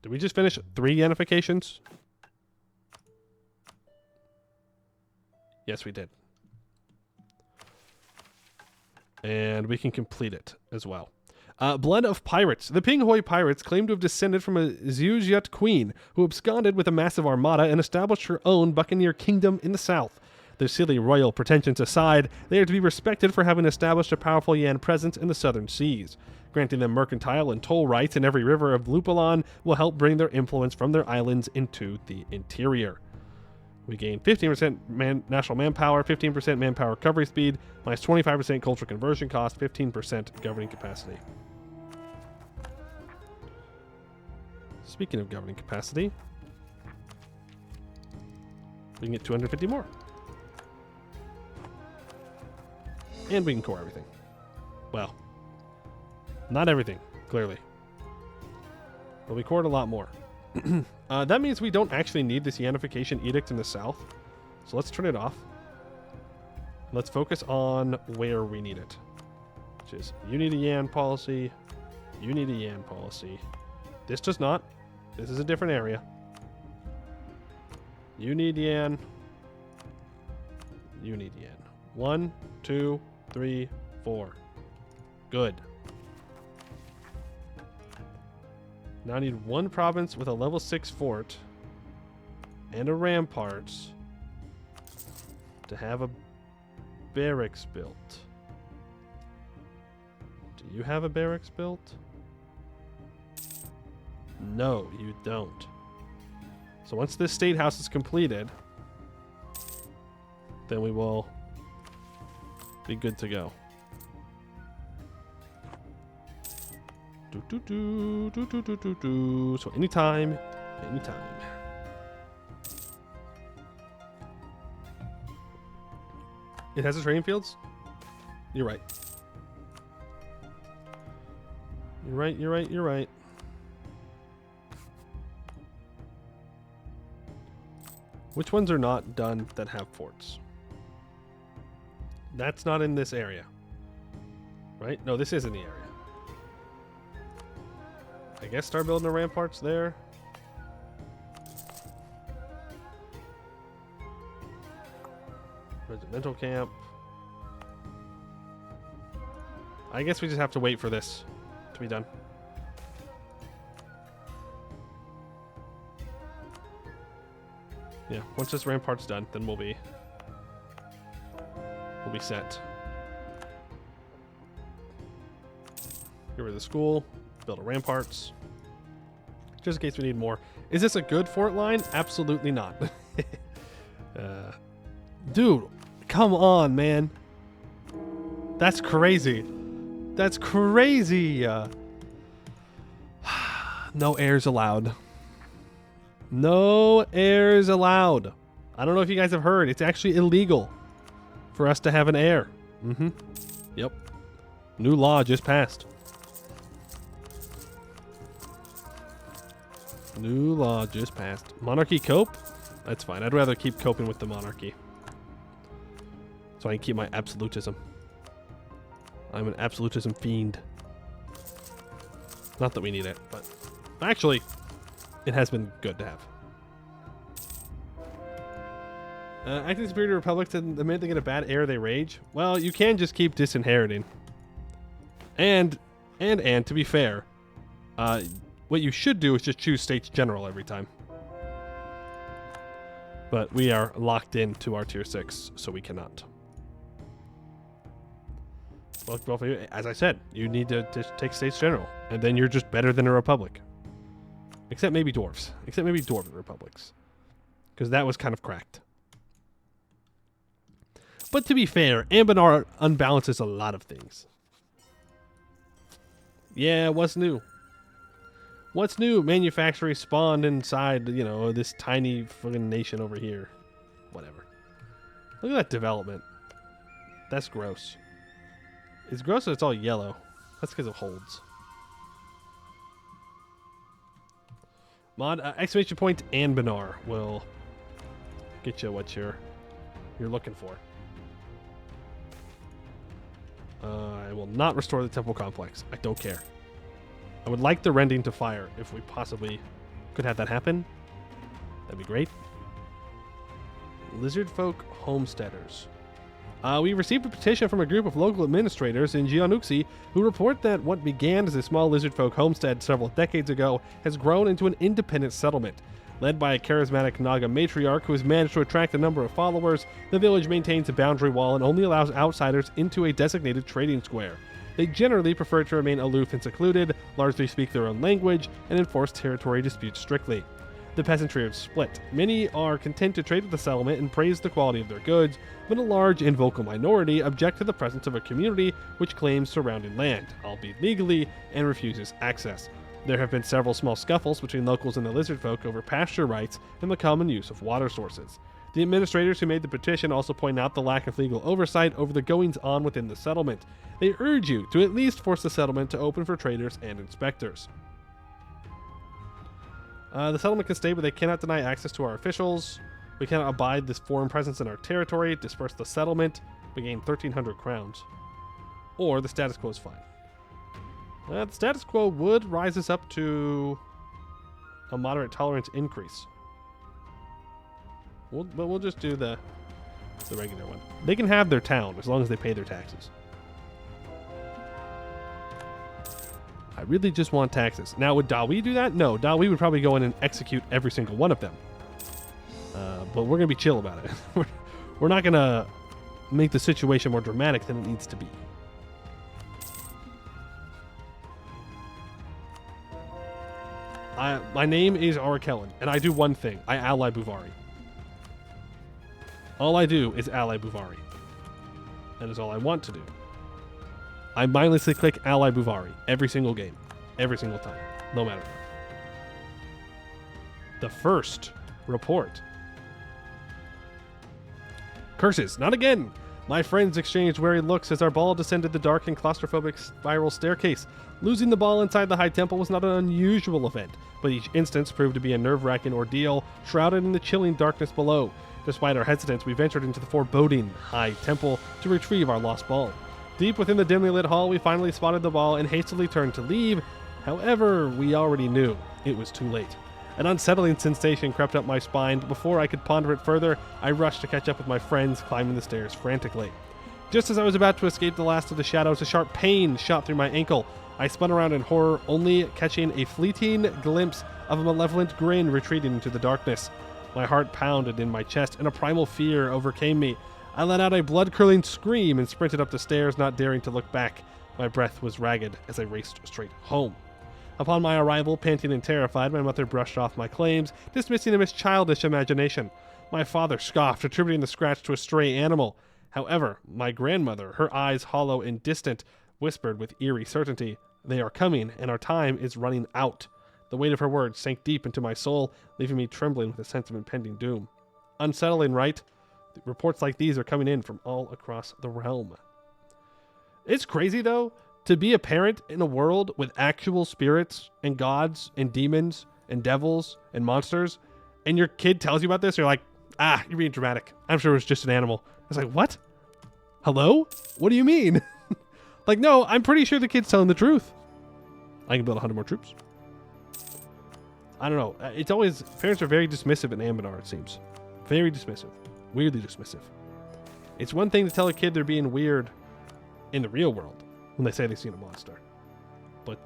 S1: Did we just finish 3 Yanifications? Yes, we did. And we can complete it as well. Blood of Pirates. The Pinghoi pirates claim to have descended from a Zhujiat queen who absconded with a massive armada and established her own buccaneer kingdom in the south. Their silly royal pretensions aside, they are to be respected for having established a powerful Yan presence in the southern seas. Granting them mercantile and toll rights in every river of Lupalan will help bring their influence from their islands into the interior. We gain 15% national manpower, 15% manpower recovery speed, minus 25% cultural conversion cost, 15% governing capacity. Speaking of governing capacity, we can get 250 more. And we can core everything. Well, not everything, clearly. But we cored a lot more. That means we don't actually need this Yanification edict in the south. So let's turn it off. Let's focus on where we need it. Which is, you need a Yan policy. You need a Yan policy. This does not. This is a different area. You need Yan. You need Yan. 1, 2, 3, 4. Good. Now I need 1 province with a level 6 fort and a ramparts to have a barracks built. Do you have a barracks built? No, you don't. So once this state house is completed, then we will be good to go. So anytime. It has the training fields? You're right. You're right. Which ones are not done that have forts? That's not in this area. Right? No, this is in the area. I guess start building the ramparts there. Regimental camp. I guess we just have to wait for this to be done. Yeah, once this rampart's done, then we'll be set. Get rid of the school, build a ramparts, just in case we need more. Is this a good fort line? Absolutely not. Dude, come on, man. That's crazy. That's crazy. No heirs allowed. No heirs allowed. I don't know if you guys have heard. It's actually illegal for us to have an heir. Mm-hmm. Yep. New law just passed. New law just passed. Monarchy cope? That's fine. I'd rather keep coping with the monarchy, so I can keep my absolutism. I'm an absolutism fiend. Not that we need it, but actually, it has been good to have. Acting superior to republics, and the minute they get a bad heir, they rage. Well, you can just keep disinheriting. And to be fair, what you should do is just choose States General every time. But we are locked into our tier 6, so we cannot. Well, as I said, you need to take States General, and then you're just better than a republic. Except maybe dwarves. Except maybe dwarven republics. Because that was kind of cracked. But to be fair, Anbennar unbalances a lot of things. Yeah, what's new? What's new? Manufacturing spawned inside, you know, this tiny fucking nation over here. Whatever. Look at that development. That's gross. It's gross that it's all yellow. That's because of holds. Mod exclamation point Anbennar will get you what you're looking for. I will not restore the temple complex. I don't care. I would like the rending to fire if we possibly could have that happen. That'd be great. Lizard folk homesteaders. We received a petition from a group of local administrators in Jianuxi who report that what began as a small lizard folk homestead several decades ago has grown into an independent settlement. Led by a charismatic Naga matriarch who has managed to attract a number of followers, the village maintains a boundary wall and only allows outsiders into a designated trading square. They generally prefer to remain aloof and secluded, largely speak their own language, and enforce territory disputes strictly. The peasantry are split. Many are content to trade with the settlement and praise the quality of their goods, but a large and vocal minority object to the presence of a community which claims surrounding land, albeit legally, and refuses access. There have been several small scuffles between locals and the lizard folk over pasture rights and the common use of water sources. The administrators who made the petition also point out the lack of legal oversight over the goings-on within the settlement. They urge you to at least force the settlement to open for traders and inspectors. The settlement can stay, but they cannot deny access to our officials. We cannot abide this foreign presence in our territory. Disperse the settlement. We gain 1,300 crowns. Or the status quo is fine. The status quo would rise us up to a moderate tolerance increase. But we'll just do the regular one. They can have their town as long as they pay their taxes. I really just want taxes. Now, would Dahui do that? No, Dahui would probably go in and execute every single one of them. But we're going to be chill about it. We're not going to make the situation more dramatic than it needs to be. My name is Arakellen, and I do one thing. I ally Buvari. All I do is ally Buvari. That is all I want to do. I mindlessly click ally Buvari every single game. Every single time. No matter what. The first report. Curses. Not again. My friends exchanged wary looks as our ball descended the dark and claustrophobic spiral staircase. Losing the ball inside the High Temple was not an unusual event, but each instance proved to be a nerve-wracking ordeal, shrouded in the chilling darkness below. Despite our hesitance, we ventured into the foreboding High Temple to retrieve our lost ball. Deep within the dimly lit hall, we finally spotted the ball and hastily turned to leave. However, we already knew it was too late. An unsettling sensation crept up my spine, but before I could ponder it further, I rushed to catch up with my friends, climbing the stairs frantically. Just as I was about to escape the last of the shadows, a sharp pain shot through my ankle. I spun around in horror, only catching a fleeting glimpse of a malevolent grin retreating into the darkness. My heart pounded in my chest, and a primal fear overcame me. I let out a blood-curdling scream and sprinted up the stairs, not daring to look back. My breath was ragged as I raced straight home. Upon my arrival, panting and terrified, my mother brushed off my claims, dismissing them as childish imagination. My father scoffed, attributing the scratch to a stray animal. However, my grandmother, her eyes hollow and distant, whispered with eerie certainty, "They are coming, and our time is running out." The weight of her words sank deep into my soul, leaving me trembling with a sense of impending doom. Unsettling, right? Reports like these are coming in from all across the realm. It's crazy, though, to be a parent in a world with actual spirits and gods and demons and devils and monsters, and your kid tells you about this, you're like, you're being dramatic. I'm sure it was just an animal. It's like, what? Hello? What do you mean? Like, no, I'm pretty sure the kid's telling the truth. I can build 100 more troops. I don't know. It's always, parents are very dismissive in Anbennar, it seems. Very dismissive. Weirdly dismissive. It's one thing to tell a kid they're being weird in the real world when they say they've seen a monster. But,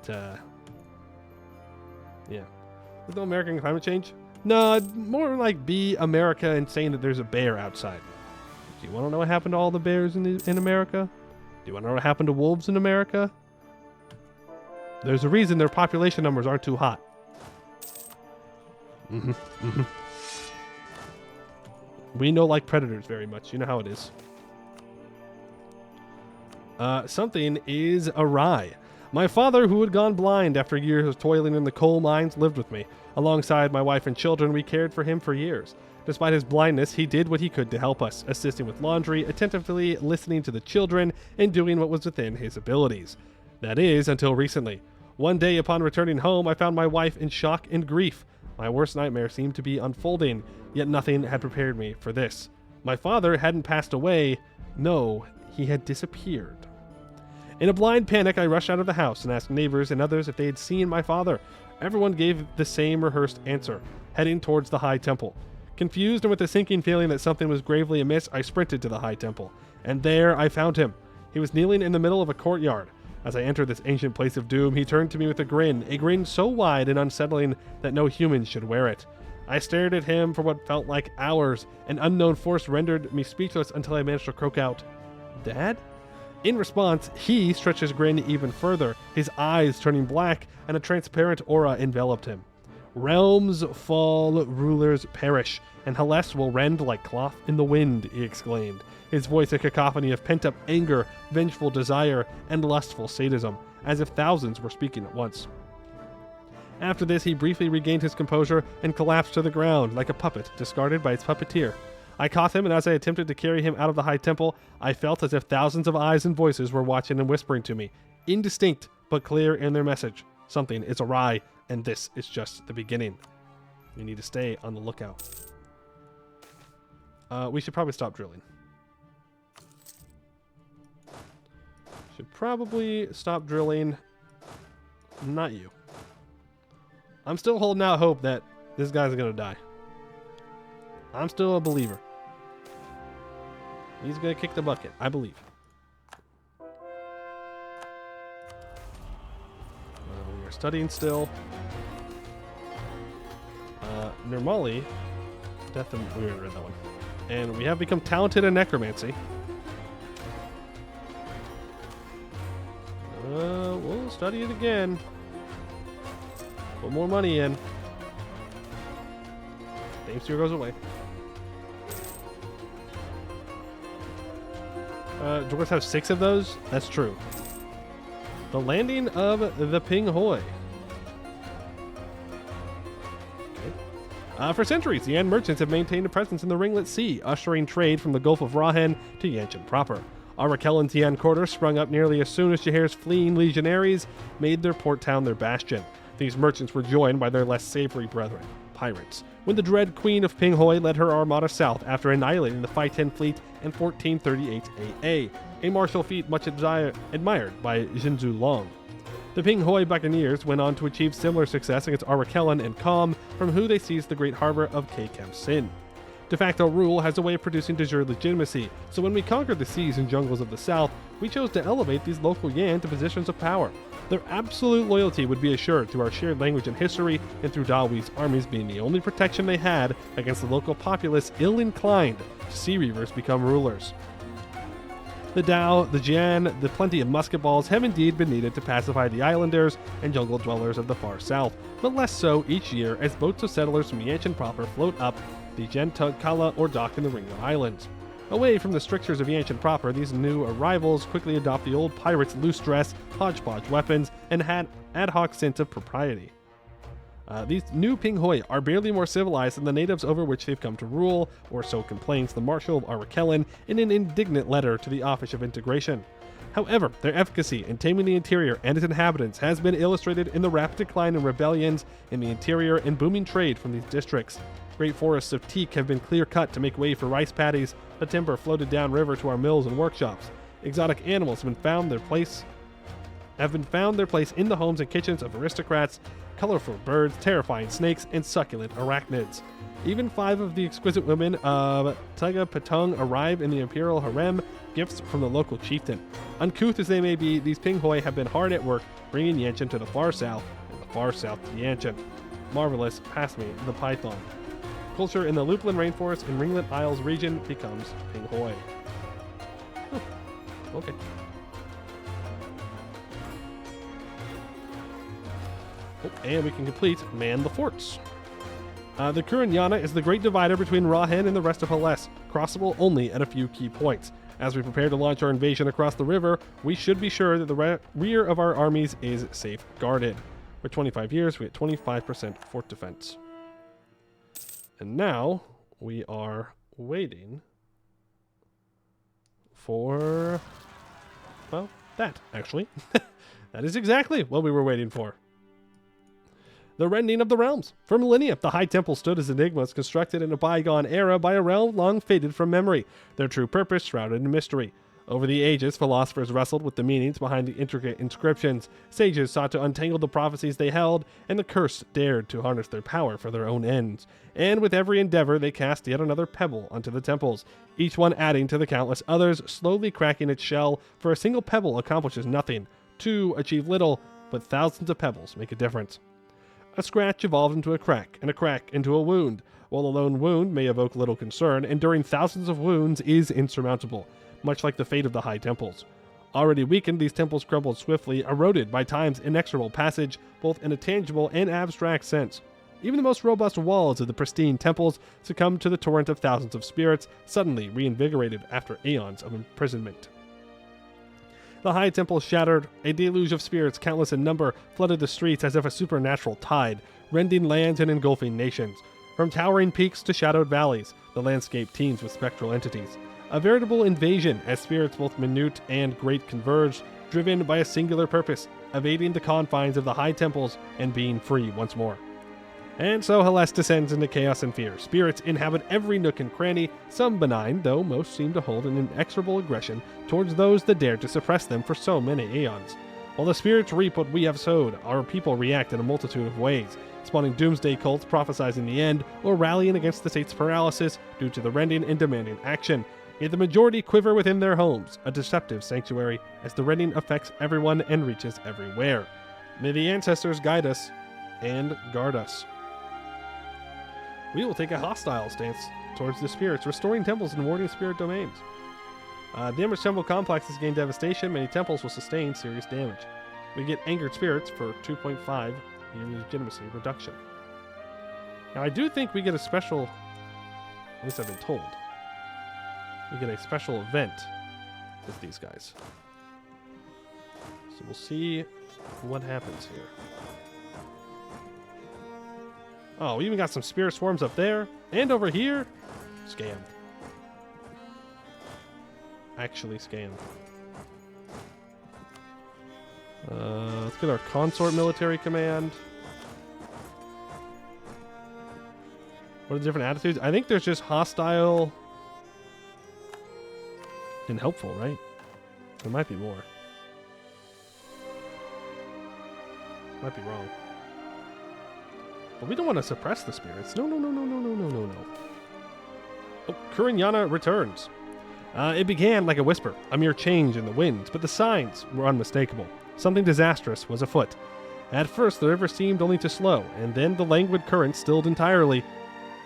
S1: yeah. There's no American climate change? No, more like be America and saying that there's a bear outside. Do you want to know what happened to all the bears in America? Do you want to know what happened to wolves in America? There's a reason their population numbers aren't too hot. We know like predators very much. You know how it is. Something is awry. My father, who had gone blind after years of toiling in the coal mines, lived with me. Alongside my wife and children, we cared for him for years. Despite his blindness, he did what he could to help us, assisting with laundry, attentively listening to the children, and doing what was within his abilities. That is, until recently. One day, upon returning home, I found my wife in shock and grief. My worst nightmare seemed to be unfolding, yet nothing had prepared me for this. My father hadn't passed away. No, he had disappeared. In a blind panic, I rushed out of the house and asked neighbors and others if they had seen my father. Everyone gave the same rehearsed answer, heading towards the High Temple. Confused and with a sinking feeling that something was gravely amiss, I sprinted to the High Temple. And there I found him. He was kneeling in the middle of a courtyard. As I entered this ancient place of doom, he turned to me with a grin so wide and unsettling that no human should wear it. I stared at him for what felt like hours. An unknown force rendered me speechless until I managed to croak out, "Dad?" In response, he stretched his grin even further, his eyes turning black, and a transparent aura enveloped him. "Realms fall, rulers perish, and Hellas will rend like cloth in the wind," he exclaimed, his voice a cacophony of pent-up anger, vengeful desire, and lustful sadism, as if thousands were speaking at once. After this, he briefly regained his composure and collapsed to the ground like a puppet discarded by its puppeteer. I caught him, and as I attempted to carry him out of the High Temple, I felt as if thousands of eyes and voices were watching and whispering to me, indistinct but clear in their message. Something is awry, and this is just the beginning. We need to stay on the lookout. We should probably stop drilling. Should probably stop drilling. Not you. I'm still holding out hope that this guy's gonna die. I'm still a believer. He's gonna kick the bucket, I believe. We are studying still. Nirmali, Death of... We already read that one. And we have become talented in necromancy. We'll study it again. Put more money in. Dame Sphere goes away. Dwarves have 6 of those? That's true. The landing of the Ping Hoi. Okay. For centuries, the Yan merchants have maintained a presence in the Ringlet Sea, ushering trade from the Gulf of Rahen to Yanshen proper. Arakellan's Yan quarter sprung up nearly as soon as Jaheir's fleeing legionaries made their port town their bastion. These merchants were joined by their less savory brethren, pirates, when the dread Queen of Pinghoi led her armada south after annihilating the Phi-10 fleet in 1438 AA, a martial feat much admired by Jinzhu Long. The Pinghoi buccaneers went on to achieve similar success against Arakellan and Kam, from who they seized the great harbor of Kekem Sin. De facto rule has a way of producing de jure legitimacy, so when we conquered the seas and jungles of the south, we chose to elevate these local Yan to positions of power. Their absolute loyalty would be assured through our shared language and history, and through Dahui's armies being the only protection they had against the local populace ill-inclined to see reavers become rulers. The Dao, the Jian, the plenty of musket balls have indeed been needed to pacify the islanders and jungle dwellers of the far south, but less so each year as boats of settlers from Yanshen proper float up the Gentug Kala or dock in the Ringo Islands. Away from the strictures of Yanshen proper, these new arrivals quickly adopt the old pirates' loose dress, hodgepodge weapons, and ad hoc sense of propriety. These new Pinghoi are barely more civilized than the natives over which they've come to rule, or so complains the Marshal of Arakellan in an indignant letter to the Office of Integration. However, their efficacy in taming the interior and its inhabitants has been illustrated in the rapid decline in rebellions in the interior and booming trade from these districts. Great forests of teak have been clear-cut to make way for rice paddies, the timber floated downriver to our mills and workshops. Exotic animals have found their place in the homes and kitchens of aristocrats, colorful birds, terrifying snakes, and succulent arachnids. Even 5 of the exquisite women of Taga Patung arrive in the imperial harem, gifts from the local chieftain. Uncouth as they may be, these Pinghoi have been hard at work bringing Yanshen to the far south, and the far south to Yanshen. Marvelous, pass me the python. Culture in the Lupulin Rainforest and Ringlet Isles region becomes Pinghoi. Okay. And we can complete Man the Forts. The Kuranyana is the great divider between Rahen and the rest of Hellas, crossable only at a few key points. As we prepare to launch our invasion across the river, we should be sure that the rear of our armies is safeguarded. For 25 years, we get 25% fort defense. And now we are waiting for, well, that, actually. That is exactly what we were waiting for. The rending of the realms. For millennia, the High Temple stood as enigmas constructed in a bygone era by a realm long faded from memory, their true purpose shrouded in mystery. Over the ages, philosophers wrestled with the meanings behind the intricate inscriptions, sages sought to untangle the prophecies they held, and the cursed dared to harness their power for their own ends. And with every endeavor, they cast yet another pebble onto the temples, each one adding to the countless others, slowly cracking its shell, for a single pebble accomplishes nothing. 2 achieve little, but thousands of pebbles make a difference. A scratch evolved into a crack, and a crack into a wound. While a lone wound may evoke little concern, enduring thousands of wounds is insurmountable, much like the fate of the High Temples. Already weakened, these temples crumbled swiftly, eroded by time's inexorable passage, both in a tangible and abstract sense. Even the most robust walls of the pristine temples succumbed to the torrent of thousands of spirits, suddenly reinvigorated after aeons of imprisonment. The High Temple shattered, a deluge of spirits countless in number flooded the streets as if a supernatural tide, rending lands and engulfing nations. From towering peaks to shadowed valleys, the landscape teems with spectral entities. A veritable invasion as spirits both minute and great converged, driven by a singular purpose, evading the confines of the High Temples and being free once more. And so Hellas descends into chaos and fear. Spirits inhabit every nook and cranny, some benign, though most seem to hold an inexorable aggression towards those that dared to suppress them for so many aeons. While the spirits reap what we have sowed, our people react in a multitude of ways, spawning doomsday cults prophesizing the end, or rallying against the state's paralysis due to the rending and demanding action. Yet the majority quiver within their homes, a deceptive sanctuary, as the rending affects everyone and reaches everywhere. May the ancestors guide us and guard us. We will take a hostile stance towards the spirits, restoring temples and warding spirit domains. The Empress Temple complex has gained devastation. Many temples will sustain serious damage. We get angered spirits for 2.5 in legitimacy reduction. Now, I do think we get a special, at least I've been told, we get a special event with these guys. So we'll see what happens here. Oh, we even got some spirit swarms up there and over here. Scammed. Actually scammed. Let's get our consort military command. What are the different attitudes? I think there's just hostile and helpful, right? There might be more. Might be wrong. But we don't want to suppress the spirits. No, no, no, no, no, no, no, no, no. Oh, Kurinyana returns. It began like a whisper, a mere change in the winds, but the signs were unmistakable. Something disastrous was afoot. At first, the river seemed only to slow, and then the languid current stilled entirely,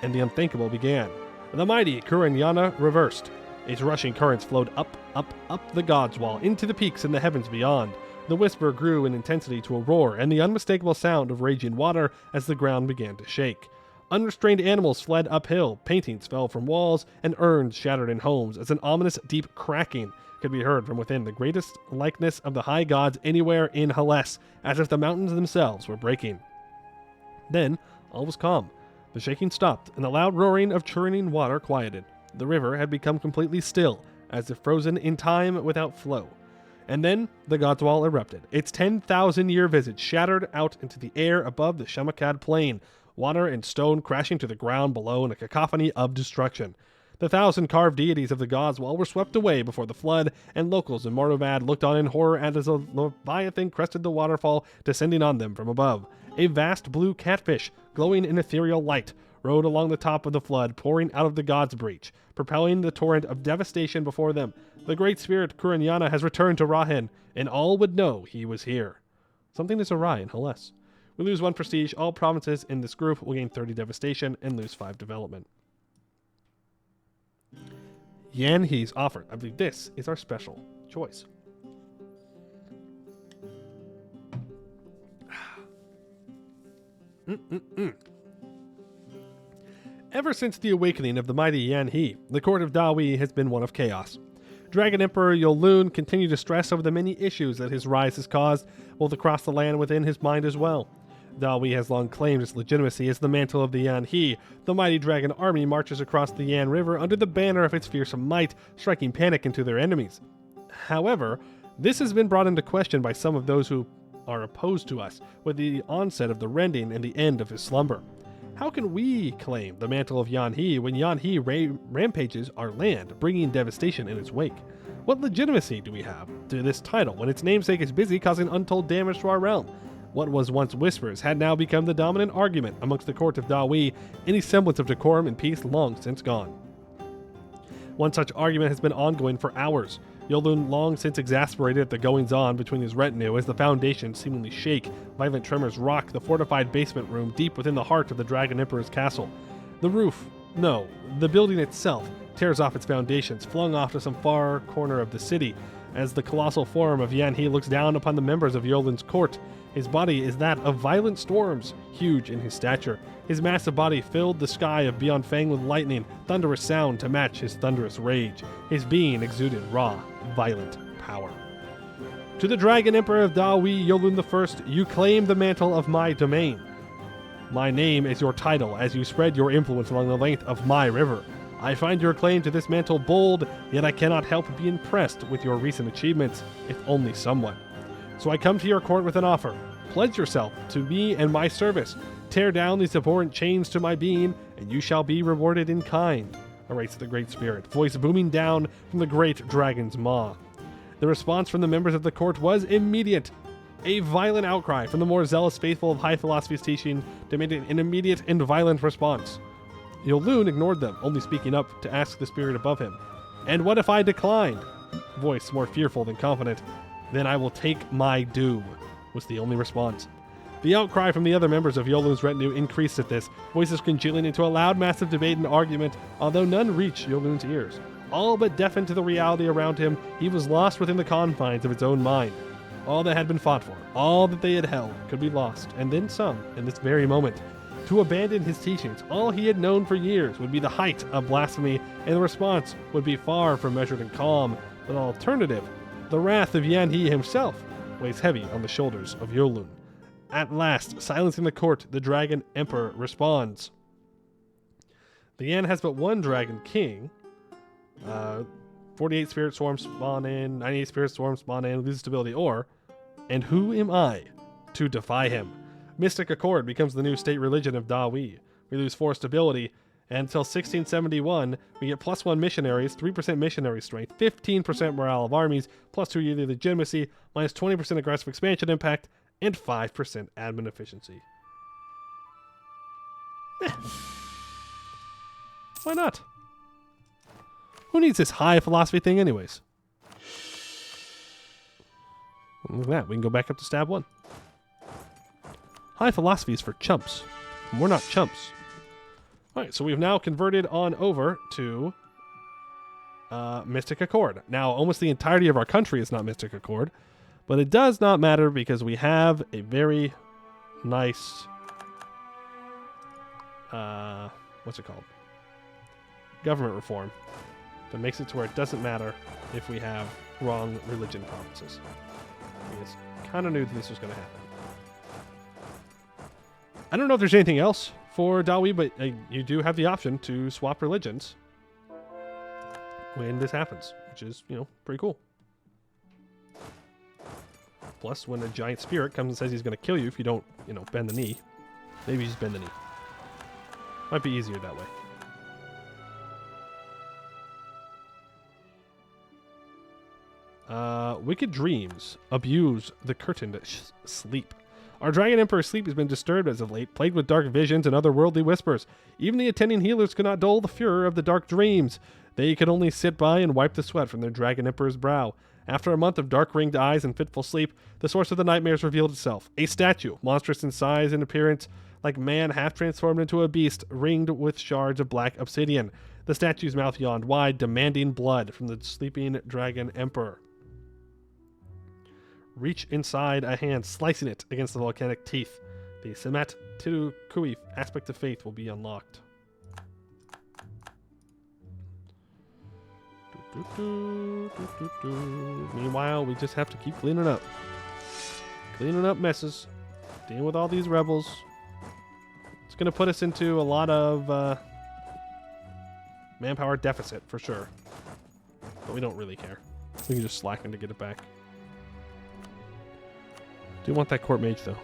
S1: and the unthinkable began. The mighty Kurinyana reversed. Its rushing currents flowed up, up, up the God's Wall, into the peaks in the heavens beyond. The whisper grew in intensity to a roar, and the unmistakable sound of raging water as the ground began to shake. Unrestrained animals fled uphill, paintings fell from walls, and urns shattered in homes as an ominous deep cracking could be heard from within the greatest likeness of the high gods anywhere in Hellas, as if the mountains themselves were breaking. Then all was calm. The shaking stopped, and the loud roaring of churning water quieted. The river had become completely still, as if frozen in time without flow. And then the God's Wall erupted, its 10,000-year visage shattered out into the air above the Shamakad plain, water and stone crashing to the ground below in a cacophony of destruction. The 1,000 carved deities of the God's Wall were swept away before the flood, and locals in Mordovad looked on in horror as a leviathan crested the waterfall, descending on them from above. A vast blue catfish, glowing in ethereal light, rode along the top of the flood, pouring out of the God's breach, propelling the torrent of devastation before them. The great spirit Kurinyana has returned to Rahen, and all would know he was here. Something is awry in Hellas. We lose 1 prestige. All provinces in this group will gain 30 devastation and lose 5 development. Yanhee's offered. I believe this is our special choice. Ever since the awakening of the mighty Yanhee, the court of Dahui has been one of chaos. Dragon Emperor Yolun continued to stress over the many issues that his rise has caused, both across the land within his mind as well. Dahui has long claimed its legitimacy as the mantle of the Yanhee. The mighty dragon army marches across the Yan River under the banner of its fearsome might, striking panic into their enemies. However, this has been brought into question by some of those who are opposed to us, with the onset of the rending and the end of his slumber. How can we claim the mantle of Yanhee when Yanhee rampages our land, bringing devastation in its wake? What legitimacy do we have to this title when its namesake is busy causing untold damage to our realm? What was once whispers had now become the dominant argument amongst the court of Dahui, any semblance of decorum and peace long since gone. One such argument has been ongoing for hours. Yolun long since exasperated at the goings-on between his retinue as the foundations seemingly shake, violent tremors rock the fortified basement room deep within the heart of the Dragon Emperor's castle. The roof, no, the building itself, tears off its foundations, flung off to some far corner of the city, as the colossal form of Yanhee looks down upon the members of Yolun's court. His body is that of violent storms, huge in his stature. His massive body filled the sky of Beyond Fang with lightning, thunderous sound to match his thunderous rage. His being exuded raw, violent power. To the Dragon Emperor of Dahui, Yolun I, you claim the mantle of my domain. My name is your title as you spread your influence along the length of my river. I find your claim to this mantle bold, yet I cannot help but be impressed with your recent achievements, if only somewhat. So I come to your court with an offer. Pledge yourself to me and my service. Tear down these abhorrent chains to my being, and you shall be rewarded in kind, narrates the Great Spirit, voice booming down from the great dragon's maw. The response from the members of the court was immediate. A violent outcry from the more zealous faithful of high philosophy's teaching demanded an immediate and violent response. Yolun ignored them, only speaking up to ask the spirit above him. And what if I declined? Voice more fearful than confident. Then I will take my doom, was the only response. The outcry from the other members of Yolun's retinue increased at this, voices congealing into a loud, massive debate and argument, although none reached Yolun's ears. All but deafened to the reality around him, he was lost within the confines of his own mind. All that had been fought for, all that they had held, could be lost, and then some, in this very moment. To abandon his teachings, all he had known for years, would be the height of blasphemy, and the response would be far from measured and calm. An alternative, the wrath of Yanhee himself, weighs heavy on the shoulders of Yolun. At last, silencing the court, the Dragon Emperor responds. The Yan has but one Dragon King. 48 Spirit Swarms spawn in, 98 Spirit Swarms spawn in, loses stability, or, and who am I to defy him? Mystic Accord becomes the new state religion of Dahui. We lose 4 stability, and until 1671, we get +1 missionaries, 3% missionary strength, 15% morale of armies, +2 yearly legitimacy, -20% aggressive expansion impact, and 5% admin efficiency. Why not? Who needs this high philosophy thing anyways? Look at that, we can go back up to stab 1. High philosophy is for chumps. And we're not chumps. Alright, so we've now converted on over to Mystic Accord. Now, almost the entirety of our country is not Mystic Accord, but it does not matter because we have a very nice, what's it called? Government reform that makes it to where it doesn't matter if we have wrong religion provinces. It's kind of knew that this was going to happen. I don't know if there's anything else for Dahui, but you do have the option to swap religions when this happens, which is, pretty cool. Plus, when a giant spirit comes and says he's going to kill you if you don't, bend the knee, maybe just bend the knee. Might be easier that way. Wicked dreams abuse the curtained sleep. Our Dragon Emperor's sleep has been disturbed as of late, plagued with dark visions and otherworldly whispers. Even the attending healers could not dull the furor of the dark dreams. They could only sit by and wipe the sweat from their Dragon Emperor's brow. After a month of dark-ringed eyes and fitful sleep, the source of the nightmares revealed itself. A statue, monstrous in size and appearance, like man half transformed into a beast, ringed with shards of black obsidian. The statue's mouth yawned wide, demanding blood from the sleeping Dragon Emperor. Reach inside a hand, slicing it against the volcanic teeth. The Semat Tiru Kuif aspect of faith will be unlocked. Meanwhile, we just have to keep cleaning up. Cleaning up messes. Dealing with all these rebels. It's going to put us into a lot of manpower deficit, for sure. But we don't really care. We can just slacken to get it back. Do want that court mage, though.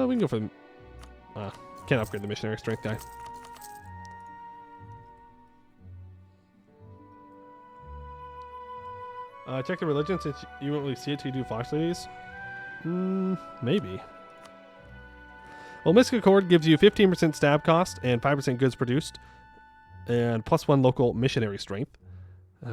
S1: We can go for the... can't upgrade the missionary strength guy. Check the religion since you won't really see it till you do Fox Ladies. Maybe. Well, Mystic Accord gives you 15% stab cost and 5% goods produced. And +1 local missionary strength.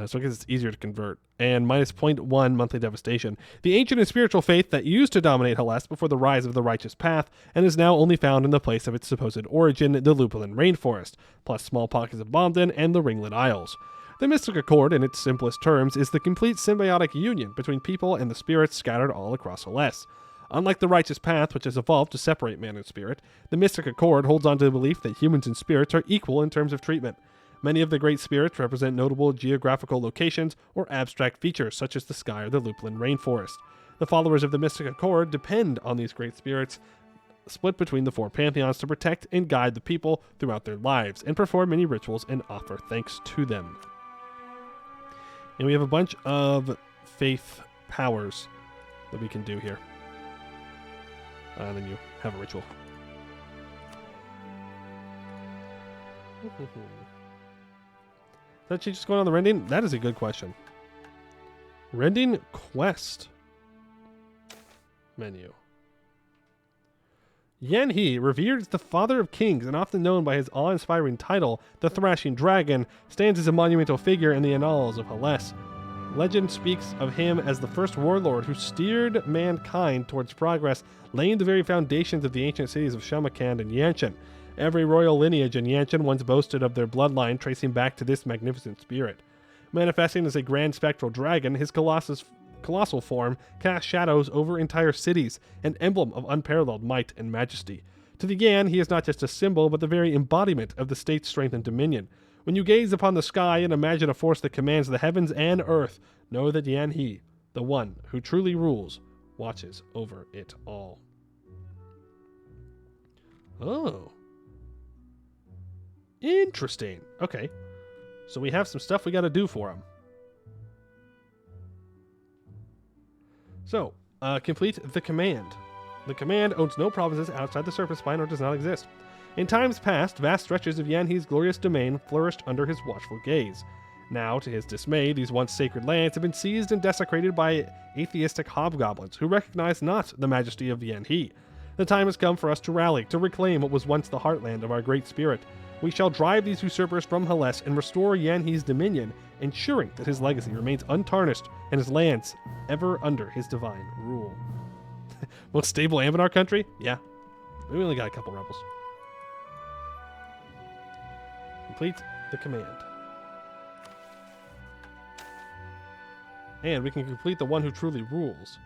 S1: So I guess it's easier to convert. And minus 0.1 monthly devastation. The ancient and spiritual faith that used to dominate Hellas before the rise of the righteous path, and is now only found in the place of its supposed origin, the Lupulin rainforest, plus small pockets of Bomden and the Ringlet Isles. The Mystic Accord, in its simplest terms, is the complete symbiotic union between people and the spirits scattered all across Hellas. Unlike the righteous path, which has evolved to separate man and spirit, the Mystic Accord holds on to the belief that humans and spirits are equal in terms of treatment. Many of the great spirits represent notable geographical locations or abstract features, such as the sky or the Lupulin rainforest. The followers of the Mystic Accord depend on these great spirits, split between the 4 pantheons, to protect and guide the people throughout their lives, and perform many rituals and offer thanks to them. And we have a bunch of faith powers that we can do here. And then you have a ritual. Is that she just going on the rending? That is a good question. Rending quest menu. Yan He, revered as the father of kings and often known by his awe-inspiring title, the Thrashing Dragon, stands as a monumental figure in the annals of Hellas. Legend speaks of him as the first warlord who steered mankind towards progress, laying the very foundations of the ancient cities of Samarkand and Yanshen. Every royal lineage in Yanshen once boasted of their bloodline tracing back to this magnificent spirit. Manifesting as a grand spectral dragon, his colossal form casts shadows over entire cities, an emblem of unparalleled might and majesty. To the Yan, he is not just a symbol, but the very embodiment of the state's strength and dominion. When you gaze upon the sky and imagine a force that commands the heavens and earth, know that Yan He, the one who truly rules, watches over it all. Oh. Interesting. Okay. So we have some stuff we got to do for him. So, complete the command. The command owns no provinces outside the surface spine or does not exist. In times past, vast stretches of Yanhee's glorious domain flourished under his watchful gaze. Now, to his dismay, these once sacred lands have been seized and desecrated by atheistic hobgoblins who recognize not the majesty of Yanhee. The time has come for us to rally, to reclaim what was once the heartland of our great spirit. We shall drive these usurpers from Hellas and restore Yanhee's dominion, ensuring that his legacy remains untarnished and his lands ever under his divine rule. Most stable Anbennar country? Yeah. We only got a couple rebels. Complete the command. And we can complete the one who truly rules.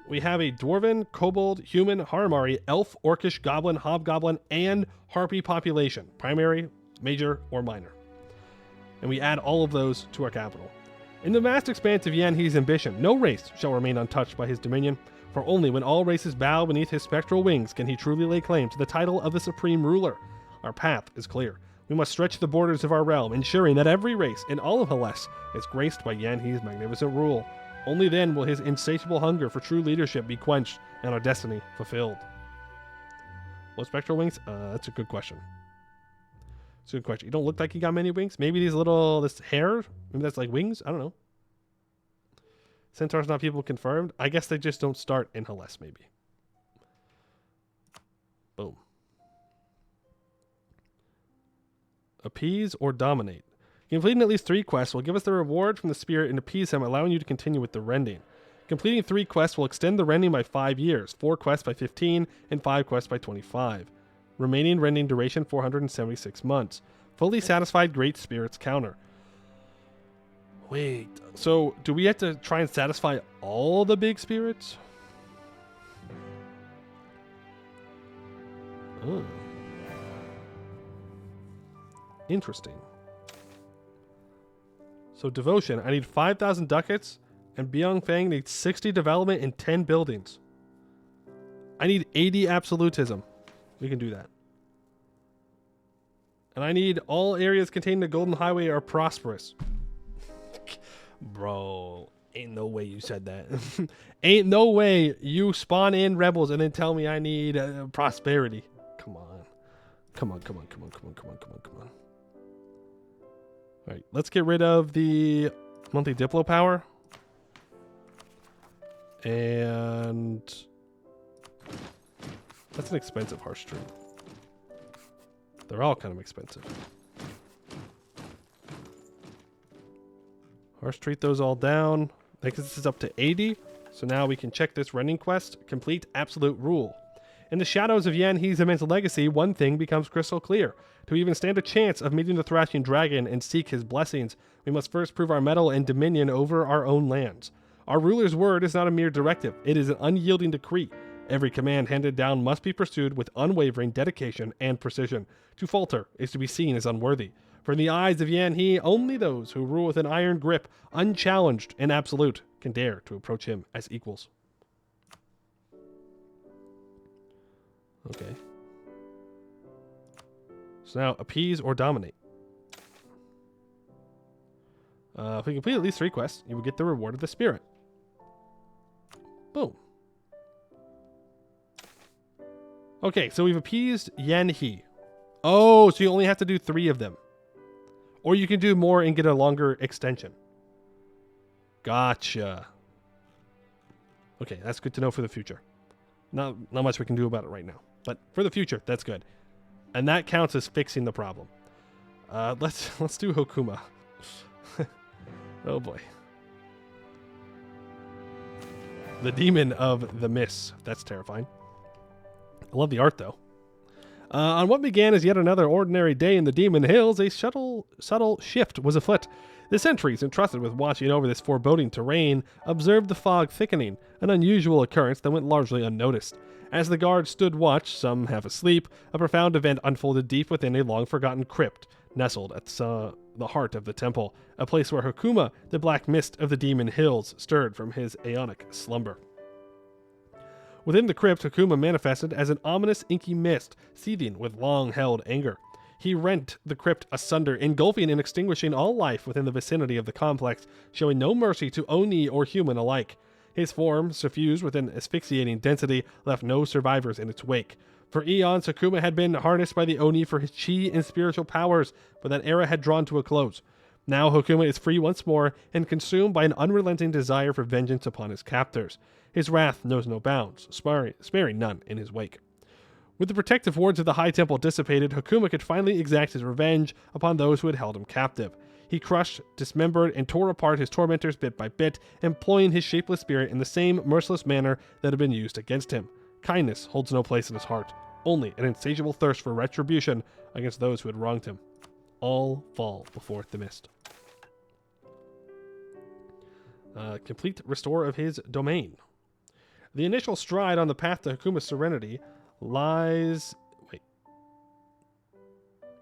S1: We have a dwarven, kobold, human, haramari, elf, orcish, goblin, hobgoblin, and harpy population. Primary, major, or minor. And we add all of those to our capital. In the vast expanse of Yanhee's ambition, no race shall remain untouched by his dominion, for only when all races bow beneath his spectral wings can he truly lay claim to the title of the supreme ruler. Our path is clear. We must stretch the borders of our realm, ensuring that every race in all of Hellas is graced by Yanhee's magnificent rule. Only then will his insatiable hunger for true leadership be quenched and our destiny fulfilled. What spectral wings? That's a good question. It's a good question. You don't look like you got many wings. Maybe this hair, maybe that's like wings. I don't know. Centaurs not people confirmed. I guess they just don't start in Hellas, maybe. Boom. Appease or dominate. Completing at least 3 quests will give us the reward from the spirit and appease him, allowing you to continue with the rending. Completing 3 quests will extend the rending by 5 years, 4 quests by 15, and 5 quests by 25. Remaining rending duration 476 months. Fully satisfied great spirits counter. Wait, so do we have to try and satisfy all the big spirits? Oh. Interesting. So devotion, I need 5,000 ducats, and Byung Fang needs 60 development and 10 buildings. I need 80 absolutism. We can do that. And I need all areas containing the Golden Highway are prosperous. Bro, ain't no way you said that. Ain't no way you spawn in rebels and then tell me I need prosperity. Come on. Come on. All right, let's get rid of the monthly Diplo power. And that's an expensive harsh tree. They're all kind of expensive. Harsh treat those all down. I think this is up to 80. So now we can check this rending quest. Complete absolute rule. In the shadows of Yanhee's immense legacy, one thing becomes crystal clear. To even stand a chance of meeting the thrashing dragon and seek his blessings, we must first prove our mettle and dominion over our own lands. Our ruler's word is not a mere directive. It is an unyielding decree. Every command handed down must be pursued with unwavering dedication and precision. To falter is to be seen as unworthy. For in the eyes of Yanhee, only those who rule with an iron grip, unchallenged and absolute, can dare to approach him as equals. Okay. So now, appease or dominate. If we complete at least 3 quests, you will get the reward of the spirit. Boom. Okay, so we've appeased Yanhee. Oh, so you only have to do 3 of them. Or you can do more and get a longer extension. Gotcha. Okay, that's good to know for the future. Not much we can do about it right now. But for the future, that's good. And that counts as fixing the problem. Let's do Hokuma. Oh boy. The Demon of the Mists. That's terrifying. I love the art though. On what began as yet another ordinary day in the Demon Hills, a subtle shift was afoot. The sentries entrusted with watching over this foreboding terrain observed the fog thickening, an unusual occurrence that went largely unnoticed. As the guards stood watch, some half asleep, a profound event unfolded deep within a long-forgotten crypt, nestled at the heart of the temple, a place where Hokuma, the black mist of the Demon Hills, stirred from his aeonic slumber. Within the crypt, Hakuma manifested as an ominous inky mist, seething with long-held anger. He rent the crypt asunder, engulfing and extinguishing all life within the vicinity of the complex, showing no mercy to Oni or human alike. His form, suffused with an asphyxiating density, left no survivors in its wake. For eons, Hakuma had been harnessed by the Oni for his chi and spiritual powers, but that era had drawn to a close. Now Hakuma is free once more and consumed by an unrelenting desire for vengeance upon his captors. His wrath knows no bounds, sparing none in his wake. With the protective wards of the High Temple dissipated, Hakuma could finally exact his revenge upon those who had held him captive. He crushed, dismembered, and tore apart his tormentors bit by bit, employing his shapeless spirit in the same merciless manner that had been used against him. Kindness holds no place in his heart, only an insatiable thirst for retribution against those who had wronged him. All fall before the mist. Complete restore of his domain. The initial stride on the path to Hakuma's serenity lies... Wait.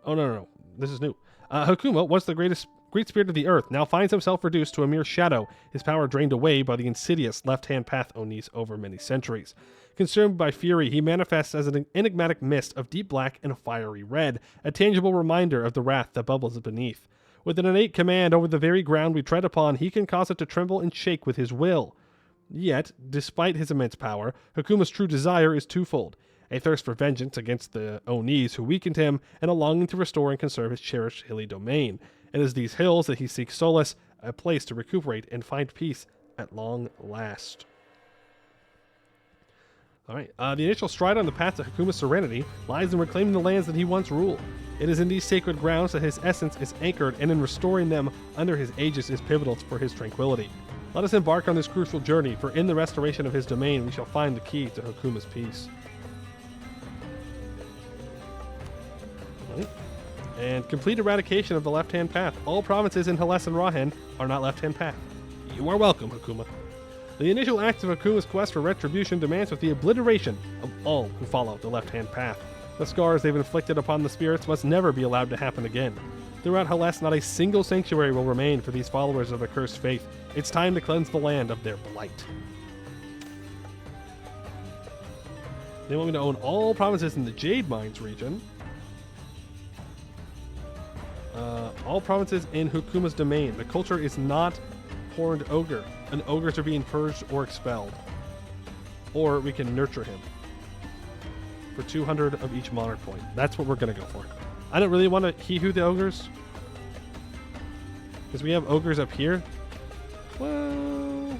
S1: Oh, no. This is new. Hakuma, once the great spirit of the earth, now finds himself reduced to a mere shadow, his power drained away by the insidious left-hand path Onis over many centuries. Consumed by fury, he manifests as an enigmatic mist of deep black and a fiery red, a tangible reminder of the wrath that bubbles beneath. With an innate command over the very ground we tread upon, he can cause it to tremble and shake with his will. Yet, despite his immense power, Hakuma's true desire is twofold: a thirst for vengeance against the Onis who weakened him, and a longing to restore and conserve his cherished hilly domain. It is these hills that he seeks solace, a place to recuperate and find peace at long last. Alright, the initial stride on the path to Hakuma's serenity lies in reclaiming the lands that he once ruled. It is in these sacred grounds that his essence is anchored, and in restoring them under his aegis is pivotal for his tranquility. Let us embark on this crucial journey, for in the restoration of his domain we shall find the key to Hakuma's peace. Right. And complete eradication of the left-hand path. All provinces in Hellas and Rahen are not left-hand path. You are welcome, Hakuma. The initial act of Hakuma's quest for retribution demands with the obliteration of all who follow the left-hand path. The scars they've inflicted upon the spirits must never be allowed to happen again. Throughout Hellas, not a single sanctuary will remain for these followers of the cursed faith. It's time to cleanse the land of their blight. They want me to own all provinces in the Jade Mines region. All provinces in Hakuma's domain. The culture is not horned ogre, and ogres are being purged or expelled. Or we can nurture him for 200 of each monarch point. That's what we're going to go for. I don't really want to he-who the ogres, because we have ogres up here. Well,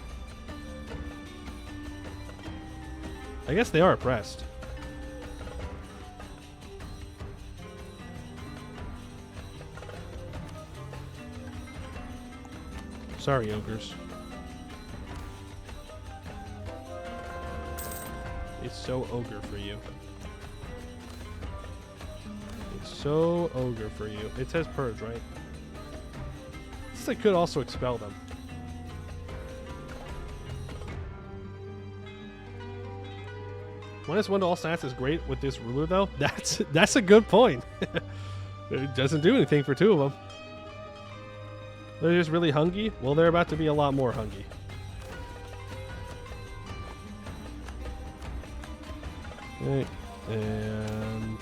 S1: I guess they are oppressed. Sorry, ogres. It's so ogre for you. It's so ogre for you. It says purge, right? I could also expel them. -1 to all stats is great with this ruler, though. That's a good point. It doesn't do anything for 2 of them. They're just really hungry. Well, they're about to be a lot more hungry. Right. And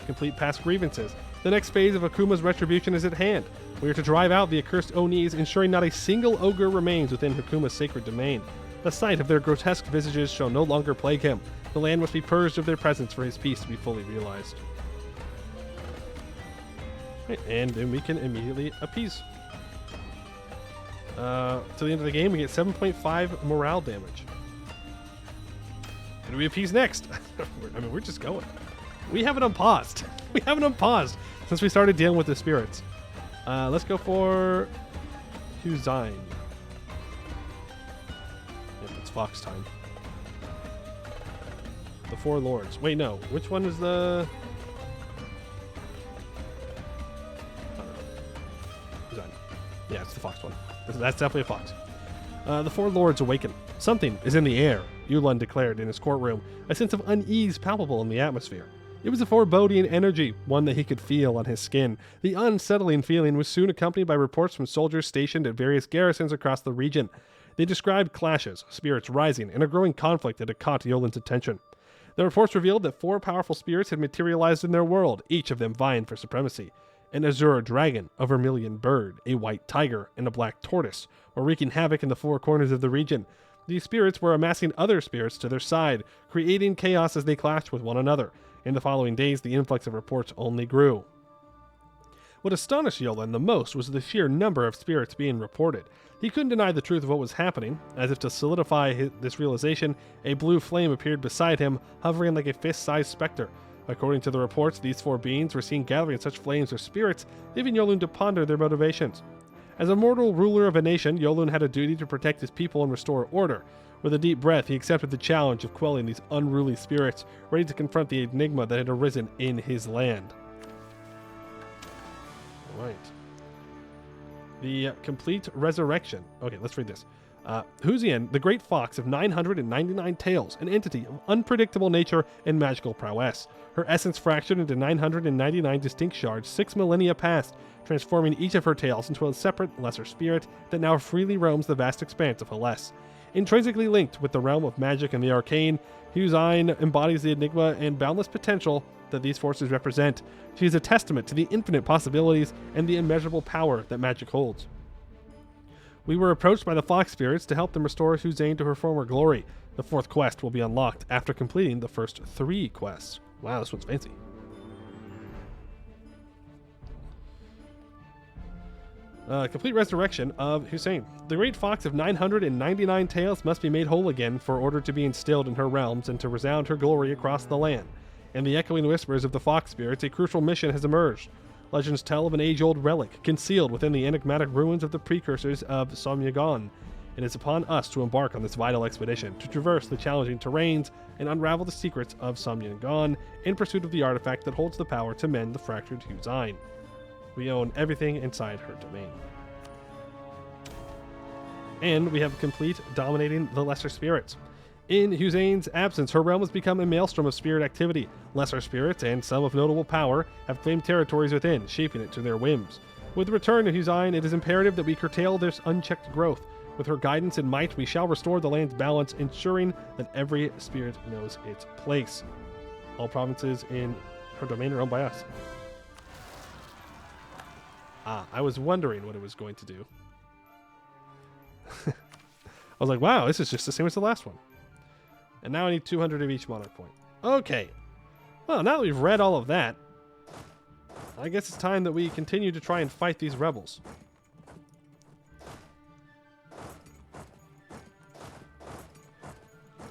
S1: complete past grievances. The next phase of Hakuma's retribution is at hand. We are to drive out the accursed Onis, ensuring not a single ogre remains within Hakuma's sacred domain. The sight of their grotesque visages shall no longer plague him. The land must be purged of their presence for his peace to be fully realized. Right, and then we can immediately appease. To the end of the game, we get 7.5 morale damage. And we appease next. I mean, we're just going. We haven't unpaused. We haven't unpaused since we started dealing with the spirits. Let's go for Huzine. Yep, it's Fox time. The Four Lords. Wait, no. Which one is the... Huzine. Yeah, it's the Fox one. That's definitely a Fox. The Four Lords awaken. Something is in the air, Yulun declared in his courtroom, a sense of unease palpable in the atmosphere. It was a foreboding energy, one that he could feel on his skin. The unsettling feeling was soon accompanied by reports from soldiers stationed at various garrisons across the region. They described clashes, spirits rising, and a growing conflict that had caught Yolan's attention. The reports revealed that 4 powerful spirits had materialized in their world, each of them vying for supremacy. An azure dragon, a vermilion bird, a white tiger, and a black tortoise were wreaking havoc in the 4 corners of the region. These spirits were amassing other spirits to their side, creating chaos as they clashed with one another. In the following days, the influx of reports only grew. What astonished Yolan the most was the sheer number of spirits being reported. He couldn't deny the truth of what was happening. As if to solidify this realization, a blue flame appeared beside him, hovering like a fist-sized specter. According to the reports, these 4 beings were seen gathering such flames or spirits, leaving Yolun to ponder their motivations. As a mortal ruler of a nation, Yolun had a duty to protect his people and restore order. With a deep breath, he accepted the challenge of quelling these unruly spirits, ready to confront the enigma that had arisen in his land. Right. The complete resurrection. Okay, let's read this. Huzian, the great fox of 999 tails, an entity of unpredictable nature and magical prowess. Her essence fractured into 999 distinct shards 6 millennia past, transforming each of her tails into a separate, lesser spirit that now freely roams the vast expanse of Hellas. Intrinsically linked with the realm of magic and the arcane, Huzain embodies the enigma and boundless potential that these forces represent. She is a testament to the infinite possibilities and the immeasurable power that magic holds. We were approached by the Fox Spirits to help them restore Huzain to her former glory. The 4th quest will be unlocked after completing the first 3 quests. Wow, this one's fancy. Complete resurrection of Huzain. The great fox of 999 tails must be made whole again for order to be instilled in her realms and to resound her glory across the land. In the echoing whispers of the Fox Spirits, a crucial mission has emerged. Legends tell of an age-old relic concealed within the enigmatic ruins of the precursors of Somyagon. It is upon us to embark on this vital expedition, to traverse the challenging terrains and unravel the secrets of Somyagon in pursuit of the artifact that holds the power to mend the fractured Huzain. We own everything inside her domain. And we have complete dominating the lesser spirits. In Huzain's absence, her realm has become a maelstrom of spirit activity. Lesser spirits, and some of notable power, have claimed territories within, shaping it to their whims. With the return of Huzain, it is imperative that we curtail this unchecked growth. With her guidance and might, we shall restore the land's balance, ensuring that every spirit knows its place. All provinces in her domain are owned by us. I was wondering what it was going to do. I was like, wow, this is just the same as the last one. And now I need 200 of each monarch point. Okay. Well, now that we've read all of that, I guess it's time that we continue to try and fight these rebels.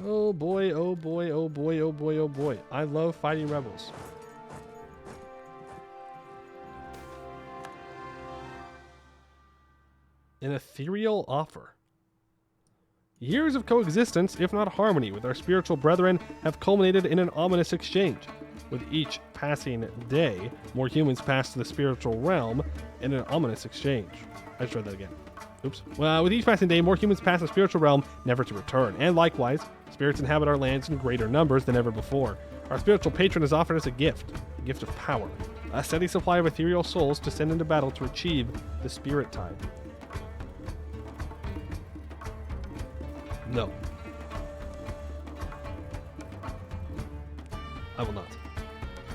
S1: Oh boy, oh boy, oh boy, oh boy, oh boy. I love fighting rebels. An ethereal offer. Years of coexistence, if not harmony, with our spiritual brethren have culminated in an ominous exchange. With each passing day, more humans pass to the spiritual realm in an ominous exchange. I just read that again. Oops. Well, with each passing day, more humans pass the spiritual realm, never to return. And likewise, spirits inhabit our lands in greater numbers than ever before. Our spiritual patron has offered us a gift of power. A steady supply of ethereal souls to send into battle to achieve the spirit tide. No. I will not.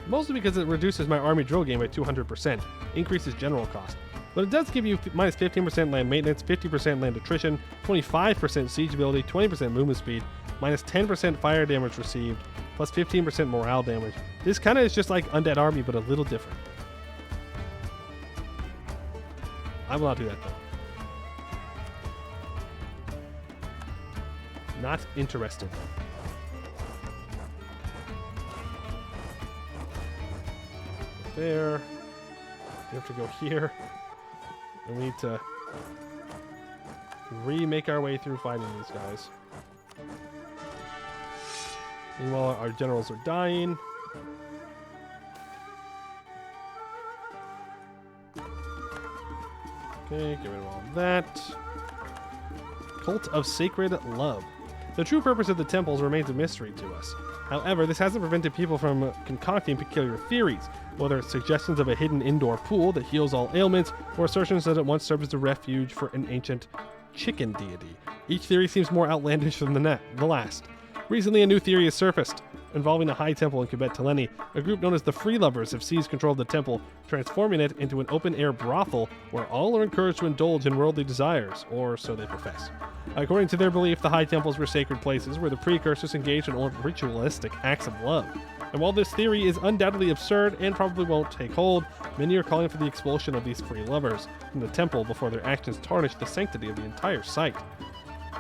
S1: Mostly because it reduces my army drill game by 200%, increases general cost. But it does give you minus 15% land maintenance, 50% land attrition, 25% siege ability, 20% movement speed, minus 10% fire damage received, plus 15% morale damage. This kind of is just like Undead Army, but a little different. I will not do that though. Not interested. There. We have to go here. And we need to remake our way through fighting these guys. Meanwhile, our generals are dying. Okay, get rid of all of that. Cult of Sacred Love. The true purpose of the temples remains a mystery to us. However, this hasn't prevented people from concocting peculiar theories, whether it's suggestions of a hidden indoor pool that heals all ailments, or assertions that it once served as a refuge for an ancient chicken deity. Each theory seems more outlandish than the last. Recently, a new theory has surfaced involving a high temple in Quebec Teleni. A group known as the Free Lovers have seized control of the temple, transforming it into an open-air brothel where all are encouraged to indulge in worldly desires, or so they profess. According to their belief, the high temples were sacred places where the precursors engaged in old ritualistic acts of love. And while this theory is undoubtedly absurd and probably won't take hold, many are calling for the expulsion of these free lovers from the temple before their actions tarnish the sanctity of the entire site.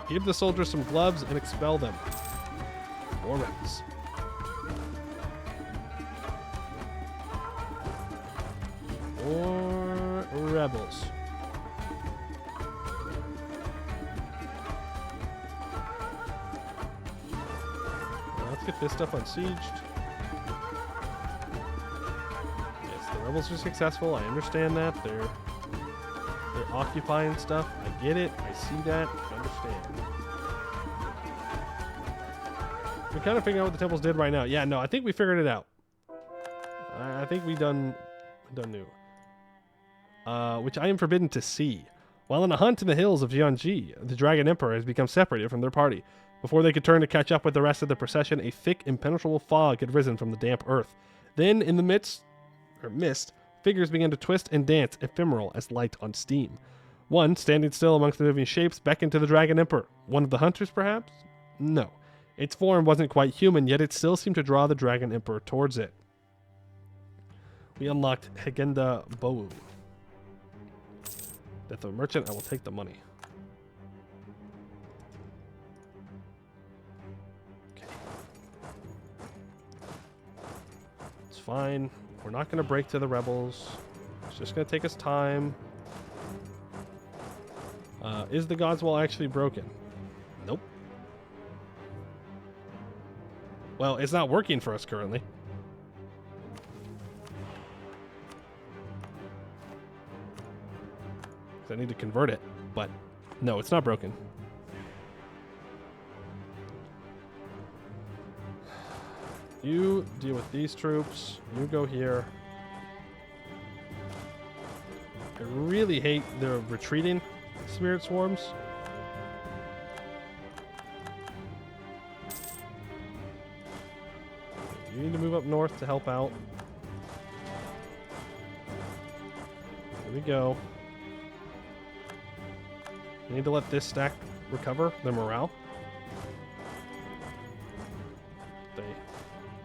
S1: Give the soldiers some gloves and expel them. More rebels. More rebels. Let's get this stuff unsieged. Yes, the rebels are successful. I understand that. They're occupying stuff. I get it. I see that. I understand. We're kind of figuring out what the temples did right now. Yeah, no, I think we figured it out. I think we done new. Which I am forbidden to see. While on a hunt in the hills of Jiangji, the Dragon Emperor has become separated from their party. Before they could turn to catch up with the rest of the procession, a thick, impenetrable fog had risen from the damp earth. Then, in the mist, figures began to twist and dance, ephemeral as light on steam. One, standing still amongst the moving shapes, beckoned to the Dragon Emperor. One of the hunters, perhaps? No. Its form wasn't quite human, yet it still seemed to draw the Dragon Emperor towards it. We unlocked Hegenda Bou. Death of a merchant, I will take the money. Okay. It's fine. We're not going to break to the rebels. It's just going to take us time. Is the God's Wall actually broken? Nope. Well, it's not working for us currently. I need to convert it, but no, it's not broken. You deal with these troops. You go here. I really hate the retreating spirit swarms. You need to move up north to help out. Here we go. I need to let this stack recover their morale. They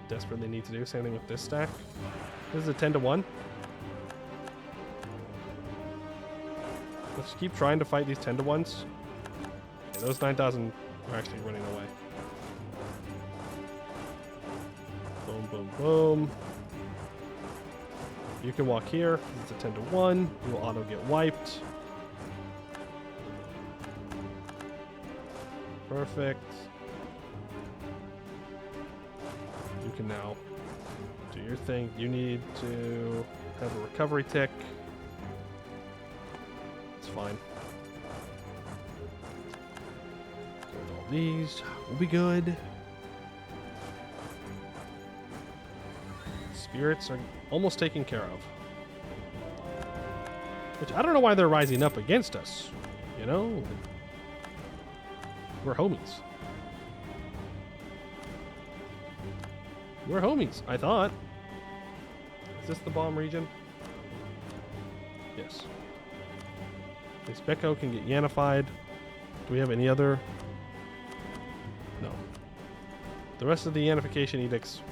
S1: desperately need to do. Same thing with this stack. This is a 10 to 1. Let's keep trying to fight these 10 to 1s. Yeah, those 9,000 are actually running away. Boom, boom, boom. You can walk here. It's a 10 to 1. You will auto get wiped. Perfect. You can now do your thing. You need to have a recovery tick. It's fine. With all these, we'll be good. Spirits are almost taken care of. Which I don't know why they're rising up against us. You know? We're homies. We're homies, I thought. Is this the bomb region? Yes. This Becco can get Yanified. Do we have any other? No. The rest of the Yanification edicts.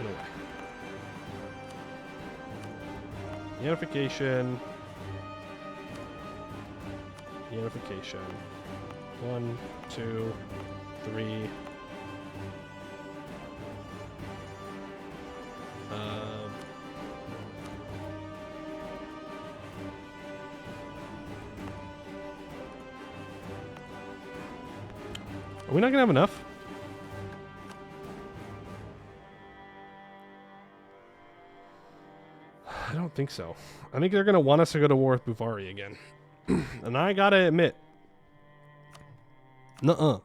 S1: In a way. Yanification. Yanification. 1, 2, 3. Are we not gonna have enough? I don't think so. I think they're gonna want us to go to war with Buvari again. And I gotta admit, nuh-uh.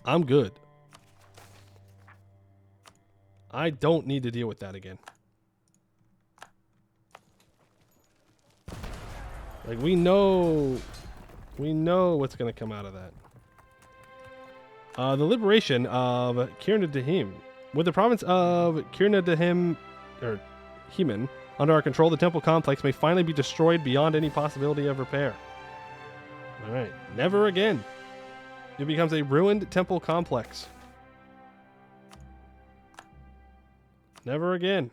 S1: I'm good. I don't need to deal with that again. Like, we know what's going to come out of that. The liberation of Kirnadahim. With the province of Kirnadahim, or Heman, under our control, the temple complex may finally be destroyed beyond any possibility of repair. Alright, never again. It becomes a ruined temple complex. Never again.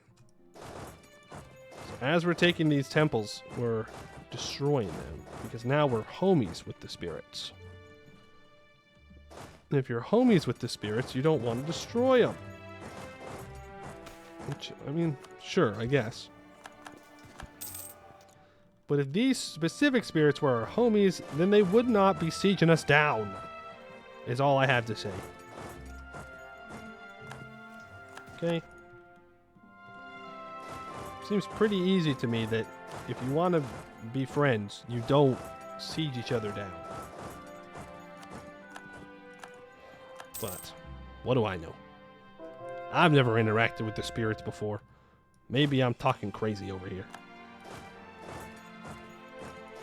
S1: So as we're taking these temples, we're destroying them, because now we're homies with the spirits. And if you're homies with the spirits, you don't want to destroy them. Which, I mean, sure, I guess. But if these specific spirits were our homies, then they would not be sieging us down, is all I have to say. Okay. Seems pretty easy to me that if you want to be friends, you don't siege each other down. But what do I know? I've never interacted with the spirits before. Maybe I'm talking crazy over here.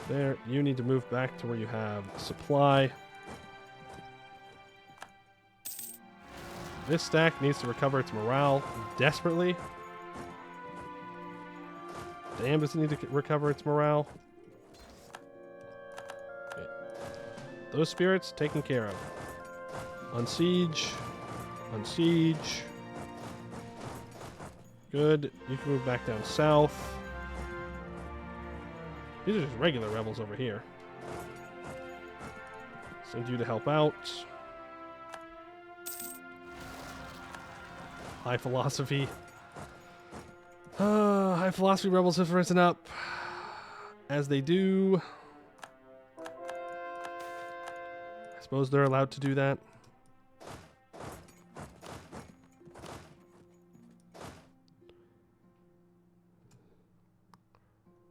S1: There, you need to move back to where you have supply. This stack needs to recover its morale desperately. Damn, does it need to recover its morale? Okay. Those spirits taken care of. Unsiege. Unsiege. Good. You can move back down south. These are just regular rebels over here. Send you to help out. High philosophy. High philosophy rebels have risen up. As they do. I suppose they're allowed to do that.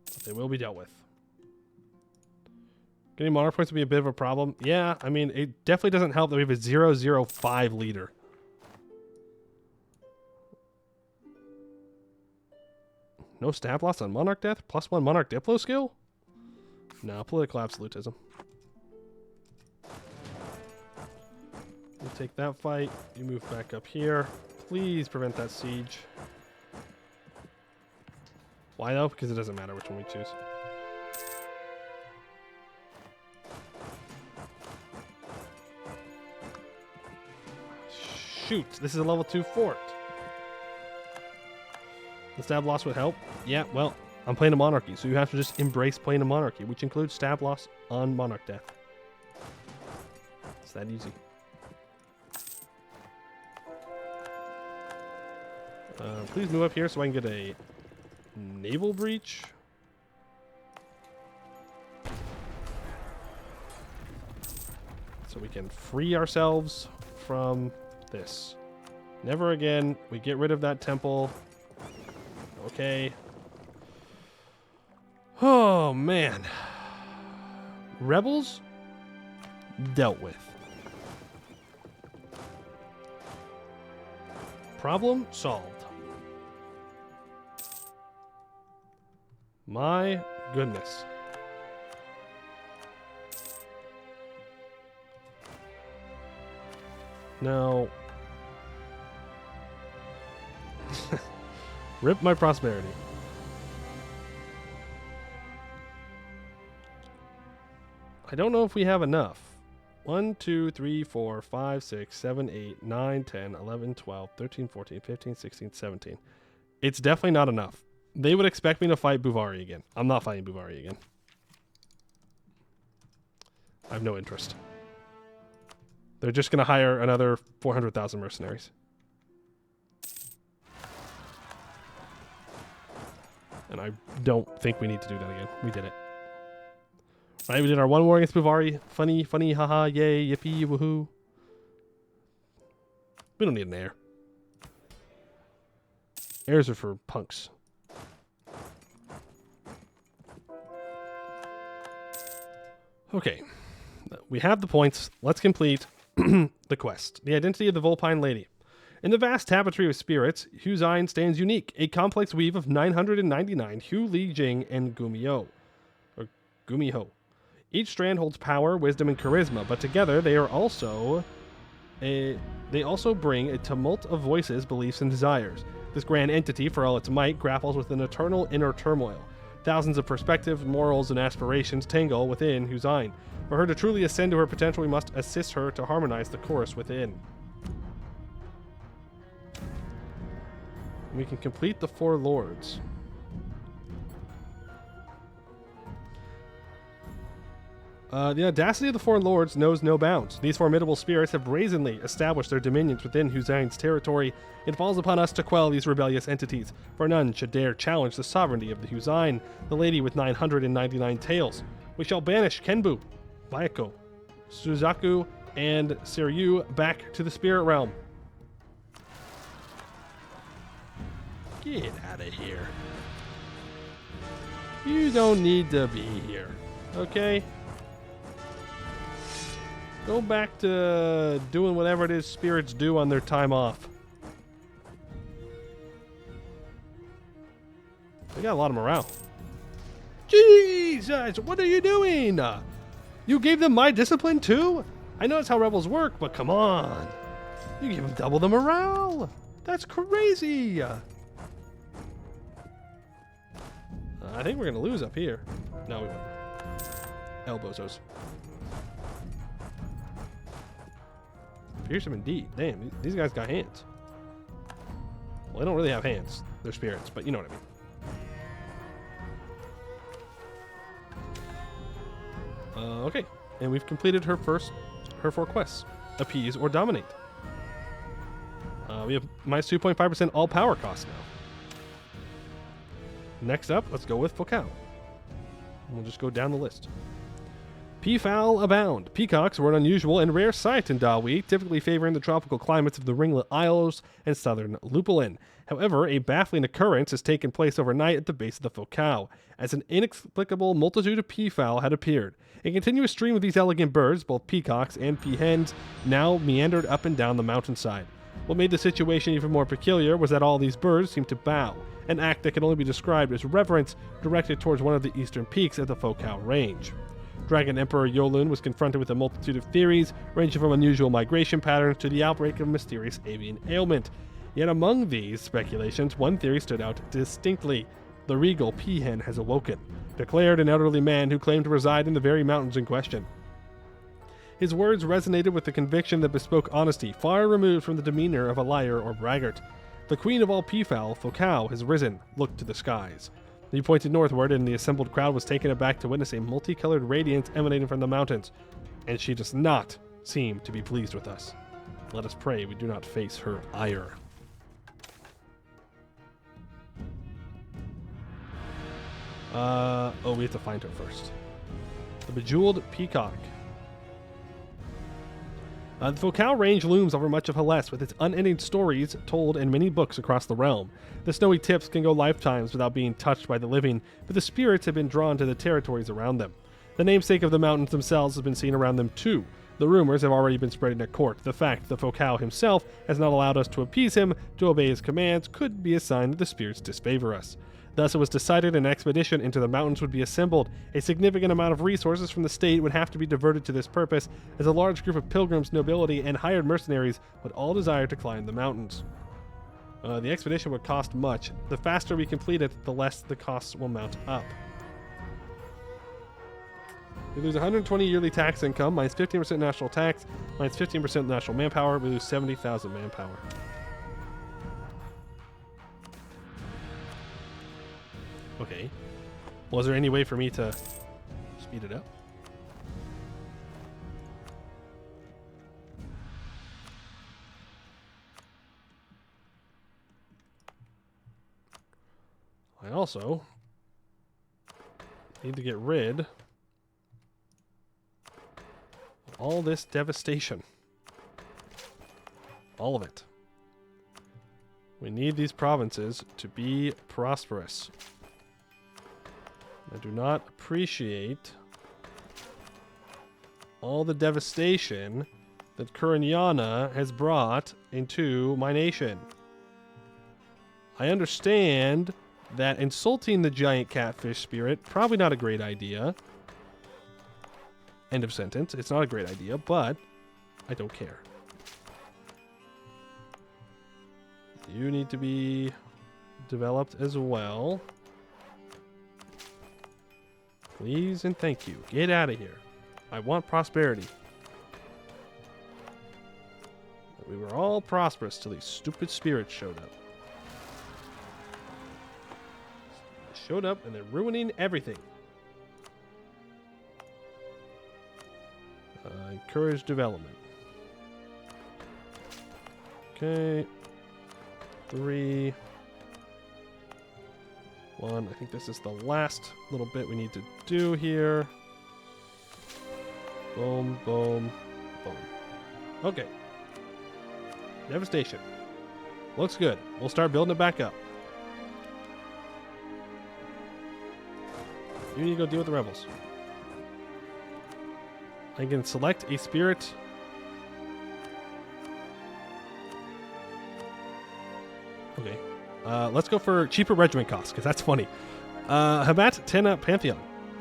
S1: But they will be dealt with. Getting monarch points would be a bit of a problem. Yeah, I mean, it definitely doesn't help that we have a 005 leader. No stab loss on monarch death? +1 monarch diplo skill? No, political absolutism. You take that fight. You move back up here. Please prevent that siege. Why though? Because it doesn't matter which one we choose. Shoot, this is a level 2 fort. The stab loss would help. Yeah, well, I'm playing a monarchy, so you have to just embrace playing a monarchy, which includes stab loss on monarch death. It's that easy. Please move up here so I can get a naval breach. So we can free ourselves from this. Never again. We get rid of that temple. Okay. Oh, man. Rebels dealt with. Problem solved. My goodness. Now, rip my prosperity. I don't know if we have enough. 1, 2, 3, 4, 5, 6, 7, 8, 9, 10, 11, 12, 13, 14, 15, 16, 17. It's definitely not enough. They would expect me to fight Buvari again. I'm not fighting Buvari again. I have no interest. They're just going to hire another 400,000 mercenaries. And I don't think we need to do that again. We did it. All right, we did our one war against Buvari. Funny, funny, haha, yay, yippee, woohoo. We don't need an heir. Heirs are for punks. Okay, we have the points. Let's complete the quest. The identity of the Vulpine Lady. In the vast tapestry of spirits, Huzain stands unique, a complex weave of 999 Hu, Li Jing, and Gumiyo. Or Gumiho. Each strand holds power, wisdom, and charisma, but together they also bring a tumult of voices, beliefs, and desires. This grand entity, for all its might, grapples with an eternal inner turmoil. Thousands of perspectives, morals, and aspirations tangle within Hussein. For her to truly ascend to her potential, we must assist her to harmonize the chorus within. We can complete the 4 lords. The audacity of the 4 lords knows no bounds. These formidable spirits have brazenly established their dominions within Hussein's territory. It falls upon us to quell these rebellious entities, for none should dare challenge the sovereignty of the Hussein, the lady with 999 tails. We shall banish Kenbu, Bayako, Suzaku, and Seryu back to the spirit realm. Get out of here. You don't need to be here, okay? Go back to doing whatever it is spirits do on their time off. They got a lot of morale. Jesus, what are you doing? You gave them my discipline too? I know that's how rebels work, but come on. You gave them double the morale. That's crazy. I think we're going to lose up here. No, we won't. Elbozos. Fearsome indeed. Damn, these guys got hands. Well, they don't really have hands. They're spirits, but you know what I mean. Okay, and we've completed her 4 quests. Appease or dominate. We have minus 2.5% all power cost now. Next up, let's go with Focao. We'll just go down the list. Peafowl abound. Peacocks were an unusual and rare sight in Dahui, typically favoring the tropical climates of the Ringlet Isles and southern Lupulin. However, a baffling occurrence has taken place overnight at the base of the Focao, as an inexplicable multitude of peafowl had appeared. A continuous stream of these elegant birds, both peacocks and peahens, now meandered up and down the mountainside. What made the situation even more peculiar was that all these birds seemed to bow, an act that can only be described as reverence directed towards one of the eastern peaks of the Focao Range. Dragon Emperor Yolun was confronted with a multitude of theories, ranging from unusual migration patterns to the outbreak of mysterious avian ailment. Yet among these speculations, one theory stood out distinctly. The regal peahen has awoken, declared an elderly man who claimed to reside in the very mountains in question. His words resonated with the conviction that bespoke honesty, far removed from the demeanor of a liar or braggart. The queen of all peafowl, Focao, has risen. Look to the skies. He pointed northward, and the assembled crowd was taken aback to witness a multicolored radiance emanating from the mountains. And she does not seem to be pleased with us. Let us pray we do not face her ire. We have to find her first. The Bejeweled Peacock. The Focao Range looms over much of Hellas, with its unending stories told in many books across the realm. The snowy tips can go lifetimes without being touched by the living, but the spirits have been drawn to the territories around them. The namesake of the mountains themselves has been seen around them too. The rumors have already been spreading at court. The fact that Focao himself has not allowed us to appease him, to obey his commands, could be a sign that the spirits disfavor us. Thus, it was decided an expedition into the mountains would be assembled. A significant amount of resources from the state would have to be diverted to this purpose, as a large group of pilgrims, nobility, and hired mercenaries would all desire to climb the mountains. The expedition would cost much. The faster we complete it, the less the costs will mount up. We lose 120 yearly tax income, minus 15% national tax, minus 15% national manpower. We lose 70,000 manpower. Okay. Was there any way for me to speed it up? I also need to get rid of all this devastation. All of it. We need these provinces to be prosperous. I do not appreciate all the devastation that Kurinyana has brought into my nation. I understand that insulting the giant catfish spirit, probably not a great idea. End of sentence. It's not a great idea, but I don't care. You need to be developed as well. Please and thank you. Get out of here. I want prosperity. We were all prosperous till these stupid spirits showed up. They showed up and they're ruining everything. Encourage development. Okay. 3. 1. I think this is the last little bit we need to do here. Boom, boom, boom. Okay. Devastation. Looks good. We'll start building it back up. You need to go deal with the rebels. I can select a spirit. Okay. Let's go for cheaper regiment costs, because that's funny. Habat Tena Pantheon.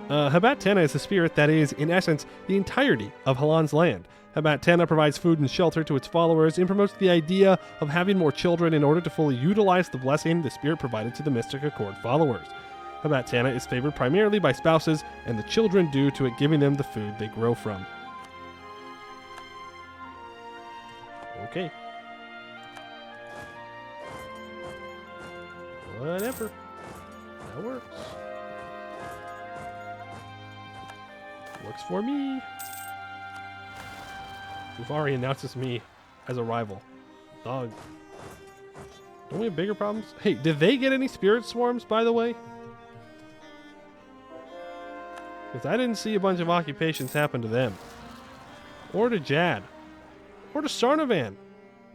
S1: Habat Tena is a spirit that is, in essence, the entirety of Halan's land. Habat Tena provides food and shelter to its followers and promotes the idea of having more children in order to fully utilize the blessing the spirit provided to the Mystic Accord followers. Habat Tena is favored primarily by spouses and the children due to it giving them the food they grow from. Okay. Whatever. That works. Works for me. Uvari announces me as a rival. Dog. Don't we have bigger problems? Hey, did they get any spirit swarms, by the way? Because I didn't see a bunch of occupations happen to them. Or to Jad. Or to Sarnavan.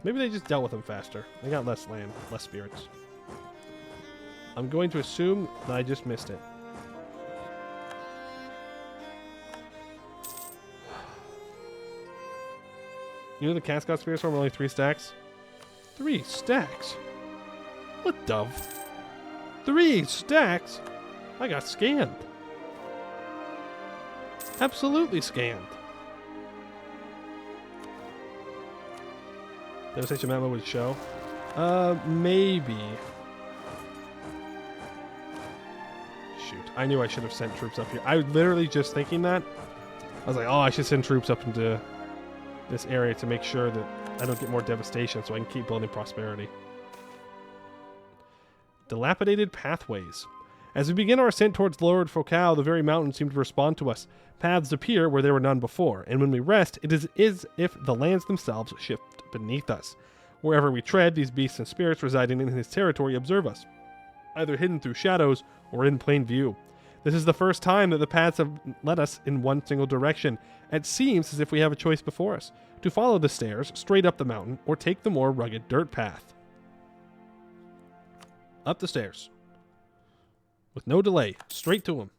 S1: Maybe they just dealt with them faster. They got less land, less spirits. I'm going to assume that I just missed it. You know the Cascot Spirit Swarm are only 3 stacks? 3 stacks? What the? 3 stacks? I got scammed. Absolutely scammed. Devastation memo would show. Maybe. Shoot. I knew I should have sent troops up here. I was literally just thinking that. I was like, oh, I should send troops up into this area to make sure that I don't get more devastation so I can keep building prosperity. Dilapidated pathways. As we begin our ascent towards Lord Focal, the very mountains seem to respond to us. Paths appear where there were none before, and when we rest, it is as if the lands themselves shift beneath us. Wherever we tread, these beasts and spirits residing in his territory observe us, either hidden through shadows or in plain view. This is the first time that the paths have led us in one single direction. It seems as if we have a choice before us, to follow the stairs straight up the mountain or take the more rugged dirt path. Up the stairs. With no delay, straight to him.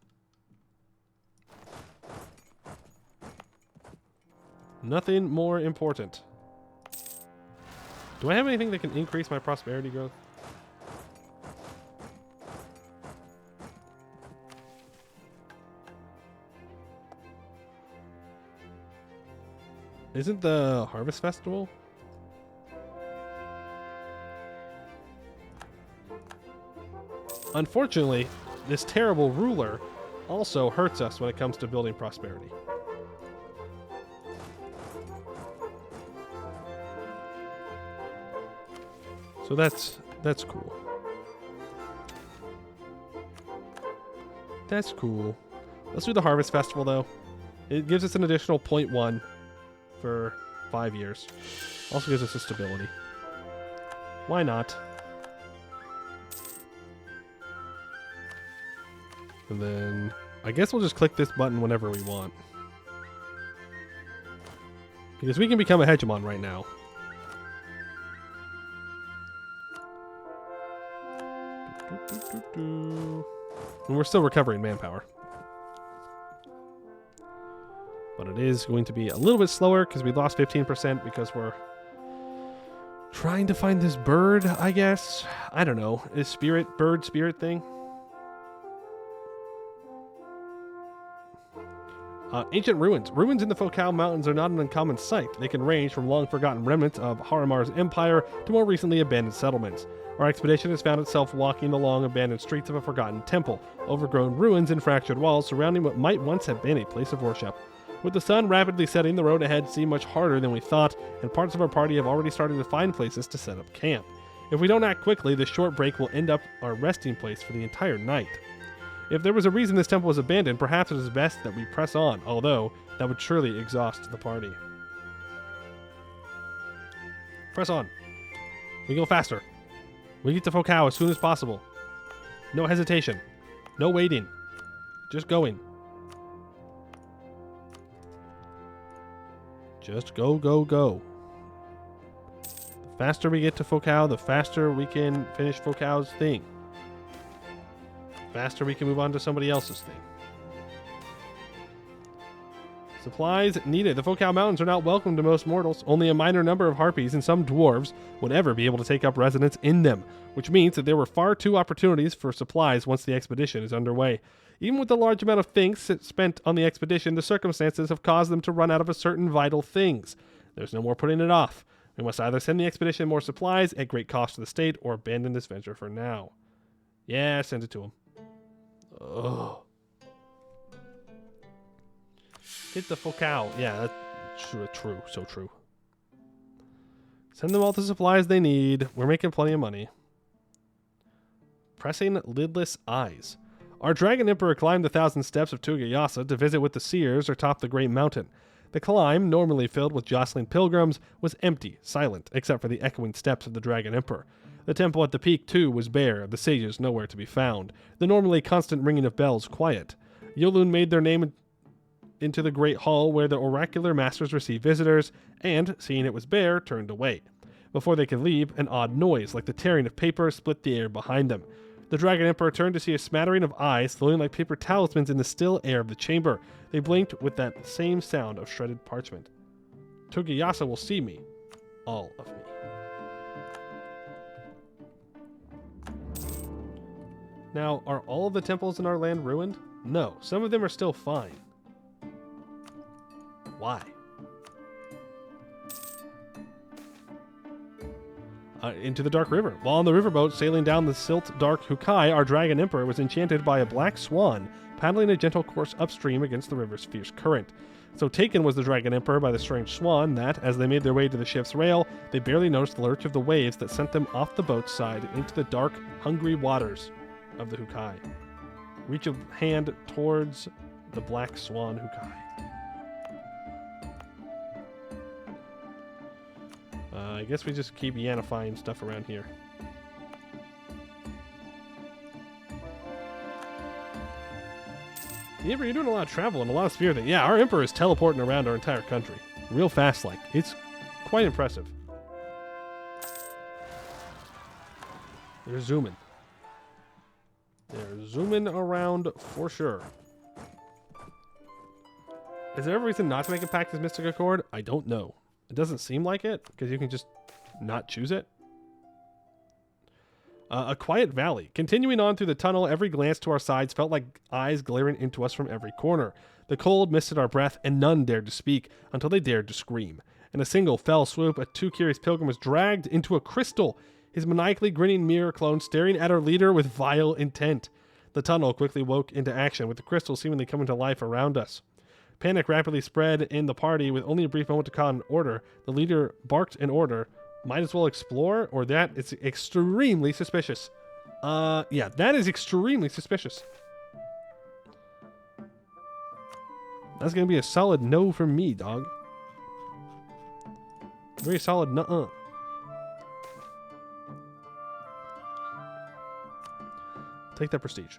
S1: Nothing more important. Do I have anything that can increase my prosperity growth? Isn't the Harvest Festival? Unfortunately, this terrible ruler also hurts us when it comes to building prosperity. So that's cool. That's cool. Let's do the Harvest Festival though. It gives us an additional 0.1 for 5 years. Also gives us a stability. Why not? And then I guess we'll just click this button whenever we want. Because we can become a hegemon right now. And we're still recovering manpower. But it is going to be a little bit slower because we lost 15% because we're trying to find this bird, I guess. I don't know. Is bird spirit thing? Ancient ruins. Ruins in the Fokal Mountains are not an uncommon sight. They can range from long-forgotten remnants of Harimar's empire to more recently abandoned settlements. Our expedition has found itself walking along abandoned streets of a forgotten temple, overgrown ruins and fractured walls surrounding what might once have been a place of worship. With the sun rapidly setting, the road ahead seemed much harder than we thought, and parts of our party have already started to find places to set up camp. If we don't act quickly, this short break will end up our resting place for the entire night. If there was a reason this temple was abandoned, perhaps it is best that we press on, although that would surely exhaust the party. Press on. We go faster. We get to Fokal as soon as possible. No hesitation. No waiting. Just going. Just go, go, go. The faster we get to Fokal, the faster we can finish Fokal's thing. Faster we can move on to somebody else's thing. Supplies needed. The Fokal Mountains are not welcome to most mortals. Only a minor number of harpies and some dwarves would ever be able to take up residence in them, which means that there were far too opportunities for supplies once the expedition is underway. Even with the large amount of things spent on the expedition, the circumstances have caused them to run out of a certain vital things. There's no more putting it off. We must either send the expedition more supplies at great cost to the state or abandon this venture for now. Yeah, send it to them. Ugh. Get the Fokal. Yeah, that's true. So true. Send them all the supplies they need. We're making plenty of money. Pressing lidless eyes. Our Dragon Emperor climbed the 1,000 steps of Tugayasa to visit with the seers atop the great mountain. The climb, normally filled with jostling pilgrims, was empty, silent, except for the echoing steps of the Dragon Emperor. The temple at the peak, too, was bare, the sages nowhere to be found. The normally constant ringing of bells quiet. Yolun made their name into the great hall where the oracular masters received visitors, and, seeing it was bare, turned away. Before they could leave, an odd noise, like the tearing of paper, split the air behind them. The Dragon Emperor turned to see a smattering of eyes floating like paper talismans in the still air of the chamber. They blinked with that same sound of shredded parchment. Tugayasa will see me. All of me. Now, are all of the temples in our land ruined? No, some of them are still fine. Why? Into the dark river. While on the riverboat sailing down the silt dark Hukai, our Dragon Emperor was enchanted by a black swan paddling a gentle course upstream against the river's fierce current. So taken was the Dragon Emperor by the strange swan that, as they made their way to the ship's rail, they barely noticed the lurch of the waves that sent them off the boat's side into the dark, hungry waters of the Hukai. Reach a hand towards the black swan Hukai. I guess we just keep yanifying stuff around here. You're doing a lot of travel and a lot of spear thing. Yeah, our Emperor is teleporting around our entire country. Real fast like. It's quite impressive. They're zooming. They're zooming around for sure. Is there a reason not to make a pact as Mystic Accord? I don't know. It doesn't seem like it, because you can just not choose it. A quiet valley. Continuing on through the tunnel, every glance to our sides felt like eyes glaring into us from every corner. The cold misted our breath, and none dared to speak until they dared to scream. In a single fell swoop, a too curious pilgrim was dragged into a crystal, his maniacally grinning mirror clone staring at our leader with vile intent. The tunnel quickly woke into action, with the crystal seemingly coming to life around us. Panic rapidly spread in the party. With only a brief moment to call an order, the leader barked an order. Might as well explore, or that is extremely suspicious. Yeah, that is extremely suspicious. That's gonna be a solid no from me, dog. Very solid nuh-uh. Take that prestige.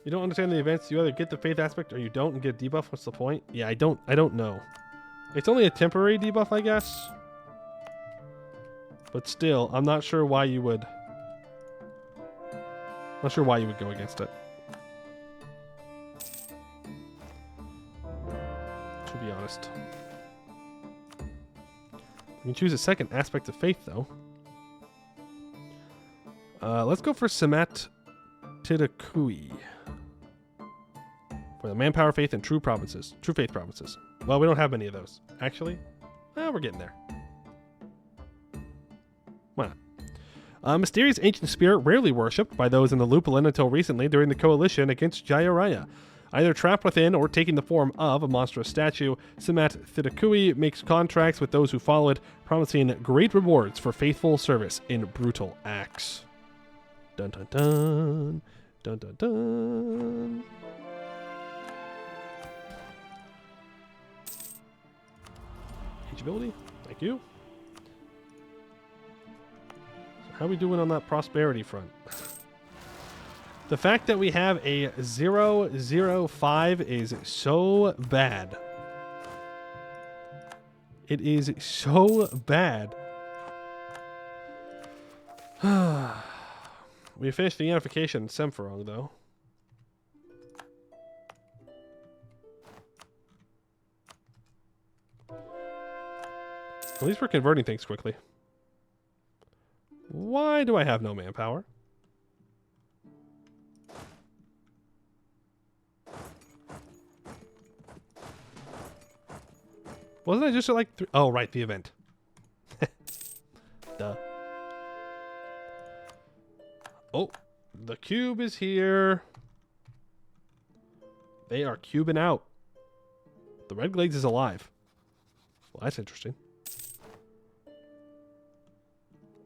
S1: You don't understand the events. You either get the faith aspect or you don't and get a debuff. What's the point? Yeah, I don't know. It's only a temporary debuff, I guess. But still, I'm not sure why you would. Not sure why you would go against it. To be honest. You can choose a second aspect of faith, though. Let's go for Samat Tidakui. For the manpower, faith, and true faith provinces. Well, we don't have many of those. Actually, we're getting there. Why not? A mysterious ancient spirit rarely worshipped by those in the Lupulin until recently during the coalition against Jayaraya. Either trapped within or taking the form of a monstrous statue, Simat Thidakui makes contracts with those who follow it, promising great rewards for faithful service in brutal acts. Dun dun dun. Dun dun dun. Ability. Thank you. So how are we doing on that prosperity front? The fact that we have a 005 is so bad. It is so bad. We finished the unification in Semferong, though. At least we're converting things quickly. Why do I have no manpower? Wasn't I just at like oh, right, the event. Duh. Oh, the cube is here. They are cubing out. The Red Glades is alive. Well, that's interesting.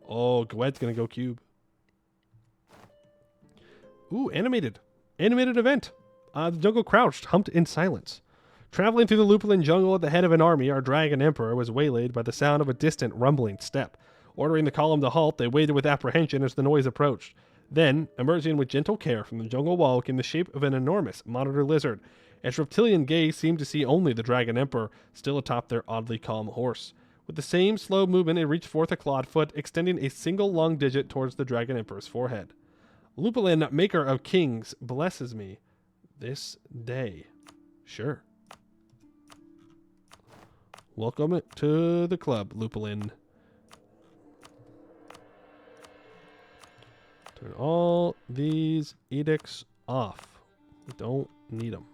S1: Oh, Gwed's gonna go cube. Ooh, animated. Animated event. The jungle crouched, humped in silence. Traveling through the Lupulin jungle at the head of an army, our dragon emperor was waylaid by the sound of a distant rumbling step. Ordering the column to halt, they waited with apprehension as the noise approached. Then, emerging with gentle care from the jungle wall came the shape of an enormous monitor lizard. Its reptilian gaze seemed to see only the dragon emperor, still atop their oddly calm horse. With the same slow movement, it reached forth a clawed foot, extending a single long digit towards the dragon emperor's forehead. Lupulin, maker of kings, blesses me this day. Sure. Welcome to the club, Lupulin. Turn all these edicts off. We don't need them.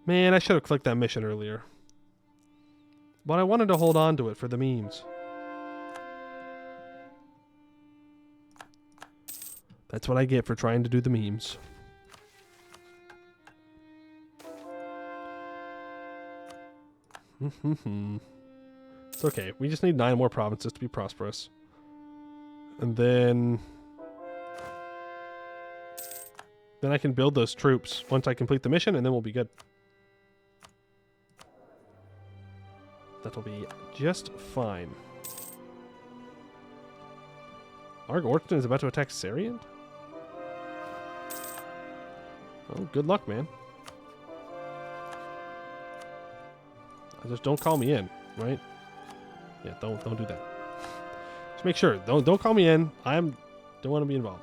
S1: Man, I should have clicked that mission earlier. But I wanted to hold on to it for the memes. That's what I get for trying to do the memes. It's okay. We just need 9 more provinces to be prosperous. And then I can build those troops once I complete the mission, and then we'll be good. That'll be just fine. Arg Orton is about to attack Sariant? Oh, good luck, man. Just don't call me in, right? Yeah, don't do that. Just make sure. Don't call me in. Don't want to be involved.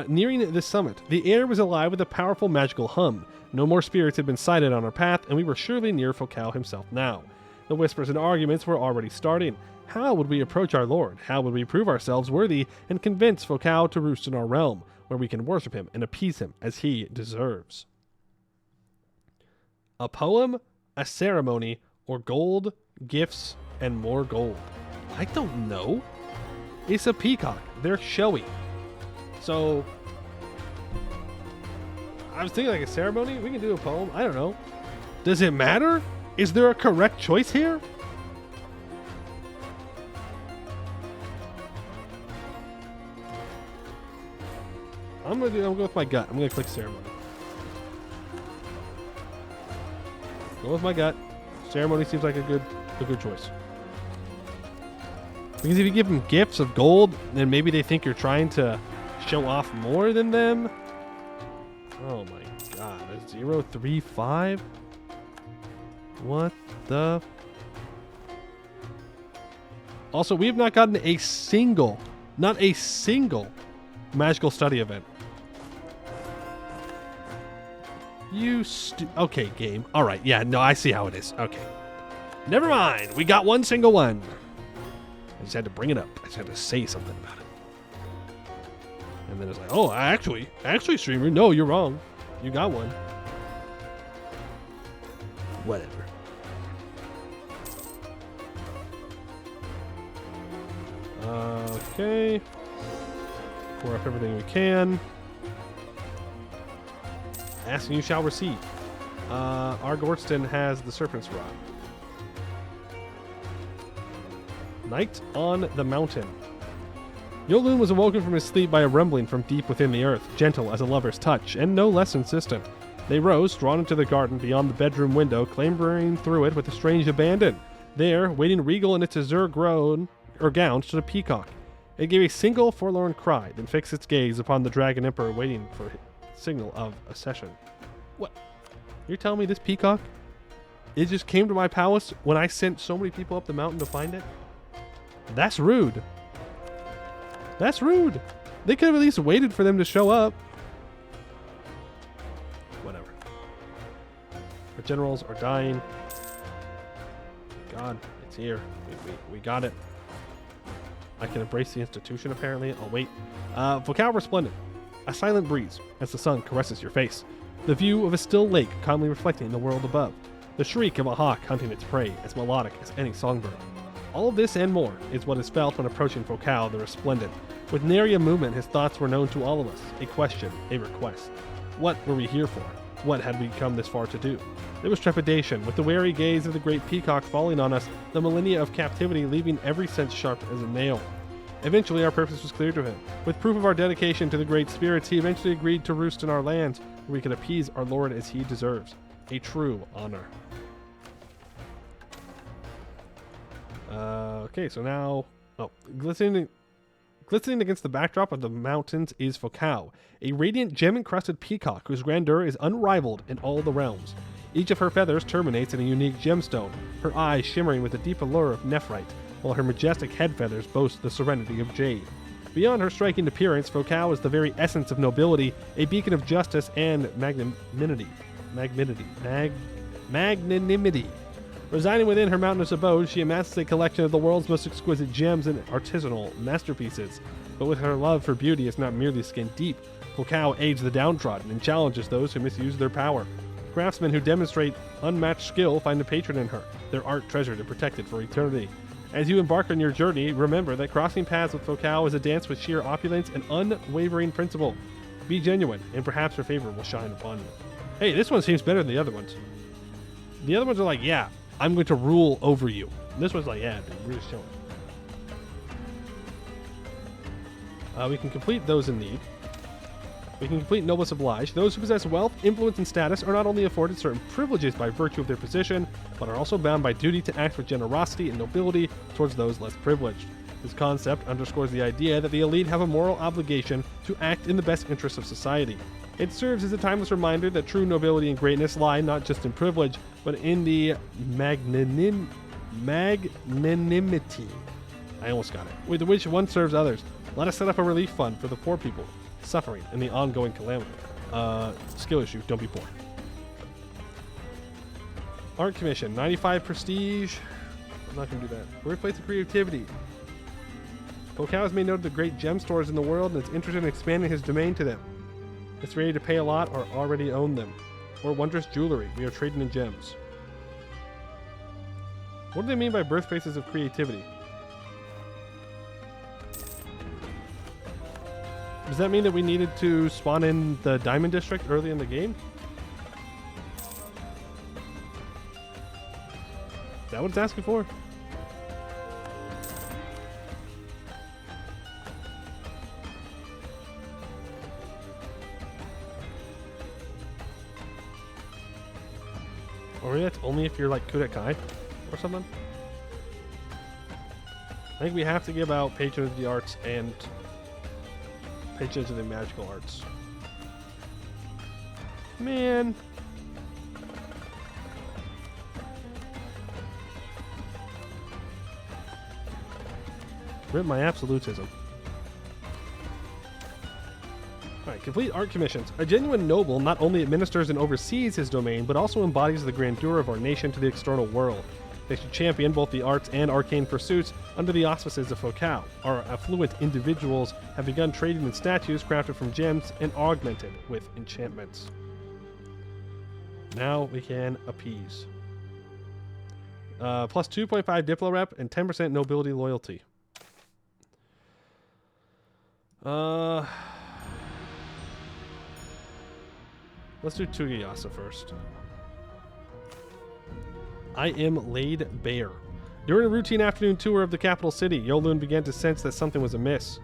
S1: Nearing the summit, the air was alive with a powerful magical hum. No more spirits had been sighted on our path, and we were surely near Fokal himself now. The whispers and arguments were already starting. How would we approach our Lord? How would we prove ourselves worthy and convince Fokal to roost in our realm, where we can worship him and appease him as he deserves? A poem, a ceremony, or gold, gifts, and more gold? I don't know. It's a peacock. They're showy. So, I was thinking like a ceremony. We can do a poem. I don't know. Does it matter? Is there a correct choice here? I'm gonna go with my gut. I'm gonna click ceremony. Go with my gut. Ceremony seems like a good choice. Because if you give them gifts of gold, then maybe they think you're trying to show off more than them. Oh my god, a 035? What the? Also, we have not gotten a single, not a single magical study event. Okay, game. All right. Yeah, no, I see how it is. Okay. Never mind. We got one single one. I just had to bring it up. I just had to say something about it. And then it's like, oh, actually, streamer, no, you're wrong. You got one. Whatever. Okay. Pour up everything we can. Ask and you shall receive. Argorston has the Serpent's Rod. Night on the Mountain. Yolun was awoken from his sleep by a rumbling from deep within the earth, gentle as a lover's touch, and no less insistent. They rose, drawn into the garden beyond the bedroom window, clambering through it with a strange abandon. There, waiting regal in its azure gown, stood a peacock. It gave a single forlorn cry, then fixed its gaze upon the Dragon Emperor, waiting for a signal of accession. What? You're telling me this peacock? It just came to my palace when I sent so many people up the mountain to find it? That's rude. That's rude. They could have at least waited for them to show up. Whatever. Our generals are dying. God, it's here. We got it. I can embrace the institution, apparently. I'll wait. Vocale resplendent. A silent breeze as the sun caresses your face. The view of a still lake calmly reflecting the world above. The shriek of a hawk hunting its prey, as melodic as any songbird. All of this and more is what is felt when approaching Vocale the Resplendent. With nary a movement, his thoughts were known to all of us. A question, a request. What were we here for? What had we come this far to do? There was trepidation, with the wary gaze of the great peacock falling on us, the millennia of captivity leaving every sense sharp as a nail. Eventually our purpose was clear to him. With proof of our dedication to the great spirits, he eventually agreed to roost in our lands, where we could appease our lord as he deserves. A true honor. Okay, so now... Oh, glistening against the backdrop of the mountains is Vocale, a radiant gem-encrusted peacock whose grandeur is unrivaled in all the realms. Each of her feathers terminates in a unique gemstone, her eyes shimmering with the deep allure of nephrite, while her majestic head feathers boast the serenity of jade. Beyond her striking appearance, Vocale is the very essence of nobility, a beacon of justice and magnanimity. Residing within her mountainous abode, she amasses a collection of the world's most exquisite gems and artisanal masterpieces. But with her love for beauty is not merely skin deep. Vocale aids the downtrodden and challenges those who misuse their power. Craftsmen who demonstrate unmatched skill find a patron in her, their art treasured and protected for eternity. As you embark on your journey, remember that crossing paths with Vocale is a dance with sheer opulence and unwavering principle. Be genuine, and perhaps her favor will shine upon you. Hey, this one seems better than the other ones. The other ones are like, yeah, I'm going to rule over you. And this one's like, yeah, dude, we're just chilling. We can complete those in need. We can complete Noblesse Oblige. Those who possess wealth, influence, and status are not only afforded certain privileges by virtue of their position, but are also bound by duty to act with generosity and nobility towards those less privileged. This concept underscores the idea that the elite have a moral obligation to act in the best interests of society. It serves as a timeless reminder that true nobility and greatness lie not just in privilege, but in the magnanimity. I almost got it. With which one serves others. Let us set up a relief fund for the poor people suffering in the ongoing calamity. Skill issue, don't be poor. Art commission, 95 prestige. I'm not going to do that. Workplace of creativity. Vocale has made note of the great gem stores in the world and is interested in expanding his domain to them. It's ready to pay a lot or already own them. Or wondrous jewelry. We are trading in gems. What do they mean by birthplaces of creativity? Does that mean that we needed to spawn in the Diamond District early in the game? Is that what it's asking for? Or maybe that's only if you're like Kudekai or something? I think we have to give out patronage of the arts and patronage of the magical arts. Man. Rip my absolutism. Alright, complete art commissions. A genuine noble not only administers and oversees his domain, but also embodies the grandeur of our nation to the external world. They should champion both the arts and arcane pursuits under the auspices of Vocale. Our affluent individuals have begun trading in statues crafted from gems and augmented with enchantments. Now we can appease. Plus 2.5 Diplo rep and 10% nobility loyalty. Let's do Tugayasa first. I am laid bare. During a routine afternoon tour of the capital city, Yolun began to sense that something was amiss.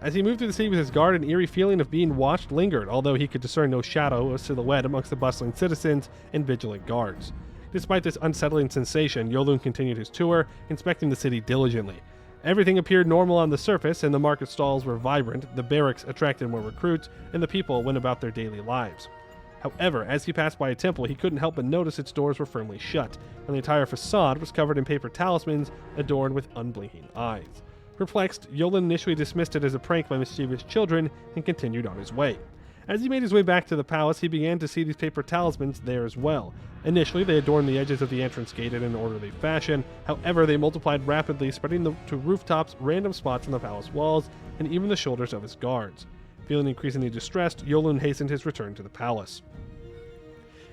S1: As he moved through the city with his guard, an eerie feeling of being watched lingered, although he could discern no shadow or silhouette amongst the bustling citizens and vigilant guards. Despite this unsettling sensation, Yolun continued his tour, inspecting the city diligently. Everything appeared normal on the surface, and the market stalls were vibrant, the barracks attracted more recruits, and the people went about their daily lives. However, as he passed by a temple, he couldn't help but notice its doors were firmly shut, and the entire facade was covered in paper talismans adorned with unblinking eyes. Perplexed, Yolun initially dismissed it as a prank by mischievous children and continued on his way. As he made his way back to the palace, he began to see these paper talismans there as well. Initially, they adorned the edges of the entrance gate in an orderly fashion. However, they multiplied rapidly, spreading to rooftops, random spots on the palace walls, and even the shoulders of his guards. Feeling increasingly distressed, Yolun hastened his return to the palace.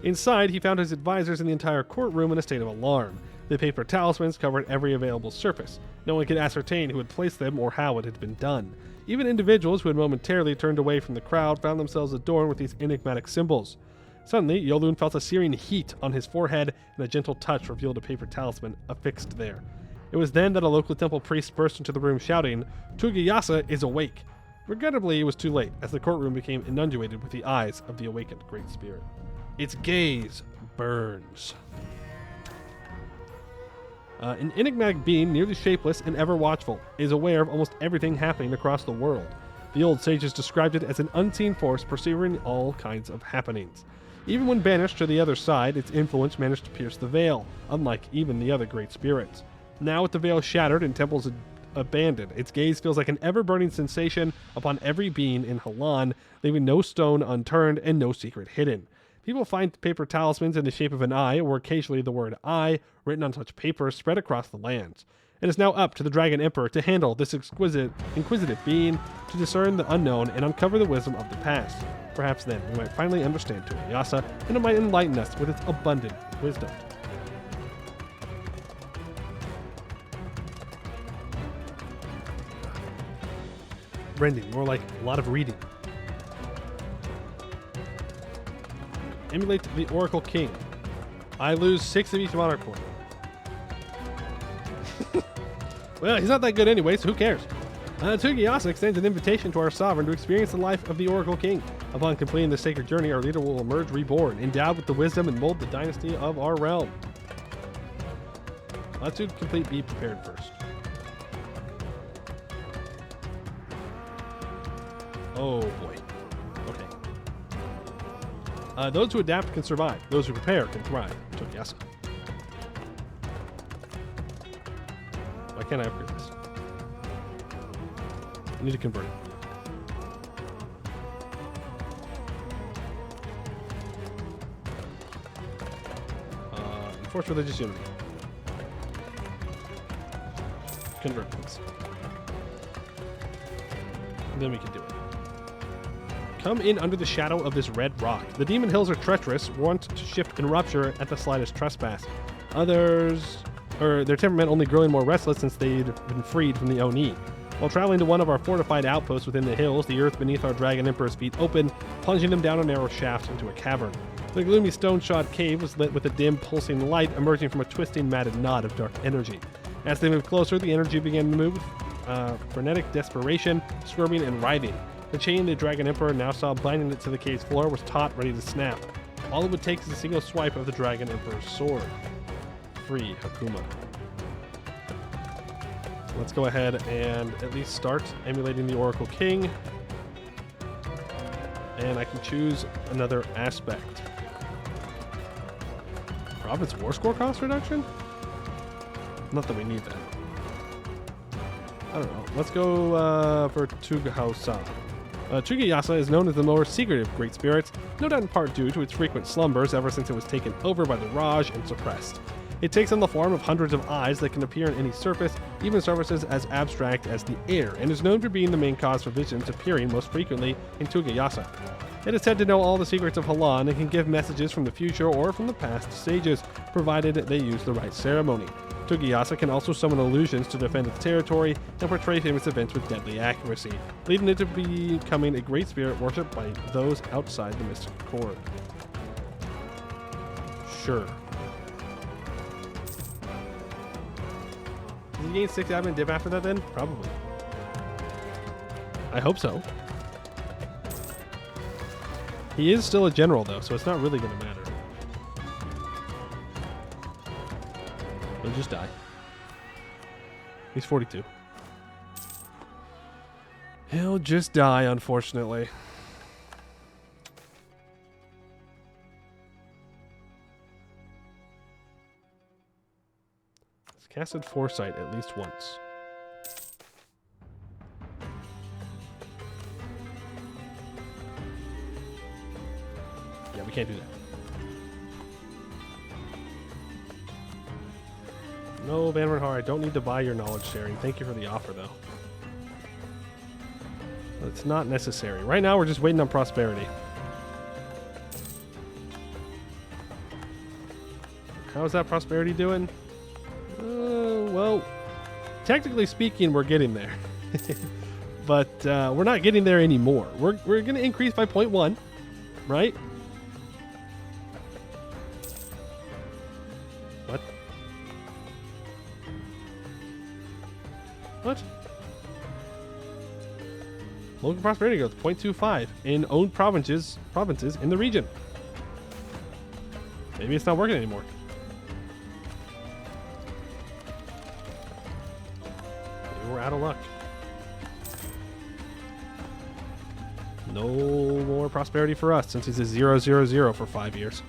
S1: Inside, he found his advisors in the entire courtroom in a state of alarm. The paper talismans covered every available surface. No one could ascertain who had placed them or how it had been done. Even individuals who had momentarily turned away from the crowd found themselves adorned with these enigmatic symbols. Suddenly, Yolun felt a searing heat on his forehead, and a gentle touch revealed a paper talisman affixed there. It was then that a local temple priest burst into the room shouting, "Tugayasa is awake!" Regrettably, it was too late, as the courtroom became inundated with the eyes of the awakened Great Spirit. Its gaze burns. An enigmatic being, nearly shapeless and ever watchful, is aware of almost everything happening across the world. The old sages described it as an unseen force perceiving all kinds of happenings. Even when banished to the other side, its influence managed to pierce the veil, unlike even the other great spirits. Now, with the veil shattered and temples abandoned, its gaze feels like an ever-burning sensation upon every being in Halan, leaving no stone unturned and no secret hidden. People find paper talismans in the shape of an eye, or occasionally the word "I" written on such paper spread across the lands. It is now up to the Dragon Emperor to handle this inquisitive being, to discern the unknown and uncover the wisdom of the past. Perhaps then we might finally understand Tugayasa, and it might enlighten us with its abundant wisdom. Rending, more like a lot of reading. Emulate the Oracle King. I lose 6 of each monarch point. Well, he's not that good anyway, so who cares? Tugayasa extends an invitation to our sovereign to experience the life of the Oracle King. Upon completing the sacred journey, our leader will emerge reborn, endowed with the wisdom and mold the dynasty of our realm. Let's do complete Be Prepared first. Oh boy. Okay. Those who adapt can survive. Those who prepare can thrive. Tugayasa. Why can't I upgrade this? I need to convert it. Enforce religious unity. Convert this. And then we can do it. Come in under the shadow of this red rock. The Demon Hills are treacherous, wont to shift and rupture at the slightest trespass. Their temperament only growing more restless since they'd been freed from the Oni. While traveling to one of our fortified outposts within the hills, the earth beneath our Dragon Emperor's feet opened, plunging them down a narrow shaft into a cavern. The gloomy stone-shod cave was lit with a dim, pulsing light emerging from a twisting, matted knot of dark energy. As they moved closer, the energy began to move with frenetic desperation, squirming and writhing. The chain the Dragon Emperor now saw binding it to the cave's floor was taut, ready to snap. All it would take is a single swipe of the Dragon Emperor's sword. Free Hakuma. Let's go ahead and at least start emulating the Oracle King. And I can choose another aspect. Province War Score cost reduction? Not that we need that. I don't know. Let's go for Tugayasa. Tugayasa is known as the more secretive Great Spirits, no doubt in part due to its frequent slumbers ever since it was taken over by the Raj and suppressed. It takes on the form of hundreds of eyes that can appear on any surface, even surfaces as abstract as the air, and is known for being the main cause for visions appearing most frequently in Tugayasa. It is said to know all the secrets of Halan and can give messages from the future or from the past sages, provided they use the right ceremony. Tugayasa can also summon illusions to defend its territory and portray famous events with deadly accuracy, leading it to becoming a great spirit worshipped by those outside the mystic court. Sure. Does he gain 6 admin dip after that then? Probably. I hope so. He is still a general though, so it's not really going to matter. He'll just die. He's 42. He'll just die, unfortunately. He's casted Foresight at least once. Yeah, we can't do that. No, Anbennar, I don't need to buy your knowledge sharing. Thank you for the offer, though. It's not necessary. Right now, we're just waiting on prosperity. How's that prosperity doing? Well, technically speaking, we're getting there. But we're not getting there anymore. We're going to increase by 0.1, right? What? What? Local prosperity growth 0.25 in owned provinces in the region. Maybe it's not working anymore. Maybe we're out of luck. No more prosperity for us since he's a 0-0-0 for 5 years.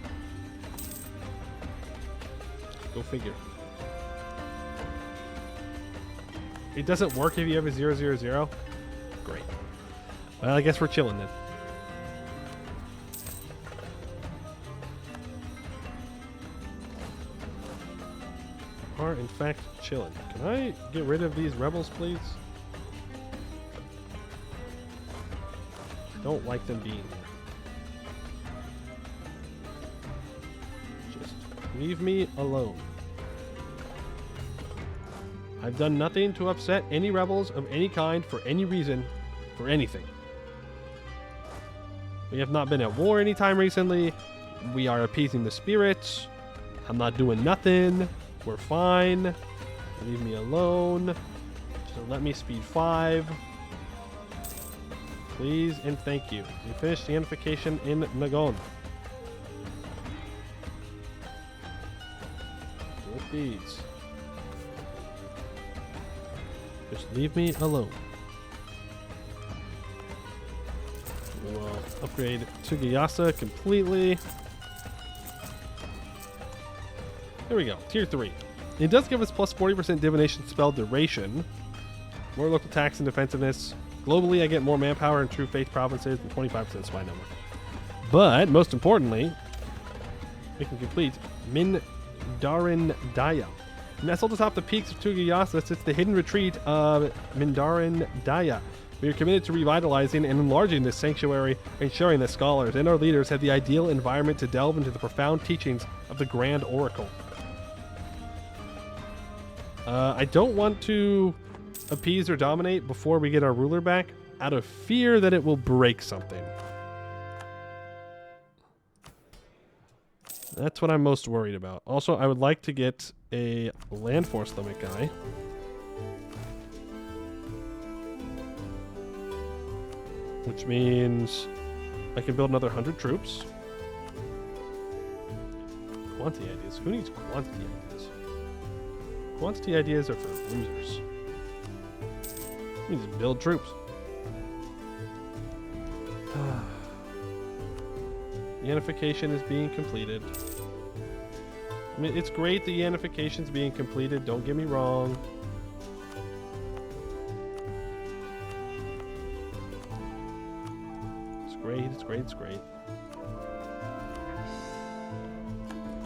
S1: Go figure. It doesn't work if you have a 0-0-0. Great. Well, I guess we're chilling then. Are in fact chilling. Can I get rid of these rebels, please? I don't like them being here. Just leave me alone. I've done nothing to upset any rebels of any kind for any reason, for anything. We have not been at war anytime recently. We are appeasing the spirits. I'm not doing nothing. We're fine. Leave me alone. So let me speed 5. Please and thank you. We finished the unification in Nagon. With these. Just leave me alone. We'll upgrade Tugayasa completely. There we go. Tier 3. It does give us plus 40% divination spell duration. More local tax and defensiveness. Globally, I get more manpower in True Faith provinces and 25% spy number. But, most importantly, we can complete Mindarin Daya. Nestled atop the peaks of Tugayasa sits the hidden retreat of Mindarin Daya. We are committed to revitalizing and enlarging this sanctuary, ensuring that scholars and our leaders have the ideal environment to delve into the profound teachings of the Grand Oracle. I don't want to appease or dominate before we get our ruler back, out of fear that it will break something. That's what I'm most worried about. Also, I would like to get a land force limit guy. Which means I can build another 100 troops. Quantity ideas. Who needs quantity ideas? Quantity ideas are for losers. We need to build troops. The unification is being completed. I mean, it's great the unification is being completed. Don't get me wrong. It's great. It's great. It's great.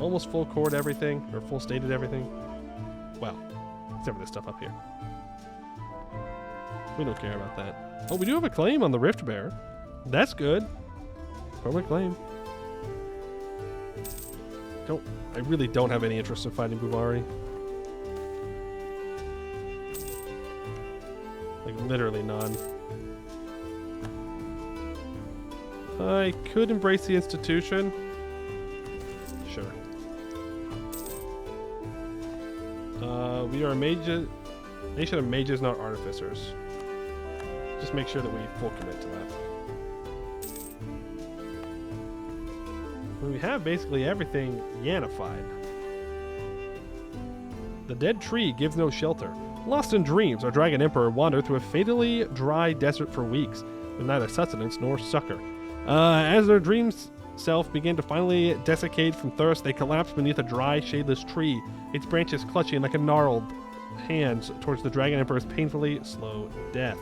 S1: almost full chord everything, or full stated everything. Well, except for this stuff up here. We don't care about that. Oh, we do have a claim on the Rift Bearer. That's good. Permanent claim. I really don't have any interest in fighting Bubari. Like, literally none. I could embrace the institution. Sure. We are a nation of mages, not artificers. Just make sure that we full commit to that. We have basically everything Yanified. The dead tree gives no shelter. Lost in dreams, our dragon emperor wandered through a fatally dry desert for weeks, with neither sustenance nor succor. As their dreams self began to finally desiccate from thirst, they collapsed beneath a dry, shadeless tree, its branches clutching like a gnarled hands towards the dragon emperor's painfully slow death.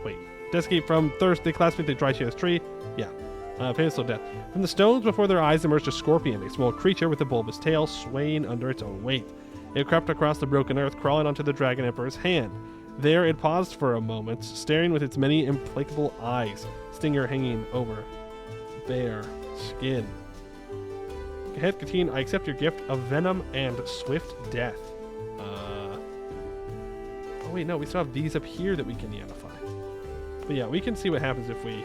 S1: Wait, desiccate from thirst, they collapsed beneath the dry, shadeless tree? Yeah. Painful slow death. From the stones before their eyes emerged a scorpion, a small creature with a bulbous tail swaying under its own weight. It crept across the broken earth, crawling onto the dragon emperor's hand. There it paused for a moment, staring with its many implacable eyes, stinger hanging over bare skin. Head Katine, I accept your gift of venom and swift death. Oh wait, no, we still have these up here that we can yanify. But yeah, we can see what happens if we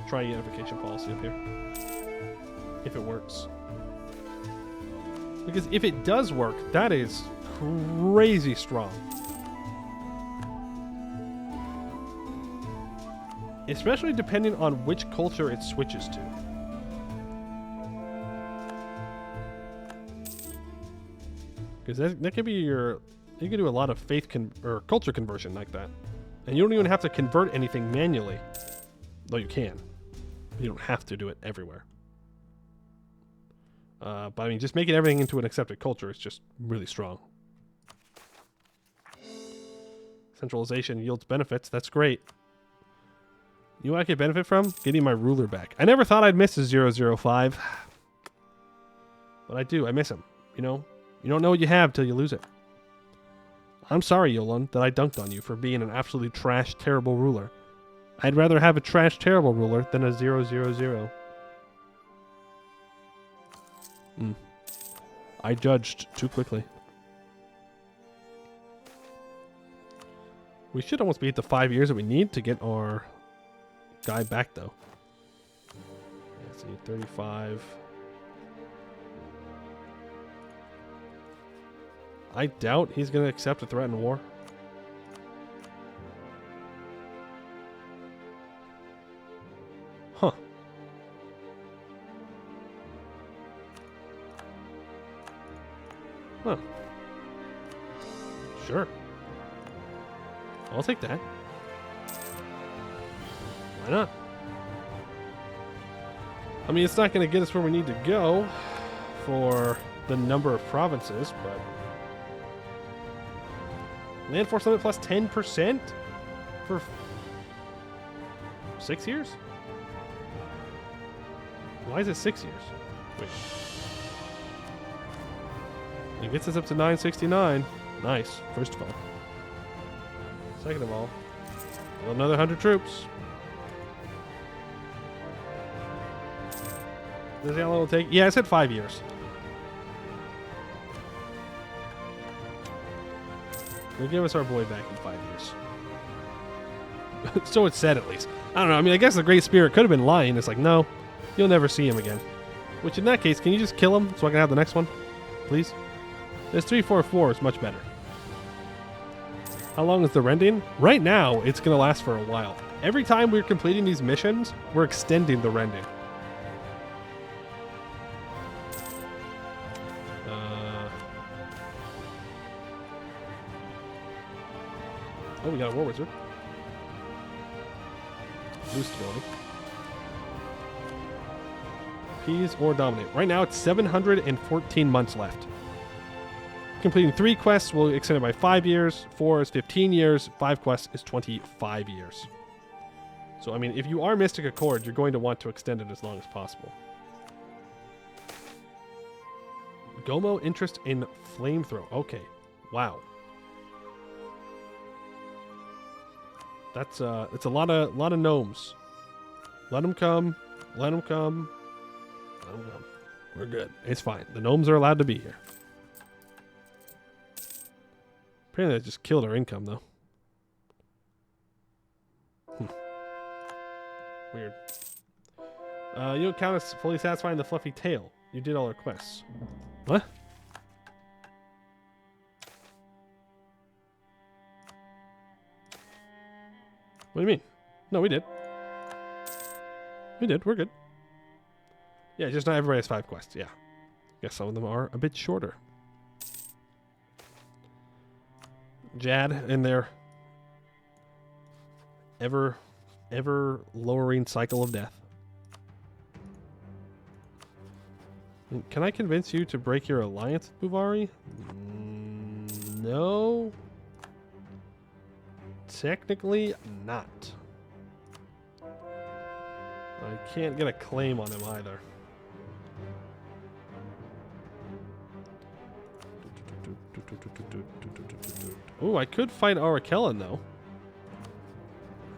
S1: try unification policy up here. If it works. Because if it does work, that is crazy strong. Especially depending on which culture it switches to. Because that could be your... You can do a lot of faith or culture conversion like that. And you don't even have to convert anything manually. Though you can. You don't have to do it everywhere. But I mean, just making everything into an accepted culture is just really strong. Centralization yields benefits. That's great. You know what I could benefit from? Getting my ruler back. I never thought I'd miss a 005. But I do. I miss him. You know? You don't know what you have till you lose it. I'm sorry, Yolan, that I dunked on you for being an absolutely trash, terrible ruler. I'd rather have a trash, terrible ruler than a 000. I judged too quickly. We should almost be at the 5 years that we need to get our guy back, though. Let's see, 35. I doubt he's going to accept a threat in war. Huh. Huh. Sure. I'll take that. Why not? I mean, it's not going to get us where we need to go for the number of provinces, but... Land force limit plus 10% for 6 years? Why is it 6 years? Wait. It gets us up to 969. Nice, first of all. Second of all, another 100 troops. Does that how long it'll take? Yeah, I said 5 years. We'll give us our boy back in 5 years. So it's said, at least. I don't know. I mean, I guess the Great Spirit could have been lying. It's like, no, you'll never see him again. Which, in that case, can you just kill him so I can have the next one? Please? This 344 is much better. How long is the rending? Right now, it's going to last for a while. Every time we're completing these missions, we're extending the rending. Oh, we got a War Wizard. Boost ability. Appease or dominate. Right now, it's 714 months left. Completing 3 quests will extend it by 5 years. 4 is 15 years. 5 quests is 25 years. So, I mean, if you are Mystic Accord, you're going to want to extend it as long as possible. Gomo interest in flamethrower. Okay. Wow. That's it's a lot of gnomes. Let them come. Let them come. Let them come. We're good. It's fine. The gnomes are allowed to be here. Apparently, that just killed our income, though. Weird. You don't count as fully satisfying the fluffy tail. You did all our quests. What? What do you mean? No, we did. We did. We're good. Yeah, just not everybody has 5 quests. Yeah. Guess some of them are a bit shorter. Jad and their ever lowering cycle of death. Can I convince you to break your alliance with Buvari? No. Technically not. I can't get a claim on him either. Ooh, I could fight Arakellen though.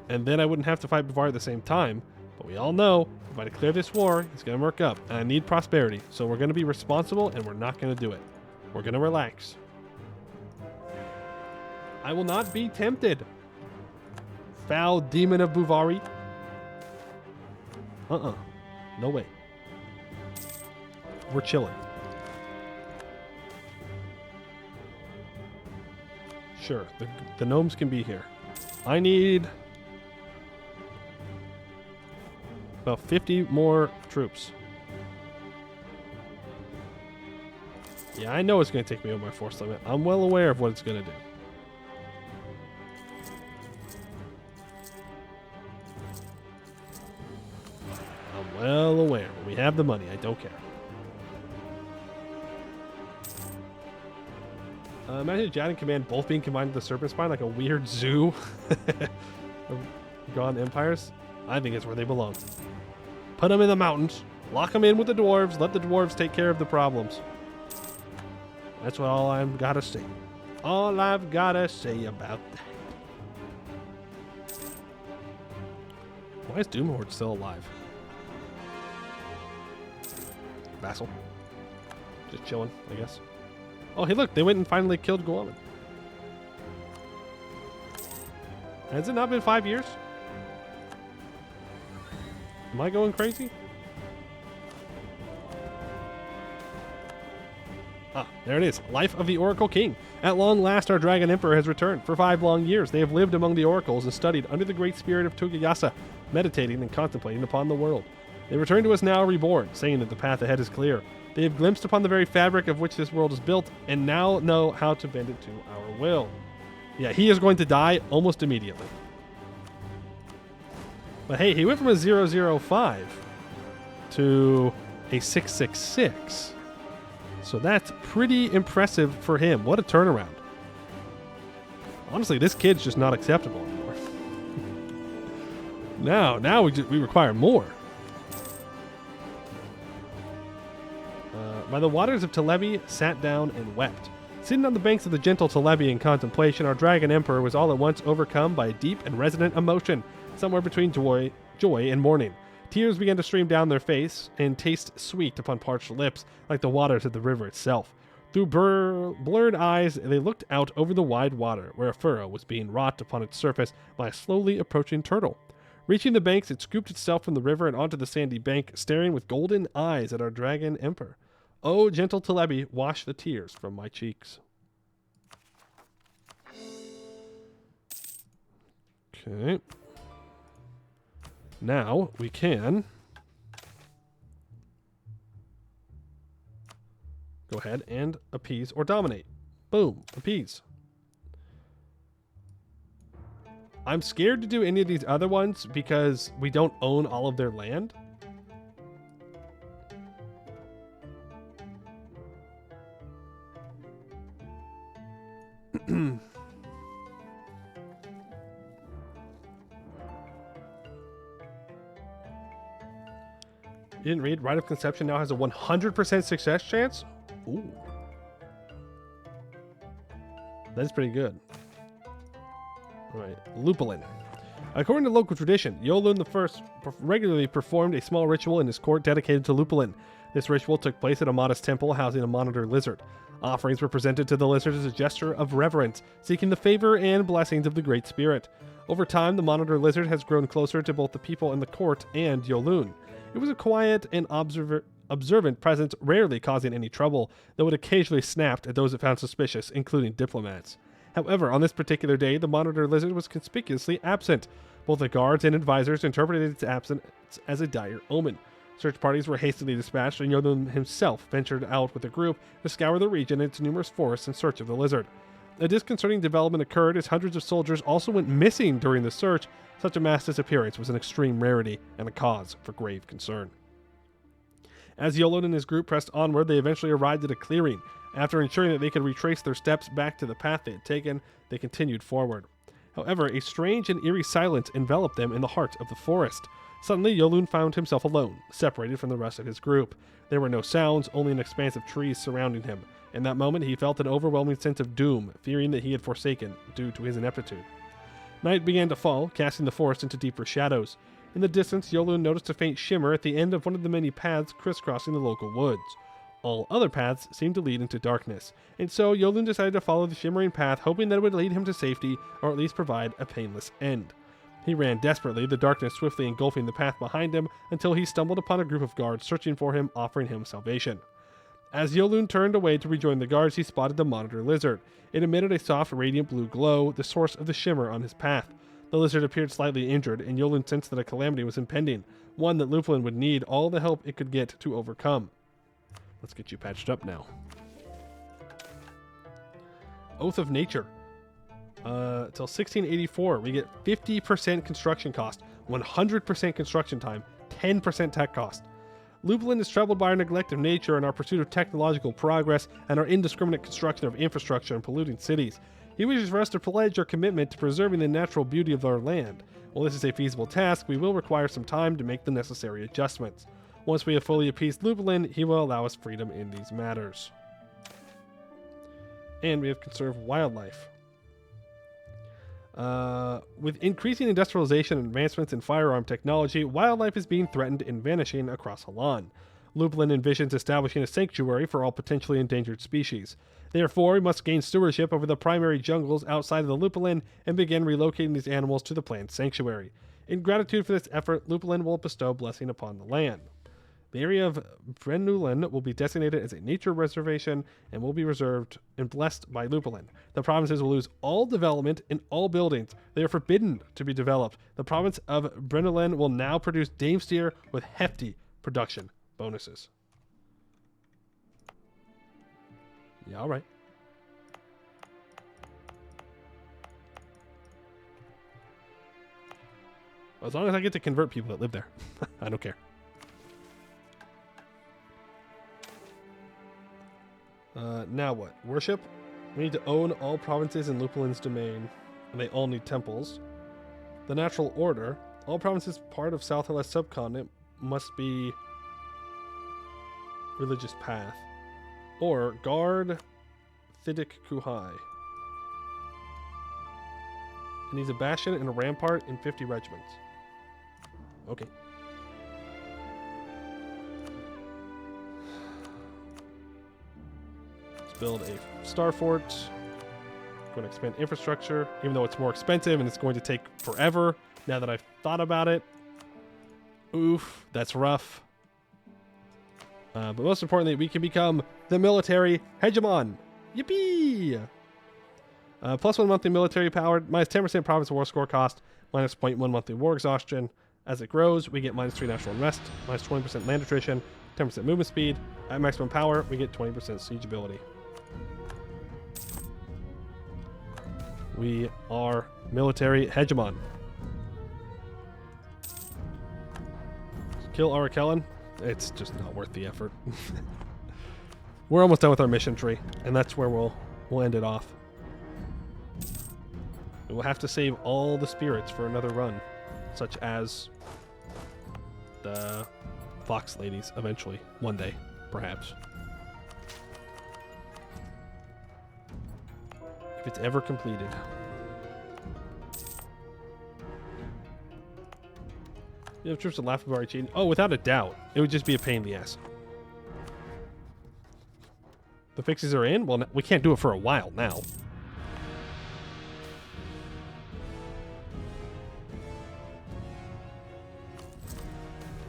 S1: And then I wouldn't have to fight Buvari at the same time. But we all know, if I declare this war, it's going to murk up. And I need prosperity. So we're going to be responsible and we're not going to do it. We're going to relax. I will not be tempted. Foul demon of Buvari. No way. We're chilling. Sure, the gnomes can be here. I need about 50 more troops. Yeah, I know it's going to take me over my force limit. I'm well aware of what it's going to do. I'm well aware. When we have the money, I don't care. Imagine Jad and Command both being combined with the Serpent Spine like a weird zoo of gone empires. I think it's where they belong. Put them in the mountains, lock them in with the dwarves, let the dwarves take care of the problems. That's what all I've got to say. All I've got to say about that. Why is Doomhorde still alive? Vassal. Just chilling, I guess. Oh, hey, look, they went and finally killed Guaman. Has it not been 5 years? Am I going crazy? Ah, there it is. Life of the Oracle King. At long last, our Dragon Emperor has returned. For 5 long years, they have lived among the oracles and studied under the great spirit of Tugayasa, meditating and contemplating upon the world. They return to us now reborn, saying that the path ahead is clear. They have glimpsed upon the very fabric of which this world is built, and now know how to bend it to our will. Yeah, he is going to die almost immediately. But hey, he went from a 005 to a 666. So that's pretty impressive for him. What a turnaround. Honestly, this kid's just not acceptable anymore. Now we require more. By the waters of Telebi sat down and wept. Sitting on the banks of the gentle Telebi in contemplation, our Dragon Emperor was all at once overcome by a deep and resonant emotion, somewhere between joy and mourning. Tears began to stream down their face and taste sweet upon parched lips, like the waters of the river itself. Through blurred eyes, they looked out over the wide water, where a furrow was being wrought upon its surface by a slowly approaching turtle. Reaching the banks, it scooped itself from the river and onto the sandy bank, staring with golden eyes at our Dragon Emperor. Oh, gentle Telebi, wash the tears from my cheeks. Okay. Now we can go ahead and appease or dominate. Boom, appease. I'm scared to do any of these other ones because we don't own all of their land. You didn't read? Rite of Conception now has a 100% success chance? Ooh. That's pretty good. All right, Lupulin. According to local tradition, Yolun I regularly performed a small ritual in his court dedicated to Lupulin. This ritual took place at a modest temple housing a monitor lizard. Offerings were presented to the lizard as a gesture of reverence, seeking the favor and blessings of the Great Spirit. Over time, the monitor lizard has grown closer to both the people in the court and Yolun. It was a quiet and observant presence, rarely causing any trouble, though it occasionally snapped at those it found suspicious, including diplomats. However, on this particular day, the monitor lizard was conspicuously absent. Both the guards and advisors interpreted its absence as a dire omen. Search parties were hastily dispatched, and Yodun himself ventured out with a group to scour the region and its numerous forests in search of the lizard. A disconcerting development occurred as hundreds of soldiers also went missing during the search. Such a mass disappearance was an extreme rarity and a cause for grave concern. As Yolun and his group pressed onward, they eventually arrived at a clearing. After ensuring that they could retrace their steps back to the path they had taken, they continued forward. However, a strange and eerie silence enveloped them in the heart of the forest. Suddenly, Yolun found himself alone, separated from the rest of his group. There were no sounds, only an expanse of trees surrounding him. In that moment, he felt an overwhelming sense of doom, fearing that he had forsaken due to his ineptitude. Night began to fall, casting the forest into deeper shadows. In the distance, Yolun noticed a faint shimmer at the end of one of the many paths crisscrossing the local woods. All other paths seemed to lead into darkness, and so Yolun decided to follow the shimmering path, hoping that it would lead him to safety, or at least provide a painless end. He ran desperately, the darkness swiftly engulfing the path behind him, until he stumbled upon a group of guards searching for him, offering him salvation. As Yolun turned away to rejoin the guards, he spotted the monitor lizard. It emitted a soft, radiant blue glow, the source of the shimmer on his path. The lizard appeared slightly injured, and Yolun sensed that a calamity was impending, one that Lupulin would need all the help it could get to overcome. Let's get you patched up now. Oath of Nature. Till 1684, we get 50% construction cost, 100% construction time, 10% tech cost. Lupulin is troubled by our neglect of nature and our pursuit of technological progress and our indiscriminate construction of infrastructure and polluting cities. He wishes for us to pledge our commitment to preserving the natural beauty of our land. While this is a feasible task, we will require some time to make the necessary adjustments. Once we have fully appeased Lupulin, he will allow us freedom in these matters. And we have conserve wildlife. With increasing industrialization and advancements in firearm technology, wildlife is being threatened and vanishing across Halan. Lupulin envisions establishing a sanctuary for all potentially endangered species. Therefore, we must gain stewardship over the primary jungles outside of the Lupulin and begin relocating these animals to the planned sanctuary. In gratitude for this effort, Lupulin will bestow blessing upon the land. The area of Brenulin will be designated as a nature reservation and will be reserved and blessed by Lupulin. The provinces will lose all development in all buildings. They are forbidden to be developed. The province of Brenulin will now produce Dame Steer with hefty production bonuses. Yeah, all right. As long as I get to convert people that live there, I don't care. Now what? Worship? We need to own all provinces in Lupulin's domain, and they all need temples. The natural order. All provinces part of South Hellas subcontinent must be religious path. Or guard Thidic Kuhai. It needs a bastion and a rampart and 50 regiments. Okay. Build a star fort. Going to expand infrastructure, even though it's more expensive and it's going to take forever. Now that I've thought about it, oof, that's rough. But most importantly, we can become the military hegemon. Yippee! Plus 1 monthly military power, minus 10% province war score cost, minus 0.1 monthly war exhaustion. As it grows, we get minus 3 national unrest, minus 20% land attrition, 10% movement speed. At maximum power, we get 20% siege ability. We are military hegemon. Kill Arakellen? It's just not worth the effort. We're almost done with our mission tree, and that's where we'll end it off. We will have to save all the spirits for another run, such as the Fox ladies eventually, one day, perhaps. if it's ever completed. You have troops at Laughable chain. Oh, without a doubt. It would just be a pain in the ass. The fixes are in? Well, we can't do it for a while now.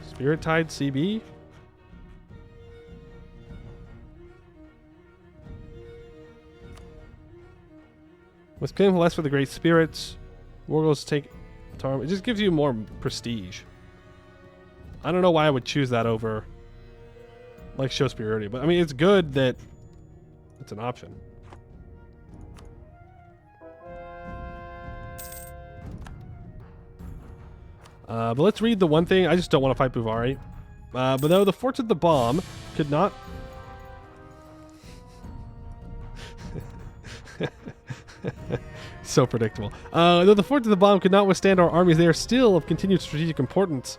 S1: Spirit Tide CB? With claim less for the great spirits. Wargles take Tarm. It just gives you more prestige. I don't know why I would choose that over like show superiority, but I mean it's good that it's an option. But let's read the one thing. I just don't want to fight Buvari. But though the forts of the bomb could not so predictable. Though the forts of the bomb could not withstand our armies, they are still of continued strategic importance.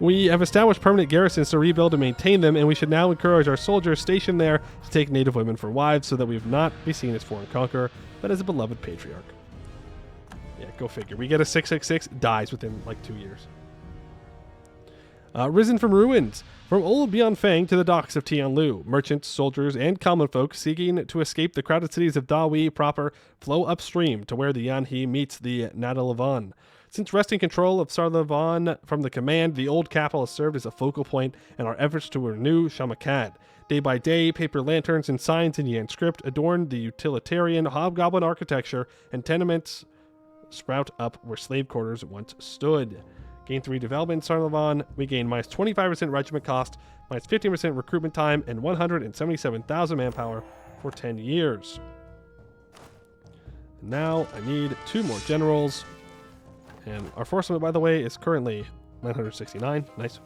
S1: We have established permanent garrisons to rebuild and maintain them, and we should now encourage our soldiers stationed there to take native women for wives so that we have not be seen as foreign conqueror, but as a beloved patriarch. Yeah, go figure. We get a 666, dies within like 2 years. Risen from ruins. From old Bianfeng to the docks of Tianlu, merchants, soldiers, and common folk seeking to escape the crowded cities of Dahui proper flow upstream to where the Yanhe meets the Nadalavan. Since wresting control of Sarlavan from the command, the old capital has served as a focal point in our efforts to renew Shamakad. Day by day, paper lanterns and signs in Yan script adorn the utilitarian hobgoblin architecture, and tenements sprout up where slave quarters once stood. Gain 3 development in Sarlavan. We gain minus 25% regiment cost, minus 15% recruitment time, and 177,000 manpower for 10 years. And now I need 2 more generals. And our force limit, by the way, is currently 969. Nice.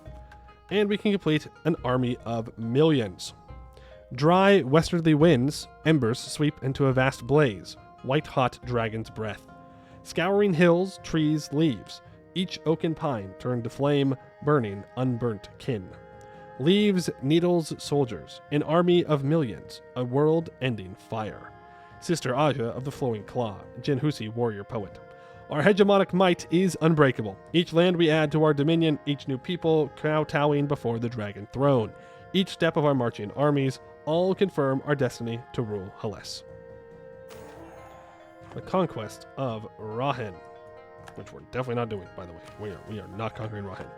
S1: And we can complete an army of millions. Dry westerly winds, embers sweep into a vast blaze. White-hot dragon's breath. Scouring hills, trees, leaves. Each oak and pine turned to flame, burning unburnt kin. Leaves, needles, soldiers. An army of millions. A world-ending fire. Sister Aja of the Flowing Claw. Jinhusi warrior poet. Our hegemonic might is unbreakable. Each land we add to our dominion, each new people kowtowing before the dragon throne. Each step of our marching armies, all confirm our destiny to rule Hales. The conquest of Rahen, which we're definitely not doing, by the way. We are not conquering Rahen.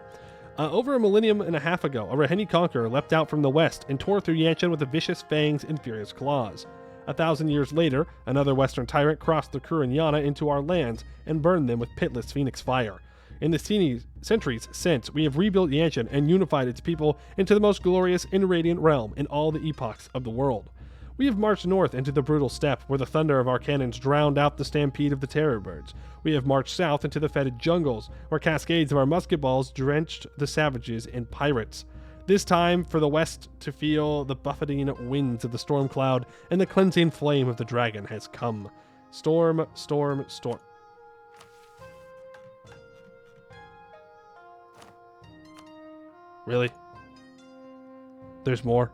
S1: Over a millennium and a half ago, a Raheni conqueror leapt out from the west and tore through Yanshen with the vicious fangs and furious claws. 1,000 years later, another western tyrant crossed the Kuranyana into our lands and burned them with pitiless phoenix fire. In the centuries since, we have rebuilt Yanshen and unified its people into the most glorious and radiant realm in all the epochs of the world. We have marched north into the brutal steppe, where the thunder of our cannons drowned out the stampede of the terror birds. We have marched south into the fetid jungles, where cascades of our musket balls drenched the savages and pirates. This time for the west to feel the buffeting winds of the storm cloud, and the cleansing flame of the dragon has come. Storm, storm, storm. Really? There's more?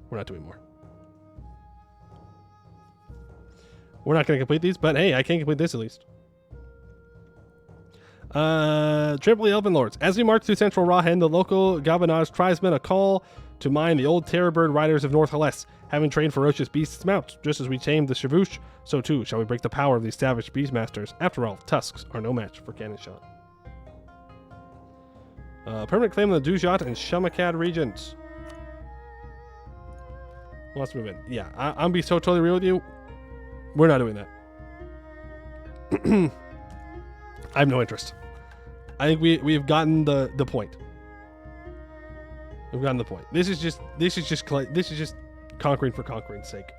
S1: We're not doing more. We're not going to complete these, but hey, I can complete this at least. Tripoli Elven Lords. As we march through central Rahen, the local Gabanage tribesmen a call to mine the old terror bird riders of North Hales. Having trained ferocious beasts mount, just as we tamed the Shavush, so too shall we break the power of these savage beastmasters. After all, tusks are no match for cannon shot. Permanent claim on the Dujat and Shamakad regions. Let's move in. Yeah, I'm be so totally real with you. We're not doing that. I have no interest. I think we've gotten the point. We've gotten the point. This is just conquering for conquering's sake.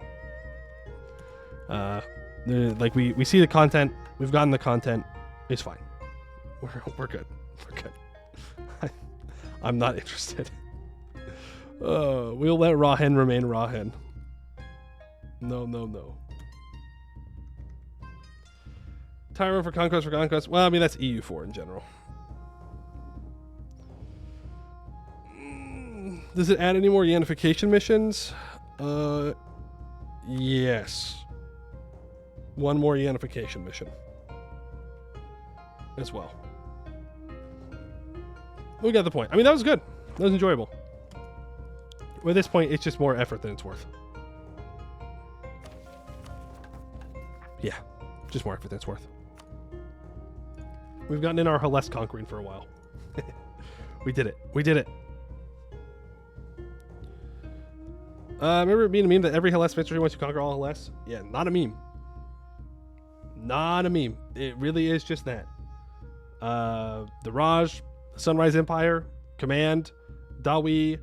S1: Like we see the content. We've gotten the content. It's fine. We're good. We're good. I'm not interested. We'll let Rahen remain Rahen. No. Tyro for conquest. Well, I mean, that's EU4 in general. Does it add any more Yanification missions? Yes. one more unification mission as well. We got the point. I mean, that was good. That was enjoyable. At this point, it's just more effort than it's worth. Yeah, just more effort than it's worth. We've gotten in our Hellas conquering for a while. We did it. We did it. Remember it being a meme that every Hellas victory once you conquer all Hellas? Yeah, not a meme. Not a meme. It really is just that. The Raj, Sunrise Empire, Command, Dahui.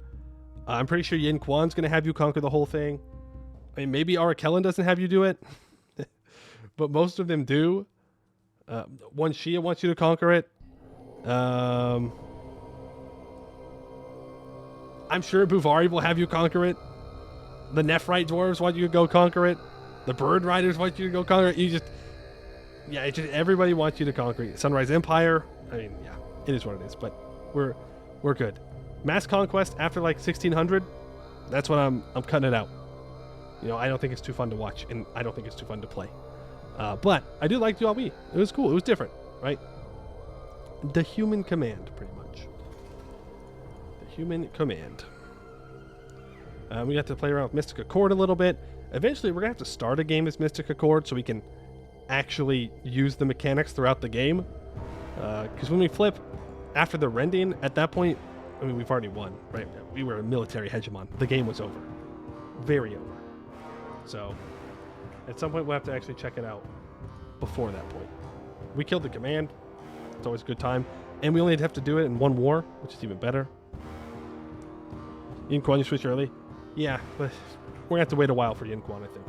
S1: I'm pretty sure Yin Quan's going to have you conquer the whole thing. I mean, maybe Arakellen doesn't have you do it. But most of them do. One Shia wants you to conquer it. I'm sure Buvari will have you conquer it. The Nephrite dwarves want you to go conquer it. The Bird Riders want you to go conquer it. It's just everybody wants you to conquer it. Sunrise Empire. I mean, yeah, it is what it is. But we're good. Mass conquest after like 1600. That's when I'm cutting it out. You know, I don't think it's too fun to watch, and I don't think it's too fun to play. But I do like Dahui. It was cool. It was different, right? The human command, pretty much. The human command. We got to play around with Mystic Accord a little bit. Eventually, we're going to have to start a game as Mystic Accord so we can actually use the mechanics throughout the game. Because when we flip after the rending, at that point, I mean, we've already won, right? We were a military hegemon. The game was over. Very over. So, at some point, we'll have to actually check it out before that point. We killed the command. It's always a good time. And we only have to do it in one war, which is even better. Yin Quan, you switch early? Yeah, but we're going to have to wait a while for Yin Quan, I think.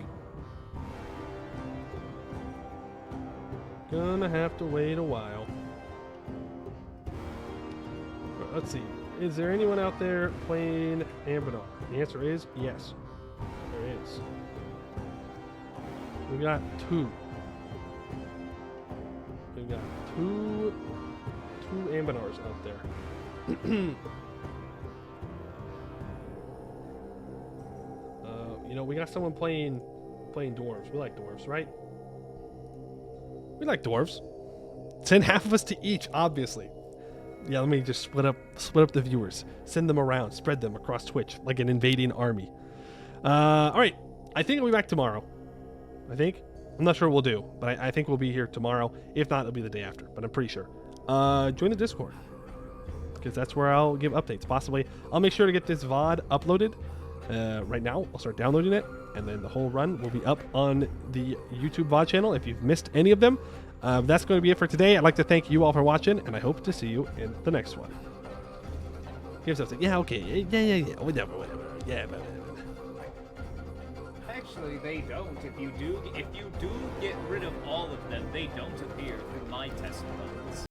S1: Gonna have to wait a while. Let's see. Is there anyone out there playing Anbennar? The answer is yes. There is. We got two. We got two Anbennars out there. You know, we got someone playing dwarves. We like dwarves, right? We like dwarves. Send half of us to each, obviously. Yeah, let me just split up the viewers. Send them around, spread them across Twitch like an invading army. All right, I think I'll be back tomorrow. I'm not sure what we'll do, but I think we'll be here tomorrow. If not, it'll be the day after, but I'm pretty sure. Join the Discord, because that's where I'll give updates. Possibly, I'll make sure to get this VOD uploaded. Right now, I'll start downloading it, and then the whole run will be up on the YouTube VOD channel if you've missed any of them. That's going to be it for today. I'd like to thank you all for watching, and I hope to see you in the next one. Here's something. Yeah, okay. Yeah. Whatever. Yeah, but...
S3: Actually, they don't. If you do get rid of all of them, they don't appear through my test runs.